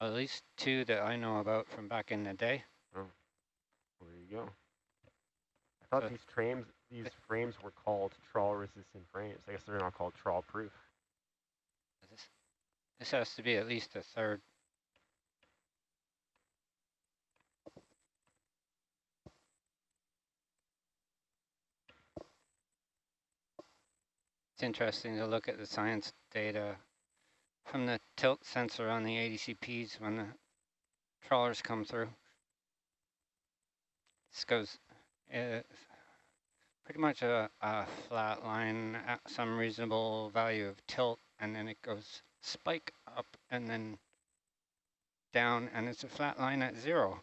At least 2 that I know about from back in the day. Oh, well, there you go. I thought So these frames were called trawl-resistant frames. I guess they're not called trawl-proof. This has to be at least a third. It's interesting to look at the science data from the tilt sensor on the ADCPs when the trawlers come through. This goes pretty much a flat line at some reasonable value of tilt, and then it goes spike up and then down, and it's a flat line at 0.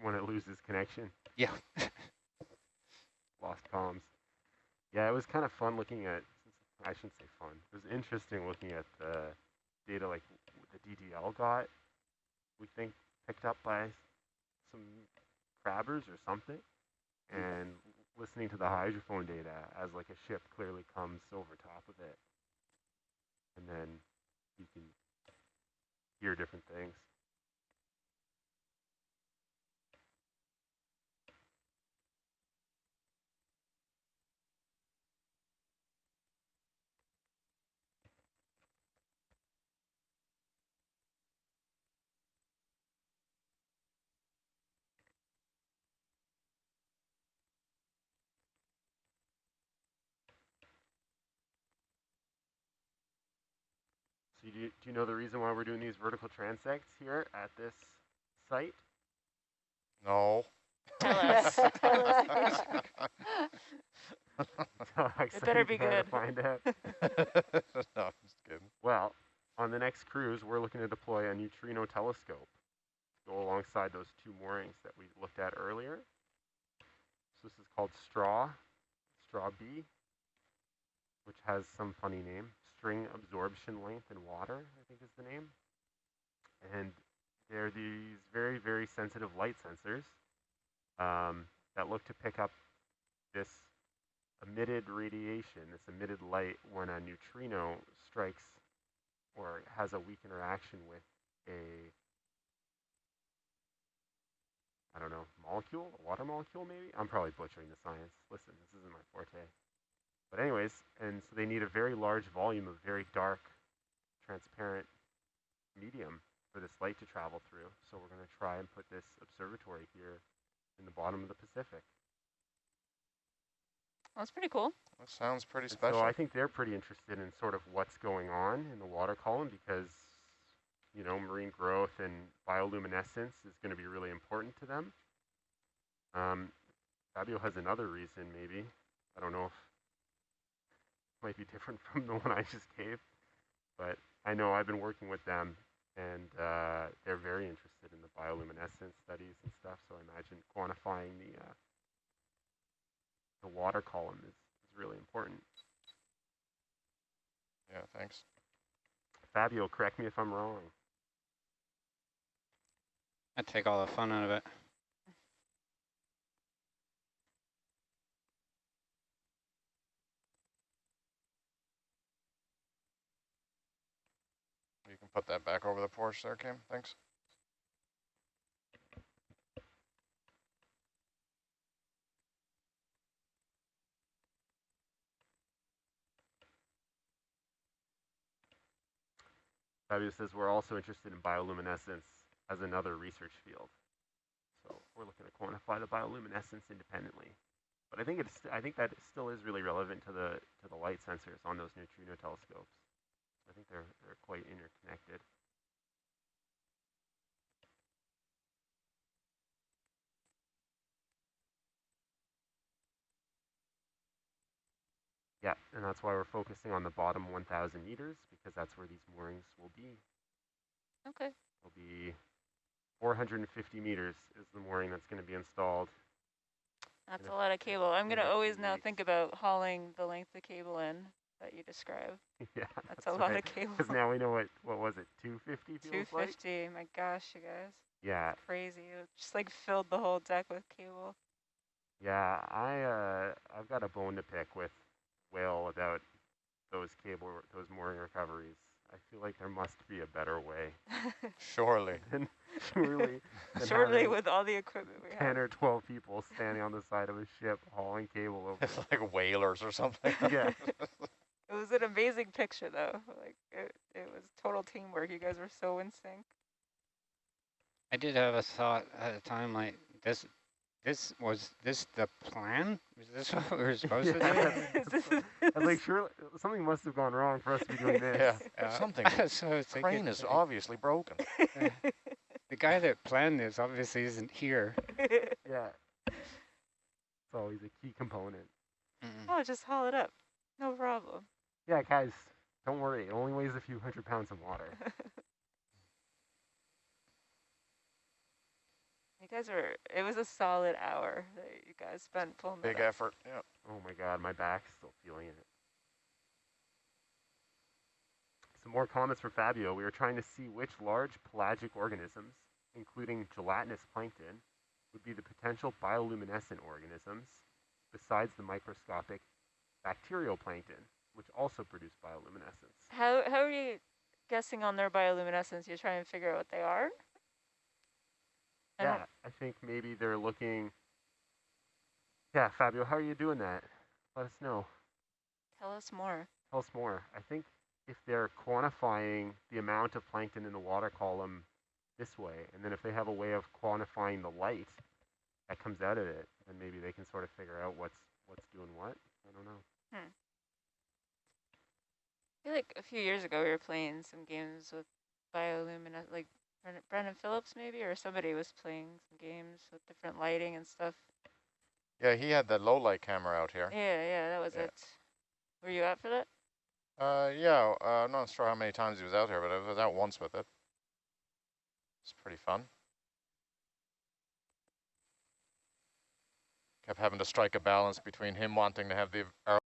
When it loses connection. Yeah. Lost comms. Yeah, it was kind of fun looking at, I shouldn't say fun, it was interesting looking at the data like the DDL got, we think picked up by some crabbers or something, and listening to the hydrophone data as like a ship clearly comes over top of it. And then you can hear different things. So do you know the reason why we're doing these vertical transects here at this site? No. Tell us. Tell us. It better be good. Find out. No, I'm just kidding. Well, on the next cruise, we're looking to deploy a neutrino telescope to go alongside those 2 moorings that we looked at earlier. So this is called Straw B, which has some funny name. String absorption length in water, I think is the name. And they're these very, very sensitive light sensors that look to pick up this emitted radiation, this emitted light when a neutrino strikes or has a weak interaction with a, I don't know, molecule, a water molecule maybe? I'm probably butchering the science. Listen, this isn't my forte. But anyways, and so they need a very large volume of very dark, transparent medium for this light to travel through. So we're going to try and put this observatory here in the bottom of the Pacific. That's pretty cool. That sounds pretty And special. so I think they're pretty interested in sort of what's going on in the water column because you know, marine growth and bioluminescence is going to be really important to them. Fabio has another reason, maybe. I don't know if it might be different from the one I just gave, but I know I've been working with them, and they're very interested in the bioluminescence studies and stuff, so I imagine quantifying the water column is really important. Yeah, thanks. Fabio, correct me if I'm wrong. I take all the fun out of it. You can put that back over the porch there, Kim. Thanks. Fabio says we're also interested in bioluminescence as another research field. So we're looking to quantify the bioluminescence independently. But I think that it still is really relevant to the light sensors on those neutrino telescopes. I think they're quite interconnected. Yeah, and that's why we're focusing on the bottom 1,000 meters, because that's where these moorings will be. Okay. It'll be 450 meters is the mooring that's going to be installed. That's a lot of cable. I'm going to always now think about hauling the length of cable in that you described. Yeah, that's a lot of cable. Because now we know what was it, 250 feels 250, like? My gosh, you guys. Yeah. It's crazy. It just like filled the whole deck with cable. Yeah, I've got a bone to pick with Will about those mooring recoveries. I feel like there must be a better way. Surely. Surely with all the equipment we have. 10 or 12 people standing on the side of a ship hauling cable over. It's like whalers or something. Yeah. It was an amazing picture though. Like it was total teamwork. You guys were so in sync. I did have a thought at a time like this. Was this the plan? Was this what we were supposed to do? I was like, sure, something must have gone wrong for us to be doing this. Yeah, something. So crane is obviously broken. The guy that planned this obviously isn't here. Yeah. It's always a key component. Oh, just haul it up. No problem. Yeah, guys, don't worry. It only weighs a few 100 pounds of water. You guys it was a solid hour that you guys spent pulling Big effort, yeah. Oh my God, my back's still feeling it. Some more comments for Fabio. We were trying to see which large pelagic organisms, including gelatinous plankton, would be the potential bioluminescent organisms, besides the microscopic bacterial plankton, which also produce bioluminescence. How are you guessing on their bioluminescence? You're trying to figure out what they are? Yeah, I think maybe they're looking. Yeah, Fabio, how are you doing that? Let us know. Tell us more. Tell us more. I think if they're quantifying the amount of plankton in the water column this way, and then if they have a way of quantifying the light that comes out of it, then maybe they can sort of figure out what's doing what. I don't know. I feel like a few years ago we were playing some games with bioluminescence, like Brendan Phillips maybe, or somebody was playing some games with different lighting and stuff. Yeah, he had that low light camera out here. Yeah, that was it. Were you out for that? Yeah, I'm not sure how many times he was out here, but I was out once with it. It's pretty fun. Kept having to strike a balance between him wanting to have the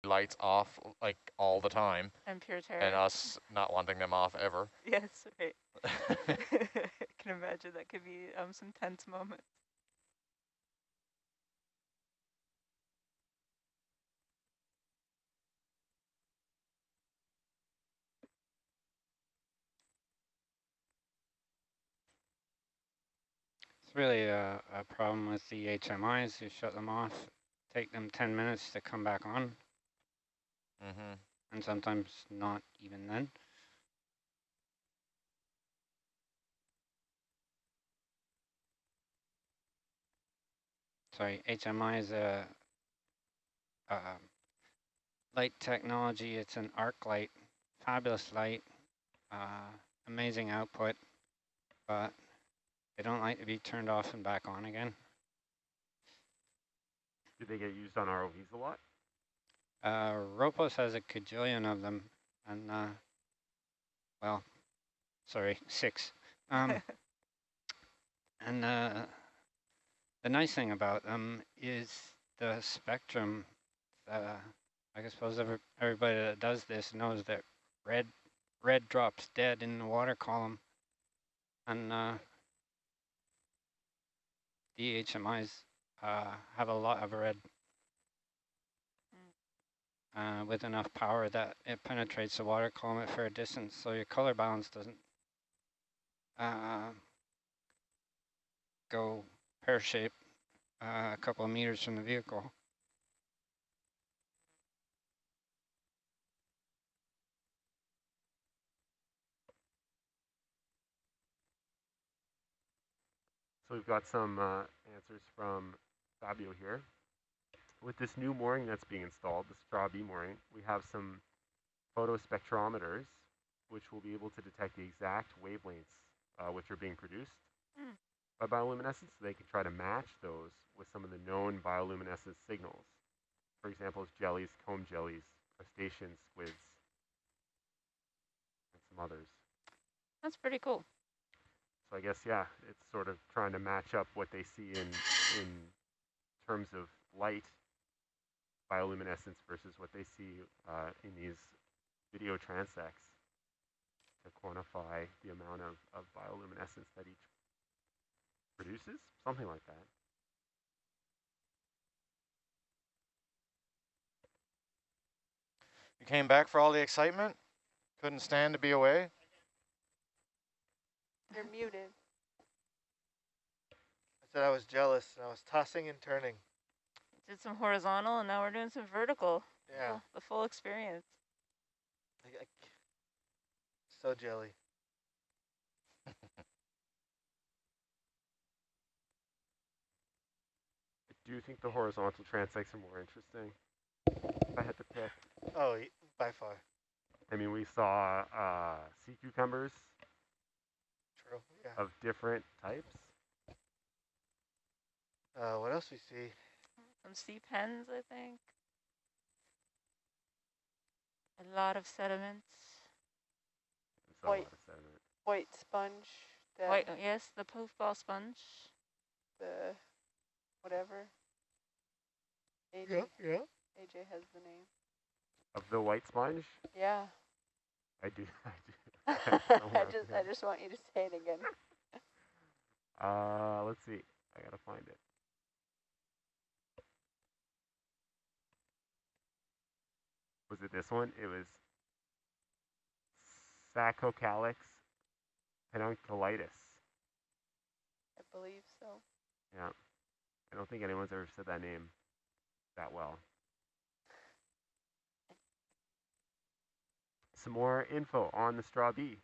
lights off like all the time, and pure terror, and us not wanting them off ever. Yes, right. I can imagine that could be some tense moments. It's really a problem with the HMIs. You shut them off, take them 10 minutes to come back on. And sometimes not even then. Sorry, HMI is a light technology. It's an arc light, fabulous light. amazing output, but they don't like to be turned off and back on again. Do they get used on ROVs a lot? Ropos has a cajillion of them, and well, sorry, 6. And the nice thing about them is the spectrum. I suppose everybody that does this knows that red drops dead in the water column, and DHMIs have a lot of red with enough power that it penetrates the water column at fair distance, so your color balance doesn't go pear-shaped a couple of meters from the vehicle. So we've got some answers from Fabio here. With this new mooring that's being installed, the straw B mooring, we have some photospectrometers which will be able to detect the exact wavelengths which are being produced by bioluminescence, so they can try to match those with some of the known bioluminescence signals. For example, jellies, comb jellies, crustaceans, squids, and some others. That's pretty cool. So I guess, yeah, it's sort of trying to match up what they see in terms of light bioluminescence versus what they see in these video transects to quantify the amount of bioluminescence that each produces, something like that. You came back for all the excitement? Couldn't stand to be away? You're muted. I said I was jealous, and I was tossing and turning. Did some horizontal, and now we're doing some vertical. Yeah. The full experience. So jelly. Do you think the horizontal transects are more interesting? If I had to pick. Oh, by far. I mean, we saw sea cucumbers. True, yeah. Of different types. What else we see? Some sea pens, I think. A lot of sediments. White sponge. White, yes, the poofball sponge. The whatever. AJ. Yeah. AJ has the name. Of the white sponge? Yeah. I do. I just want you to say it again. Let's see. I gotta find it. Was it this one? It was Sacocalix pedunculitis. I believe so. Yeah. I don't think anyone's ever said that name that well. Some more info on the Straw B.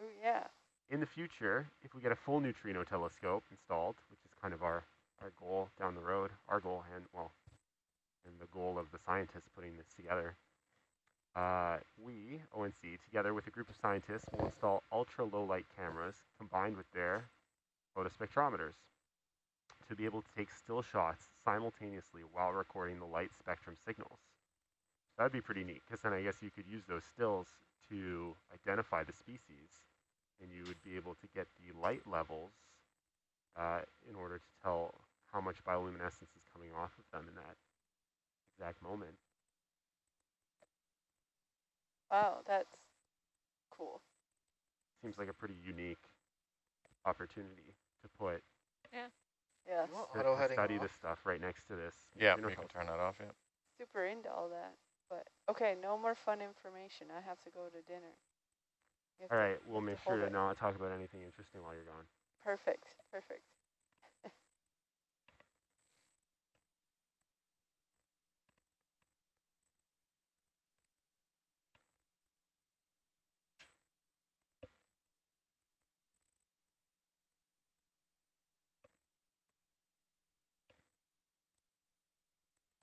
Oh, yeah. In the future, if we get a full neutrino telescope installed, which is kind of our goal down the road, our goal and the goal of the scientists putting this together, we, ONC, together with a group of scientists, will install ultra-low light cameras combined with their photospectrometers to be able to take still shots simultaneously while recording the light spectrum signals. That'd be pretty neat, because then I guess you could use those stills to identify the species, and you would be able to get the light levels in order to tell how much bioluminescence is coming off of them in that exact moment. Wow, that's cool. Seems like a pretty unique opportunity to put. Yeah. Yes. To study this stuff right next to this. Yeah, we can turn that off, yeah. Super into all that. But, okay, no more fun information. I have to go to dinner. All right, we'll make sure to not talk about anything interesting while you're gone. Perfect, perfect.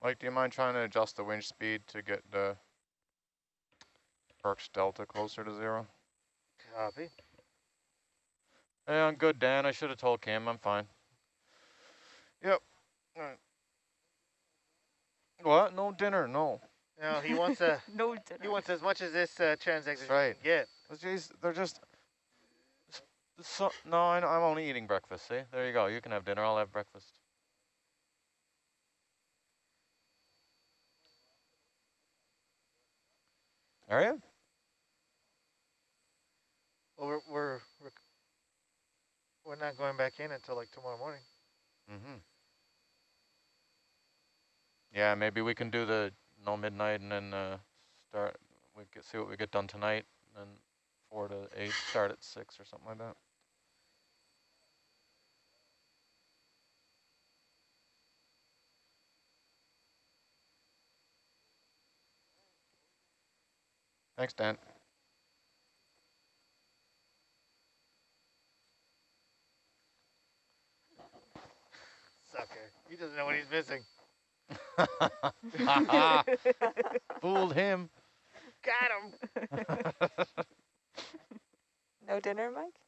Mike, do you mind trying to adjust the wind speed to get the Perks delta closer to 0? Copy. Hey, I'm good, Dan. I should have told Kim. I'm fine. Yep. All right. What? No dinner? No. No, he wants a. No dinner. He wants as much as this transaction That's right. can get. Jeez, they're just. So, no, I'm only eating breakfast. See, there you go. You can have dinner. I'll have breakfast. Are you? Well, we're not going back in until like tomorrow morning. Mm-hmm. Yeah, maybe we can do the no midnight and then start. We can see what we get done tonight, and then 4 to 8, start at 6 or something like that. Thanks, Dan. Sucker. He doesn't know what he's missing. Fooled him. Got him. No dinner, Mike?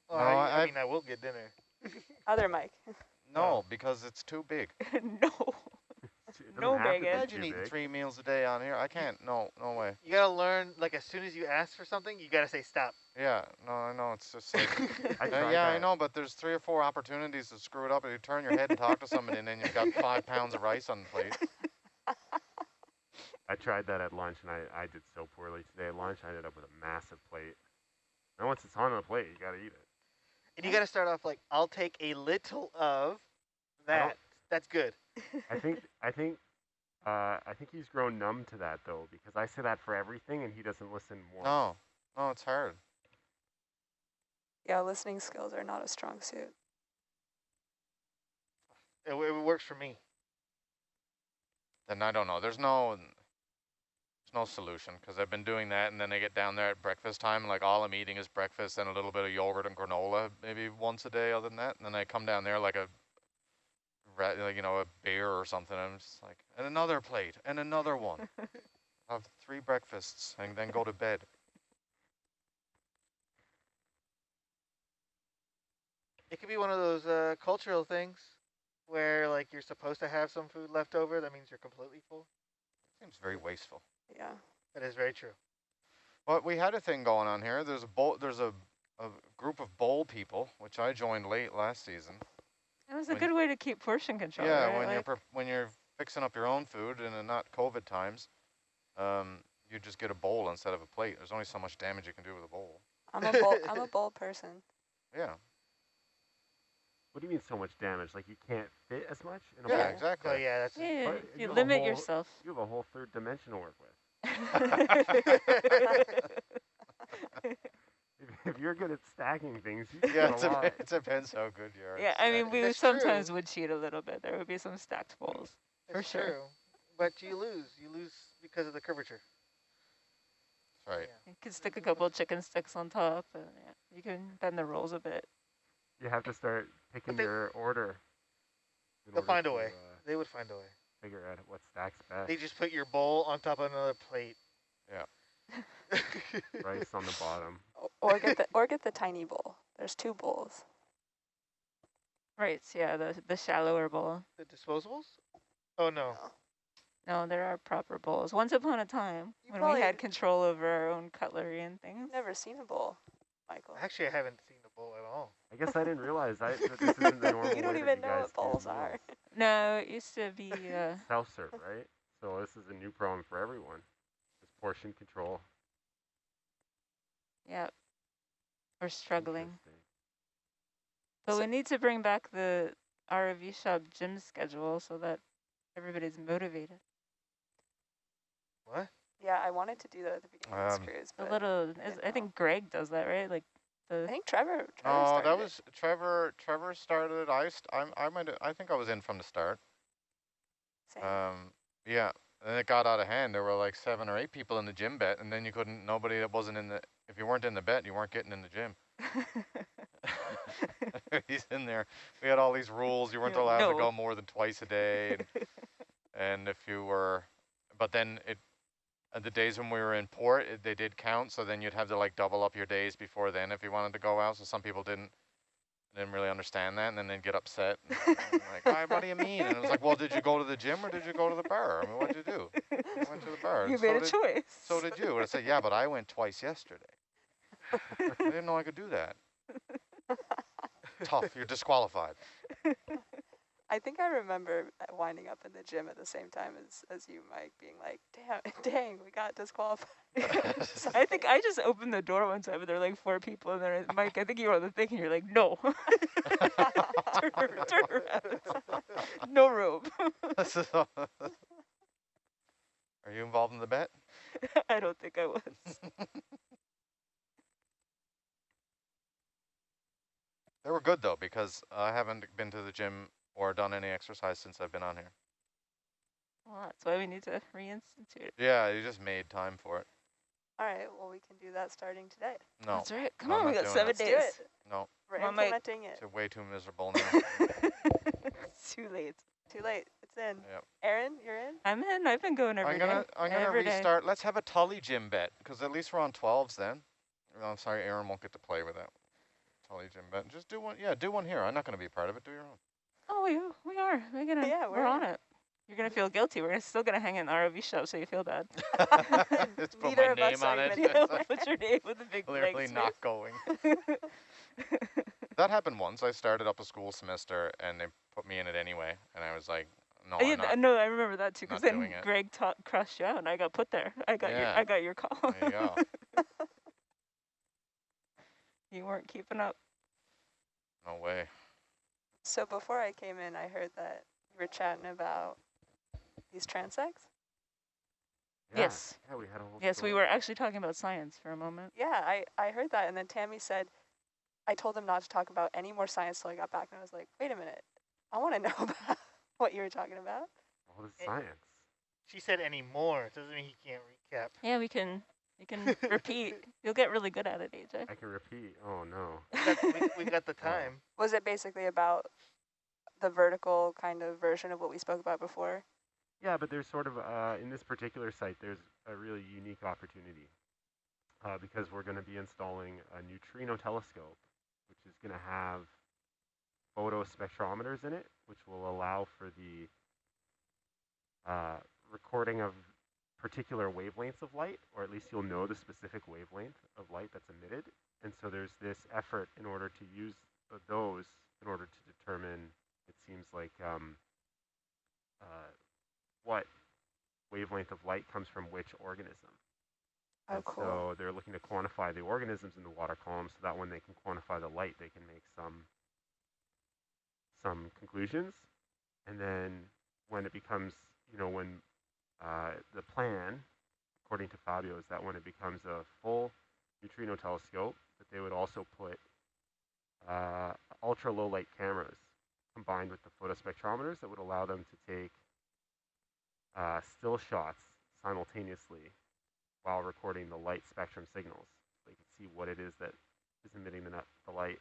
Well, No, I mean, I will get dinner. Other Mike. No, because it's too big. No. No bacon. Imagine eating 3 meals a day on here. I can't. No way. You gotta learn, like, as soon as you ask for something, you gotta say stop. Yeah, no, I know. It's just like, yeah, I know, but there's 3 or 4 opportunities to screw it up. And you turn your head and talk to somebody, and then you've got 5 pounds of rice on the plate. I tried that at lunch, and I did so poorly today at lunch. I ended up with a massive plate. And once it's on the plate, you got to eat it. And you gotta start off like, I'll take a little of that. That's good. I think he's grown numb to that though, because I say that for everything, and he doesn't listen more. No, it's hard. Yeah, listening skills are not a strong suit. It works for me. Then I don't know. There's no solution, because I've been doing that, and then I get down there at breakfast time, and like all I'm eating is breakfast and a little bit of yogurt and granola, maybe once a day. Other than that, and then I come down there like a bear or something. I'm just like, and another plate and another one. Have 3 breakfasts and then go to bed. It could be one of those cultural things where, like, you're supposed to have some food left over. That means you're completely full. Seems very wasteful. Yeah. That is very true. Well, we had a thing going on here. There's a group of bowl people, which I joined late last season. It was a good way to keep portion control. Yeah, right? when you're fixing up your own food in not COVID times, you just get a bowl instead of a plate. There's only so much damage you can do with a bowl. I'm a bowl person. Yeah. What do you mean so much damage? Like you can't fit as much in a Yeah, bowl? exactly. Oh, yeah, that's. Yeah, But you have a limit whole- yourself. You have a whole 3rd dimension to work with. If you're good at stacking things, you can Yeah, do a lot. it depends how good you are. Yeah, I mean, we That's sometimes true. would cheat a little bit. There would be some stacked bowls. For That's sure. true. But you lose. You lose because of the curvature. That's right. You could stick a couple of chicken sticks on top. And, yeah, you can bend the rolls a bit. You have to start picking they- your order. in They'll order find a to, way. They would find a way. Figure out what stacks best. They just put your bowl on top of another plate. Yeah. Rice on the bottom. Or get the tiny bowl. There's 2 bowls. Right, so yeah, the shallower bowl. The disposables? Oh, no. No, there are proper bowls. Once upon a time, You when we probably- had control over our own cutlery and things. I've never seen a bowl, Michael. Actually, I haven't seen the bowl at all. I guess I didn't realize that this isn't the normal You don't way even that know you what guys do bowls meals. are. No, it used to be, Self-serve, right? So this is a new problem for everyone. It's portion control. yeah, we're struggling. Interesting. But we need to bring back the ROV shop gym schedule so that everybody's motivated. What? Yeah, I wanted to do that at the beginning of this cruise, A but little, I think Greg does that, right? Like I think Trevor Oh, started that it. was Trevor. Trevor started. I think I was in from the start. Same. Yeah. And it got out of hand. There were like 7 or 8 people in the gym bet, and then you couldn't. Nobody that wasn't in the. If you weren't in the bet, you weren't getting in the gym. He's in there. We had all these rules. You weren't Yeah, allowed to no. go more than twice a day, and if you were, but then the days when we were in port, they did count. So then you'd have to like double up your days before then if you wanted to go out. So some people didn't really understand that, and then they'd get upset. And like, oh, what do you mean? And it was like, well, did you go to the gym or did you go to the bar? I mean, what'd you do? I went to the bar. You made a choice. So did you. And I said, yeah, but I went twice yesterday. I didn't know I could do that. Tough, you're disqualified. I think I remember winding up in the gym at the same time as you, Mike, being like, dang, we got disqualified. So I think I just opened the door one time, and there were like 4 people, and then Mike, I think you were on the thing, and you're like, no. turn around. No room. Are you involved in the bet? I don't think I was. They were good though, because I haven't been to the gym or done any exercise since I've been on here. Well, that's why we need to reinstitute it. Yeah, you just made time for it. All right, well, we can do that starting today. No. That's right. Come No, on, I'm we not got doing 7 that. days. Let's do it. No, We're Come on, Mike. implementing it. it's way too miserable now. It's too late. Too late. It's in. Yep. Aaron, you're in? I'm in. I've been going every day. I'm gonna Every day. restart. Let's have a Tully gym bet, because at least we're on 12s then. No, I'm sorry, Aaron won't get to play with that Tully gym bet. Just do one. Yeah, do one here. I'm not gonna be a part of it. Do your own. Oh, we are. We're on it. You're gonna feel guilty. We're still gonna hang in the ROV shop, so you feel bad. Just put Neither my of us name on are it. even Put your name with the big Clearly blank not going. That happened once. I started up a school semester, and they put me in it anyway, and I was like, no, I'm not. No, I remember that too, because not then doing it. Greg crossed you out, and I got put there. I got your call. There you go. You weren't keeping up. No way. So before I came in, I heard that you were chatting about these transects. Yeah. Yes. Yeah, we had a whole Yes, we story. were actually talking about science for a moment. Yeah, I heard that. And then Tammy said, I told them not to talk about any more science till I got back. And I was like, wait a minute. I want to know about what you were talking about. All this science. She said any more. It doesn't mean he can't recap. Yeah, we can repeat. You'll get really good at it, AJ. I can repeat. Oh, no. We got the time. Was it basically about the vertical kind of version of what we spoke about before? Yeah, but there's sort of, in this particular site, there's a really unique opportunity because we're going to be installing a neutrino telescope, which is going to have photospectrometers in it, which will allow for the recording of particular wavelengths of light, or at least you'll know the specific wavelength of light that's emitted. And so there's this effort in order to use those in order to determine, it seems like, what wavelength of light comes from which organism. Oh, and cool. so they're looking to quantify the organisms in the water column so that when they can quantify the light, they can make some conclusions. And then when it becomes, when the plan, according to Fabio, is that when it becomes a full neutrino telescope, that they would also put ultra low light cameras combined with the photospectrometers that would allow them to take still shots simultaneously while recording the light spectrum signals. So you can see what it is that is emitting the light.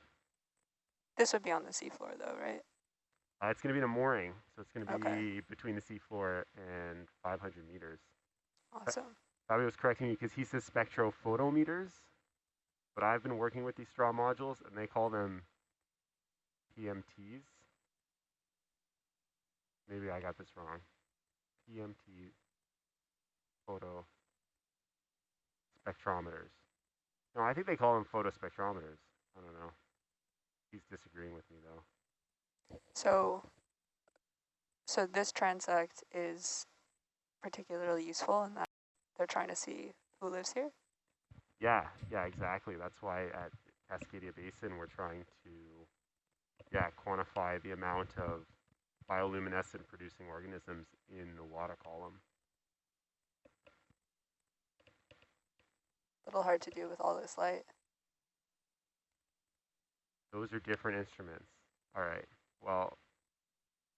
This would be on the seafloor though, right? It's going to be in a mooring, so it's going to be Okay. between the seafloor and 500 meters. Awesome. Fabio was correcting me because he says spectrophotometers, but I've been working with these straw modules and they call them PMTs. Maybe I got this wrong. PMT photo spectrometers. No, I think they call them photospectrometers. I don't know. He's disagreeing with me though. So this transect is particularly useful in that they're trying to see who lives here? Yeah, exactly. That's why at Cascadia Basin we're trying to, quantify the amount of bioluminescent producing organisms in the water column. A little hard to do with all this light. Those are different instruments. All right. Well,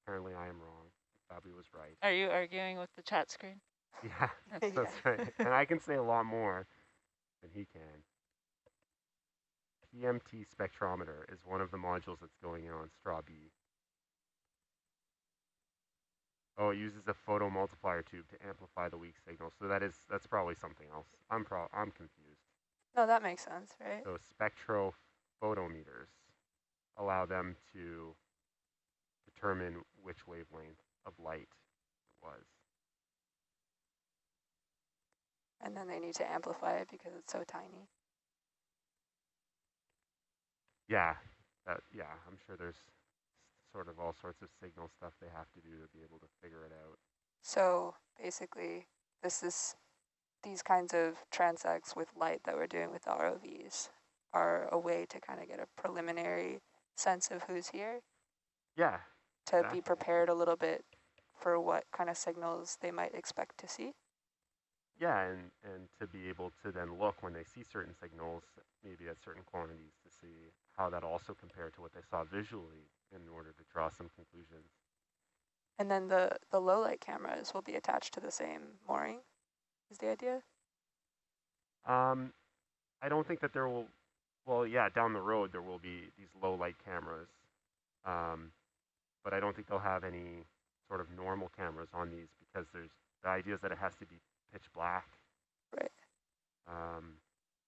apparently I am wrong. Bobby was right. Are you arguing with the chat screen? Yeah, that's right. And I can say a lot more than he can. PMT spectrometer is one of the modules that's going in on straw B. Oh, it uses a photo multiplier tube to amplify the weak signal. So that's probably something else. I'm confused. No, that makes sense, right? So spectrophotometers allow them to determine which wavelength of light it was. And then they need to amplify it because it's so tiny. Yeah, yeah, I'm sure there's sort of all sorts of signal stuff they have to do to be able to figure it out. So basically, these kinds of transects with light that we're doing with the ROVs are a way to kind of get a preliminary sense of who's here. Yeah. To exactly. be prepared a little bit for what kind of signals they might expect to see. Yeah, and to be able to then look when they see certain signals, maybe at certain quantities, to see how that also compared to what they saw visually in order to draw some conclusions. And then the low light cameras will be attached to the same mooring, is the idea? I don't think that there will, well, yeah, down the road there will be these low light cameras, but I don't think they'll have any sort of normal cameras on these because the idea is that it has to be pitch black. Right.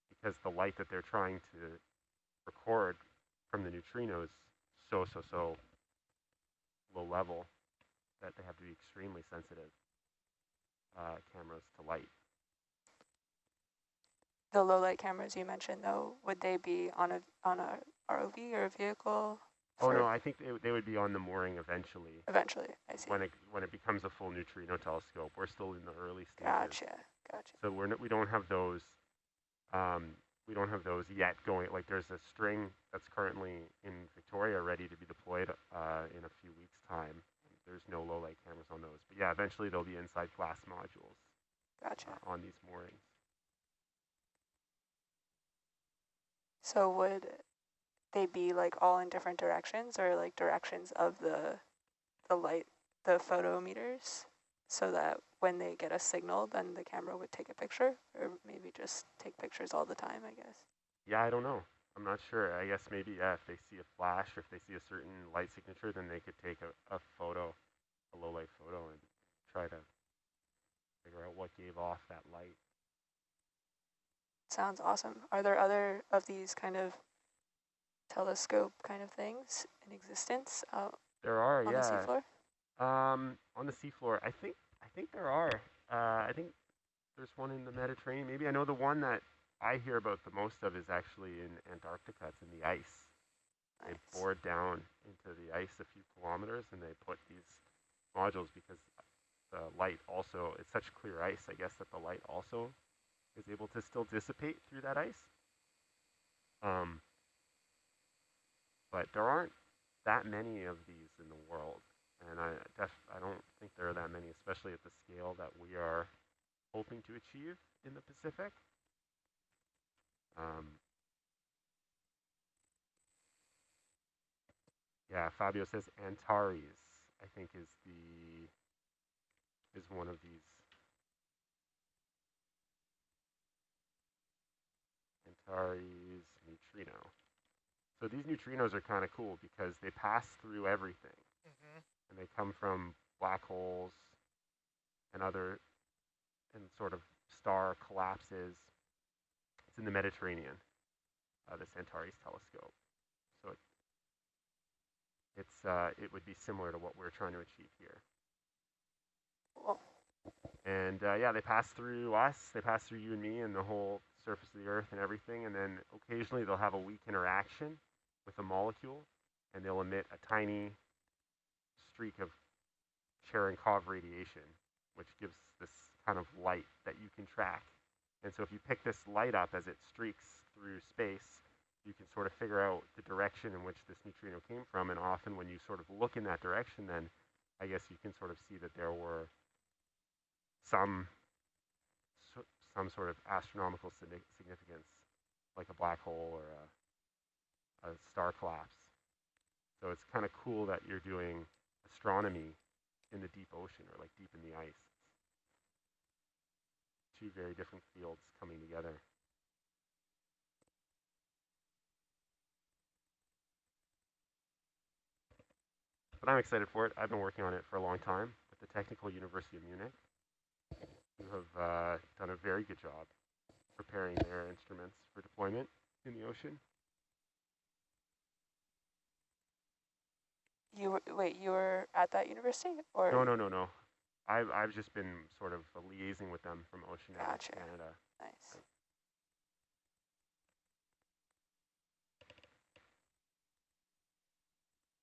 Because the light that they're trying to record from the neutrinos so low level that they have to be extremely sensitive cameras to light. The low light cameras you mentioned, though, would they be on a ROV or a vehicle? Oh no, I think they would be on the mooring eventually. Eventually, I see. When it becomes a full neutrino telescope, we're still in the early stages. Gotcha. So we don't have those. We don't have those yet going. Like there's a string that's currently in Victoria ready to be deployed in a few weeks' time. There's no low light cameras on those, but yeah, eventually they'll be inside glass modules. Gotcha. On these moorings. So would they be like all in different directions, or like directions of the light, the photometers, so that when they get a signal, then the camera would take a picture, or maybe just take pictures all the time, I guess? Yeah, I don't know. I'm not sure. I guess maybe, yeah, if they see a flash, or if they see a certain light signature, then they could take a photo, a low light photo, and try to figure out what gave off that light. Sounds awesome. Are there other of these kind of telescope kind of things in existence out there are, on the seafloor? On the seafloor, I think there are. I think there's one in the Mediterranean. Maybe I know the one that I hear about the most of is actually in Antarctica. It's in the ice. Nice. They bored down into the ice a few kilometers, and they put these modules because the light also, it's such clear ice, I guess, that the light also is able to still dissipate through that ice. But there aren't that many of these in the world, and I don't think there are that many, especially at the scale that we are hoping to achieve in the Pacific. Yeah, Fabio says Antares, I think is one of these. Antares neutrino. So these neutrinos are kind of cool because they pass through everything. And they come from black holes and sort of star collapses. It's in the Mediterranean, this Antares telescope. So it would be similar to what we're trying to achieve here. Cool. And yeah, they pass through us, they pass through you and me and the whole surface of the Earth and everything, and then occasionally they'll have a weak interaction with a molecule, and they'll emit a tiny streak of Cherenkov radiation, which gives this kind of light that you can track. And so if you pick this light up as it streaks through space, you can sort of figure out the direction in which this neutrino came from, and often when you sort of look in that direction, then I guess you can sort of see that there were some sort of astronomical significance, like a black hole or a star collapse. So it's kind of cool that you're doing astronomy in the deep ocean, or like deep in the ice. Two very different fields coming together. But I'm excited for it. I've been working on it for a long time, but the Technical University of Munich, who have done a very good job preparing their instruments for deployment in the ocean. Wait, you were at that university, or? No. I've just been sort of liaising with them from Oceanetics Canada. Nice.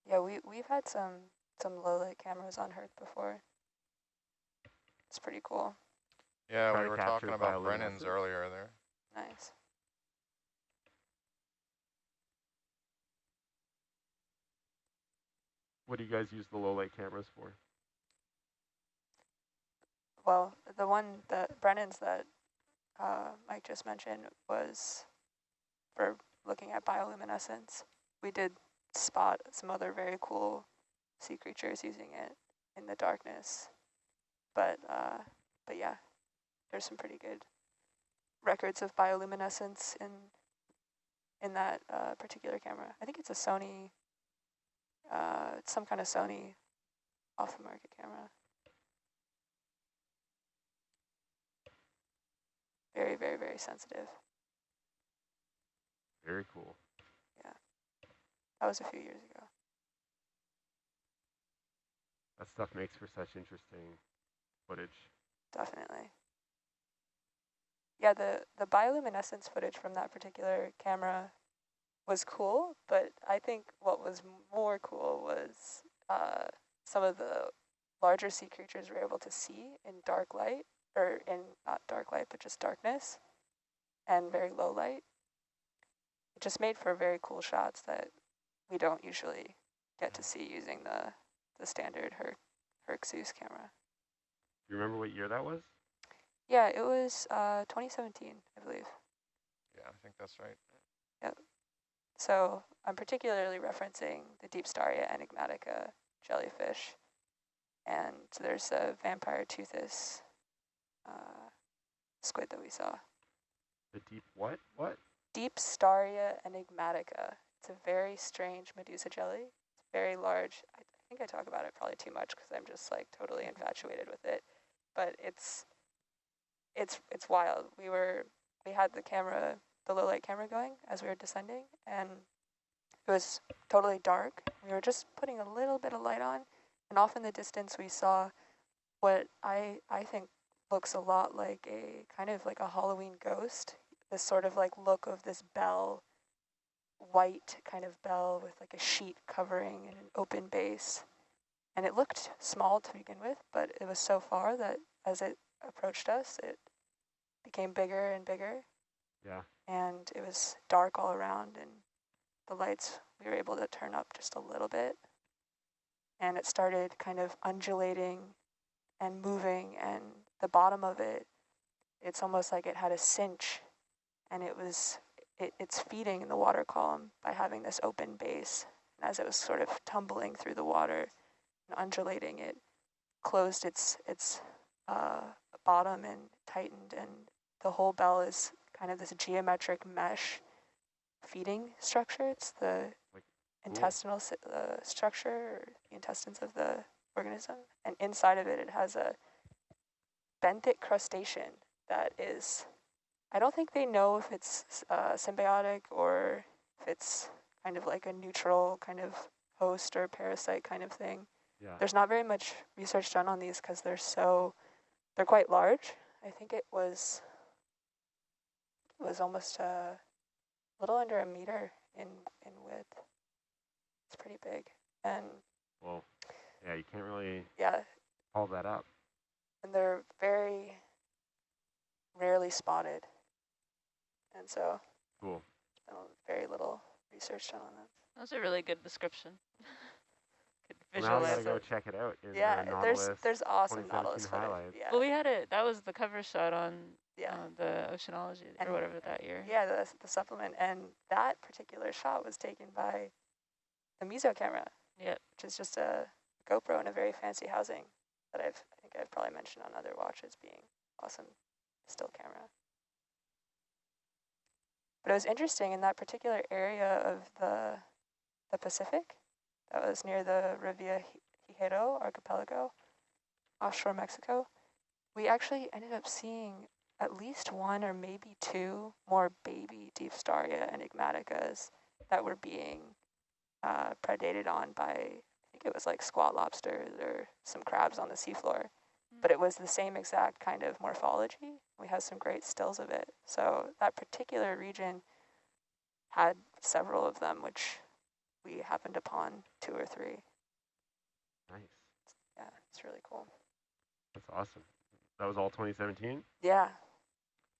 Yeah, we've had some low light cameras on Herc before. It's pretty cool. Yeah, we were talking about Brennan's earlier there. Nice. What do you guys use the low light cameras for? Well, the one that Brennan's that Mike just mentioned was for looking at bioluminescence. We did spot some other very cool sea creatures using it in the darkness, but yeah, there's some pretty good records of bioluminescence in that particular camera. I think it's a Sony, it's some kind of Sony off-the-market camera. Very, very, very sensitive. Very cool. Yeah, that was a few years ago. That stuff makes for such interesting footage. Definitely. Yeah, the bioluminescence footage from that particular camera was cool, but I think what was more cool was some of the larger sea creatures we were able to see in dark light, or in not dark light, but just darkness and very low light. It just made for very cool shots that we don't usually get to see using the standard Hercules camera. Do you remember what year that was? Yeah, it was 2017, I believe. Yeah, I think that's right. Yep. So I'm particularly referencing the Deep Staria enigmatica jellyfish, and there's a vampire toothus squid that we saw. The deep what? What? Deep Staria enigmatica. It's a very strange medusa jelly. It's very large. I think I talk about it probably too much because I'm just like totally infatuated with it. But it's wild. We had the low light camera going as we were descending, and it was totally dark. We were just putting a little bit of light on, and off in the distance we saw what I think looks a lot like a kind of like a Halloween ghost. This sort of like look of this bell, white kind of bell with like a sheet covering and an open base. And it looked small to begin with, but it was so far that as it approached us, it became bigger and bigger. Yeah. And it was dark all around, and the lights, we were able to turn up just a little bit. And it started kind of undulating and moving, and the bottom of it, it's almost like it had a cinch, and it's feeding the water column by having this open base. And as it was sort of tumbling through the water and undulating, it closed its bottom and tightened, and the whole bell is kind of this geometric mesh feeding structure. It's the intestinal structure, or the intestines of the organism, and inside of it, it has a benthic crustacean that is, I don't think they know if it's symbiotic or if it's kind of like a neutral kind of host or parasite kind of thing. Yeah. There's not very much research done on these because they're quite large. I think it was almost a little under a meter in width. It's pretty big. And well, yeah, you can't really yeah, haul that up. And they're very rarely spotted. And so cool. Very little research done on them. That was a really good description. Could visualize. visualize Now I gotta go check it out. Yeah, there's awesome Nautilus highlights. Yeah. Well, we had it. That was the cover shot on the Oceanology or whatever that year. Yeah, the supplement, and that particular shot was taken by the Meso camera. Yeah, which is just a GoPro in a very fancy housing that I think I've probably mentioned on other watches being awesome still camera. But it was interesting in that particular area of the Pacific that was near the Rivia Hijero archipelago. offshore Mexico, we actually ended up seeing at least one or maybe two more baby Diphstaria enigmaticas that were being predated on by, I think it was like squat lobsters or some crabs on the seafloor. But it was the same exact kind of morphology. We have some great stills of it. So that particular region had several of them, which we happened upon 2 or 3. Nice. Yeah, it's really cool. That's awesome. That was all 2017? Yeah.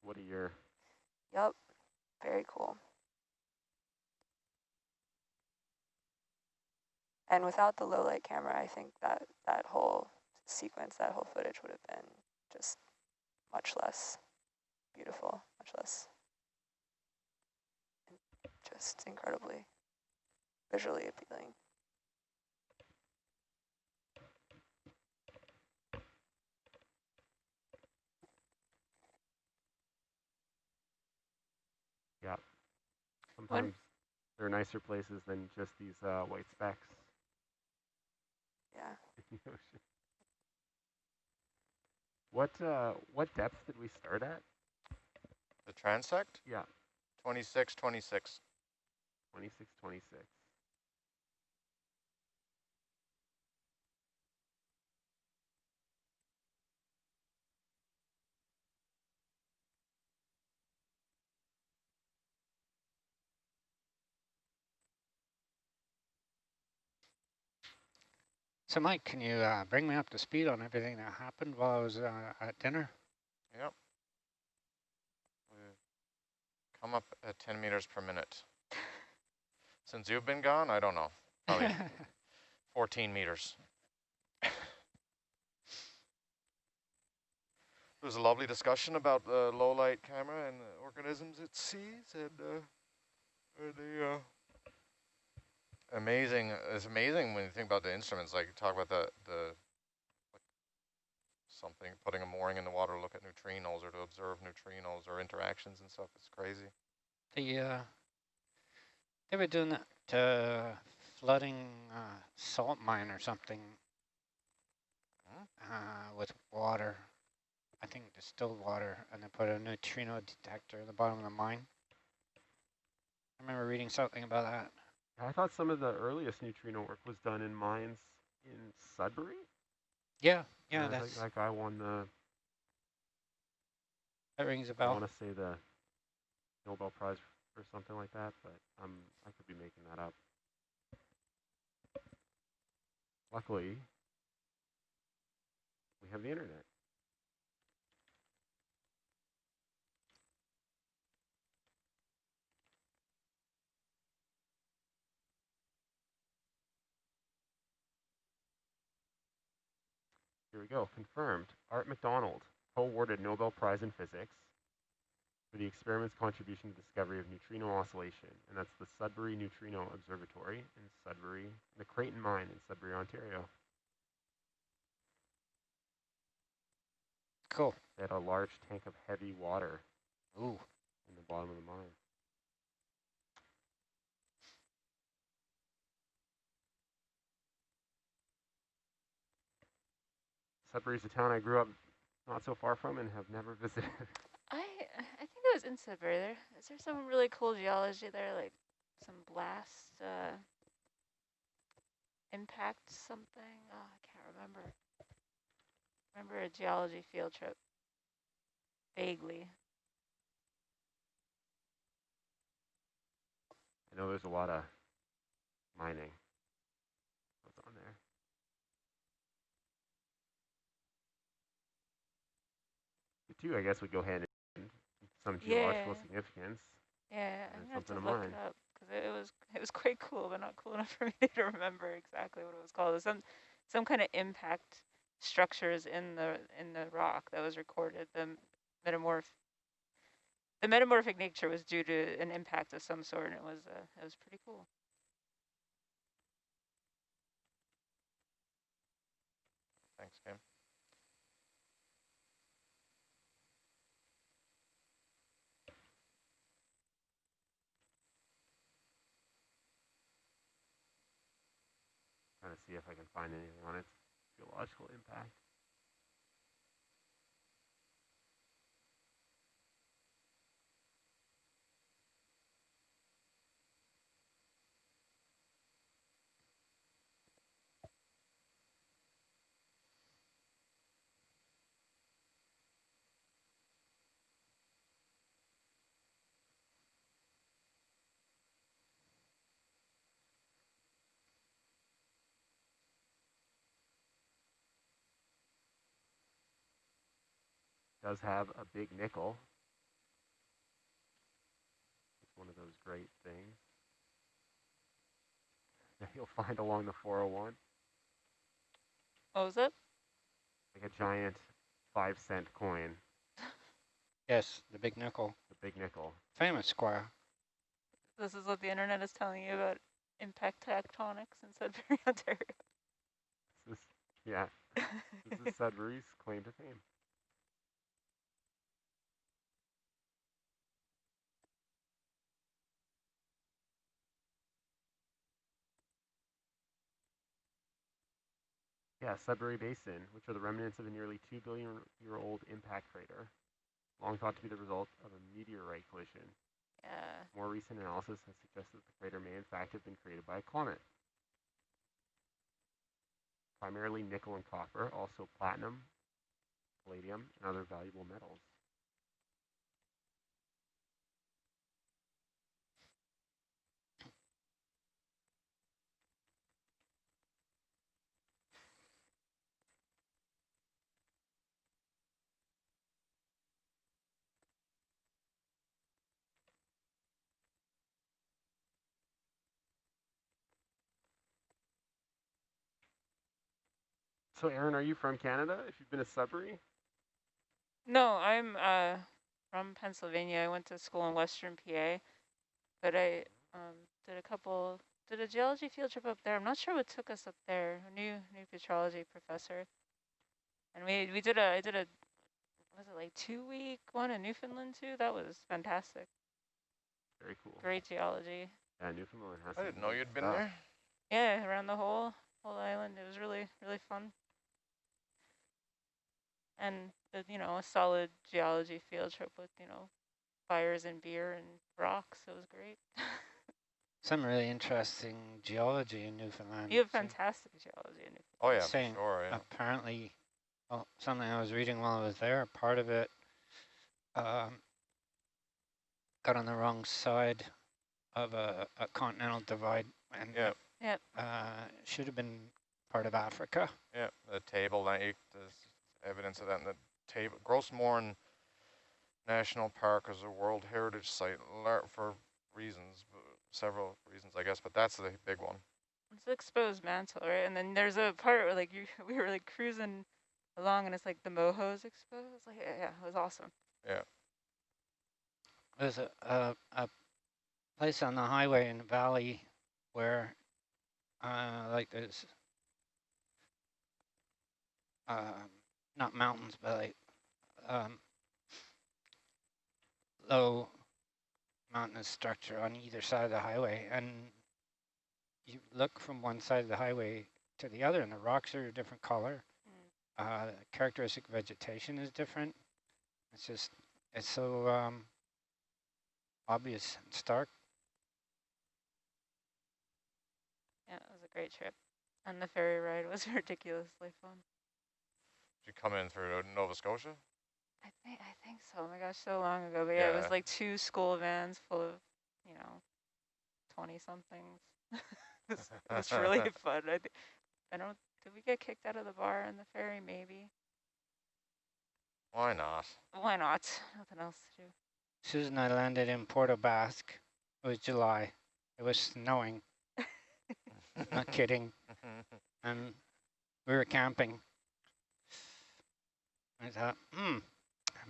What a year. Yep. Very cool. And without the low light camera, I think that that whole sequence, that whole footage would have been just much less beautiful, much less, just incredibly visually appealing. Yeah. Sometimes there are nicer places than just these white specks. Yeah. In the ocean. What depth did we start at? The transect? Yeah. 26, 26. 26, 26. So Mike, can you bring me up to speed on everything that happened while I was at dinner? Yep. We've come up at 10 meters per minute. Since you've been gone, I don't know. Probably 14 meters. There was a lovely discussion about the low light camera and the organisms it sees, and the amazing. It's amazing when you think about the instruments. Like you talk about the like something putting a mooring in the water to look at neutrinos or to observe neutrinos or interactions and stuff. It's crazy. They were doing that flooding salt mine or something with water. I think distilled water, and they put a neutrino detector in the bottom of the mine. I remember reading something about that. I thought some of the earliest neutrino work was done in mines in Sudbury. Yeah, yeah, that's that guy won the. That rings a I bell. want to say the Nobel Prize or something like that, but I could be making that up. Luckily, we have the internet. Here we go, confirmed. Art McDonald, co-awarded Nobel Prize in Physics for the experiment's contribution to the discovery of neutrino oscillation, and that's the Sudbury Neutrino Observatory in Sudbury, the Creighton Mine in Sudbury, Ontario. Cool. They had a large tank of heavy water in the bottom of the mine. Sudbury's a town I grew up not so far from and have never visited. I think it was in Sudbury. Is there some really cool geology there, like some blast impact something? Oh, I can't remember. Remember a geology field trip, vaguely. I know there's a lot of mining. What's on there? The two, I guess, would go hand in hand. Some geological significance. Yeah, I'm gonna have to something look it up because it was quite cool, but not cool enough for me to remember exactly what it was called. It was some kind of impact structures in the rock that was recorded. The metamorphic nature was due to an impact of some sort, and it was pretty cool. Thanks, Kim. Trying to see if I can find anything on its geological impact. does have a big nickel. It's one of those great things that you'll find along the 401. What was it? Like a giant 5-cent coin. Yes, the big nickel. The big nickel. Famous square. This is what the internet is telling you about impact tectonics in Sudbury, Ontario. This is, yeah, this is Sudbury's claim to fame. Yeah, Sudbury Basin, which are the remnants of a nearly 2 billion year old impact crater, long thought to be the result of a meteorite collision. Yeah. More recent analysis has suggested that the crater may in fact have been created by a comet. Primarily nickel and copper, also platinum, palladium, and other valuable metals. So Aaron, are you from Canada, if you've been to Sudbury? No, I'm from Pennsylvania. I went to school in Western PA, but I did a geology field trip up there. I'm not sure what took us up there. A new petrology professor, and I did a was it like 2-week one in Newfoundland too? That was fantastic. Very cool. Great geology. Yeah, Newfoundland has. I didn't know you'd been there. Yeah, around the whole island. It was really fun. And a solid geology field trip with fires and beer and rocks. It was great. Some really interesting geology in Newfoundland. You have fantastic geology in Newfoundland. Oh yeah, for sure. Yeah. Apparently, well, something I was reading while I was there, part of it got on the wrong side of a continental divide, and should have been part of Africa. Yeah, the table, there's evidence of that in the table. Grossmorn National Park is a World Heritage Site for reasons, several reasons, I guess, but that's the big one. It's exposed mantle, right? And then there's a part where we were like cruising along, and it's like the moho's exposed. Like yeah, it was awesome. Yeah. There's a place on the highway in the valley where like there's not mountains, but like low mountainous structure on either side of the highway, and you look from one side of the highway to the other, and the rocks are a different color. Characteristic vegetation is different. It's so obvious and stark. Yeah, it was a great trip, and the ferry ride was ridiculously fun. Did you come in through Nova Scotia? I think so. Oh my gosh, so long ago. But yeah, it was like 2 school vans full of 20-somethings. It was really fun. Did we get kicked out of the bar in the ferry? Maybe. Why not? Why not? Nothing else to do. Susan and I landed in Port aux Basques. It was July. It was snowing. Not kidding. And we were camping. I thought,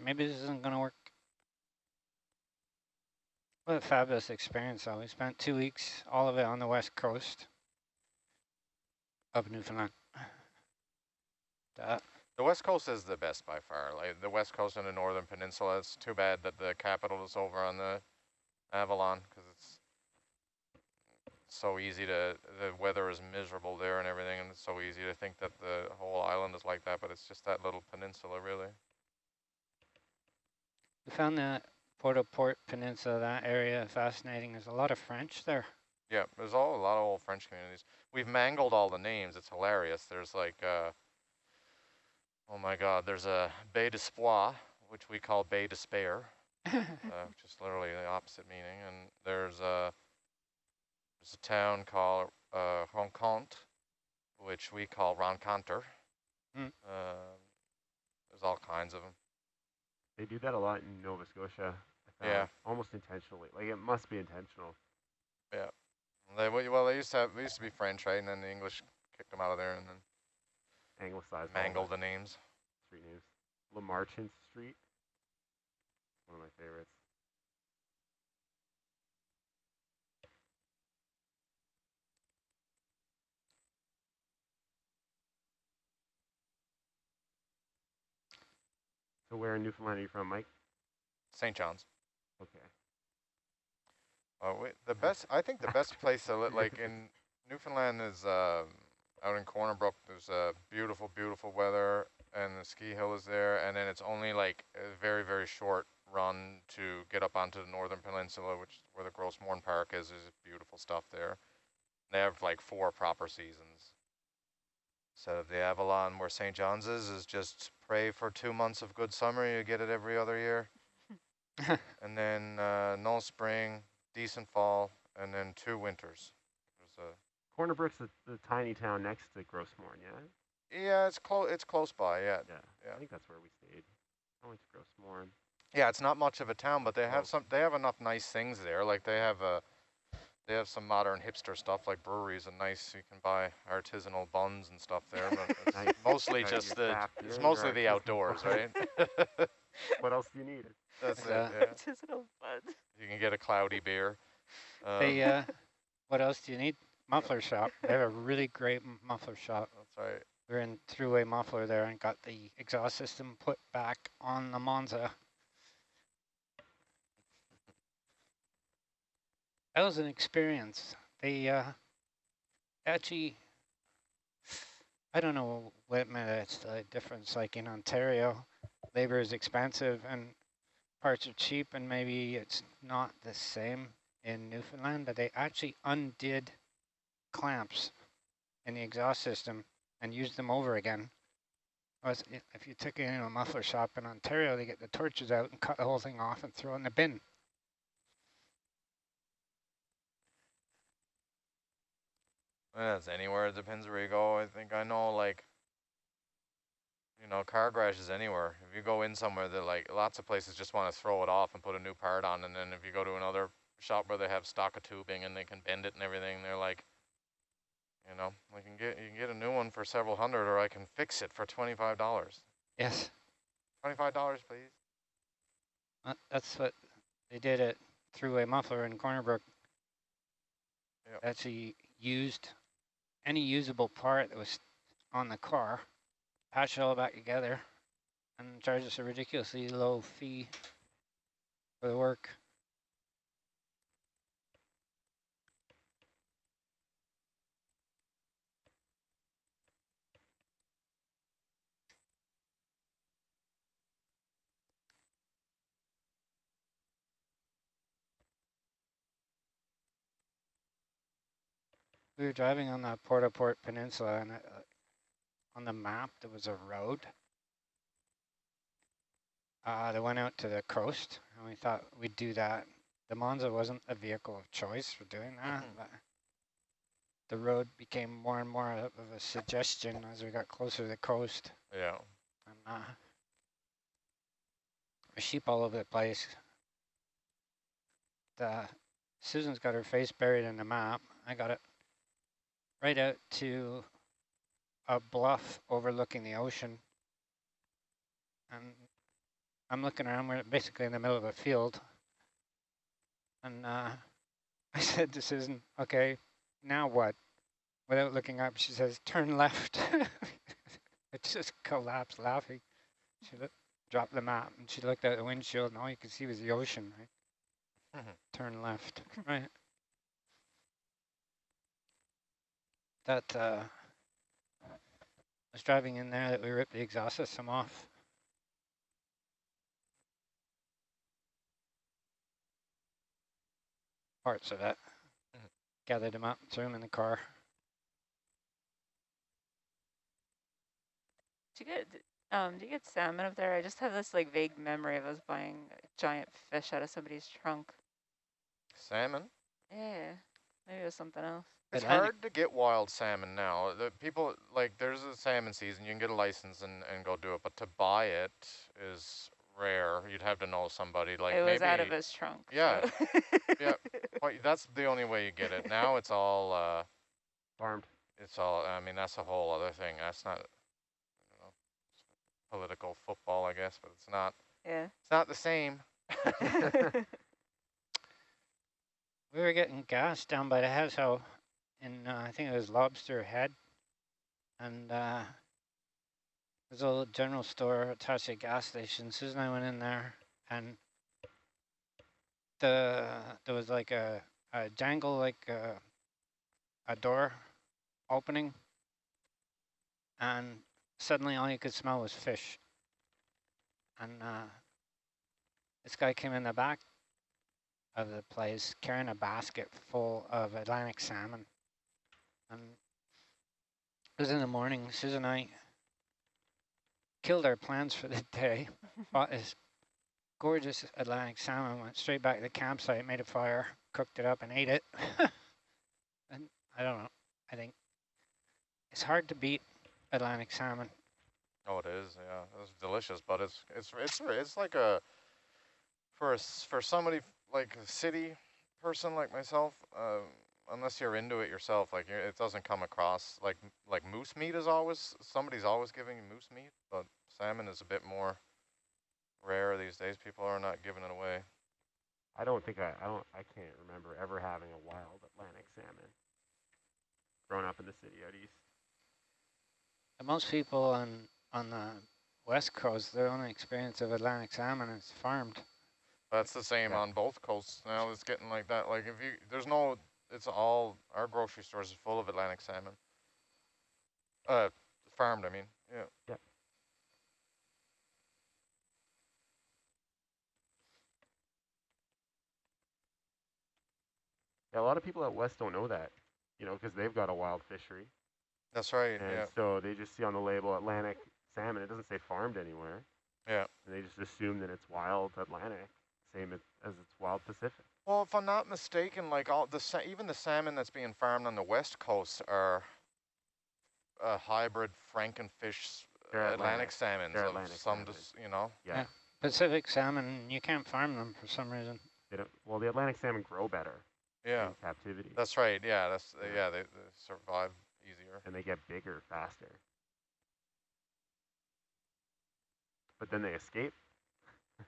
maybe this isn't going to work. What a fabulous experience, though. We spent 2 weeks, all of it on the west coast of Newfoundland. The west coast is the best by far. Like the west coast and the northern peninsula. It's too bad that the capital is over on the Avalon, because it's so easy the weather is miserable there and everything, and it's so easy to think that the whole island is like that, but it's just that little peninsula, really. We found the Port-au-Port Peninsula, that area, fascinating. There's a lot of French there. Yeah, there's a lot of old French communities. We've mangled all the names. It's hilarious. There's like, oh my God, there's a Baie d'Espoir, which we call Baie d'Espair, which is literally the opposite meaning. And there's a town called Rencontre, which we call Rencontre. There's all kinds of them. They do that a lot in Nova Scotia. I found, Yeah. almost intentionally. Like it must be intentional. Yeah. Well, they used to be French, right? And then the English kicked them out of there and then Anglicized. mangled the names. Street names. Lamarchant Street. One of my favorites. So where in Newfoundland are you from, Mike? St. John's. Okay. I think the best place to live, like in Newfoundland, is out in Corner Brook. There's beautiful, beautiful weather, and the ski hill is there. And then it's only like a very, very short run to get up onto the northern peninsula, which is where the Grossmorn Park is. There's beautiful stuff there. They have like 4 proper seasons. So the Avalon, where St. John's is just pray for 2 months of good summer. You get it every other year. And then no spring, decent fall, and then 2 winters. Corner Brook's the tiny town next to Grossmorn, yeah? Yeah, it's close by, yeah. I think that's where we stayed. I went to Grossmorn. Yeah, it's not much of a town, but they have enough nice things there. Like they have some modern hipster stuff like breweries and nice. You can buy artisanal buns and stuff there, but it's Nice. mostly Right, just your craft beer, it's your mostly the artisanal outdoors, bun. right? What else do you need? That's it. Yeah. Yeah. Artisanal bud. You can get a cloudy beer. They, what else do you need? Muffler shop. They have a really great muffler shop. That's right. We're in throughway muffler there and got the exhaust system put back on the Monza. That was an experience. They actually, I don't know what it's the difference. Like in Ontario, labor is expensive and parts are cheap, and maybe it's not the same in Newfoundland, but they actually undid clamps in the exhaust system and used them over again. Whereas if you took it into a muffler shop in Ontario, they get the torches out and cut the whole thing off and throw it in the bin. That's anywhere. It depends where you go. I think I know, like, you know, car garages anywhere. If you go in somewhere, that like lots of places just want to throw it off and put a new part on, and then if you go to another shop where they have stock of tubing and they can bend it and everything, they're like, you know, you can get a new one for several hundred, or I can fix it for $25. Yes. $25, please. That's what they did at Thruway Muffler in Corner Brook. Yep. Actually used any usable part that was on the car, patched it all back together, and charged us a ridiculously low fee for the work. We were driving on the Port Peninsula, and on the map there was a road that went out to the coast, and we thought we'd do that. The Monza wasn't a vehicle of choice for doing that, but the road became more and more of a suggestion as we got closer to the coast. Yeah. And sheep all over the place. Susan's got her face buried in the map. I got it right out to a bluff overlooking the ocean. And I'm looking around, we're basically in the middle of a field. And I said to Susan, okay, now what? Without looking up, she says, turn left. I just collapsed laughing. She dropped the map and she looked out the windshield and all you could see was the ocean, right? Turn left, right? That I was driving in there that we ripped the exhaust system off. Parts of it. Gathered them up, threw them in the car. Do you get salmon up there? I just have this like vague memory of us buying a giant fish out of somebody's trunk. Salmon? Yeah, maybe it was something else. It's hard to get wild salmon now. The people, like, there's a salmon season. You can get a license and go do it. But to buy it is rare. You'd have to know somebody, like It was maybe. out of his trunk. Yeah, So. yeah. That's the only way you get it. Now it's all farmed. It's all. I mean, that's a whole other thing. That's not, you know, political football, I guess, but it's not. Yeah. It's not the same. We were getting gas down by the house out in, I think it was Lobster Head. And there's a little general store attached to a gas station. Susan and I went in there, and there was like a jangle, like a door opening. And suddenly all you could smell was fish. And this guy came in the back of the place carrying a basket full of Atlantic salmon. And it was in the morning. Susan and I killed our plans for the day, bought this gorgeous Atlantic salmon, went straight back to the campsite, made a fire, cooked it up and ate it. And I don't know, I think it's hard to beat Atlantic salmon. Oh, it is. Yeah, it's delicious, but it's like a for somebody like a city person like myself. Unless you're into it yourself, like it doesn't come across like moose meat is always somebody's always giving you moose meat, but salmon is a bit more rare these days. People are not giving it away. I can't remember ever having a wild Atlantic salmon. Growing up in the city out east. And most people on the West Coast, their only experience of Atlantic salmon is farmed. That's the same on both coasts now. It's getting like that. Like it's all, our grocery stores is full of Atlantic salmon. Farmed, I mean, yeah. Yeah. Yeah, a lot of people out west don't know that, because they've got a wild fishery. That's right, and yeah. So they just see on the label Atlantic salmon. It doesn't say farmed anywhere. Yeah. And they just assume that it's wild Atlantic, same as it's wild Pacific. Well, if I'm not mistaken, like even the salmon that's being farmed on the West Coast are hybrid Frankenfish Atlantic salmons. They're Atlantic salmon. Yeah. Pacific salmon, you can't farm them for some reason. Well, the Atlantic salmon grow better. Yeah. In captivity. That's right. Yeah. They survive easier. And they get bigger faster. But then they escape,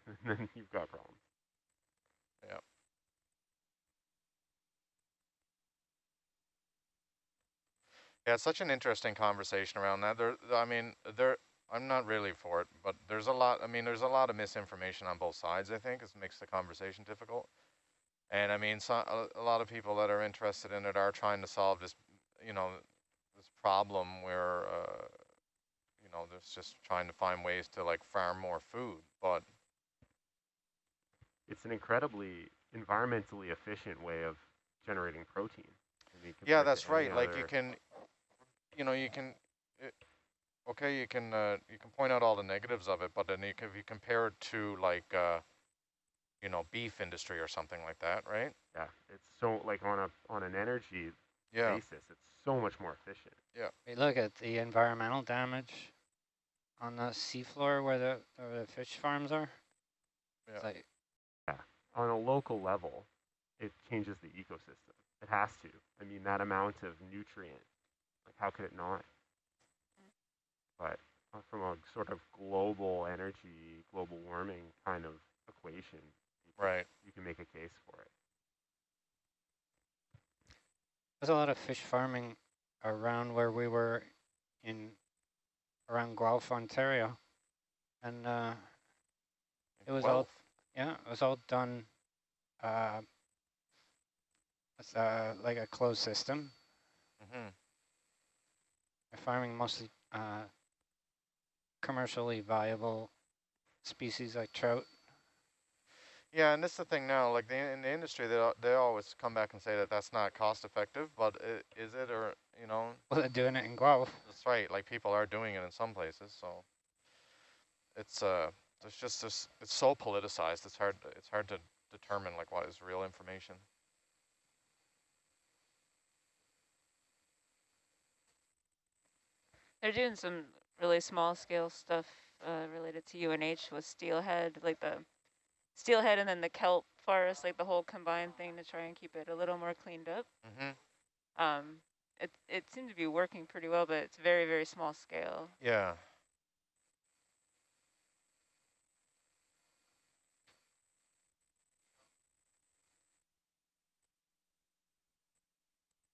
and then you've got problems. Yeah. Yeah, it's such an interesting conversation around that. I'm not really for it, but there's a lot of misinformation on both sides, I think. It makes the conversation difficult. And I mean, a lot of people that are interested in it are trying to solve this, this problem where, there's just trying to find ways to like farm more food, but. It's an incredibly environmentally efficient way of generating protein. Yeah, that's right. Like you can point out all the negatives of it, but then if you compare it to like, beef industry or something like that, right? Yeah, it's so like on an energy basis, it's so much more efficient. Yeah. We look at the environmental damage on the seafloor where the fish farms are. Yeah. It's like, on a local level, it changes the ecosystem. It has to. I mean, that amount of nutrient, like how could it not? But from a sort of global energy, global warming kind of equation, you can make a case for it. There's a lot of fish farming around where we were around Guelph, Ontario. And it was all done with like a closed system. Mm-hmm. They're farming mostly commercially viable species like trout. Yeah, and this is the thing now, like in the industry, they always come back and say that that's not cost effective, but is it, or, Well, they're doing it in Guelph. That's right, like people are doing it in some places, so it's there's just this, it's so politicized, it's hard to determine like what is real information. They're doing some really small scale stuff related to UNH was steelhead, like the steelhead and then the kelp forest, like the whole combined thing to try and keep it a little more cleaned up. It seemed to be working pretty well, but it's very, very small scale. Yeah.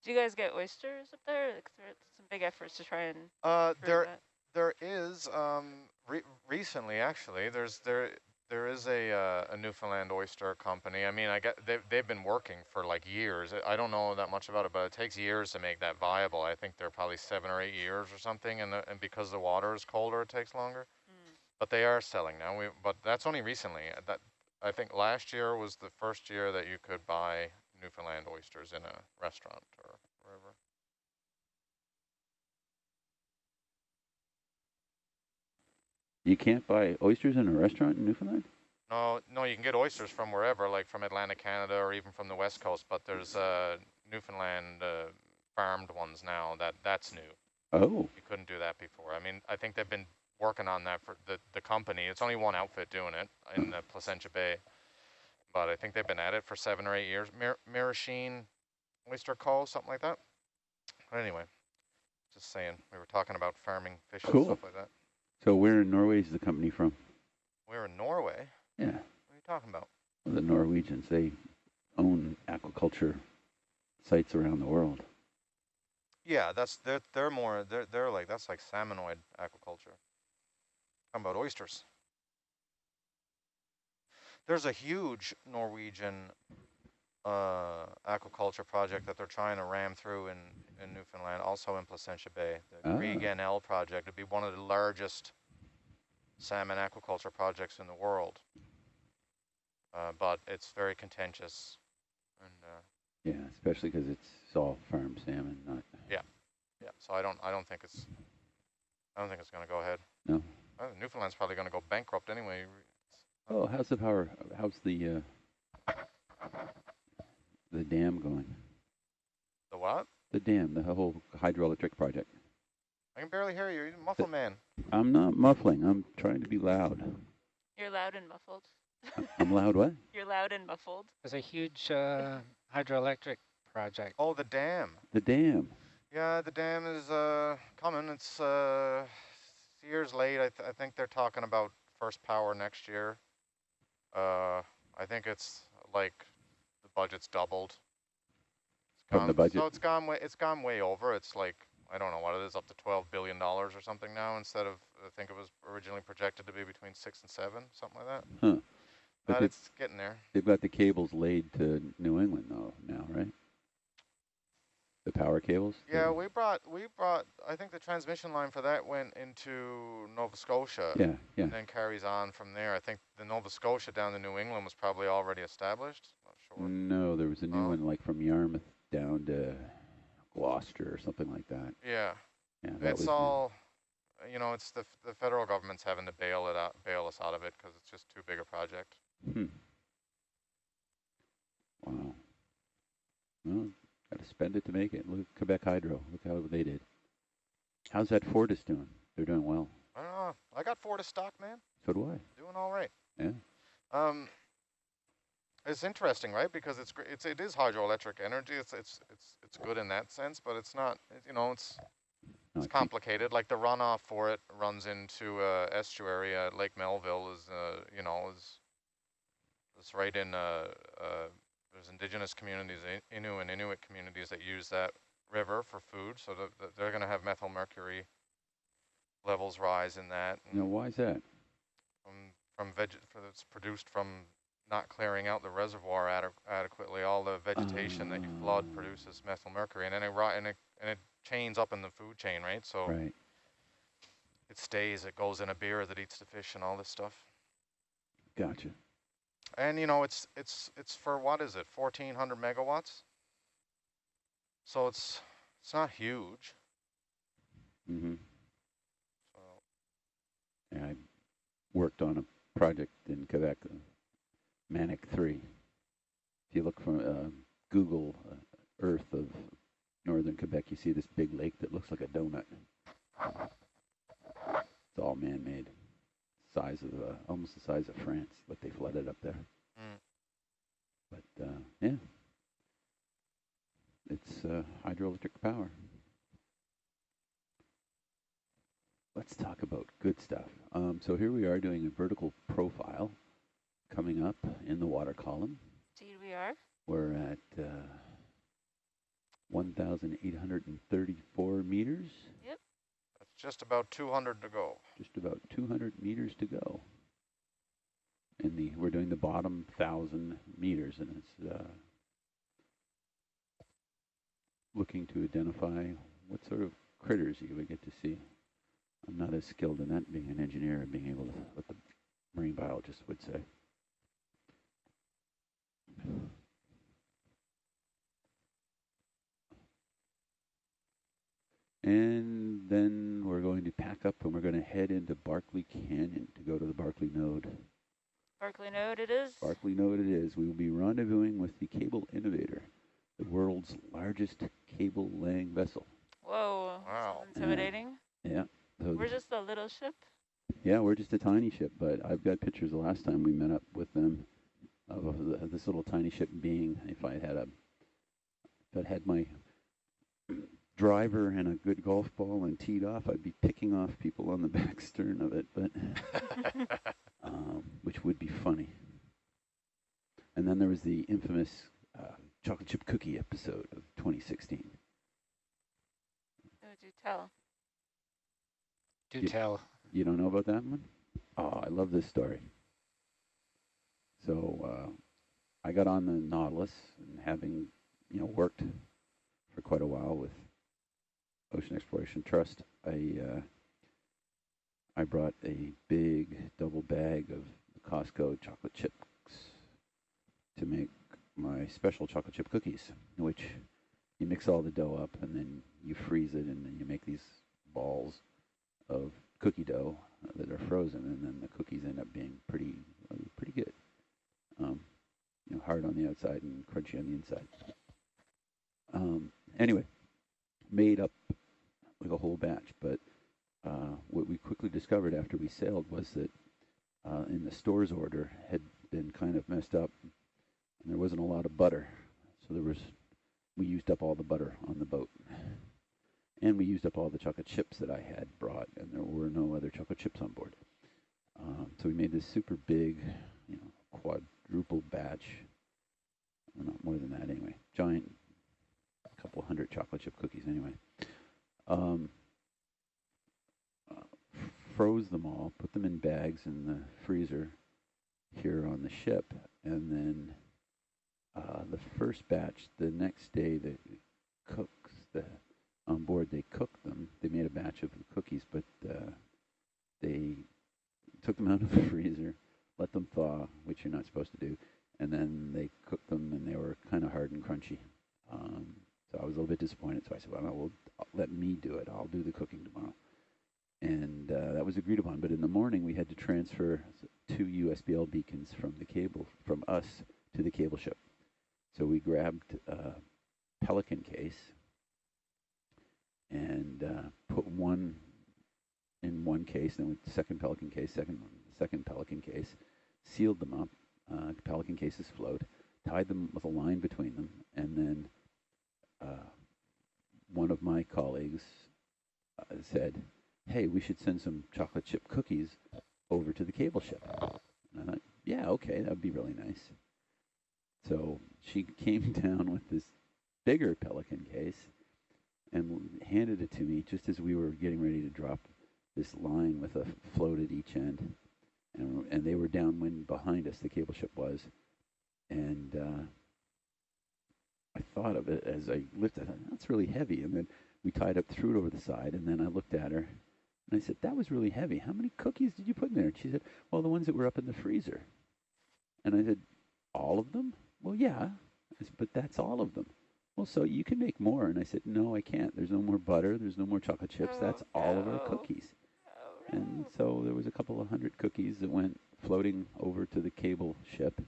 Do you guys get oysters up there? Like, there's some big efforts to try and there is recently actually there is a Newfoundland oyster company. I mean, they've been working for like years. I don't know that much about it, but it takes years to make that viable. I think they're probably 7 or 8 years or something, and because the water is colder, it takes longer. But they are selling now. But that's only recently. That I think last year was the first year that you could buy Newfoundland oysters in a restaurant or wherever. You can't buy oysters in a restaurant in Newfoundland? No, you can get oysters from wherever, like from Atlantic Canada or even from the West Coast, but there's Newfoundland farmed ones now. That's new. Oh. You couldn't do that before. I mean, I think they've been working on that for the company. It's only one outfit doing it in the Placentia Bay, but I think they've been at it for 7 or 8 years. Mirachine Oyster Co., something like that. But anyway, just saying, we were talking about farming fish and stuff like that. So where in Norway is the company from? We're in Norway? Yeah. What are you talking about? Well, the Norwegians, they own aquaculture sites around the world. Yeah, they're more like that's like salmonoid aquaculture. Talking about oysters. There's a huge Norwegian aquaculture project that they're trying to ram through in Newfoundland, also in Placentia Bay. The Grieg NL project would be one of the largest salmon aquaculture projects in the world, but it's very contentious. And yeah, especially because it's all farm salmon, not. Yeah. So I don't think it's going to go ahead. No. Newfoundland's probably going to go bankrupt anyway. Oh, how's the power? How's the dam going? The what? The dam, the whole hydroelectric project. I can barely hear you. You're a muffled man. I'm not muffling. I'm trying to be loud. You're loud and muffled. I'm loud what? You're loud and muffled. There's a huge hydroelectric project. Oh, the dam. The dam. Yeah, the dam is coming. It's years late. I think they're talking about first power next year. I think it's like the budget's doubled. From the budget? So it's gone way over. It's like, I don't know what it is, up to $12 billion or something now, instead of, I think it was originally projected to be between 6 and 7, something like that. Huh. But it's getting there. They've got the cables laid to New England though now, right? The power cables? Yeah, we brought, I think the transmission line for that went into Nova Scotia. Yeah. And then carries on from there. I think the Nova Scotia down to New England was probably already established. Not sure. No, there was a new one like from Yarmouth down to Gloucester or something like that. Yeah. Yeah, it's all, it's the federal government's having to bail us out of it because it's just too big a project. Wow. Well, got to spend it to make it. Look at Quebec Hydro. Look how they did. How's that Fortis doing? They're doing well. I don't know. I got Fortis stock, man. So do I. Doing all right. Yeah. It's interesting, right? Because it is hydroelectric energy. It's good in that sense, but it's not. It's complicated. Like the runoff for it runs into estuary. Lake Melville is is right in. There's indigenous communities, Innu and Inuit communities that use that river for food, so they're going to have methyl mercury levels rise in that. Now, why is that? It's produced from not clearing out the reservoir adequately. All the vegetation that you flood produces methyl mercury, and then it chains up in the food chain, right? So it stays. It goes in a beer that eats the fish and all this stuff. Gotcha. And it's for, what is it, 1,400 megawatts? So it's not huge. Mm-hmm. So. Yeah, I worked on a project in Quebec, Manic 3. If you look from Google Earth of northern Quebec, you see this big lake that looks like a donut. It's all man-made. size of, almost the size of France, what they flooded up there. Mm. But yeah, it's hydroelectric power. Let's talk about good stuff. So here we are doing a vertical profile coming up in the water column. Indeed we are. We're at 1,834 meters. Yep. That's just about 200 to go. Just about 200 meters to go. And we're doing the bottom 1,000 meters, and it's looking to identify what sort of critters you would get to see. I'm not as skilled in that, being an engineer and being able to, what the marine biologist would say. And then we're going to pack up and we're going to head into Barkley Canyon to go to the Barkley node. Barkley node it is? Barkley node it is. We will be rendezvousing with the Cable Innovator, the world's largest cable laying vessel. Whoa, wow. Intimidating. Yeah. So we're just a little ship? Yeah, we're just a tiny ship, but I've got pictures the last time we met up with them of this little tiny ship being, if I had my driver and a good golf ball and teed off, I'd be picking off people on the back stern of it, but which would be funny. And then there was the infamous chocolate chip cookie episode of 2016. Oh, do tell. Do tell. You don't know about that one? Oh, I love this story. So I got on the Nautilus, and having worked for quite a while with Ocean Exploration Trust, I brought a big double bag of Costco chocolate chips to make my special chocolate chip cookies, which you mix all the dough up and then you freeze it, and then you make these balls of cookie dough that are frozen, and then the cookies end up being pretty good. Hard on the outside and crunchy on the inside. Anyway, made up like a whole batch, but what we quickly discovered after we sailed was that in the stores order had been kind of messed up, and there wasn't a lot of butter, so we used up all the butter on the boat. And we used up all the chocolate chips that I had brought, and there were no other chocolate chips on board. So we made this super big, quadruple batch. Well, not more than that anyway. Giant, a couple hundred chocolate chip cookies anyway. Froze them all, put them in bags in the freezer here on the ship, and then the first batch, the next day, the cooks on board, they cooked them. They made a batch of the cookies, but they took them out of the freezer, let them thaw, which you're not supposed to do, and then they cooked them, and they were kind of hard and crunchy. So I was a little bit disappointed, so I said, well, let me do it. I'll do the cooking tomorrow. And that was agreed upon, but in the morning we had to transfer 2 USBL beacons from us to the cable ship. So we grabbed a Pelican case and put one in one case, then with the second Pelican case, second Pelican case, sealed them up. Pelican cases float, tied them with a line between them, and then one of my colleagues said, hey, we should send some chocolate chip cookies over to the cable ship. And I thought, yeah, okay, that would be really nice. So she came down with this bigger Pelican case and handed it to me just as we were getting ready to drop this line with a float at each end. And they were downwind behind us, the cable ship was. And I thought of it as I lifted it, that's really heavy. And then we tied up, threw it over the side, and then I looked at her, and I said, that was really heavy. How many cookies did you put in there? And she said, well, the ones that were up in the freezer. And I said, all of them? Well, yeah. I said, but that's all of them. Well, so you can make more. And I said, no, I can't. There's no more butter. There's no more chocolate chips. That's all of our cookies. And so there was a couple of hundred cookies that went floating over to the cable ship.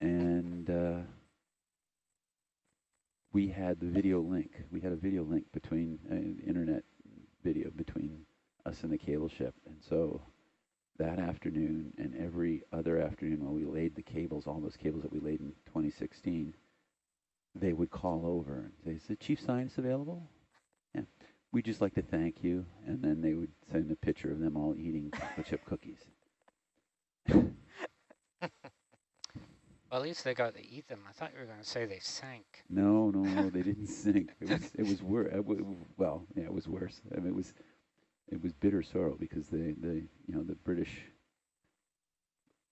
And we had the video link. We had a video link between internet video between us and the cable ship. And so that afternoon and every other afternoon when we laid the cables, all those cables that we laid in 2016, they would call over and say, is the chief scientist available? Yeah. We'd just like to thank you. And then they would send a picture of them all eating chocolate chip cookies. Well, at least they got to eat them. I thought you were going to say they sank. No, they didn't sink. It was worse. Well, yeah, it was worse. I mean, it was bitter sorrow because the British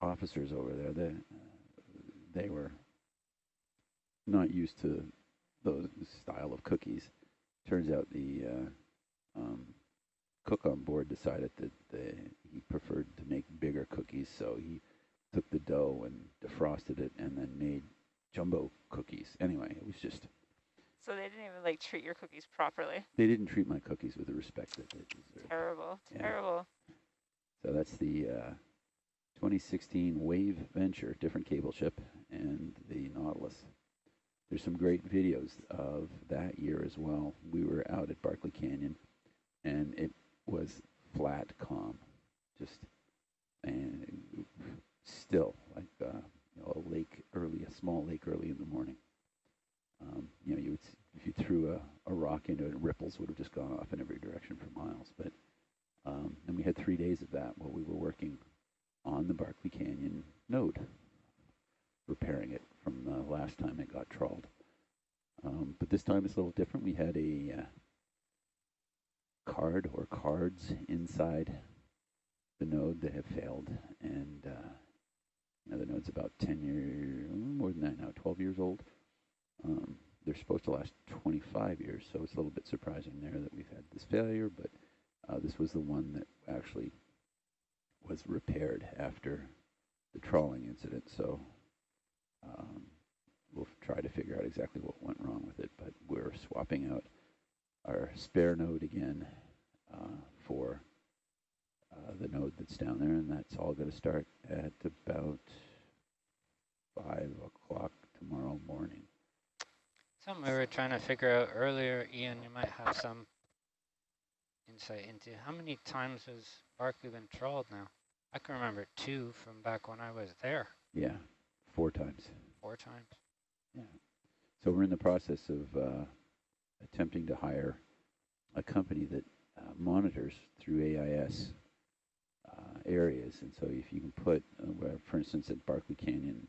officers over there, they were not used to those style of cookies. Turns out the cook on board decided that he preferred to make bigger cookies, so he took the dough and defrosted it and then made jumbo cookies. Anyway, it was just... So they didn't even, like, treat your cookies properly? They didn't treat my cookies with the respect that they deserved. Terrible, yeah. Terrible. So that's the 2016 Wave Venture, different cable ship, and the Nautilus. There's some great videos of that year as well. We were out at Barkley Canyon, and it was flat calm, just... and still, like a small lake early in the morning. You would, if you threw a rock into it, ripples would have just gone off in every direction for miles. But and we had 3 days of that while we were working on the Barkley Canyon node, repairing it from the last time it got trawled. But this time it's a little different. We had a card or cards inside the node that have failed, and the node's about 10 years, more than that now, 12 years old. They're supposed to last 25 years, so it's a little bit surprising there that we've had this failure, but this was the one that actually was repaired after the trawling incident, so we'll try to figure out exactly what went wrong with it, but we're swapping out our spare node again for the node that's down there, and that's all going to start at about 5 o'clock tomorrow morning. Something we were trying to figure out earlier, Ian, you might have some insight into how many times has Barkley been trawled now? I can remember 2 from back when I was there. Yeah, 4 times. 4 times? Yeah. So we're in the process of attempting to hire a company that monitors through AIS areas, and so if you can put, for instance, at Barkley Canyon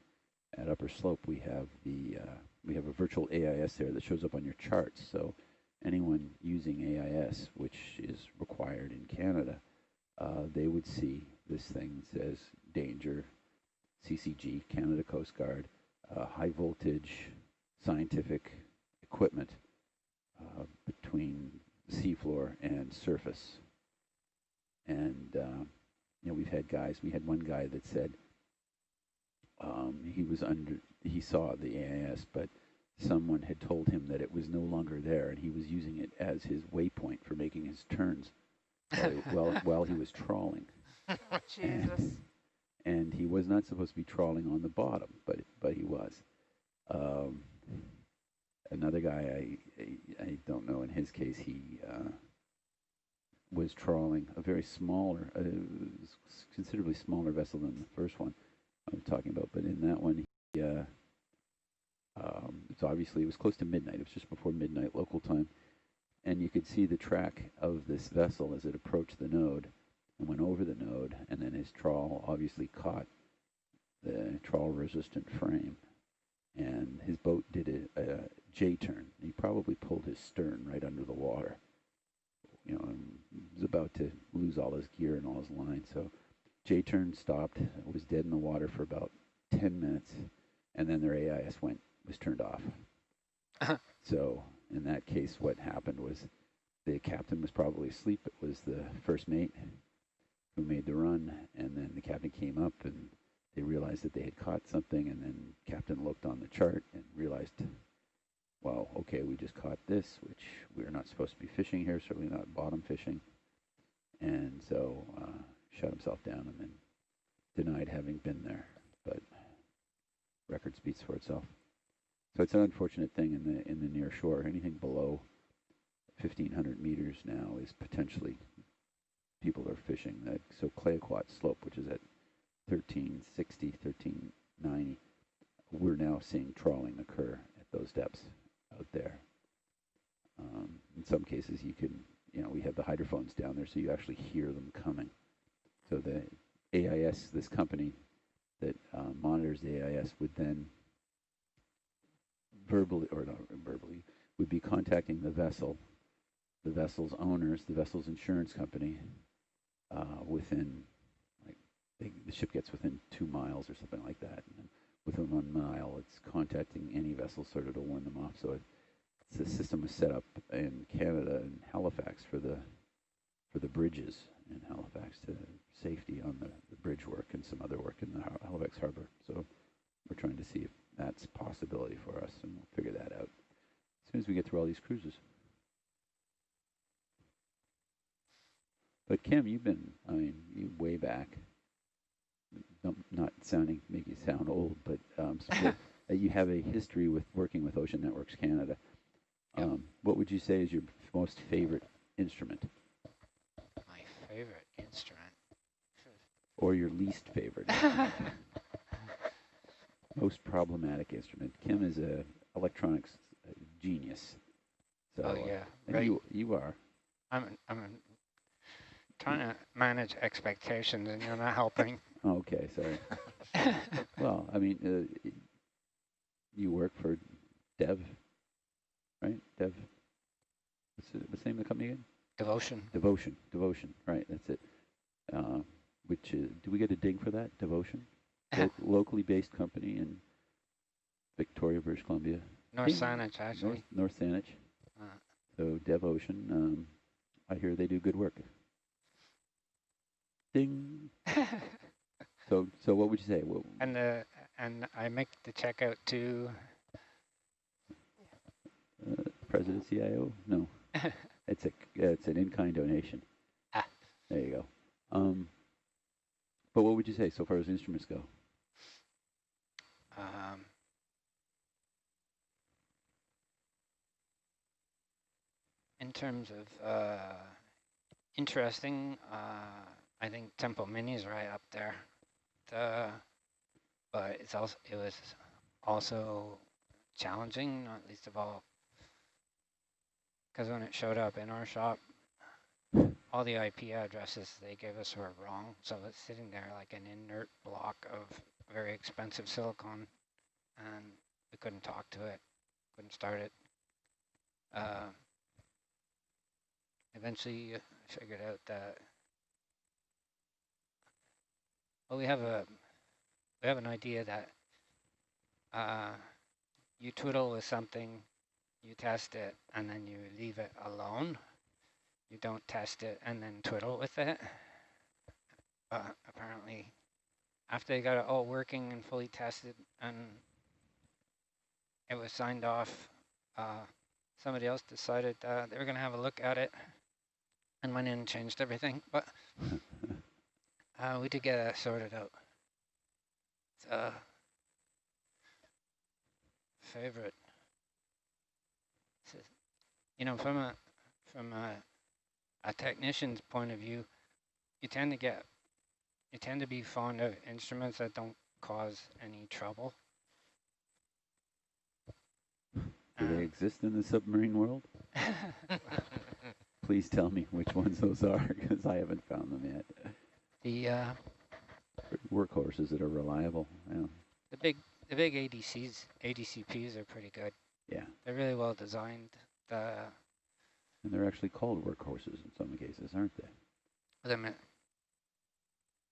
at Upper Slope, we have a virtual AIS there that shows up on your charts. So anyone using AIS, which is required in Canada, they would see this thing says danger, CCG, Canada Coast Guard, high voltage scientific equipment between the seafloor and surface. And we've had guys. We had one guy that said he saw the AIS, but someone had told him that it was no longer there, and he was using it as his waypoint for making his turns while he was trawling. Jesus. And he was not supposed to be trawling on the bottom, but he was. Another guy, I don't know. In his case, he was trawling a very smaller, considerably smaller vessel than the first one I'm talking about. But in that one, it's obviously, it was close to midnight. It was just before midnight local time. And you could see the track of this vessel as it approached the node and went over the node. And then his trawl obviously caught the trawl-resistant frame. And his boat did a J-turn. He probably pulled his stern right under the water. And was about to lose all his gear and all his line. So J-turn stopped, was dead in the water for about 10 minutes, and then their AIS was turned off. So in that case, what happened was the captain was probably asleep. It was the first mate who made the run, and then the captain came up, and they realized that they had caught something, and then the captain looked on the chart and realized, well, okay, we just caught this, which we're not supposed to be fishing here, certainly not bottom fishing. And so shut himself down and then denied having been there. But record speaks for itself. So it's an unfortunate thing in the near shore. Anything below 1,500 meters now is potentially people are fishing. So Clayoquot Slope, which is at 1360, 1390, we're now seeing trawling occur at those depths out there. In some cases, you can, we have the hydrophones down there, so you actually hear them coming. So the AIS, this company that monitors the AIS, would then verbally, or not verbally, would be contacting the vessel, the vessel's owners, the vessel's insurance company, within, like, the ship gets within 2 miles or something like that. And within 1 mile, it's contacting any vessel sort of to warn them off. So the system was set up in Canada and Halifax for the bridges in Halifax to safety on the bridge work and some other work in the Halifax harbor. So we're trying to see if that's a possibility for us, and we'll figure that out as soon as we get through all these cruises. But Kim, you've been, you way back, not make you sound old, but you have a history with working with Ocean Networks Canada. Yep. What would you say is your most favorite instrument? My favorite instrument? Or your least favorite? Most problematic instrument. Kim is a electronics genius. So, oh yeah, and right. You are. I'm trying to manage expectations, and you're not helping. Okay, sorry. Well, I mean, you work for Dev, right? Dev. What's the name of the company again? Devotion. Devotion. Right, that's it. Which is, do we get a ding for that? Devotion, locally based company in Victoria, British Columbia. North Saanich, actually. North Saanich. So Devotion. I hear they do good work. Ding. So what would you say? Well, and I make the checkout to President CIO? No, it's an in-kind donation. Ah. There you go. But what would you say so far as instruments go? In terms of interesting, I think Tempo Mini is right up there. But it was also challenging, not least of all, because when it showed up in our shop, all the IP addresses they gave us were wrong. So it's sitting there like an inert block of very expensive silicon, and we couldn't talk to it, couldn't start it. Eventually, I figured out that we have an idea that you twiddle with something, you test it, and then you leave it alone. You don't test it and then twiddle with it. But apparently, after they got it all working and fully tested and it was signed off, somebody else decided they were going to have a look at it and went in and changed everything. But we did get that sorted out. Favorite. From a technician's point of view, you tend to be fond of instruments that don't cause any trouble. Do they exist in the submarine world? Please tell me which ones those are, because I haven't found them yet. The workhorses that are reliable. Yeah. The big ADCPs are pretty good. Yeah. They're really well designed. And they're actually called workhorses in some cases, aren't they?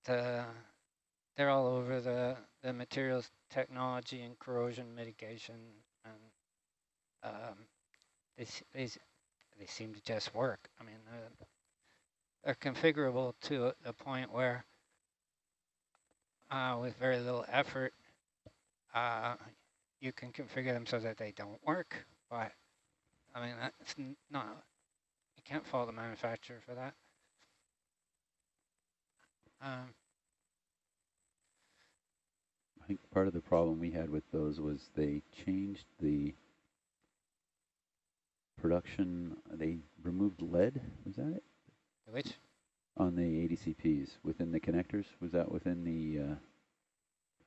They're all over the materials technology and corrosion mitigation, and they seem to just work. I mean, they're configurable to a point where, with very little effort, you can configure them so that they don't work. But I mean, that's not. You can't fault the manufacturer for that. I think part of the problem we had with those was they changed the production. They removed lead. Was that it? Which? On the ADCPs, within the connectors, was that within the,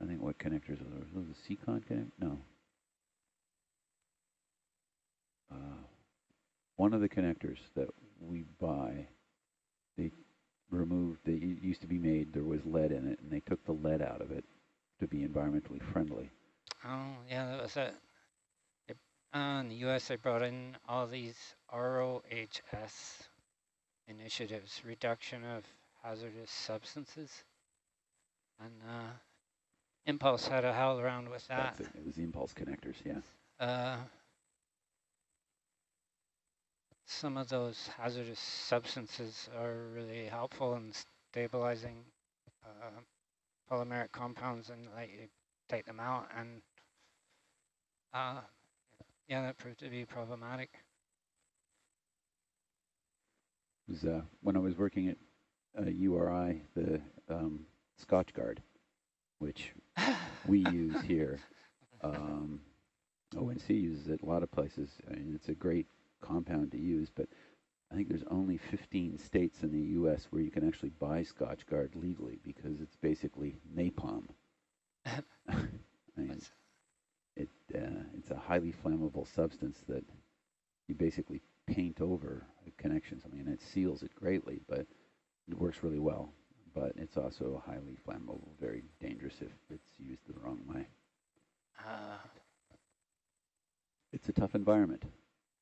I think what connectors were those? Was the CCON connect? No. One of the connectors that we buy, they removed, it used to be made, there was lead in it, and they took the lead out of it to be environmentally friendly. Oh, yeah, that was it. In the U.S., they brought in all these ROHS initiatives, reduction of hazardous substances. And Impulse had a howl around with that. That's it. It was the Impulse connectors, yeah. Some of those hazardous substances are really helpful in stabilizing polymeric compounds and let you take them out. And yeah, that proved to be problematic. It was, when I was working at URI, the Scotch Guard, which we use here. ONC uses it a lot of places. I mean, it's a great compound to use, but I think there's only 15 states in the U.S. where you can actually buy Scotch Guard legally because it's basically napalm. I mean, it's a highly flammable substance that you basically paint over connections. I mean, it seals it greatly, but it works really well. But it's also highly flammable, very dangerous if it's used the wrong way. It's a tough environment.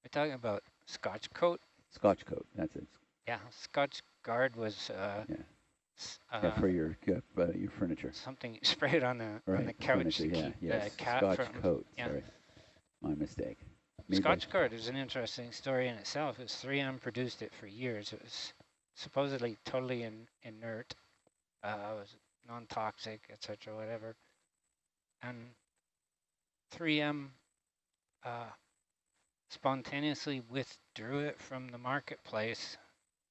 We're talking about Scotch coat? Scotch coat, that's it. Yeah, Scotch Guard was for your furniture. Something you sprayed on the couch to keep the cat Scotch from... coat, yeah. sorry. My mistake. Scotch Guard is an interesting story in itself. It was 3M produced it for years. It was supposedly totally inert. It was non-toxic, etc., whatever. And 3M spontaneously withdrew it from the marketplace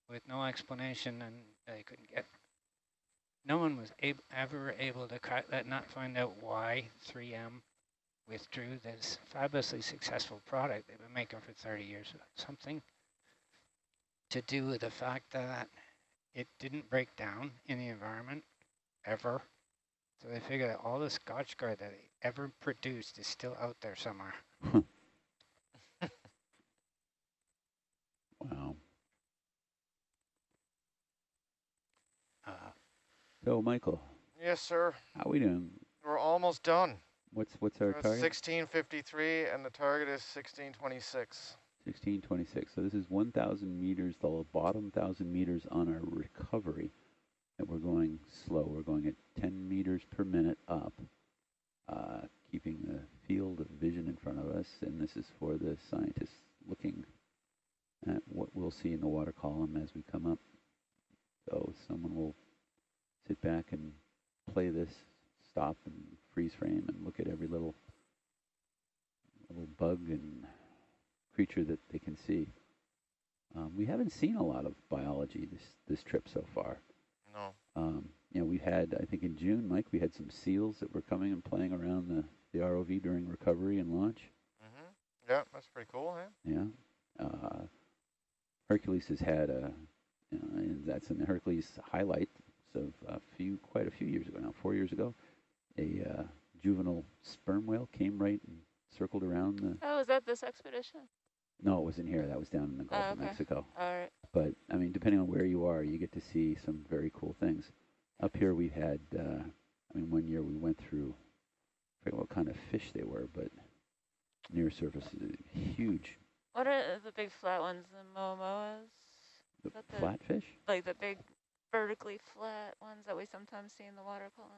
with no explanation, and they couldn't get. No one was ever able to crack that, not find out why 3M withdrew this fabulously successful product they've been making for 30 years. Something to do with the fact that it didn't break down in the environment ever. So they figured that all the Scotch Guard that they ever produced is still out there somewhere. Wow. So, Michael. Yes, sir. How are we doing? We're almost done. What's our target? 1653, and the target is 1626. 1626. So this is 1,000 meters, the bottom 1,000 meters on our recovery. And we're going slow. We're going at 10 meters per minute up, keeping the field of vision in front of us. And this is for the scientists looking at what we'll see in the water column as we come up. So someone will sit back and play this, stop and freeze frame and look at every little bug and creature that they can see. We haven't seen a lot of biology this trip so far. No. You know, we had, I think in June, Mike, we had some seals that were coming and playing around the ROV during recovery and launch. Mm-hmm. Yeah, that's pretty cool, eh? Yeah. Hercules has had and that's in the Hercules highlight. So quite a few years ago now, 4 years ago, a juvenile sperm whale came right and circled around the... Oh, was that this expedition? No, it wasn't here. That was down in the Gulf of okay. Mexico. All right. But, I mean, depending on where you are, you get to see some very cool things. Up here we had, I mean, one year we went through, I forget what kind of fish they were, but near surface, huge. What are the big flat ones, the momoas? The flatfish? Like the big vertically flat ones that we sometimes see in the water column.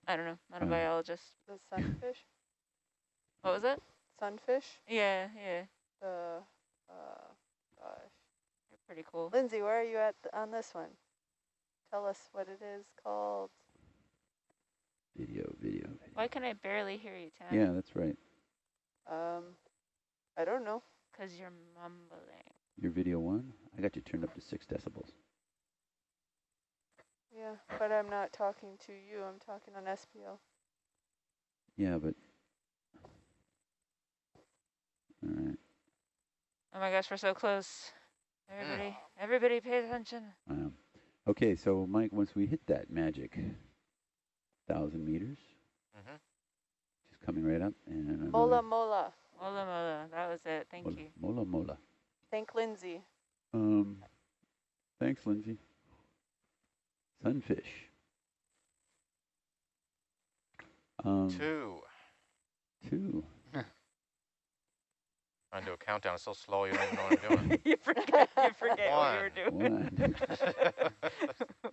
I don't know, not a biologist. The sunfish? What was it? Sunfish? Yeah. Gosh. They're pretty cool. Lindsay, where are you at on this one? Tell us what it is called. Video. Why can I barely hear you, Tam? Yeah, that's right. I don't know. 'Cause you're mumbling. Your video 1? I got you turned up to 6 decibels. Yeah, but I'm not talking to you. I'm talking on SPL. Yeah, but... All right. Oh my gosh, we're so close. Everybody pay attention. Okay, so Mike, once we hit that magic 1,000 meters, just coming right up, and Mola Mola. Mola Mola, that was it. Thank you. Mola Mola. Thank Lindsay. Thanks, Lindsay. Sunfish. 2. 2. Trying to do a countdown. It's so slow, you don't even know what I'm doing. you forget what you 1. were doing.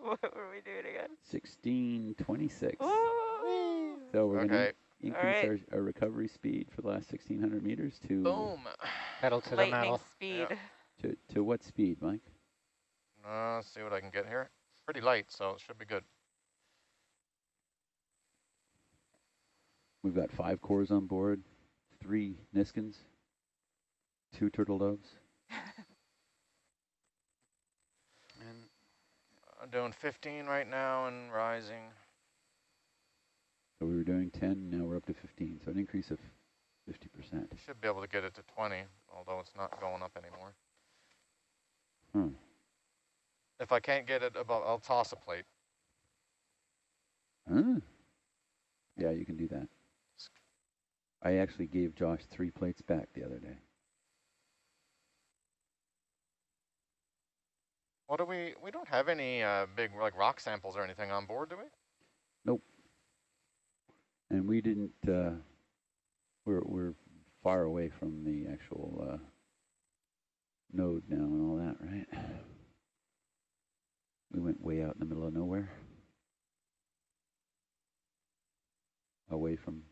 What were we doing again? 16:26. Ooh. So we're going to increase right. our recovery speed for the last 1,600 meters to... Boom. Pedal to the Lightning metal. speed. Yeah. To what speed, Mike? Let's see what I can get here. Pretty light, so it should be good. We've got 5 cores on board, 3 Niskins, 2 turtle doves. And I'm doing 15 right now and rising. So we were doing 10, now we're up to 15, so an increase of 50%. Should be able to get it to 20, although it's not going up anymore. If I can't get it above, I'll toss a plate. Yeah, you can do that. I actually gave Josh 3 plates back the other day. What do we don't have any big like rock samples or anything on board, do we? Nope. And we didn't, we're far away from the actual node now and all that, right? We went way out in the middle of nowhere. Away from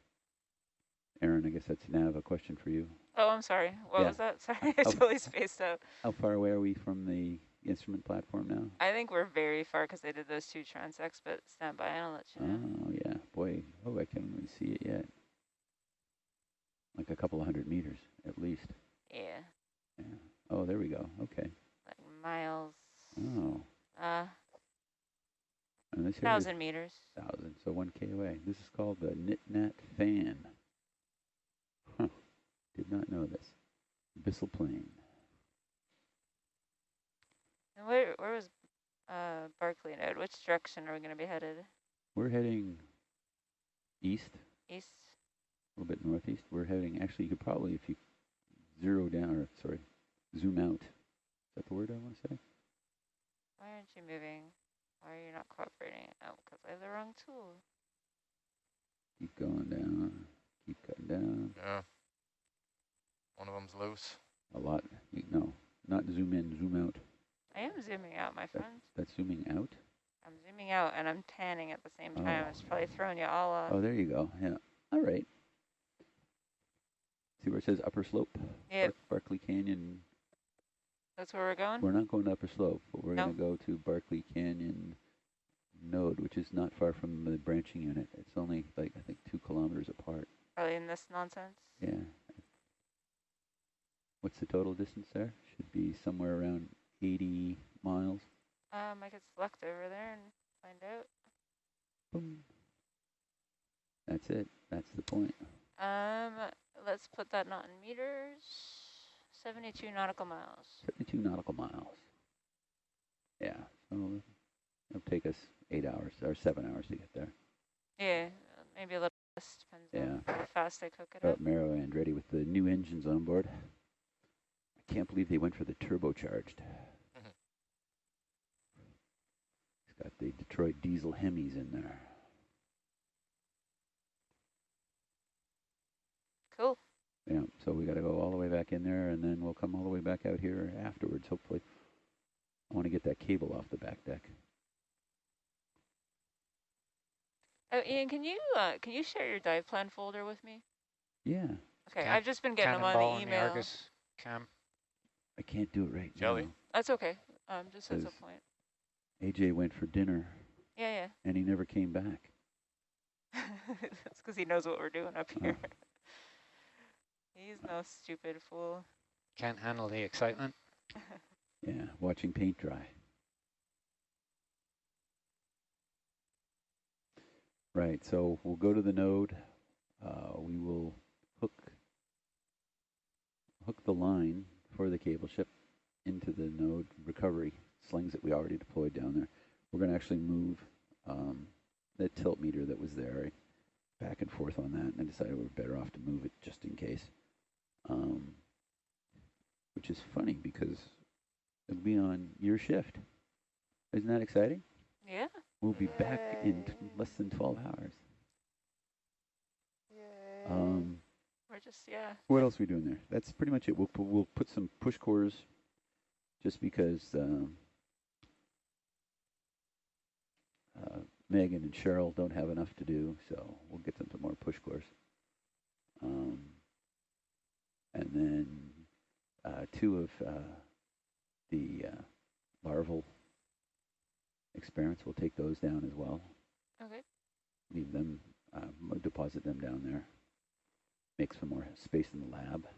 Aaron, I guess that's Nav, a question for you. Oh, I'm sorry. What was that? Sorry, I totally spaced out. How far away are we from the instrument platform now? I think we're very far because they did those 2 transects, but stand by and I'll let you know. Oh, yeah. Boy, I can't even see it yet. Like a couple of 100 meters, at least. Yeah. Oh, there we go. Okay. Like miles. Oh. And this 1,000 meters. 1,000, so 1K away. This is called the NitNat fan. Huh. Did not know this. Bissell Plain. And where was Barclay node? Which direction are we going to be headed? We're heading east. East. A little bit northeast. We're heading, actually, you could probably, if you zoom out. Is that the word I want to say? Why aren't you moving? Why are you not cooperating? Oh, because I have the wrong tool. Keep going down. Keep cutting down. Yeah. One of them's loose. A lot. No, not zoom in, zoom out. I am zooming out, my friend. That's zooming out? I'm zooming out and I'm panning at the same time. It's probably throwing you all off. Oh, there you go. Yeah. All right. See where it says upper slope? Yep. Barclay Canyon. That's where we're going? We're not going to upper slope, but we're going to go to Barclay Canyon node, which is not far from the branching unit. It's only like, I think, 2 kilometers apart. Probably in this nonsense? Yeah. What's the total distance there? Should be somewhere around 80 miles. I could select over there and find out. Boom. That's it. That's the point. Let's put that not in meters. 72 nautical miles. 72 nautical miles. Yeah. So it'll take us 8 hours or 7 hours to get there. Yeah, maybe a little less. Depends on how fast they cook it up. Mero Andretti with the new engines on board. I can't believe they went for the turbocharged. It's got the Detroit diesel Hemis in there. Cool. Yeah, so we got to go all the way back in there, and then we'll come all the way back out here afterwards, hopefully. I want to get that cable off the back deck. Oh, Ian, can you share your dive plan folder with me? Yeah. Okay, I've just been getting them on the email. Argus cam. I can't do it right Jelly. now. That's okay. Just as a point. AJ went for dinner. Yeah. And he never came back. That's because he knows what we're doing up here. He's no stupid fool. Can't handle the excitement. Yeah, watching paint dry. Right, so we'll go to the node. We will hook the line for the cable ship into the node recovery slings that we already deployed down there. We're going to actually move that tilt meter that was there back and forth on that, and I decided we're better off to move it just in case. Which is funny because it'll be on your shift. Isn't that exciting? Yeah. We'll be back in less than 12 hours. We're just, yeah. What else are we doing there? That's pretty much it. We'll put some push cores just because Megan and Cheryl don't have enough to do, so we'll get them some more push cores. And then 2 of the larval experiments, we'll take those down as well. Okay. Leave them, deposit them down there. Make some more space in the lab.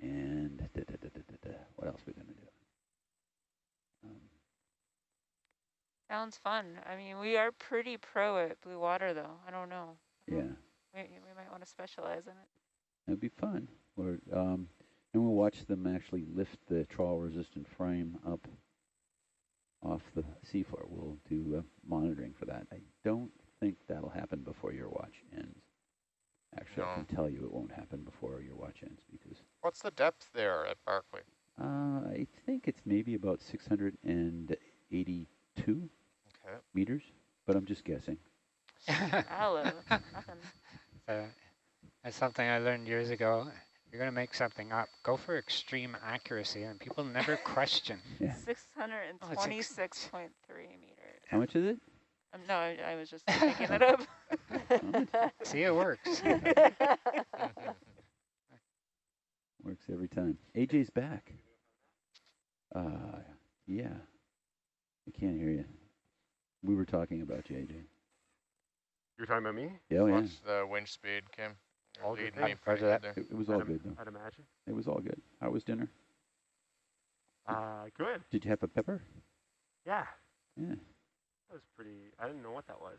And what else are we going to do? Sounds fun. I mean, we are pretty pro at blue water, though. I don't know. Yeah. We might want to specialize in it. That'd be fun. Or, and we'll watch them actually lift the trawl-resistant frame up off the seafloor. We'll do monitoring for that. I don't think that'll happen before your watch ends. Actually, I can tell you it won't happen before your watch ends because... What's the depth there at Barkley? I think it's maybe about 682 meters, but I'm just guessing. Shallow. Nothing. That's something I learned years ago. You're going to make something up. Go for extreme accuracy, and people never question. Yeah. 626.3 meters. How much is it? No, I was just making it up. See, it works. Works every time. AJ's back. Yeah. I can't hear you. We were talking about you, AJ. You're talking about me? Yeah, oh, yeah. Watch the winch speed, Kim. All good. It was all good, though. I'd imagine. It was all good. How was dinner? Good. Did you have a pepper? Yeah. Yeah. That was pretty, I didn't know what that was.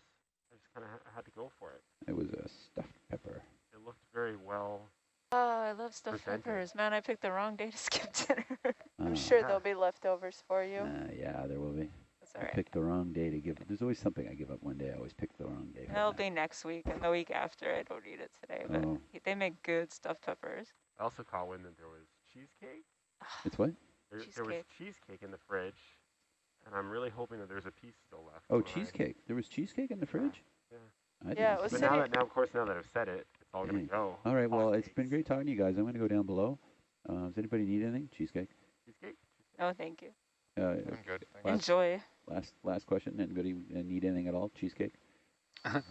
I just kind of had to go for it. It was a stuffed pepper. It looked very well. Oh, I love stuffed peppers. Man, I picked the wrong day to skip dinner. I'm sure there'll be leftovers for you. Yeah, there will be. That's all right. I picked the wrong day to give. There's always something I give up one day. I always pick the wrong day. It'll be next week and the week after. I don't eat it today, but they make good stuffed peppers. I also caught wind that there was cheesecake. It's what? There was cheesecake in the fridge, and I'm really hoping that there's a piece still left. Oh, cheesecake. There was cheesecake in the fridge? Yeah, it was but now of course, now that I've said it, it's all going to go. All right, well, it's been great talking to you guys. I'm going to go down below. Does anybody need anything? Cheesecake? Cheesecake? No, thank you. I'm good. Enjoy. Last question. Anybody need anything at all? Cheesecake? All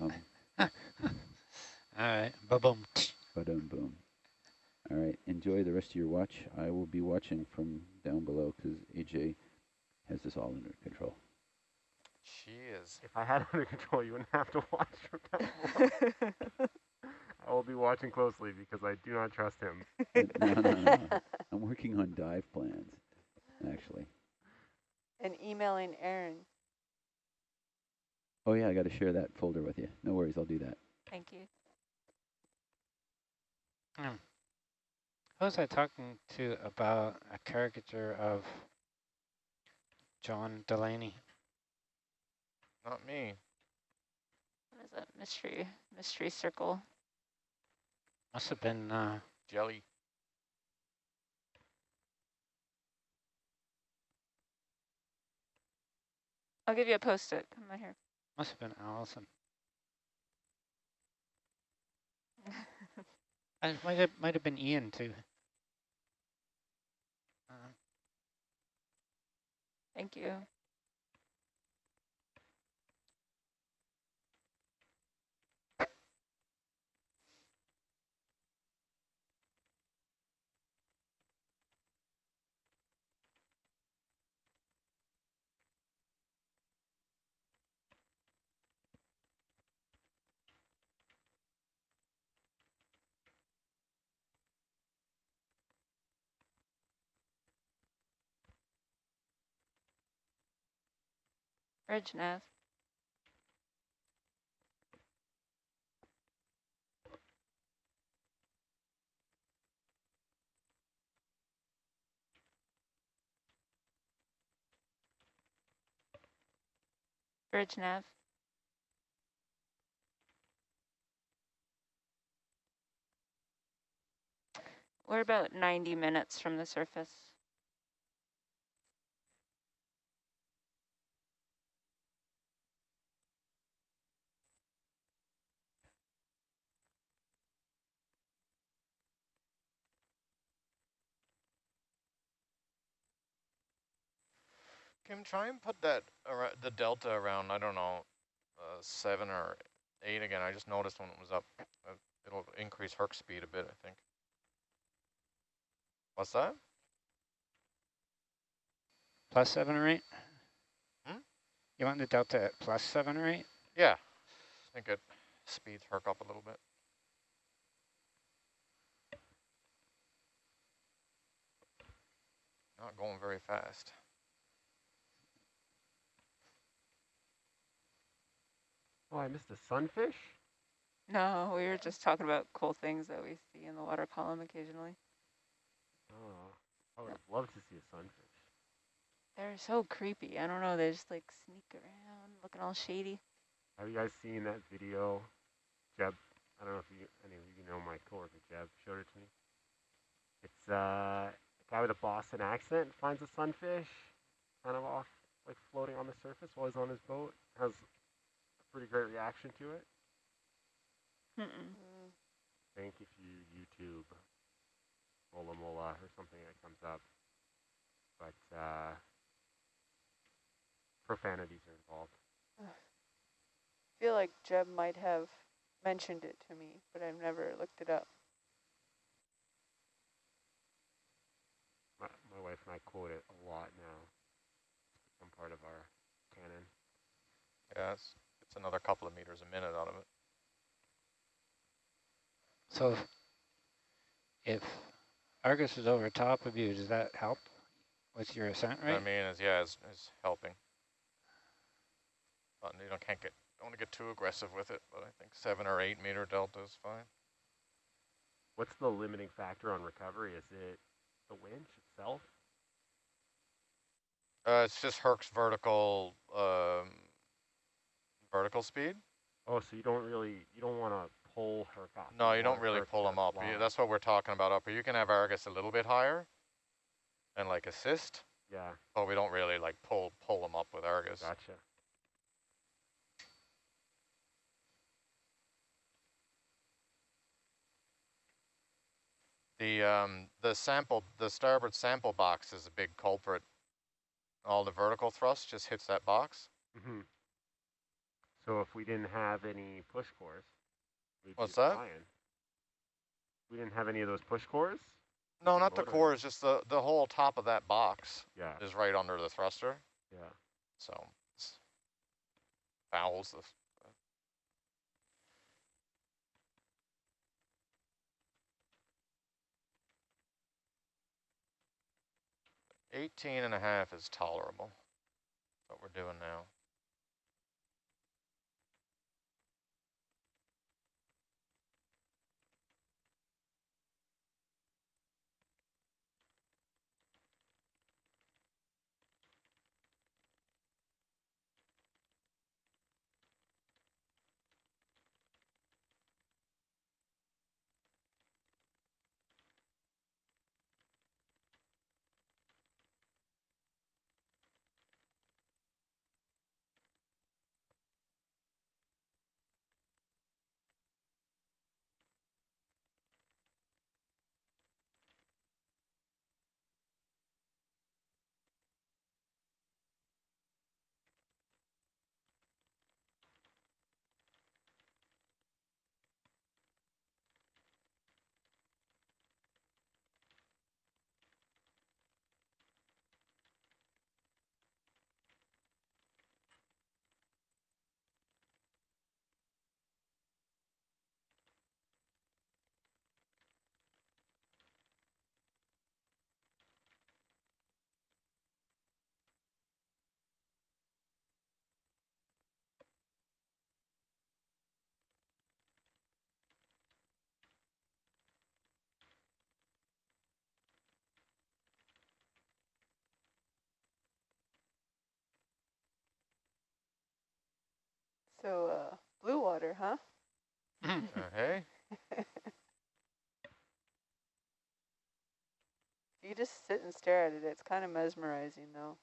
right. Ba-boom. Ba-dum boom. All right. Enjoy the rest of your watch. I will be watching from down below because AJ has this all under control. She is. If I had it under control, you wouldn't have to watch from down below. I will be watching closely because I do not trust him. No. I'm working on dive plans, actually. And emailing Aaron. Oh, yeah, I got to share that folder with you. No worries, I'll do that. Thank you. Who was I talking to about a caricature of John Delaney? Not me. What is that? Mystery circle. Must have been Jelly. I'll give you a post-it. Come on here. Must have been Allison. It might have been Ian too. Thank you. Bridge nav. Bridge nav. We're about 90 minutes from the surface. Kim, try and put that the delta around, I don't know, 7 or 8 again. I just noticed when it was up. It'll increase Herc speed a bit, I think. What's that? Plus 7 or 8? Hmm? You want the delta at plus 7 or 8? Yeah, I think it speeds Herc up a little bit. Not going very fast. Oh, I missed a sunfish? No, we were just talking about cool things that we see in the water column occasionally. Oh, I would have loved to see a sunfish. They're so creepy. I don't know. They just like sneak around, looking all shady. Have you guys seen that video? Jeb, I don't know if any of you know my coworker Jeb showed it to me. It's a guy with a Boston accent finds a sunfish, kind of off, like floating on the surface while he's on his boat. Has a pretty great reaction to it. I think if you YouTube Mola Mola or something, it comes up. But profanities are involved. I feel like Jeb might have mentioned it to me, but I've never looked it up. My wife and I quote it a lot now. It's become part of our canon. Yeah, it's another couple of meters a minute out of it. So if Argus is over top of you, does that help with your ascent rate? I mean, is helping. But you don't want to get too aggressive with it. But I think 7 or 8 meter delta is fine. What's the limiting factor on recovery? Is it the winch itself? It's just Herc's vertical speed. Oh, so you don't want to pull Herc off. No, you don't really pull them up. That's what we're talking about up here. You can have Argus a little bit higher and like assist. Yeah. But we don't really like pull them up with Argus. Gotcha. The starboard sample box is a big culprit. All the vertical thrust just hits that box. Mm-hmm. So if we didn't have any push cores, we'd What's be that? flying. We didn't have any of those push cores? No, not the cores, just the whole top of that box. Yeah. Is right under the thruster. Yeah. So it fouls the 18.5 is tolerable. What we're doing now. So, blue water, huh? Hey. You just sit and stare at it. It's kind of mesmerizing, though.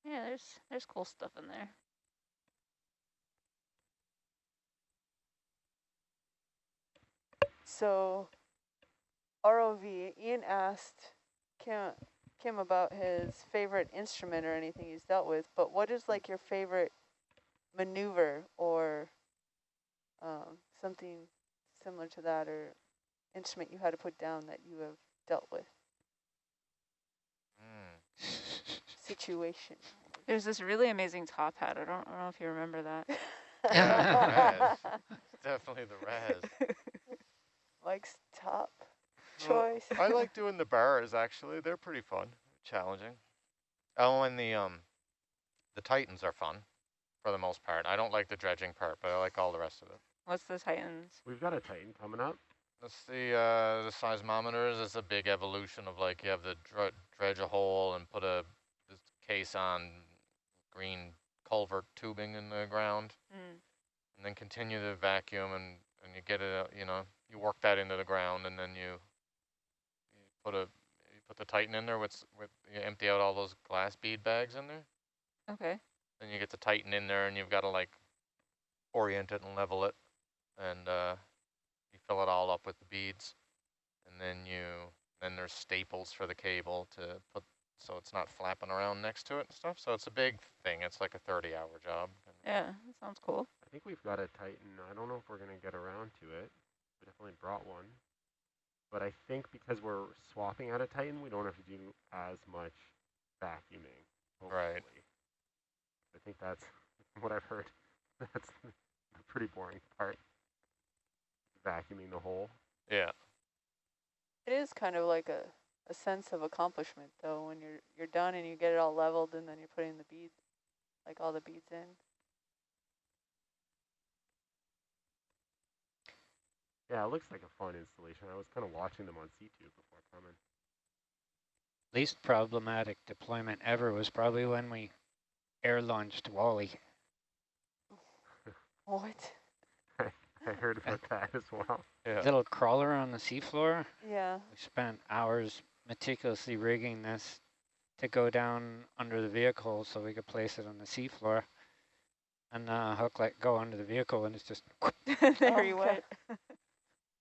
Yeah, there's cool stuff in there. So, ROV, Ian asked Kim about his favorite instrument or anything he's dealt with, but what is like your favorite maneuver or something similar to that, or instrument you had to put down that you have dealt with? Situation. There's this really amazing top hat. I don't know if you remember that. Raz. Definitely the Raz. Mike's top choice. I like doing the bars, actually. They're pretty fun, challenging. Oh, and the Titans are fun for the most part. I don't like the dredging part, but I like all the rest of it. What's the Titans? We've got a Titan coming up. That's the seismometers. It's a big evolution of like you have to dredge a hole and put this case on green culvert tubing in the ground, and then continue to vacuum and you get it. You work that into the ground, and then you put the Titan in there with you empty out all those glass bead bags in there. Okay. Then you get the Titan in there, and you've got to like orient it and level it, and you fill it all up with the beads, and then there's staples for the cable to put so it's not flapping around next to it and stuff. So it's a big thing. It's like a 30-hour job. Yeah, that sounds cool. I think we've got a Titan. I don't know if we're going to get around to it. We definitely brought one. But I think because we're swapping out a Titan, we don't have to do as much vacuuming. Hopefully. Right. I think that's what I've heard. That's the pretty boring part. Vacuuming the hole. Yeah. It is kind of like a sense of accomplishment, though, when you're done and you get it all leveled, and then you're putting the beads, like all the beads in. Yeah, it looks like a fun installation. I was kind of watching them on C-Tube before coming. Least problematic deployment ever was probably when we air launched Wally. What? I heard about that as well. Yeah. Little crawler on the seafloor. Yeah. We spent hours meticulously rigging this to go down under the vehicle so we could place it on the seafloor. And hook let go under the vehicle, and it's just there you went.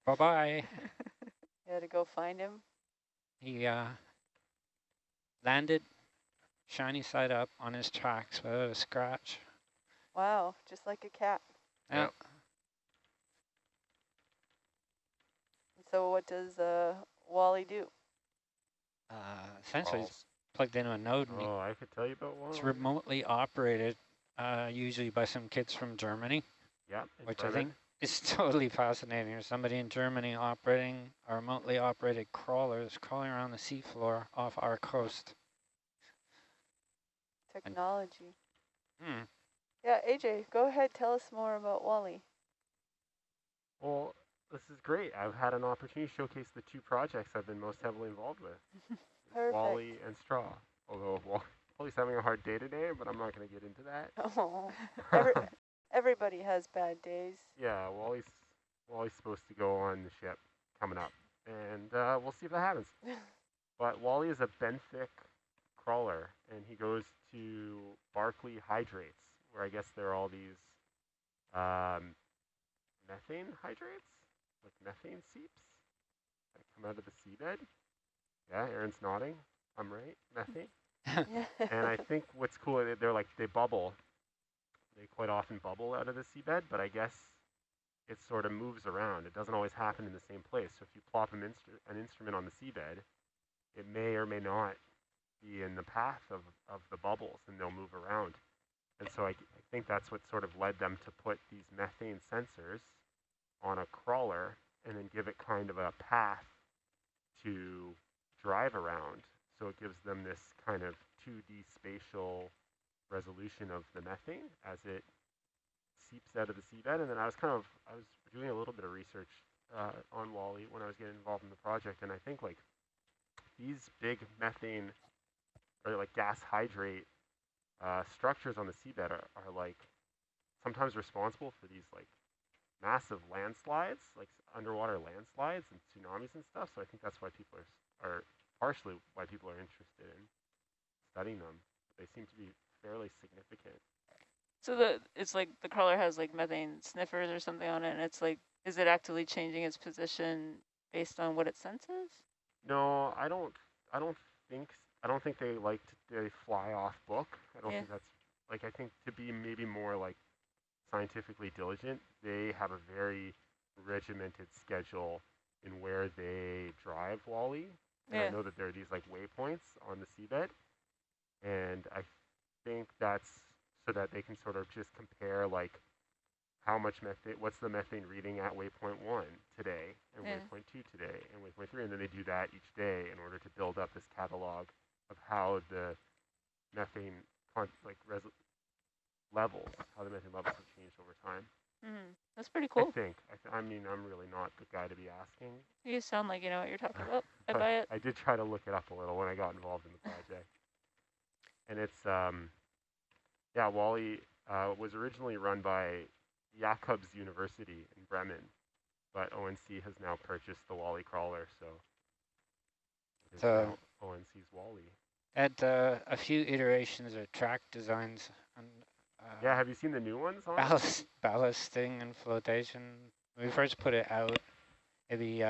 Bye-bye. You had to go find him? He landed shiny side up on his tracks without a scratch. Wow, just like a cat. Yep. So what does Wally do? Essentially, it's plugged into a node. And I could tell you about one. it's remotely operated, usually by some kids from Germany. Yep. Which I think is totally fascinating. There's somebody in Germany operating a remotely operated crawler that's crawling around the seafloor off our coast. Technology. Yeah, AJ, go ahead. Tell us more about Wally. Well, this is great. I've had an opportunity to showcase the two projects I've been most heavily involved with. Perfect. Wally and Straw. Although Wally's having a hard day today, but I'm not going to get into that. Oh, everybody has bad days. Yeah, Wally's supposed to go on the ship coming up, and we'll see if that happens. But Wally is a benthic crawler, and he goes to Barkley hydrates, where I guess there are all these methane hydrates, like methane seeps that come out of the seabed. Yeah, Aaron's nodding. I'm right, methane. And I think what's cool, they bubble. They quite often bubble out of the seabed, but I guess it sort of moves around. It doesn't always happen in the same place. So if you plop an instrument on the seabed, it may or may not be in the path of the bubbles, and they'll move around. And so I think that's what sort of led them to put these methane sensors on a crawler and then give it kind of a path to drive around. So it gives them this kind of 2D spatial resolution of the methane as it seeps out of the seabed. And then I was doing a little bit of research on Wally when I was getting involved in the project, and I think like these big methane or like gas hydrate structures on the seabed are like sometimes responsible for these like massive landslides, like underwater landslides and tsunamis and stuff. So I think that's why people are partially why people are interested in studying them. They seem to be fairly significant. So it's like the crawler has like methane sniffers or something on it, and it's like, is it actively changing its position based on what it senses? No, I don't think they they fly off book. I don't think that's like, I think to be maybe more like scientifically diligent, they have a very regimented schedule in where they drive Wally. And I know that there are these like waypoints on the seabed, and I think that's so that they can sort of just compare like how much methane, what's the methane reading at waypoint 1 today, and waypoint 2 today, and waypoint 3, and then they do that each day in order to build up this catalog of how the methane levels, how the methane levels have changed over time. That's pretty cool. I think. I mean, I'm really not the guy to be asking. You sound like you know what you're talking about. I buy it. I did try to look it up a little when I got involved in the project. And it's, yeah, Wally was originally run by Jacobs University in Bremen, but ONC has now purchased the Wally crawler, so it is now ONC's Wally. Had a few iterations of track designs. And, yeah, have you seen the new ones on ballasting and flotation? When we first put it out, maybe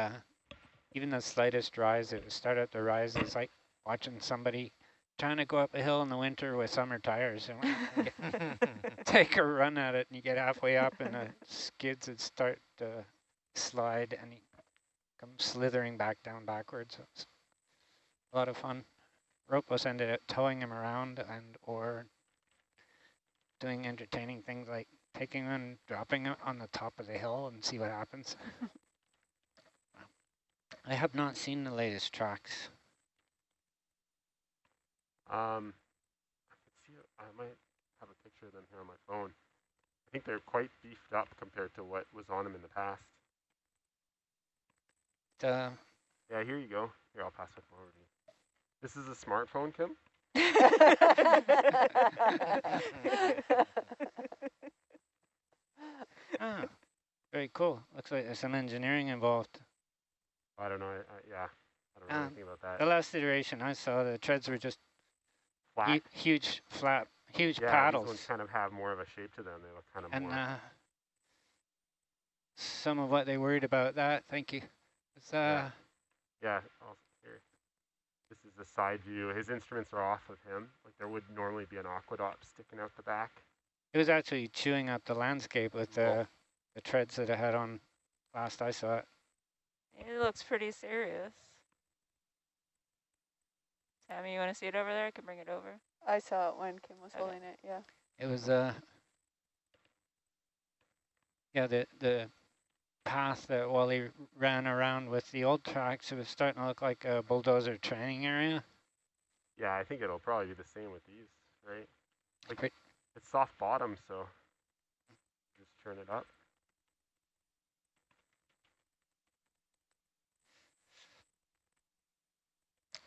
even the slightest rise, it would start at the rise. It's like watching somebody trying to go up a hill in the winter with summer tires. And take a run at it, and you get halfway up, and the skids would start to slide, and you come slithering back down backwards. It's a lot of fun. Ropos ended up towing him around or doing entertaining things like taking him and dropping him on the top of the hill and see what happens. I have not seen the latest tracks. I might have a picture of them here on my phone. I think they're quite beefed up compared to what was on them in the past. Yeah, here you go. Here, I'll pass it forward to you. This is a smartphone, Kim? Very cool. Looks like there's some engineering involved. I don't know. Yeah, I don't know anything about that. The last iteration I saw, the treads were just flat, huge yeah, paddles. These ones kind of have more of a shape to them. They look kind of more. And some of what they worried about that. Thank you. It's, yeah. Here. This is the side view. His instruments are off of him. Like there would normally be an aqueduct sticking out the back. It was actually chewing up the landscape with the treads that it had on last I saw it. It looks pretty serious. Tammy, you want to see it over there? I can bring it over. I saw it when Kim was holding it, yeah. It was, yeah, the path that Wally ran around with the old tracks, it was starting to look like a bulldozer training area. Yeah, I think it'll probably be the same with these, right? Like it's soft bottom, so just turn it up.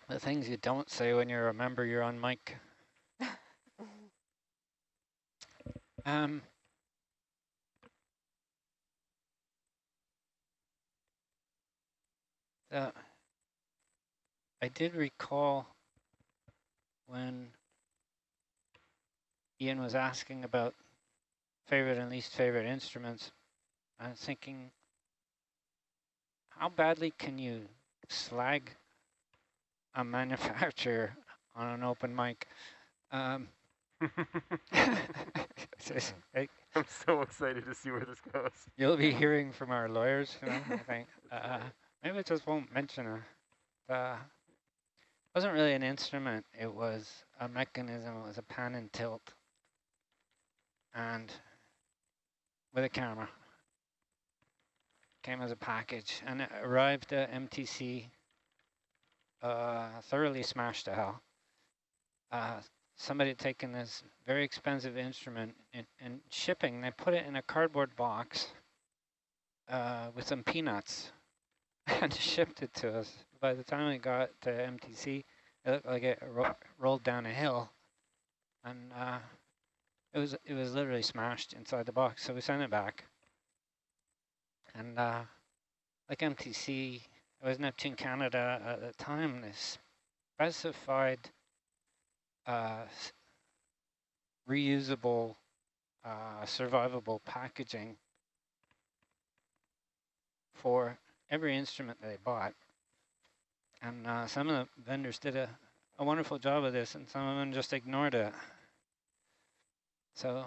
The things you don't say when you remember you're on mic. I did recall when Ian was asking about favorite and least favorite instruments, I was thinking, how badly can you slag a manufacturer on an open mic? I'm so excited to see where this goes. You'll be hearing from our lawyers, you know, I think. Maybe I just won't mention it. It wasn't really an instrument. It was a mechanism. It was a pan and tilt. And with a camera. Came as a package. And it arrived at MTC thoroughly smashed to hell. Somebody had taken this very expensive instrument and shipping. They put it in a cardboard box with some peanuts and shipped it to us. By the time it got to MTC, it looked like it rolled down a hill. and it was literally smashed inside the box. So we sent it back, and like MTC, it was Neptune Canada at the time. They specified reusable, survivable packaging for every instrument they bought. And some of the vendors did a wonderful job of this, and some of them just ignored it. So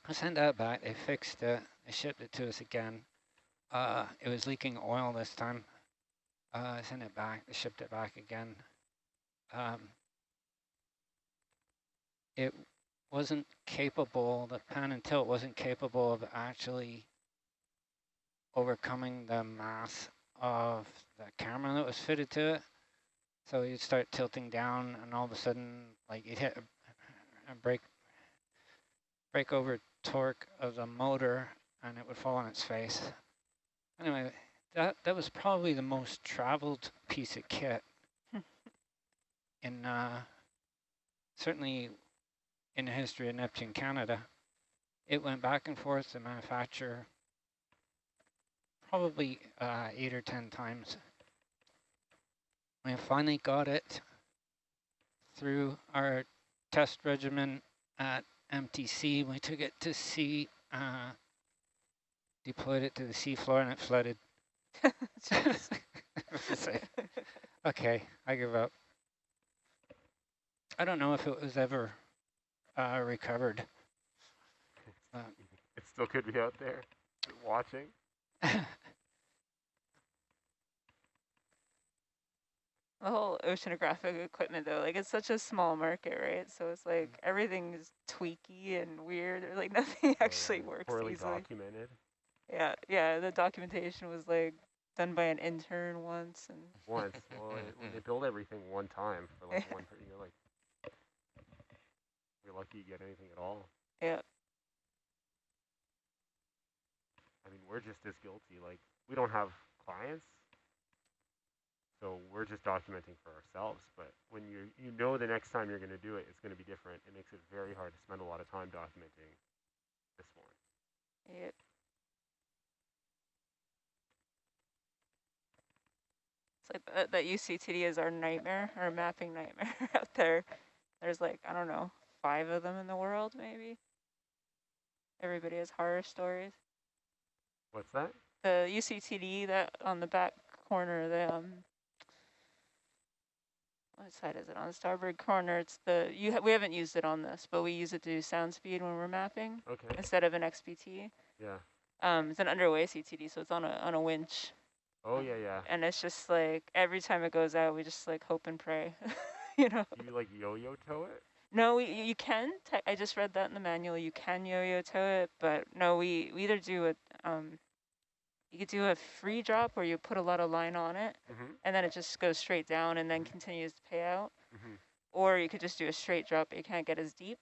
I sent that back, they fixed it, they shipped it to us again. It was leaking oil this time. I sent it back, they shipped it back again. It wasn't capable, the pan and tilt wasn't capable of actually overcoming the mass of the camera that was fitted to it. So you'd start tilting down, and all of a sudden, like, you'd hit a break over torque of the motor, and it would fall on its face. Anyway, that was probably the most traveled piece of kit in certainly in the history of Neptune Canada. It went back and forth to manufacture probably 8 or 10 times. We finally got it through our test regimen at MTC. We took it to sea, deployed it to the seafloor, and it flooded. Okay, I give up. I don't know if it was ever recovered. It still could be out there watching. The whole oceanographic equipment, though, like, it's such a small market, right? So it's like everything is tweaky and weird. Or like nothing actually works poorly easily. Documented. Yeah, yeah. The documentation was like done by an intern once, and well, they build everything one time for like one. You're like, you're lucky you get anything at all. Yeah. I mean, we're just as guilty. Like, we don't have clients. So we're just documenting for ourselves, but when you know the next time you're going to do it, it's going to be different. It makes it very hard to spend a lot of time documenting this one. Yep. It's like that UCTD is our nightmare, our mapping nightmare out there. There's like, I don't know, 5 of them in the world, maybe. Everybody has horror stories. What's that? The UCTD that on the back corner, the what side is it? On the starboard corner, it's the, we haven't used it on this, but we use it to do sound speed when we're mapping. Okay. Instead of an XPT. Yeah. It's an underway CTD, so it's on a winch. Oh, yeah. And it's just like, every time it goes out, we just like hope and pray, you know? Do you like yo-yo tow it? No, you can. I just read that in the manual. You can yo-yo tow it, but no, we either do it, you could do a free drop where you put a lot of line on it, and then it just goes straight down and then continues to pay out. Or you could just do a straight drop, but you can't get as deep.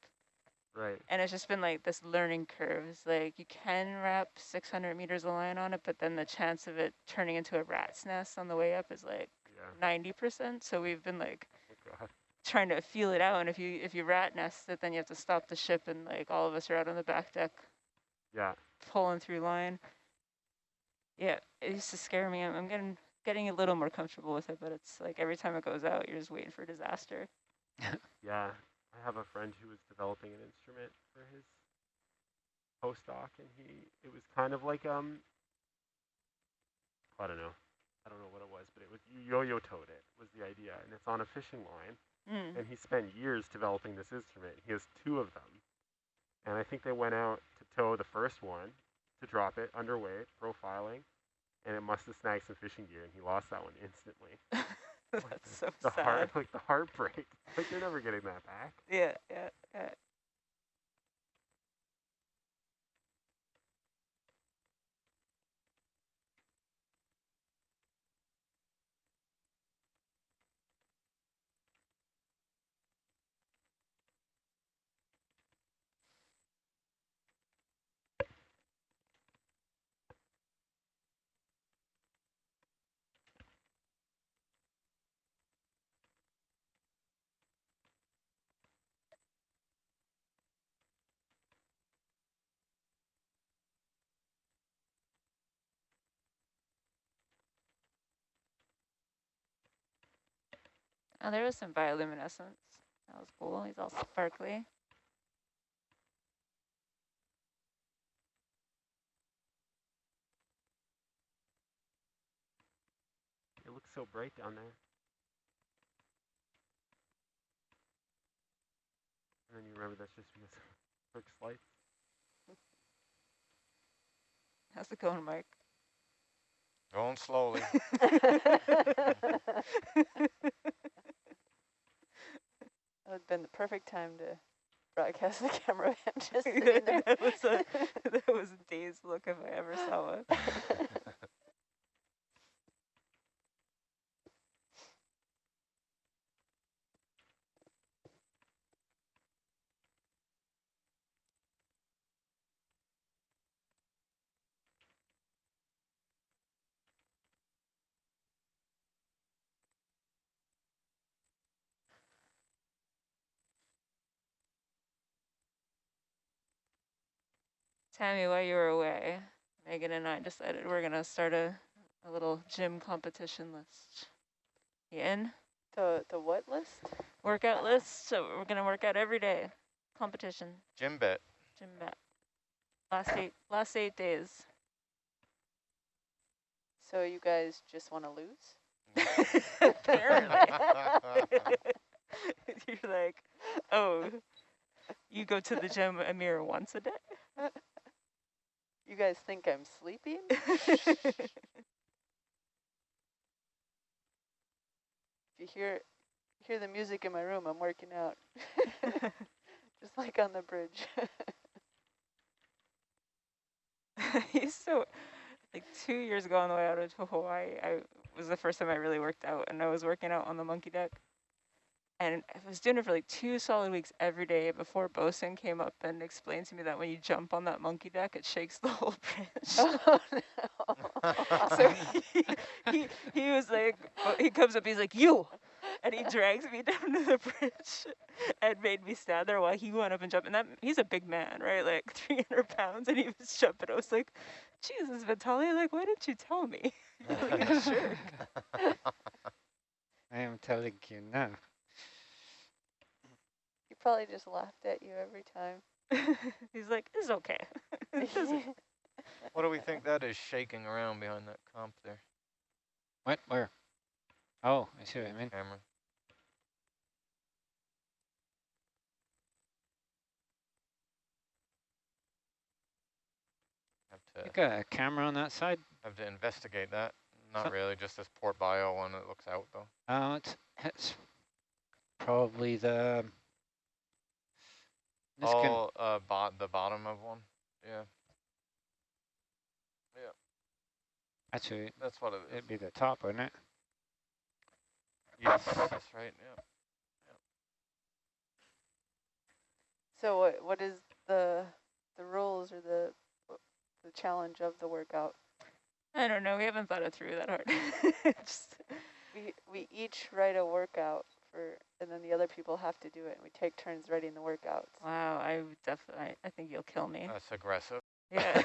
Right. And it's just been like this learning curve. It's like you can wrap 600 meters of line on it, but then the chance of it turning into a rat's nest on the way up is like 90%. So we've been like trying to feel it out. And if you rat nest it, then you have to stop the ship, and like all of us are out on the back deck. Yeah. Pulling through line. Yeah, it used to scare me. I'm getting a little more comfortable with it, but it's like every time it goes out, you're just waiting for disaster. Yeah, I have a friend who was developing an instrument for his postdoc, and it was kind of like I don't know what it was, but it was, you yo-yo towed it was the idea, and it's on a fishing line, and he spent years developing this instrument. He has 2 of them, and I think they went out to tow the first one to drop it underweight, profiling, and it must have snagged some fishing gear, and he lost that one instantly. That's so sad. The heartbreak. Like, you're never getting that back. Yeah. Oh, there was some bioluminescence. That was cool. He's all sparkly. It looks so bright down there. And then you remember that's just from this quick slice. How's it going, Mike? Going slowly. That would have been the perfect time to broadcast the cameraman just sitting there. that was a dazed look if I ever saw one. Tammy, while you were away, Megan and I decided we're going to start a little gym competition list. You in? The what list? Workout list. So we're going to work out every day. Competition. Gym bet. Gym bet. Last 8 days. So you guys just want to lose? Apparently. You're like, oh, you go to the gym a mere once a day? You guys think I'm sleeping? If you hear the music in my room, I'm working out. Just like on the bridge. He's so, like 2 years ago on the way out to Hawaii, was the first time I really worked out, and I was working out on the monkey deck. And I was doing it for like 2 solid weeks every day before Bosun came up and explained to me that when you jump on that monkey deck, it shakes the whole bridge. Oh, no. So he was like, he comes up, he's like, you! And he drags me down to the bridge and made me stand there while he went up and jumped. And he's a big man, right? Like 300 pounds, and he was jumping. I was like, Jesus, Vitaly, like, why didn't you tell me? Like a jerk. I am telling you now. He probably just laughed at you every time. He's like, it's okay. What do we think that is shaking around behind that comp there? What? Where? Oh, I see what I mean. Camera. You got a camera on that side? Have to investigate that. Not So really, just this port bio one that looks out though. It's probably the. This Oh, the bottom of one. Yeah. Yeah. Actually, That's what it is. it'd be the top, wouldn't it? Yes, that's right. Yeah. So what is the rules or the challenge of the workout? I don't know. We haven't thought it through that hard. We each write a workout and then the other people have to do it. And we take turns writing the workouts. Wow, I think you'll kill me. That's aggressive. Yeah.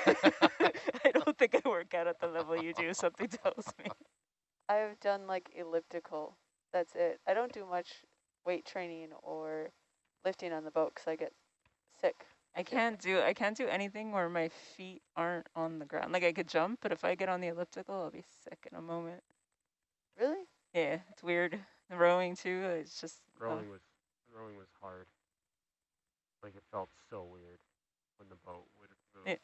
I don't think I work out at the level you do, something tells me. I've done like elliptical. That's it. I don't do much weight training or lifting on the boat because I get sick. I can't do anything where my feet aren't on the ground. Like I could jump, but if I get on the elliptical, I'll be sick in a moment. Really? Yeah, it's weird. The rowing too, it's just Rowing was hard. Like it felt so weird when the boat would move.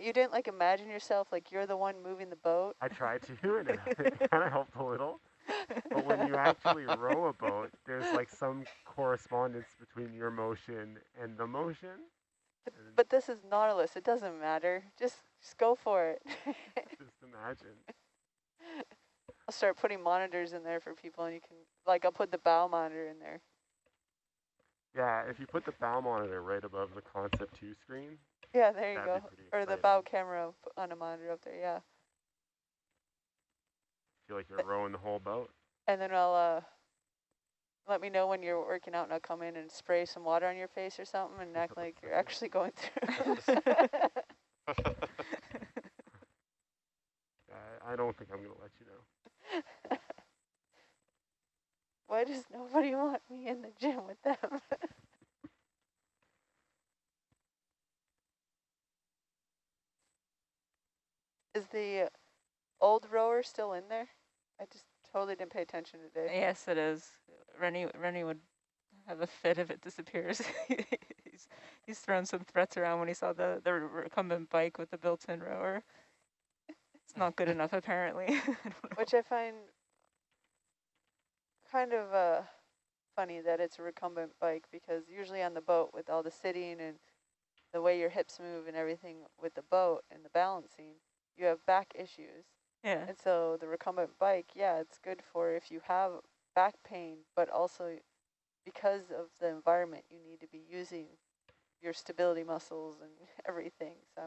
You didn't like imagine yourself like you're the one moving the boat? I tried to, and it kind of helped a little. But when you actually row a boat, there's like some correspondence between your motion and the motion. But this is Nautilus. It doesn't matter. Just go for it. Just imagine. I'll start putting monitors in there for people, and you can, like, I'll put the bow monitor in there. Yeah, if you put the bow monitor right above the Concept 2 screen. Yeah, there you go. Or the exciting. bow camera on a monitor up there, yeah. Feel like you're rowing the whole boat. And then I'll let me know when you're working out, and I'll come in and spray some water on your face or something and act like you're actually going through. I don't think I'm going to let you know. why does nobody want me in the gym with them? Is the old rower still in there? I just totally didn't pay attention today. Yes, it is. Rennie would have a fit if it disappears. he's thrown some threats around when he saw the recumbent bike with the built-in rower. It's not good enough, apparently. Which I find kind of funny that it's a recumbent bike, because usually on the boat with all the sitting and the way your hips move and everything with the boat and the balancing, you have back issues. Yeah. And so the recumbent bike, yeah, it's good for if you have back pain, but also because of the environment, you need to be using your stability muscles and everything. So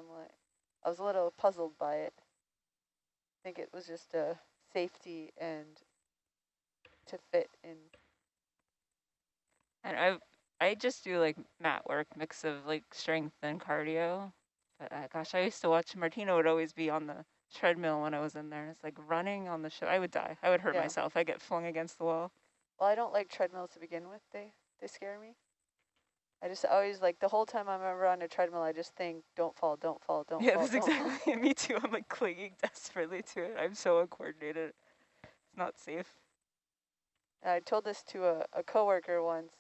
I was a little puzzled by it. I think it was just a safety and to fit in. And I just do like mat work, mix of like strength and cardio. But gosh, I used to watch Martina would always be on the treadmill when I was in there. And it's like running on the show. I would die. I would hurt myself. I get flung against the wall. Well, I don't like treadmills to begin with. They scare me. I just always, like, the whole time I'm ever on a treadmill, I just think, don't fall, don't fall, don't fall. Yeah, that's exactly me too. I'm like clinging desperately to it. I'm so uncoordinated. It's not safe. I told this to a coworker once,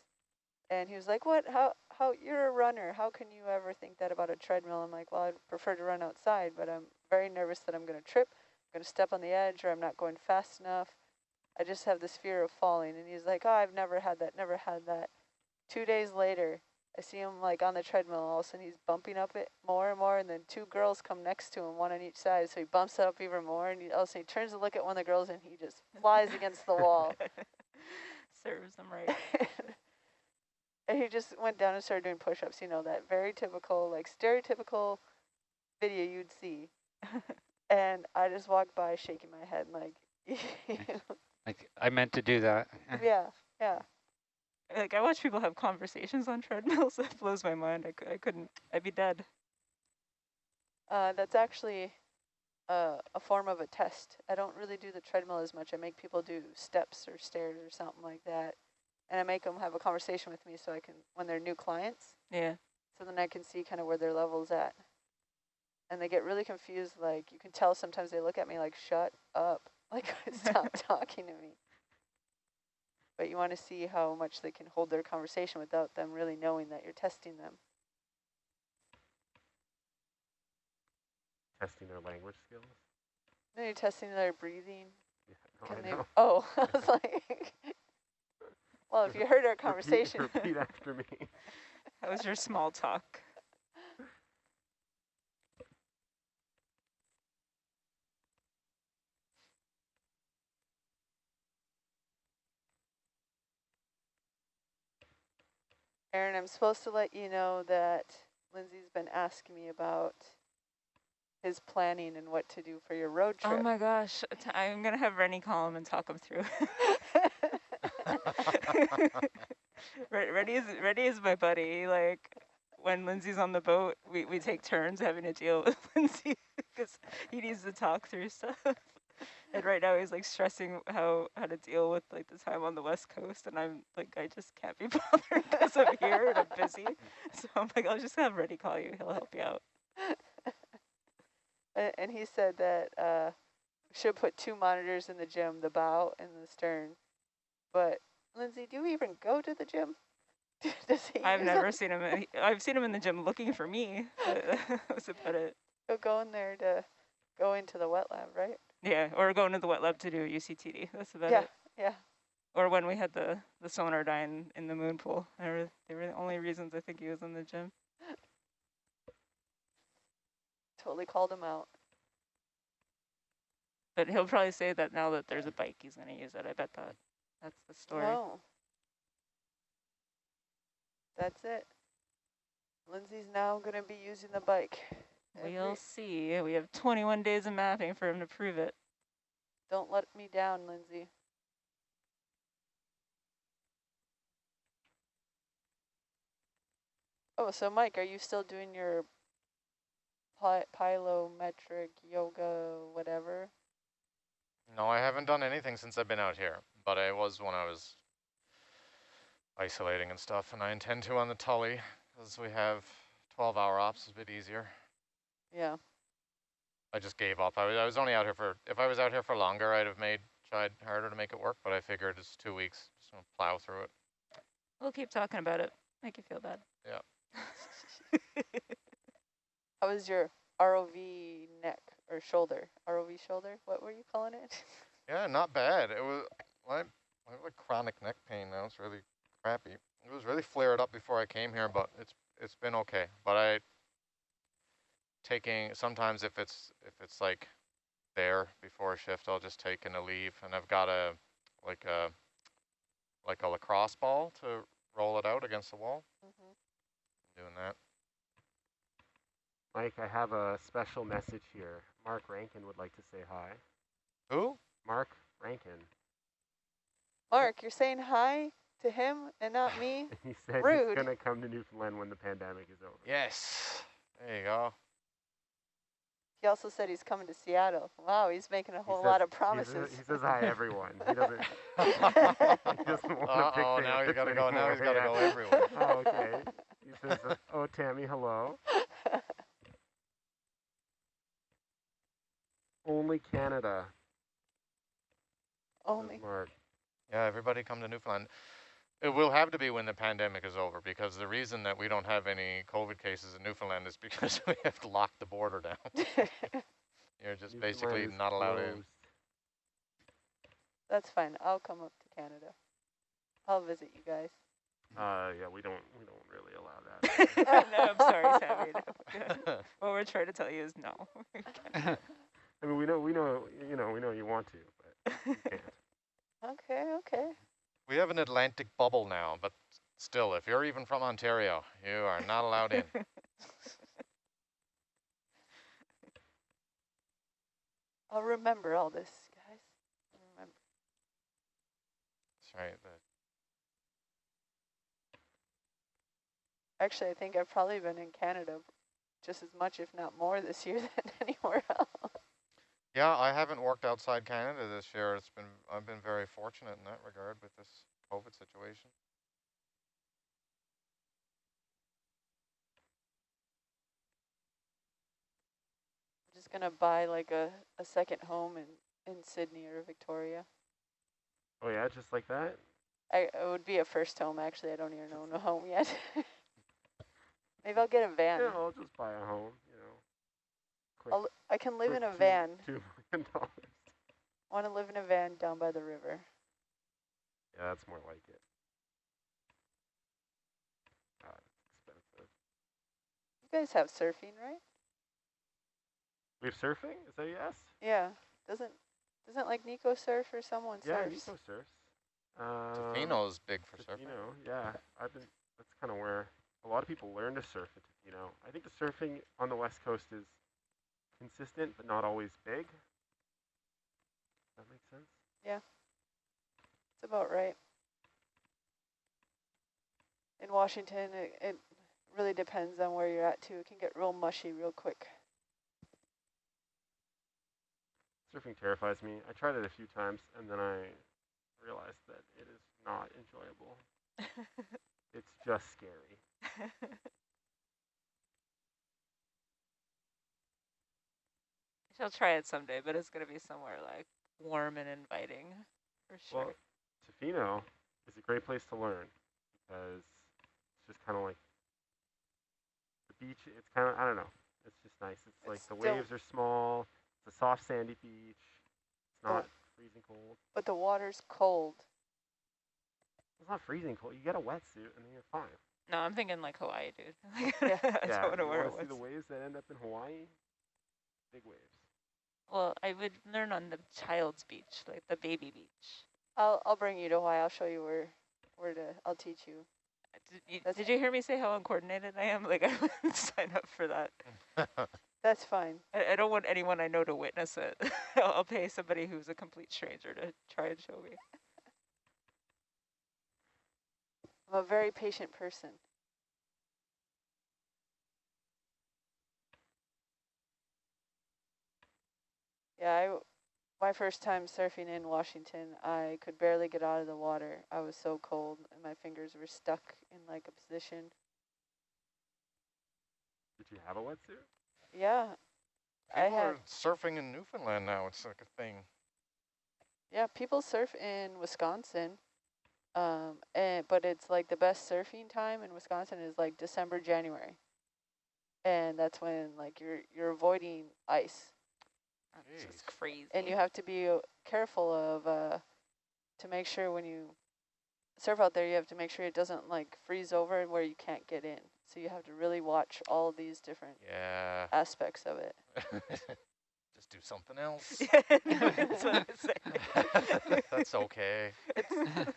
and he was like, what, how, you're a runner. How can you ever think that about a treadmill? I'm like, well, I'd prefer to run outside, but I'm very nervous that I'm going to trip, I'm going to step on the edge, or I'm not going fast enough. I just have this fear of falling. And he's like, oh, I've never had that, never had that. 2 days later, I see him like on the treadmill, all of a sudden he's bumping up it more and more, and then 2 girls come next to him, one on each side, so he bumps it up even more, and all of a sudden he turns to look at one of the girls, and he just flies against the wall. Serves him right. And he just went down and started doing push-ups, you know, that very typical, like stereotypical video you'd see. And I just walked by shaking my head like, like I meant to do that. Yeah, yeah. Like I watch people have conversations on treadmills. That blows my mind. I couldn't. I'd be dead. That's actually a form of a test. I don't really do the treadmill as much. I make people do steps or stairs or something like that. And I make them have a conversation with me so I can, when they're new clients. Yeah. So then I can see kind of where their level's at. And they get really confused. Like, you can tell sometimes they look at me like, shut up. Like, stop talking to me. But you want to see how much they can hold their conversation without them really knowing that you're testing them. Testing their language skills? No, you're testing their breathing. Yeah, Can I they? know. Oh, I was like, well, if you heard our conversation. Repeat after me. That was your small talk. Aaron, I'm supposed to let you know that Lindsay's been asking me about his planning and what to do for your road trip. Oh my gosh, I'm gonna have Rennie call him and talk him through. Rennie is my buddy. Like when Lindsay's on the boat, we take turns having to deal with Lindsay because he needs to talk through stuff. And right now he's like stressing how to deal with like the time on the West Coast, and I'm like, I just can't be bothered because I'm here and I'm busy. So I'm like, I'll just have Rennie call you. He'll help you out. And he said that should put 2 monitors in the gym, the bow and the stern. But Lindsay, do you even go to the gym? Does he I've never seen him. I've seen him in the gym looking for me. But that was about it. He'll go in there to go into the wet lab, right? Yeah, or going to the wet lab to do a UCTD. That's about it. Yeah. Or when we had the sonar die in the moon pool. They were the only reasons I think he was in the gym. Totally called him out. But he'll probably say that now that there's a bike, he's going to use it. I bet that's the story. Oh. That's it. Lindsay's now going to be using the bike. We'll see. We have 21 days of mapping for him to prove it. Don't let me down, Lindsay. Oh, so Mike, are you still doing your plyometric yoga, whatever? No, I haven't done anything since I've been out here, but I was when I was isolating and stuff, and I intend to on the Tully, because we have 12-hour ops, it's a bit easier. Yeah. I just gave up. I was only out here for, if I was out here for longer, I'd have tried harder to make it work, but I figured it's 2 weeks, just gonna plow through it. We'll keep talking about it. Make you feel bad. Yeah. How was your ROV neck or shoulder? ROV shoulder? What were you calling it? Yeah, not bad. It was, I have like chronic neck pain now. It's really crappy. It was really flared up before I came here, but it's been okay. But sometimes if it's like there before a shift, I'll just take a leave, and I've got like a lacrosse ball to roll it out against the wall. Doing that. Mike, I have a special message here. Mark Rankin would like to say hi. Who? Mark Rankin. Mark, you're saying hi to him and not me? He said Rude. he's going to come to Newfoundland when the pandemic is over. Yes. There you go. He also said he's coming to Seattle. Wow, he's making a whole lot of promises. He says hi, everyone. He doesn't, he doesn't want to oh, now he's got to go. Now he's got to go everywhere. Oh, okay. He says, oh, Tammy, hello. Only Canada. Only. Mark. Yeah, everybody come to Newfoundland. It will have to be when the pandemic is over, because the reason that we don't have any COVID cases in Newfoundland is because we have to lock the border down. You're just basically not allowed in. That's fine. I'll come up to Canada. I'll visit you guys. Yeah, we don't really allow that. No, I'm sorry, Sammy. No. What we're trying to tell you is no. I mean, we know you want to, but you can't. Okay. We have an Atlantic bubble now, but still, if you're even from Ontario, you are not allowed in. I'll remember all this, guys. Remember. That's right. Actually, I think I've probably been in Canada just as much, if not more, this year than anywhere else. Yeah, I haven't worked outside Canada this year. I've been very fortunate in that regard with this COVID situation. I'm just gonna buy like a second home in Sydney or Victoria. Oh yeah, just like that? It would be a first home, actually. I don't even own a home yet. Maybe I'll get a van. Yeah, I'll just buy a home, quick. I can live in a van. $2 million. I want to live in a van down by the river. Yeah, that's more like it. It's expensive. You guys have surfing, right? We have surfing? Is that a yes? Yeah. Doesn't like Nico surf or someone yeah, surfs? Nico surfs. Tofino's big for surfing. Tofino, yeah. That's kind of where a lot of people learn to surf at Tofino. I think the surfing on the West Coast is consistent, but not always big. Does that make sense? Yeah. It's about right. In Washington, it really depends on where you're at, too. It can get real mushy real quick. Surfing terrifies me. I tried it a few times, and then I realized that it is not enjoyable. It's just scary. She'll try it someday, but it's going to be somewhere like warm and inviting, for sure. Well, Tofino is a great place to learn because it's just kind of like the beach. It's kind of, I don't know. It's just nice. It's like the waves are small. It's a soft sandy beach. It's not freezing cold. But the water's cold. It's not freezing cold. You get a wetsuit and then you're fine. No, I'm thinking like Hawaii, dude. Yeah. I don't want to wear a wetsuit. See the waves that end up in Hawaii? Big waves. Well, I would learn on the child's beach, like the baby beach. I'll bring you to Hawaii. I'll show you where to. I'll teach you. Did you hear me say how uncoordinated I am? Like I wouldn't sign up for that. That's fine. I don't want anyone I know to witness it. I'll pay somebody who's a complete stranger to try and show me. I'm a very patient person. Yeah, My first time surfing in Washington, I could barely get out of the water. I was so cold and my fingers were stuck in like a position. Did you have a wetsuit? Yeah. People are surfing in Newfoundland now. It's like a thing. Yeah, people surf in Wisconsin. But it's like the best surfing time in Wisconsin is like December, January. And that's when like you're avoiding ice. That's just crazy. And you have to be careful of to make sure when you surf out there, you have to make sure it doesn't like freeze over where you can't get in. So you have to really watch all of these different aspects of it. Just do something else. That's what I say. That's okay.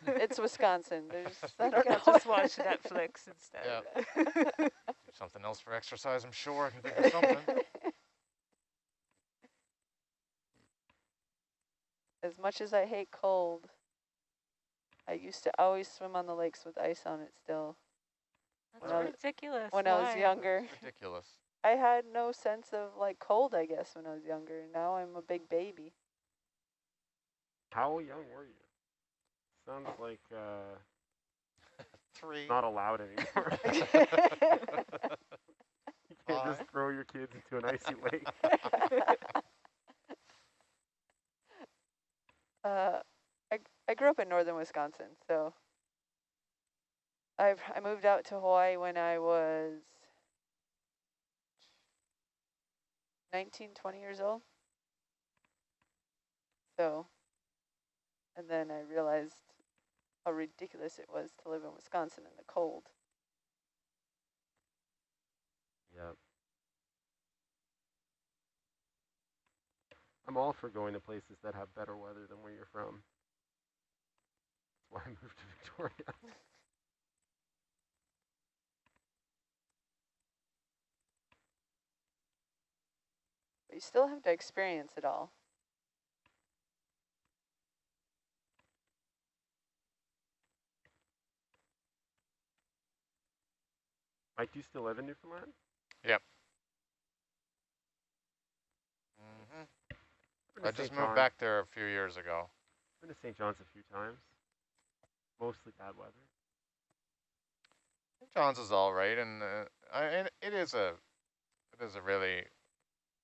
It's Wisconsin. There's I can't just watch Netflix instead. Yeah. Do something else for exercise, I'm sure. I can think of something. As much as I hate cold, I used to always swim on the lakes with ice on it still. That's ridiculous. When I was younger. It's ridiculous. I had no sense of like cold, I guess, when I was younger. Now I'm a big baby. How young were you? Sounds like 3. Not allowed anymore. You can't just throw your kids into an icy lake. I grew up in northern Wisconsin, so I moved out to Hawaii when I was 19, 20 years old. So, and then I realized how ridiculous it was to live in Wisconsin in the cold. Yep. I'm all for going to places that have better weather than where you're from. That's why I moved to Victoria. But you still have to experience it all. Mike, do you still live in Newfoundland? Yep. I just moved back there a few years ago. I've been to St. John's a few times. Mostly bad weather. St. John's is all right, and it is a really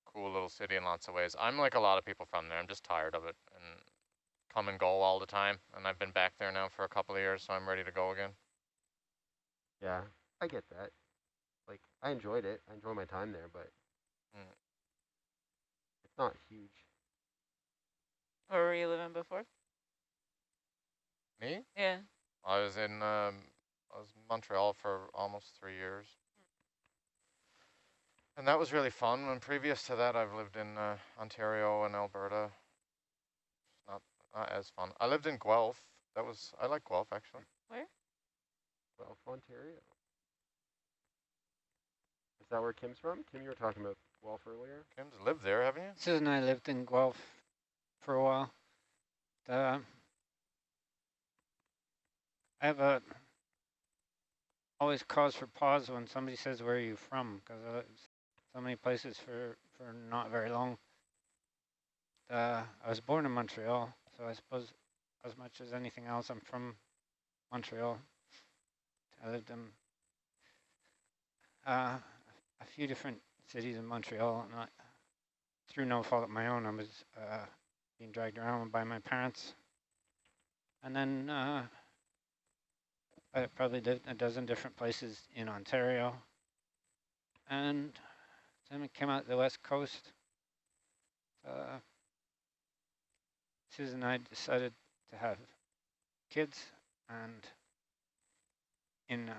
cool little city in lots of ways. I'm like a lot of people from there. I'm just tired of it and come and go all the time. And I've been back there now for a couple of years, so I'm ready to go again. Yeah, I get that. Like, I enjoyed it. I enjoy my time there, but it's not huge. Where were you living before? Me? Yeah. I was in Montreal for almost 3 years. And that was really fun. And previous to that, I've lived in Ontario and Alberta. Not as fun. I lived in Guelph. I like Guelph, actually. Where? Guelph, Ontario. Is that where Kim's from? Kim, you were talking about Guelph earlier. Kim's lived there, haven't you? Susan and I lived in Guelph for a while. I have always cause for pause when somebody says, "Where are you from?" Because so many places for not very long. I was born in Montreal, so I suppose as much as anything else, I'm from Montreal. I lived in a few different cities in Montreal, and through no fault of my own, I was being dragged around by my parents. And then I probably lived a dozen different places in Ontario. And then we came out to the West Coast. Susan and I decided to have kids, and in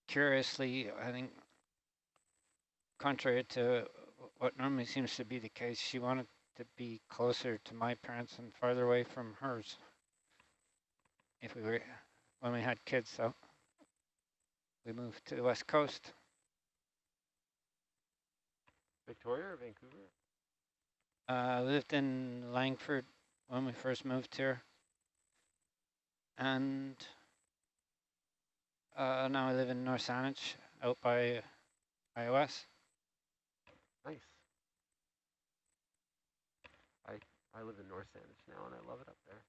curiously, I think, contrary to what normally seems to be the case, she wanted to be closer to my parents and farther away from hers when we had kids, so we moved to the West Coast. Victoria or Vancouver? I lived in Langford when we first moved here, and now I live in North Saanich, out by iOS. Nice. I live in North Sandwich now, and I love it up there.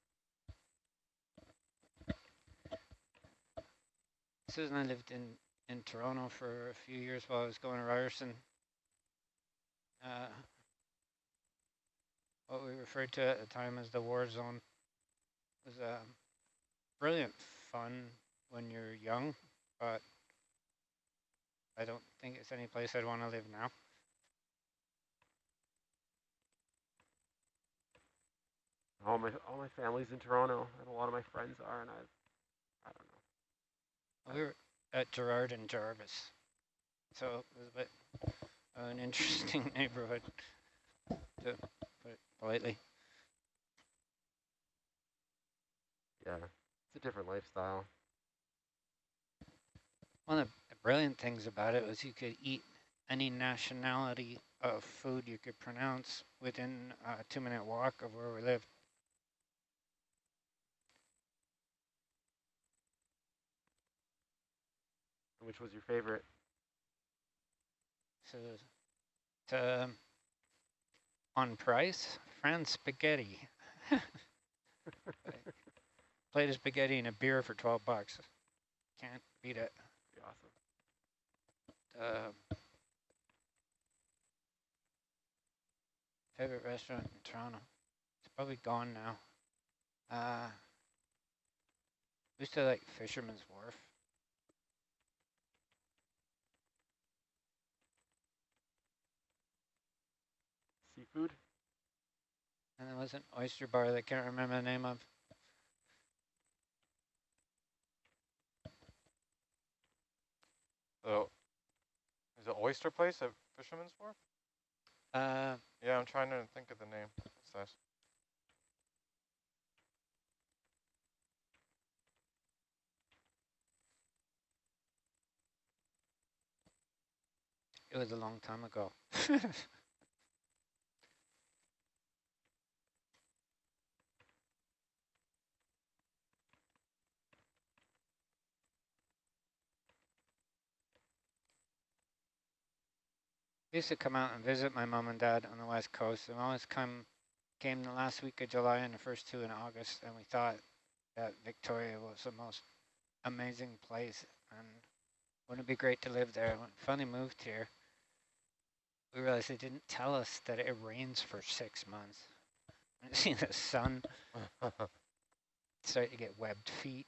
Susan and I lived in Toronto for a few years while I was going to Ryerson. What we referred to at the time as the war zone was brilliant fun when you're young, but I don't think it's any place I'd want to live now. All my family's in Toronto, and a lot of my friends are, and I don't know. We were at Gerrard and Jarvis, so it was a bit of an interesting neighborhood, to put it politely. Yeah, it's a different lifestyle. One of the brilliant things about it was you could eat any nationality of food you could pronounce within a 2-minute walk of where we lived. Which was your favorite? So, on price, France spaghetti. Plate of spaghetti and a beer for $12. Can't beat it. Pretty awesome. Favorite restaurant in Toronto? It's probably gone now. Used to like Fisherman's Wharf. Seafood? And there was an oyster bar that I can't remember the name of. So, is it oyster place at Fisherman's Wharf? Yeah, I'm trying to think of the name. What's that? It was a long time ago. I used to come out and visit my mom and dad on the West Coast, and always came the last week of July and the first 2 in August, and we thought that Victoria was the most amazing place, and wouldn't it be great to live there? When we finally moved here, we realized they didn't tell us that it rains for 6 months. And see the sun start to get webbed feet.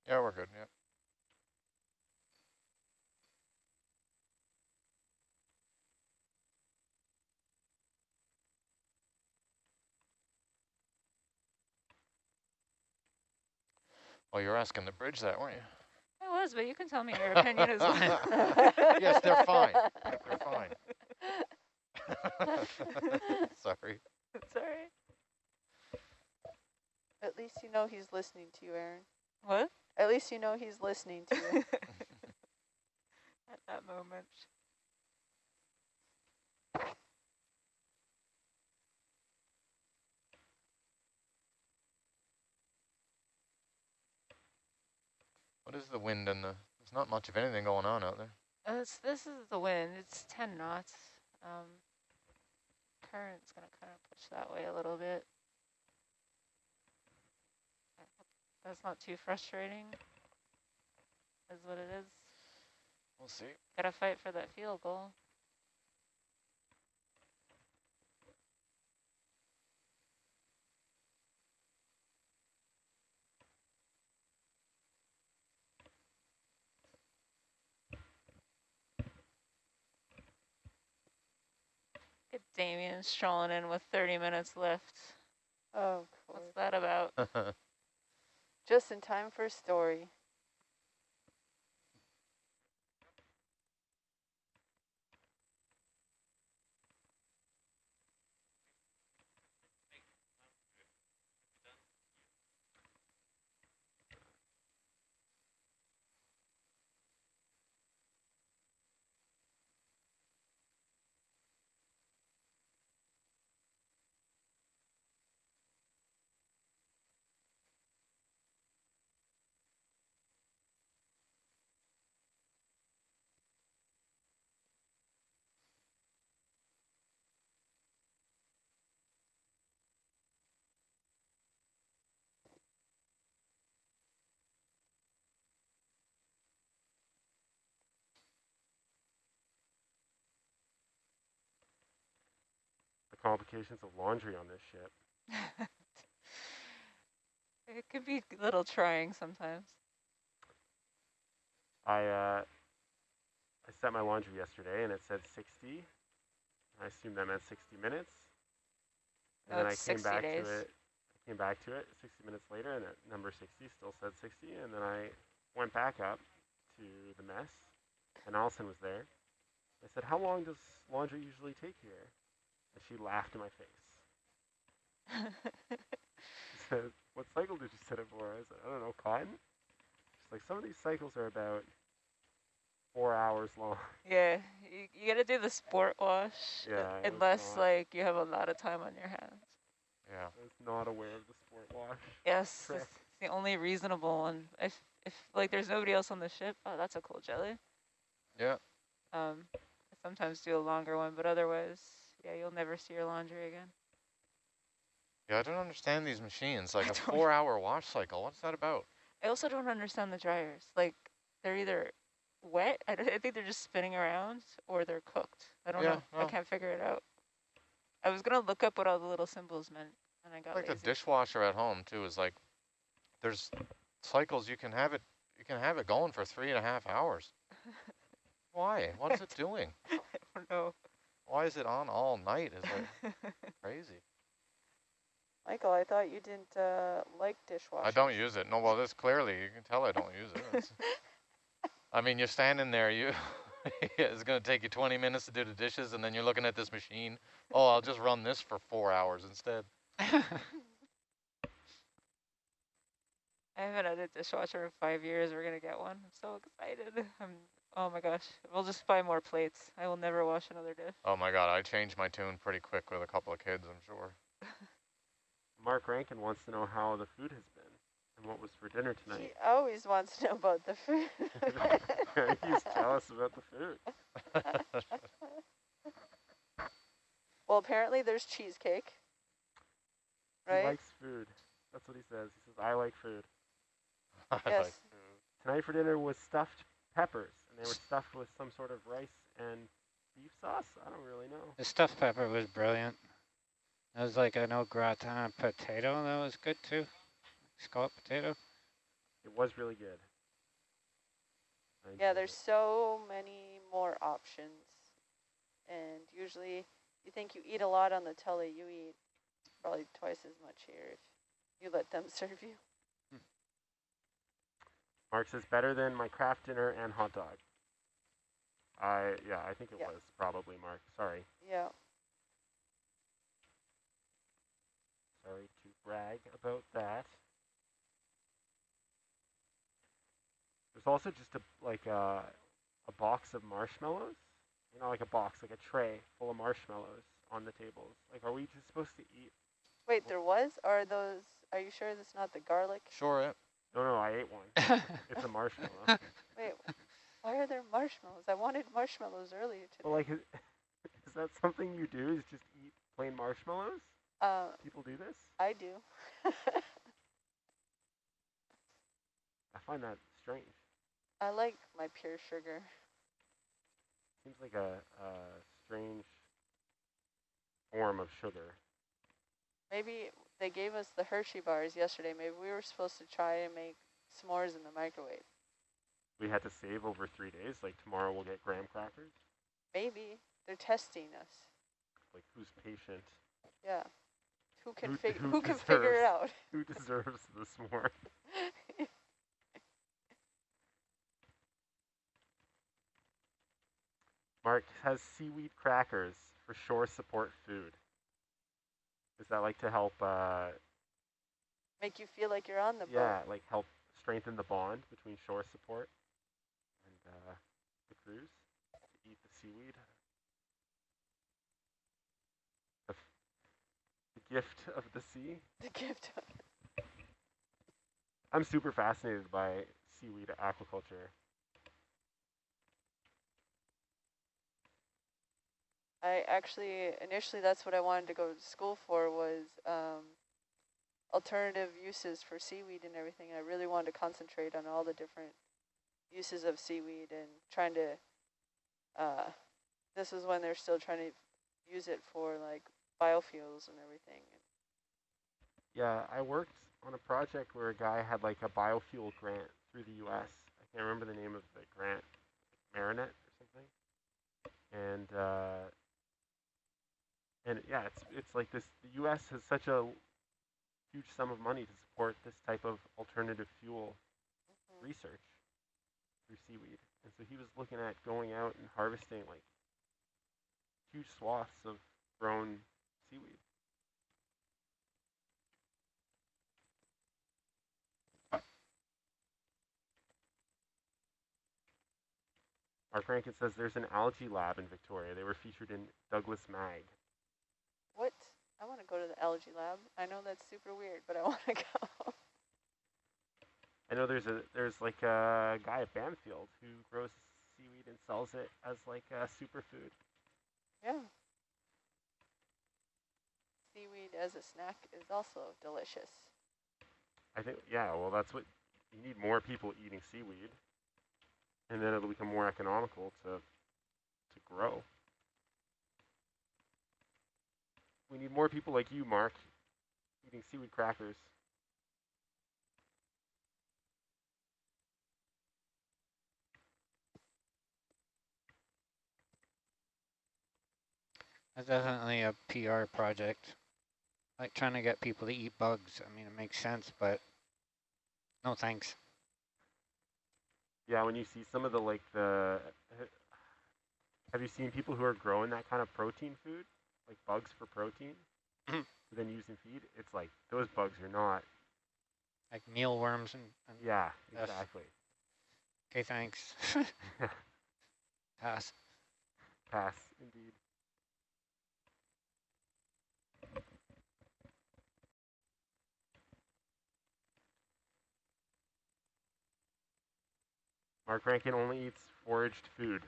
Yeah, we're good, yeah. Well, you're asking the bridge that, weren't you? I was, but you can tell me your opinion as well. Yes, they're fine. They're fine. Sorry. It's all right. At least you know he's listening to you, Aaron. What? At least you know he's listening to you. At that moment. What is the wind and the There's not much of anything going on out there. This is the wind. It's 10 knots. Current's going to kind of push that way a little bit. That's not too frustrating, is what it is. We'll see. Gotta fight for that field goal. Get Damien strolling in with 30 minutes left. Oh, cool. What's that about? Just in time for a story. Complications of laundry on this ship. It could be a little trying sometimes. I set my laundry yesterday and it said 60. I assumed that meant 60 minutes. And then I came back to it. I came back to it 60 minutes later and that number 60 still said 60. And then I went back up to the mess and Allison was there. I said, how long does laundry usually take here? And she laughed in my face. She said, what cycle did you set it for? I said, I don't know, cotton? She's like, some of these cycles are about 4 hours long. Yeah, you gotta do the sport wash. Yeah. Unless like you have a lot of time on your hands. Yeah. I was not aware of the sport wash. Yes, trick. it's the only reasonable one. If like there's nobody else on the ship, oh, that's a cool jelly. Yeah. I sometimes do a longer one, but otherwise, yeah, you'll never see your laundry again. Yeah, I don't understand these machines. Like a 4-hour wash cycle. What's that about? I also don't understand the dryers. Like they're either wet, I think they're just spinning around, or they're cooked. I don't know. I can't figure it out. I was gonna look up what all the little symbols meant, and I got like lazy. The dishwasher at home too is like, there's cycles you can have it going for 3.5 hours. Why? What's it doing? I don't know. Why is it on all night? Is it crazy? Michael, I thought you didn't like dishwashers. I don't use it. No, well, this clearly, you can tell I don't use it. I mean, you're standing there, it's going to take you 20 minutes to do the dishes, and then you're looking at this machine. Oh, I'll just run this for 4 hours instead. I haven't had a dishwasher in 5 years. We're going to get one. I'm so excited. Oh my gosh. We'll just buy more plates. I will never wash another dish. Oh my God, I changed my tune pretty quick with a couple of kids, I'm sure. Mark Rankin wants to know how the food has been and what was for dinner tonight. He always wants to know about the food. He's jealous about the food. Well, apparently there's cheesecake. Right? He likes food. That's what he says. He says, I like food. I like food. Tonight for dinner was stuffed peppers, and they were stuffed with some sort of rice and beef sauce. I don't really know. The stuffed pepper was brilliant. It was like an au gratin potato that was good too. Scallop potato. It was really good. Yeah, there's so many more options. And usually you think you eat a lot on the telly, you eat probably twice as much here if you let them serve you. Mark says, better than my craft dinner and hot dog. I think it was probably, Mark. Sorry. Yeah. Sorry to brag about that. There's also just a box of marshmallows. You know, like a box, like a tray full of marshmallows on the tables. Like, are we just supposed to eat? Wait, there was? Are you sure that's not the garlic? Sure, No, I ate one. It's a marshmallow. Wait, Why are there marshmallows? I wanted marshmallows earlier today. Well, like, is that something you do? Is just eat plain marshmallows? People do this? I do. I find that strange. I like my pure sugar. Seems like a strange form of sugar. Maybe they gave us the Hershey bars yesterday. Maybe we were supposed to try and make s'mores in the microwave. We had to save over 3 days. Like tomorrow we'll get graham crackers. Maybe they're testing us. Like who's patient? Yeah. Who can who can figure it out? Who deserves the s'more? Mark has seaweed crackers for shore support food. Is that like to help? Make you feel like you're on the boat. Yeah, like help strengthen the bond between shore support and the crews to eat the seaweed. The gift of the sea. The gift of it. I'm super fascinated by seaweed aquaculture. I actually, initially that's what I wanted to go to school for was alternative uses for seaweed and everything. I really wanted to concentrate on all the different uses of seaweed and trying to, this is when they're still trying to use it for like biofuels and everything. Yeah, I worked on a project where a guy had like a biofuel grant through the U.S. I can't remember the name of the grant, Marinette or something. And yeah, it's like this. The U.S. has such a huge sum of money to support this type of alternative fuel research through seaweed. And so he was looking at going out and harvesting like huge swaths of grown seaweed. Mark Rankin says there's an algae lab in Victoria. They were featured in Douglas Mag. What? I want to go to the algae lab. I know that's super weird, but I want to go. I know there's like a guy at Bamfield who grows seaweed and sells it as like a superfood. Yeah. Seaweed as a snack is also delicious. I think, yeah, well, that's what, you need more people eating seaweed, and then it'll become more economical to grow. We need more people like you, Mark, eating seaweed crackers. That's definitely a PR project. Like trying to get people to eat bugs. I mean, it makes sense, but no thanks. Yeah, when you see some of the, like, have you seen people who are growing that kind of protein food? Like bugs for protein? Then using feed? It's like, those bugs are not. Like mealworms and yeah, exactly. Okay, thanks. Pass. Pass, indeed. Mark Rankin only eats foraged food.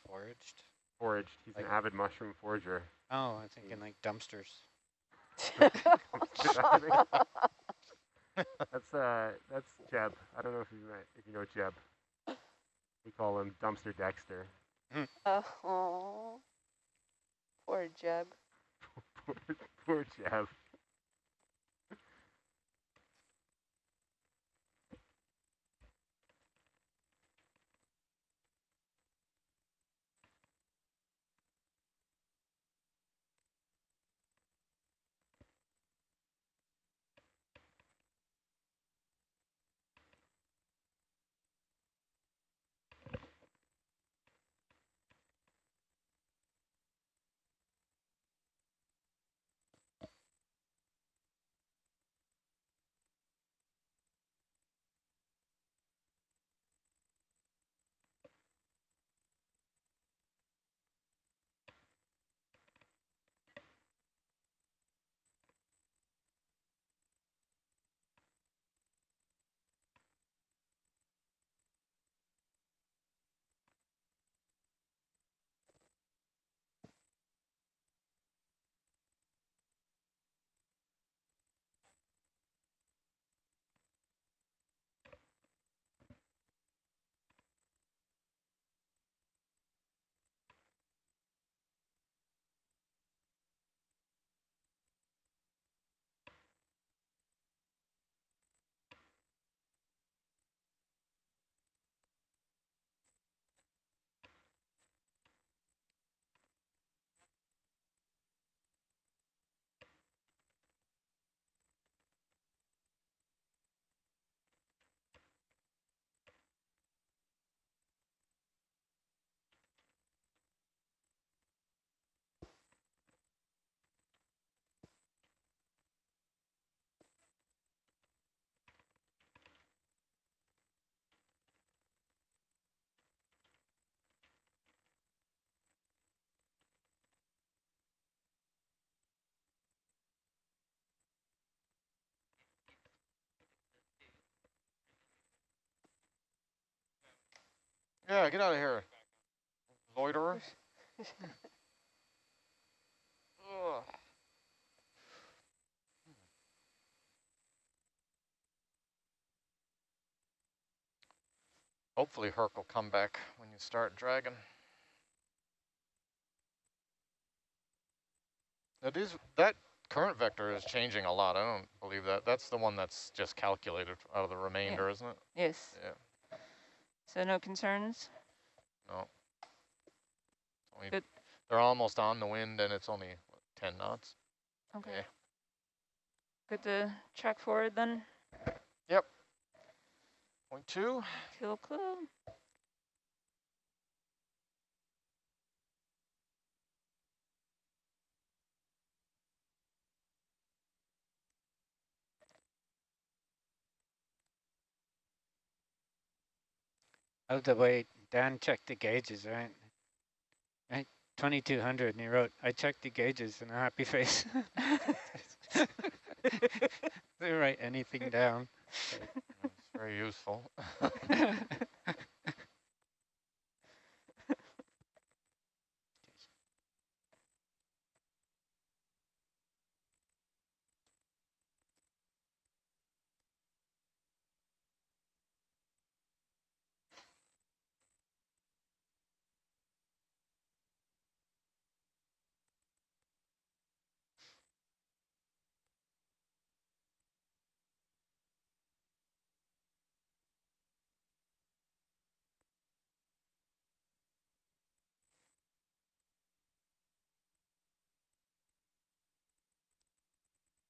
Foraged? Foraged. He's like an avid mushroom forager. Oh, I'm thinking like dumpsters. That's Jeb. I don't know if you know Jeb. We call him Dumpster Dexter. Oh, poor Jeb. Poor Jeb. Yeah, get out of here, loiterer. Ugh. Hopefully Herc will come back when you start dragging. Now that current vector is changing a lot. I don't believe that. That's the one that's just calculated out of the remainder, isn't it? Yes. Yeah. So no concerns? No. Only, good. They're almost on the wind and it's only, what, 10 knots? Okay. Yeah. Good to track forward then? Yep. 0.2. Fuel clue. Of the way Dan checked the gauges, right? 2200, and he wrote, "I checked the gauges," and a happy face. They write anything down. It's very useful.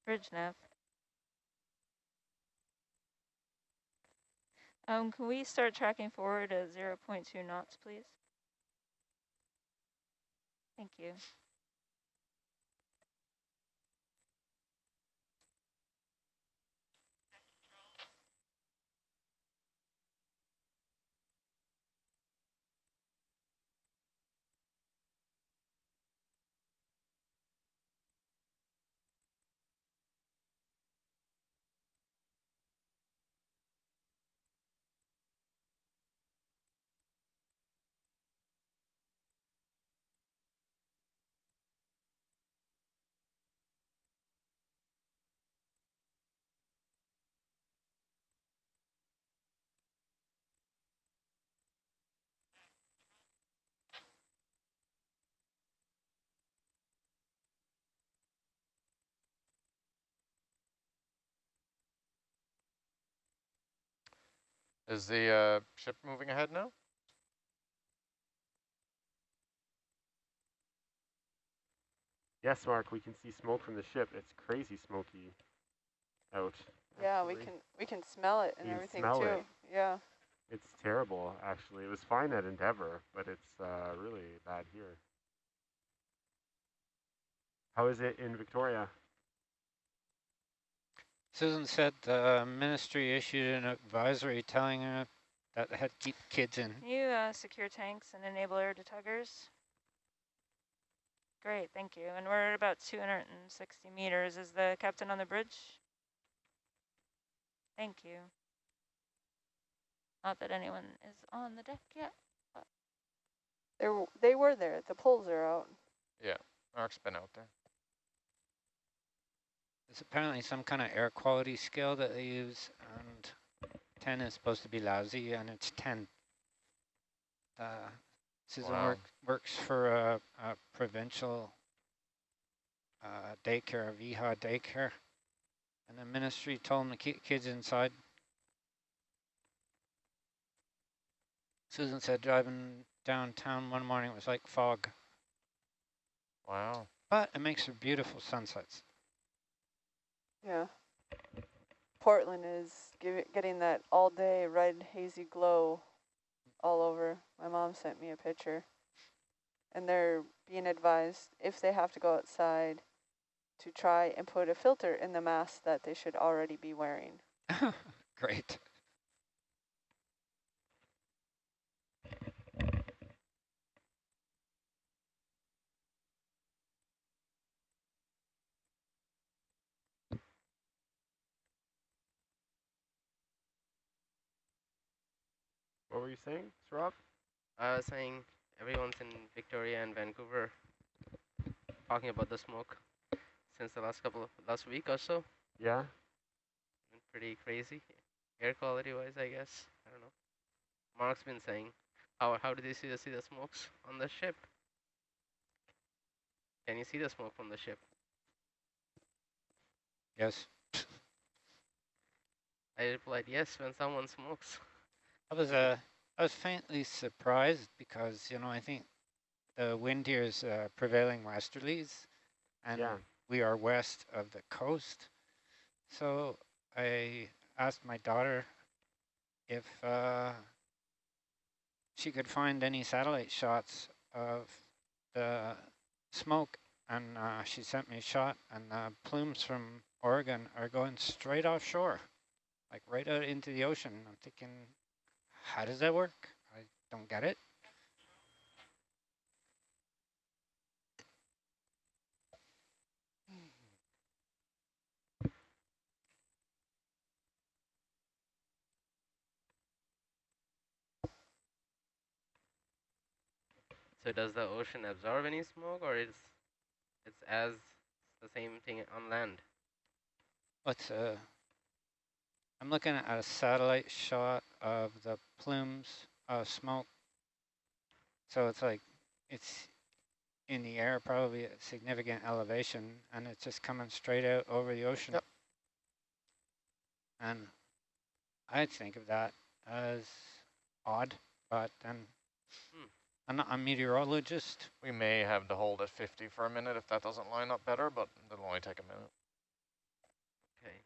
Bridge nav. Can we start tracking forward at 0.2 knots, please? Thank you. Is the ship moving ahead now? Yes, Mark, we can see smoke from the ship. It's crazy smoky out. Yeah, actually. we can smell it and You can everything smell too. it. Yeah. It's terrible, actually. It was fine at Endeavour, but it's really bad here. How is it in Victoria? Susan said the ministry issued an advisory telling her that they had to keep kids in. Can you secure tanks and enable air detuggers? Great, thank you. And we're at about 260 meters. Is the captain on the bridge? Thank you. Not that anyone is on the deck yet. They were there. The poles are out. Yeah, Mark's been out there. It's apparently some kind of air quality scale that they use, and 10 is supposed to be lousy, and it's 10. Susan works for a provincial daycare, a VHA daycare, and the ministry told them to keep kids inside. Susan said driving downtown one morning, it was like fog. Wow. But it makes for beautiful sunsets. Yeah. Portland is getting that all-day red hazy glow all over. My mom sent me a picture. And they're being advised, if they have to go outside, to try and put a filter in the mask that they should already be wearing. Great. What were you saying, Rob? I was saying everyone's in Victoria and Vancouver talking about the smoke since the last week or so. Yeah. Been pretty crazy, air quality wise, I guess. I don't know. Mark's been saying, how did you see the smokes on the ship? Can you see the smoke from the ship? Yes. I replied, yes, when someone smokes. I was faintly surprised because, you know, I think the wind here is prevailing westerlies, and we are west of the coast. So I asked my daughter if she could find any satellite shots of the smoke, and she sent me a shot, and plumes from Oregon are going straight offshore, like right out into the ocean. I'm thinking, how does that work? I don't get it. So does the ocean absorb any smoke, or it's as the same thing on land? What's I'm looking at a satellite shot of the plumes of smoke. So it's like it's in the air, probably at significant elevation, and it's just coming straight out over the ocean. Yep. And I'd think of that as odd, but then I'm not a meteorologist. We may have to hold at 50 for a minute if that doesn't line up better, but it'll only take a minute. Okay.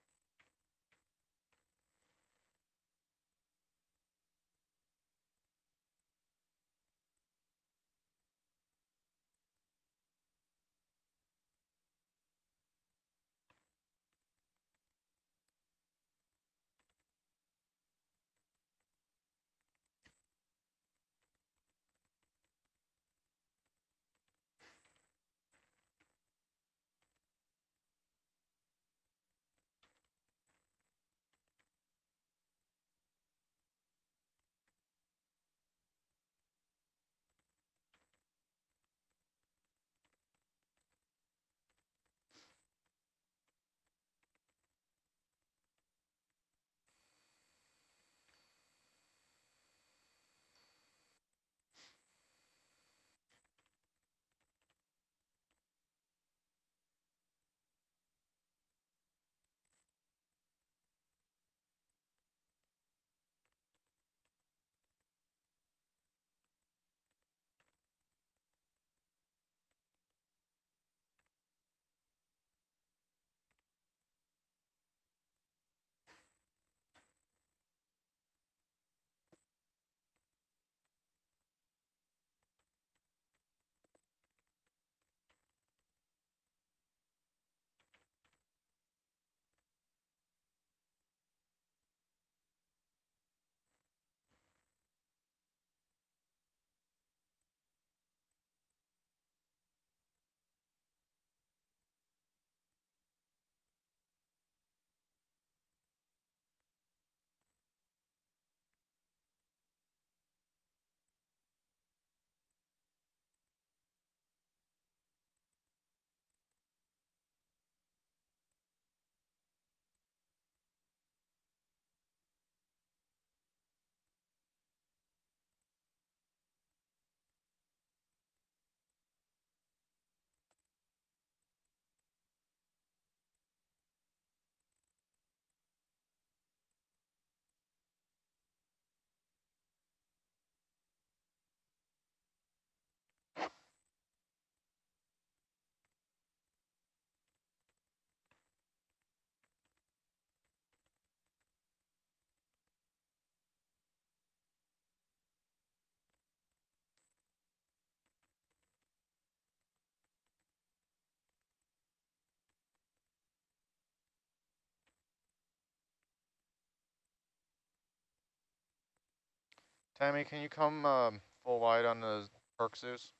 Tammy, can you come full wide on the Hercules?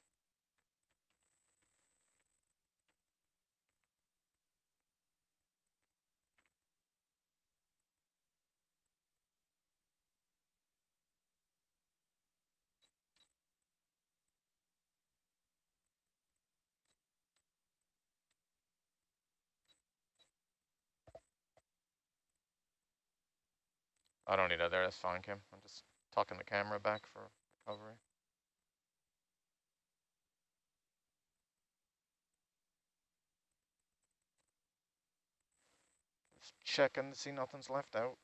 I don't need that there, that's fine, Kim. I'm just tucking the camera back for recovery. Just checking to see nothing's left out.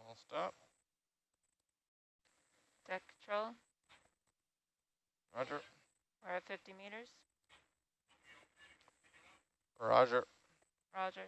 All stop. Deck control. Roger. We're at 50 meters. Roger. Roger.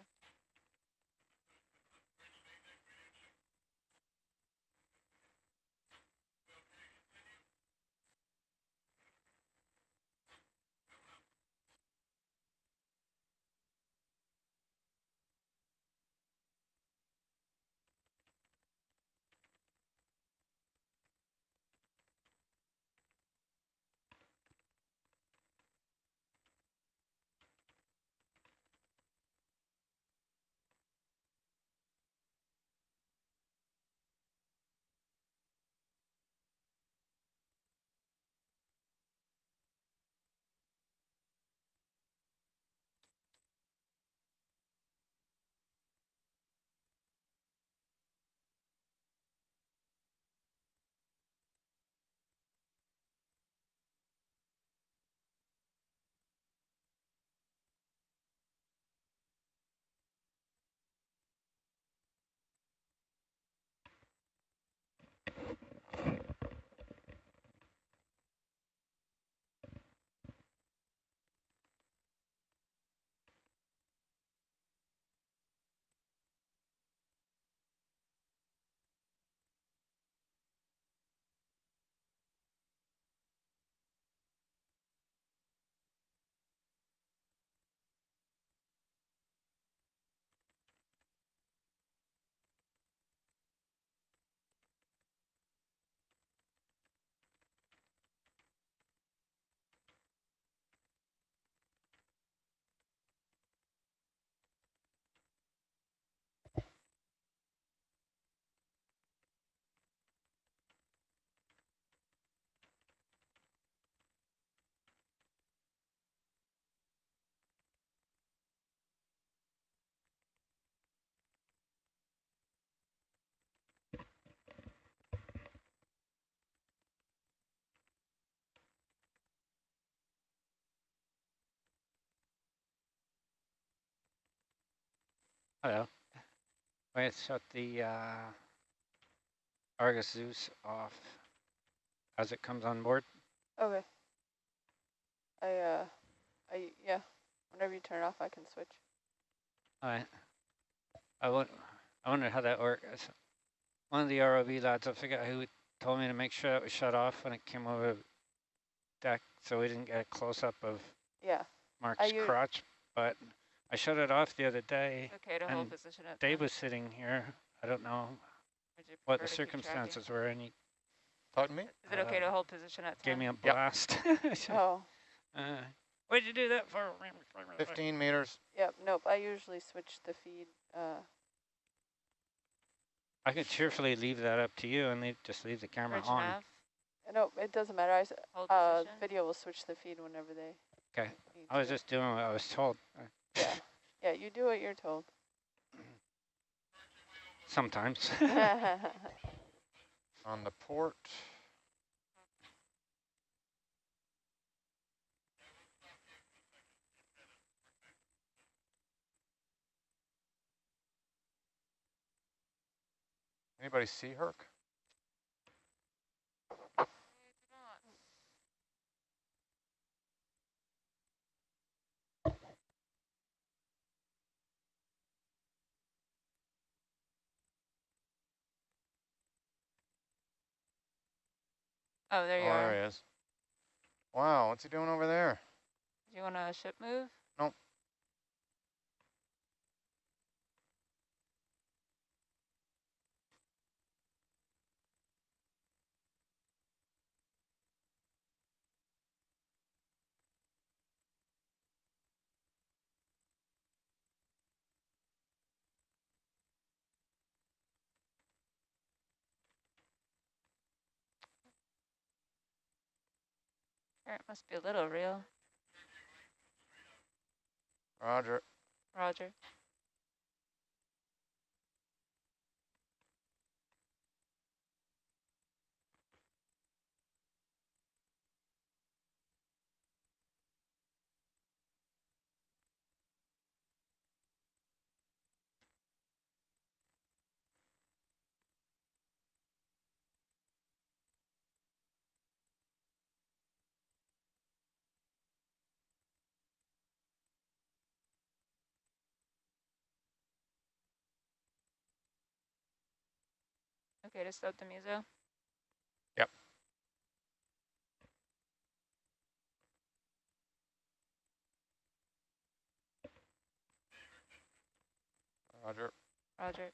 Hello. Wait, shut the Argus Zeus off as it comes on board. Okay. Yeah. Whenever you turn it off, I can switch. All right. I wonder how that works. One of the ROV lads, I forget who told me to make sure it was shut off when it came over deck so we didn't get a close-up of Yeah. Mark's crotch, but I shut it off the other day, Okay to hold position at Dave 10. was sitting here. I don't know what the circumstances were, and he Talk to me? Is it okay to hold position at 10? gave me a blast. Oh. What'd you do that for? 15 meters. Yep, nope, I usually switch the feed. I could cheerfully leave that up to you and just leave the camera on. Nope, it doesn't matter. Video will switch the feed whenever they. Okay, I was just doing what I was told. Yeah, yeah, you do what you're told. Sometimes. On the port. Anybody see Herc? Oh, there you are. There he is. Wow, what's he doing over there? Do you want a ship move? Nope. It must be a little real. Roger. Roger. Okay, to stop the meso. Yep. Roger. Roger.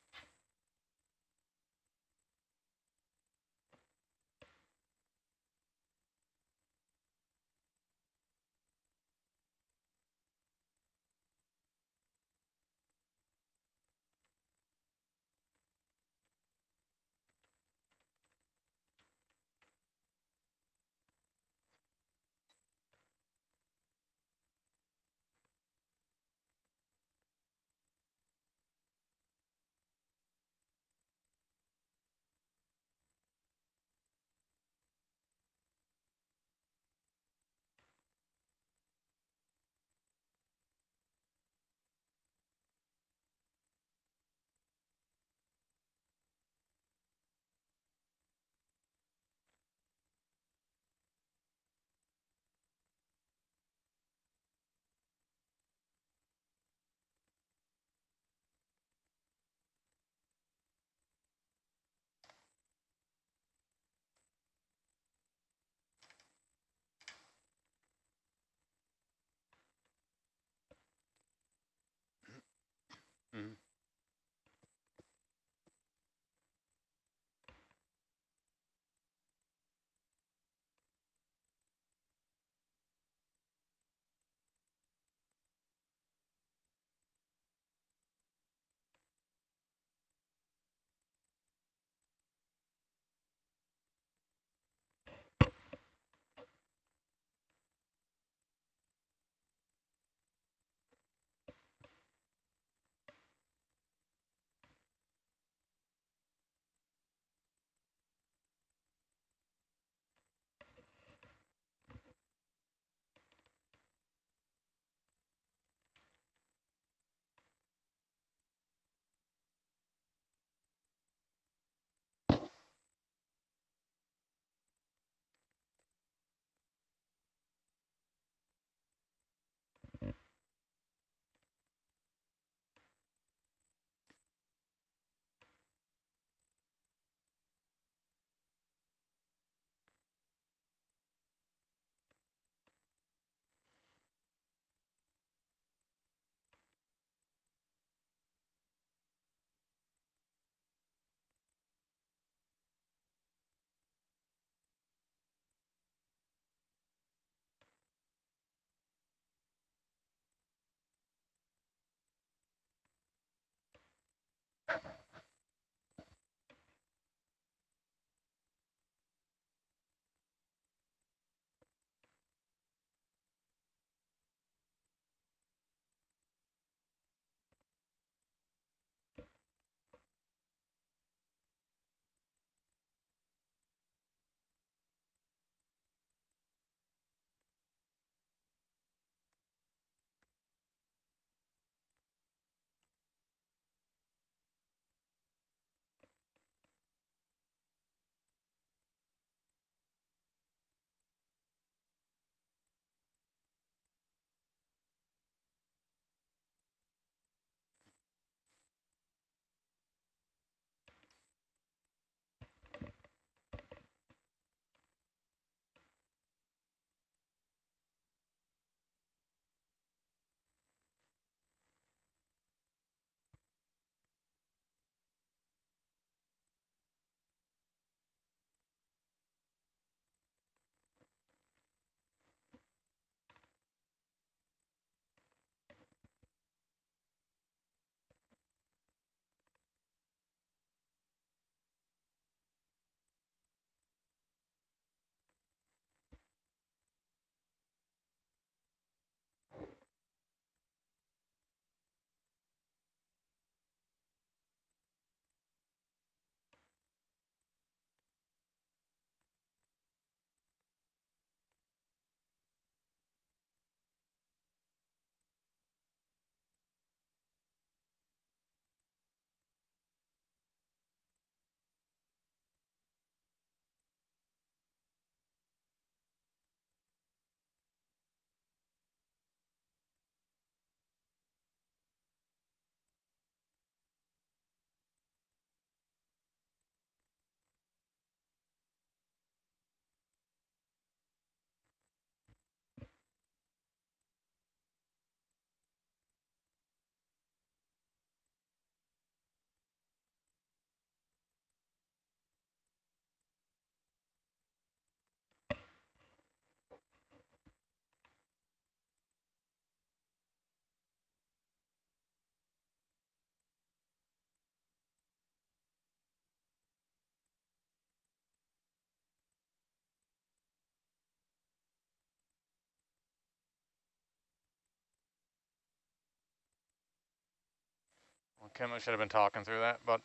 Kim, I should have been talking through that, but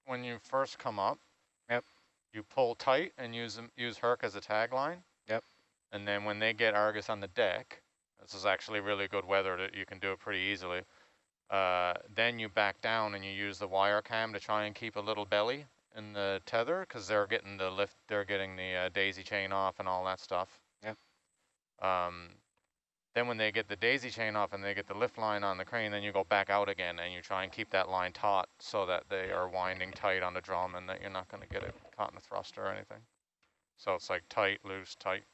when you first come up, yep, you pull tight and use Herc as a tagline. Yep. And then when they get Argus on the deck, this is actually really good weather that you can do it pretty easily. Then you back down and you use the wire cam to try and keep a little belly in the tether because they're getting the lift, they're getting the daisy chain off and all that stuff. Yep. Then when they get the daisy chain off and they get the lift line on the crane, then you go back out again and you try and keep that line taut so that they are winding tight on the drum and that you're not going to get it caught in the thruster or anything. So it's like tight, loose, tight.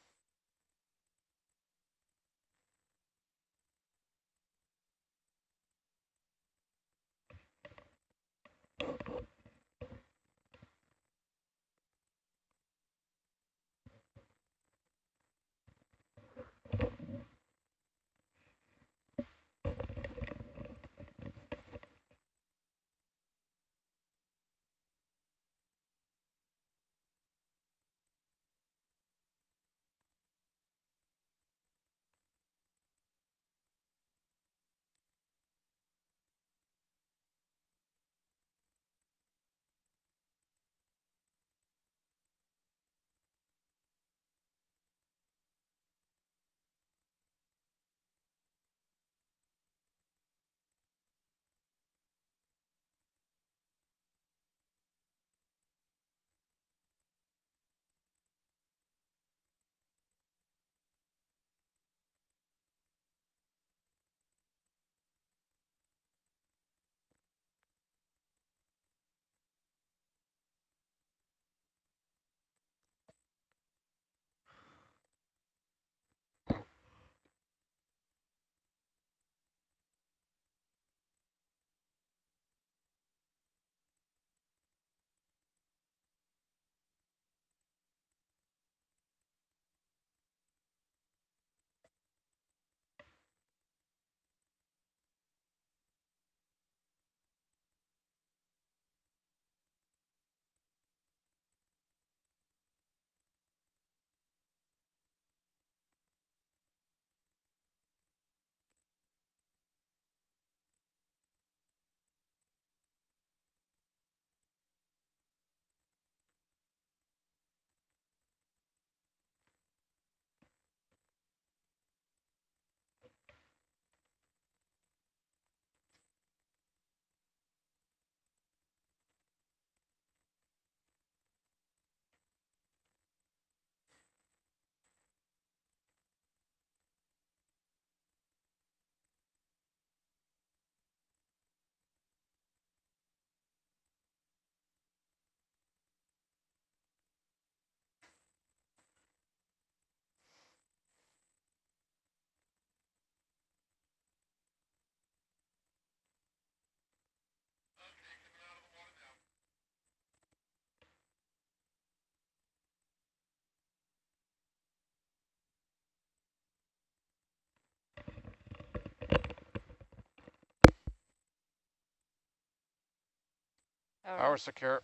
Power secure.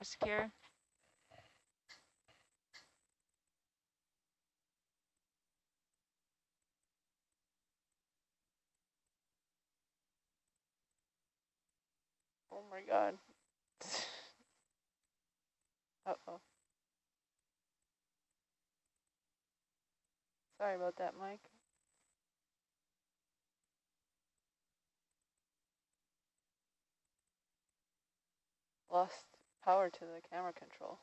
Secure. Oh my God. Uh-oh. Sorry about that, Mike. Lost power to the camera control.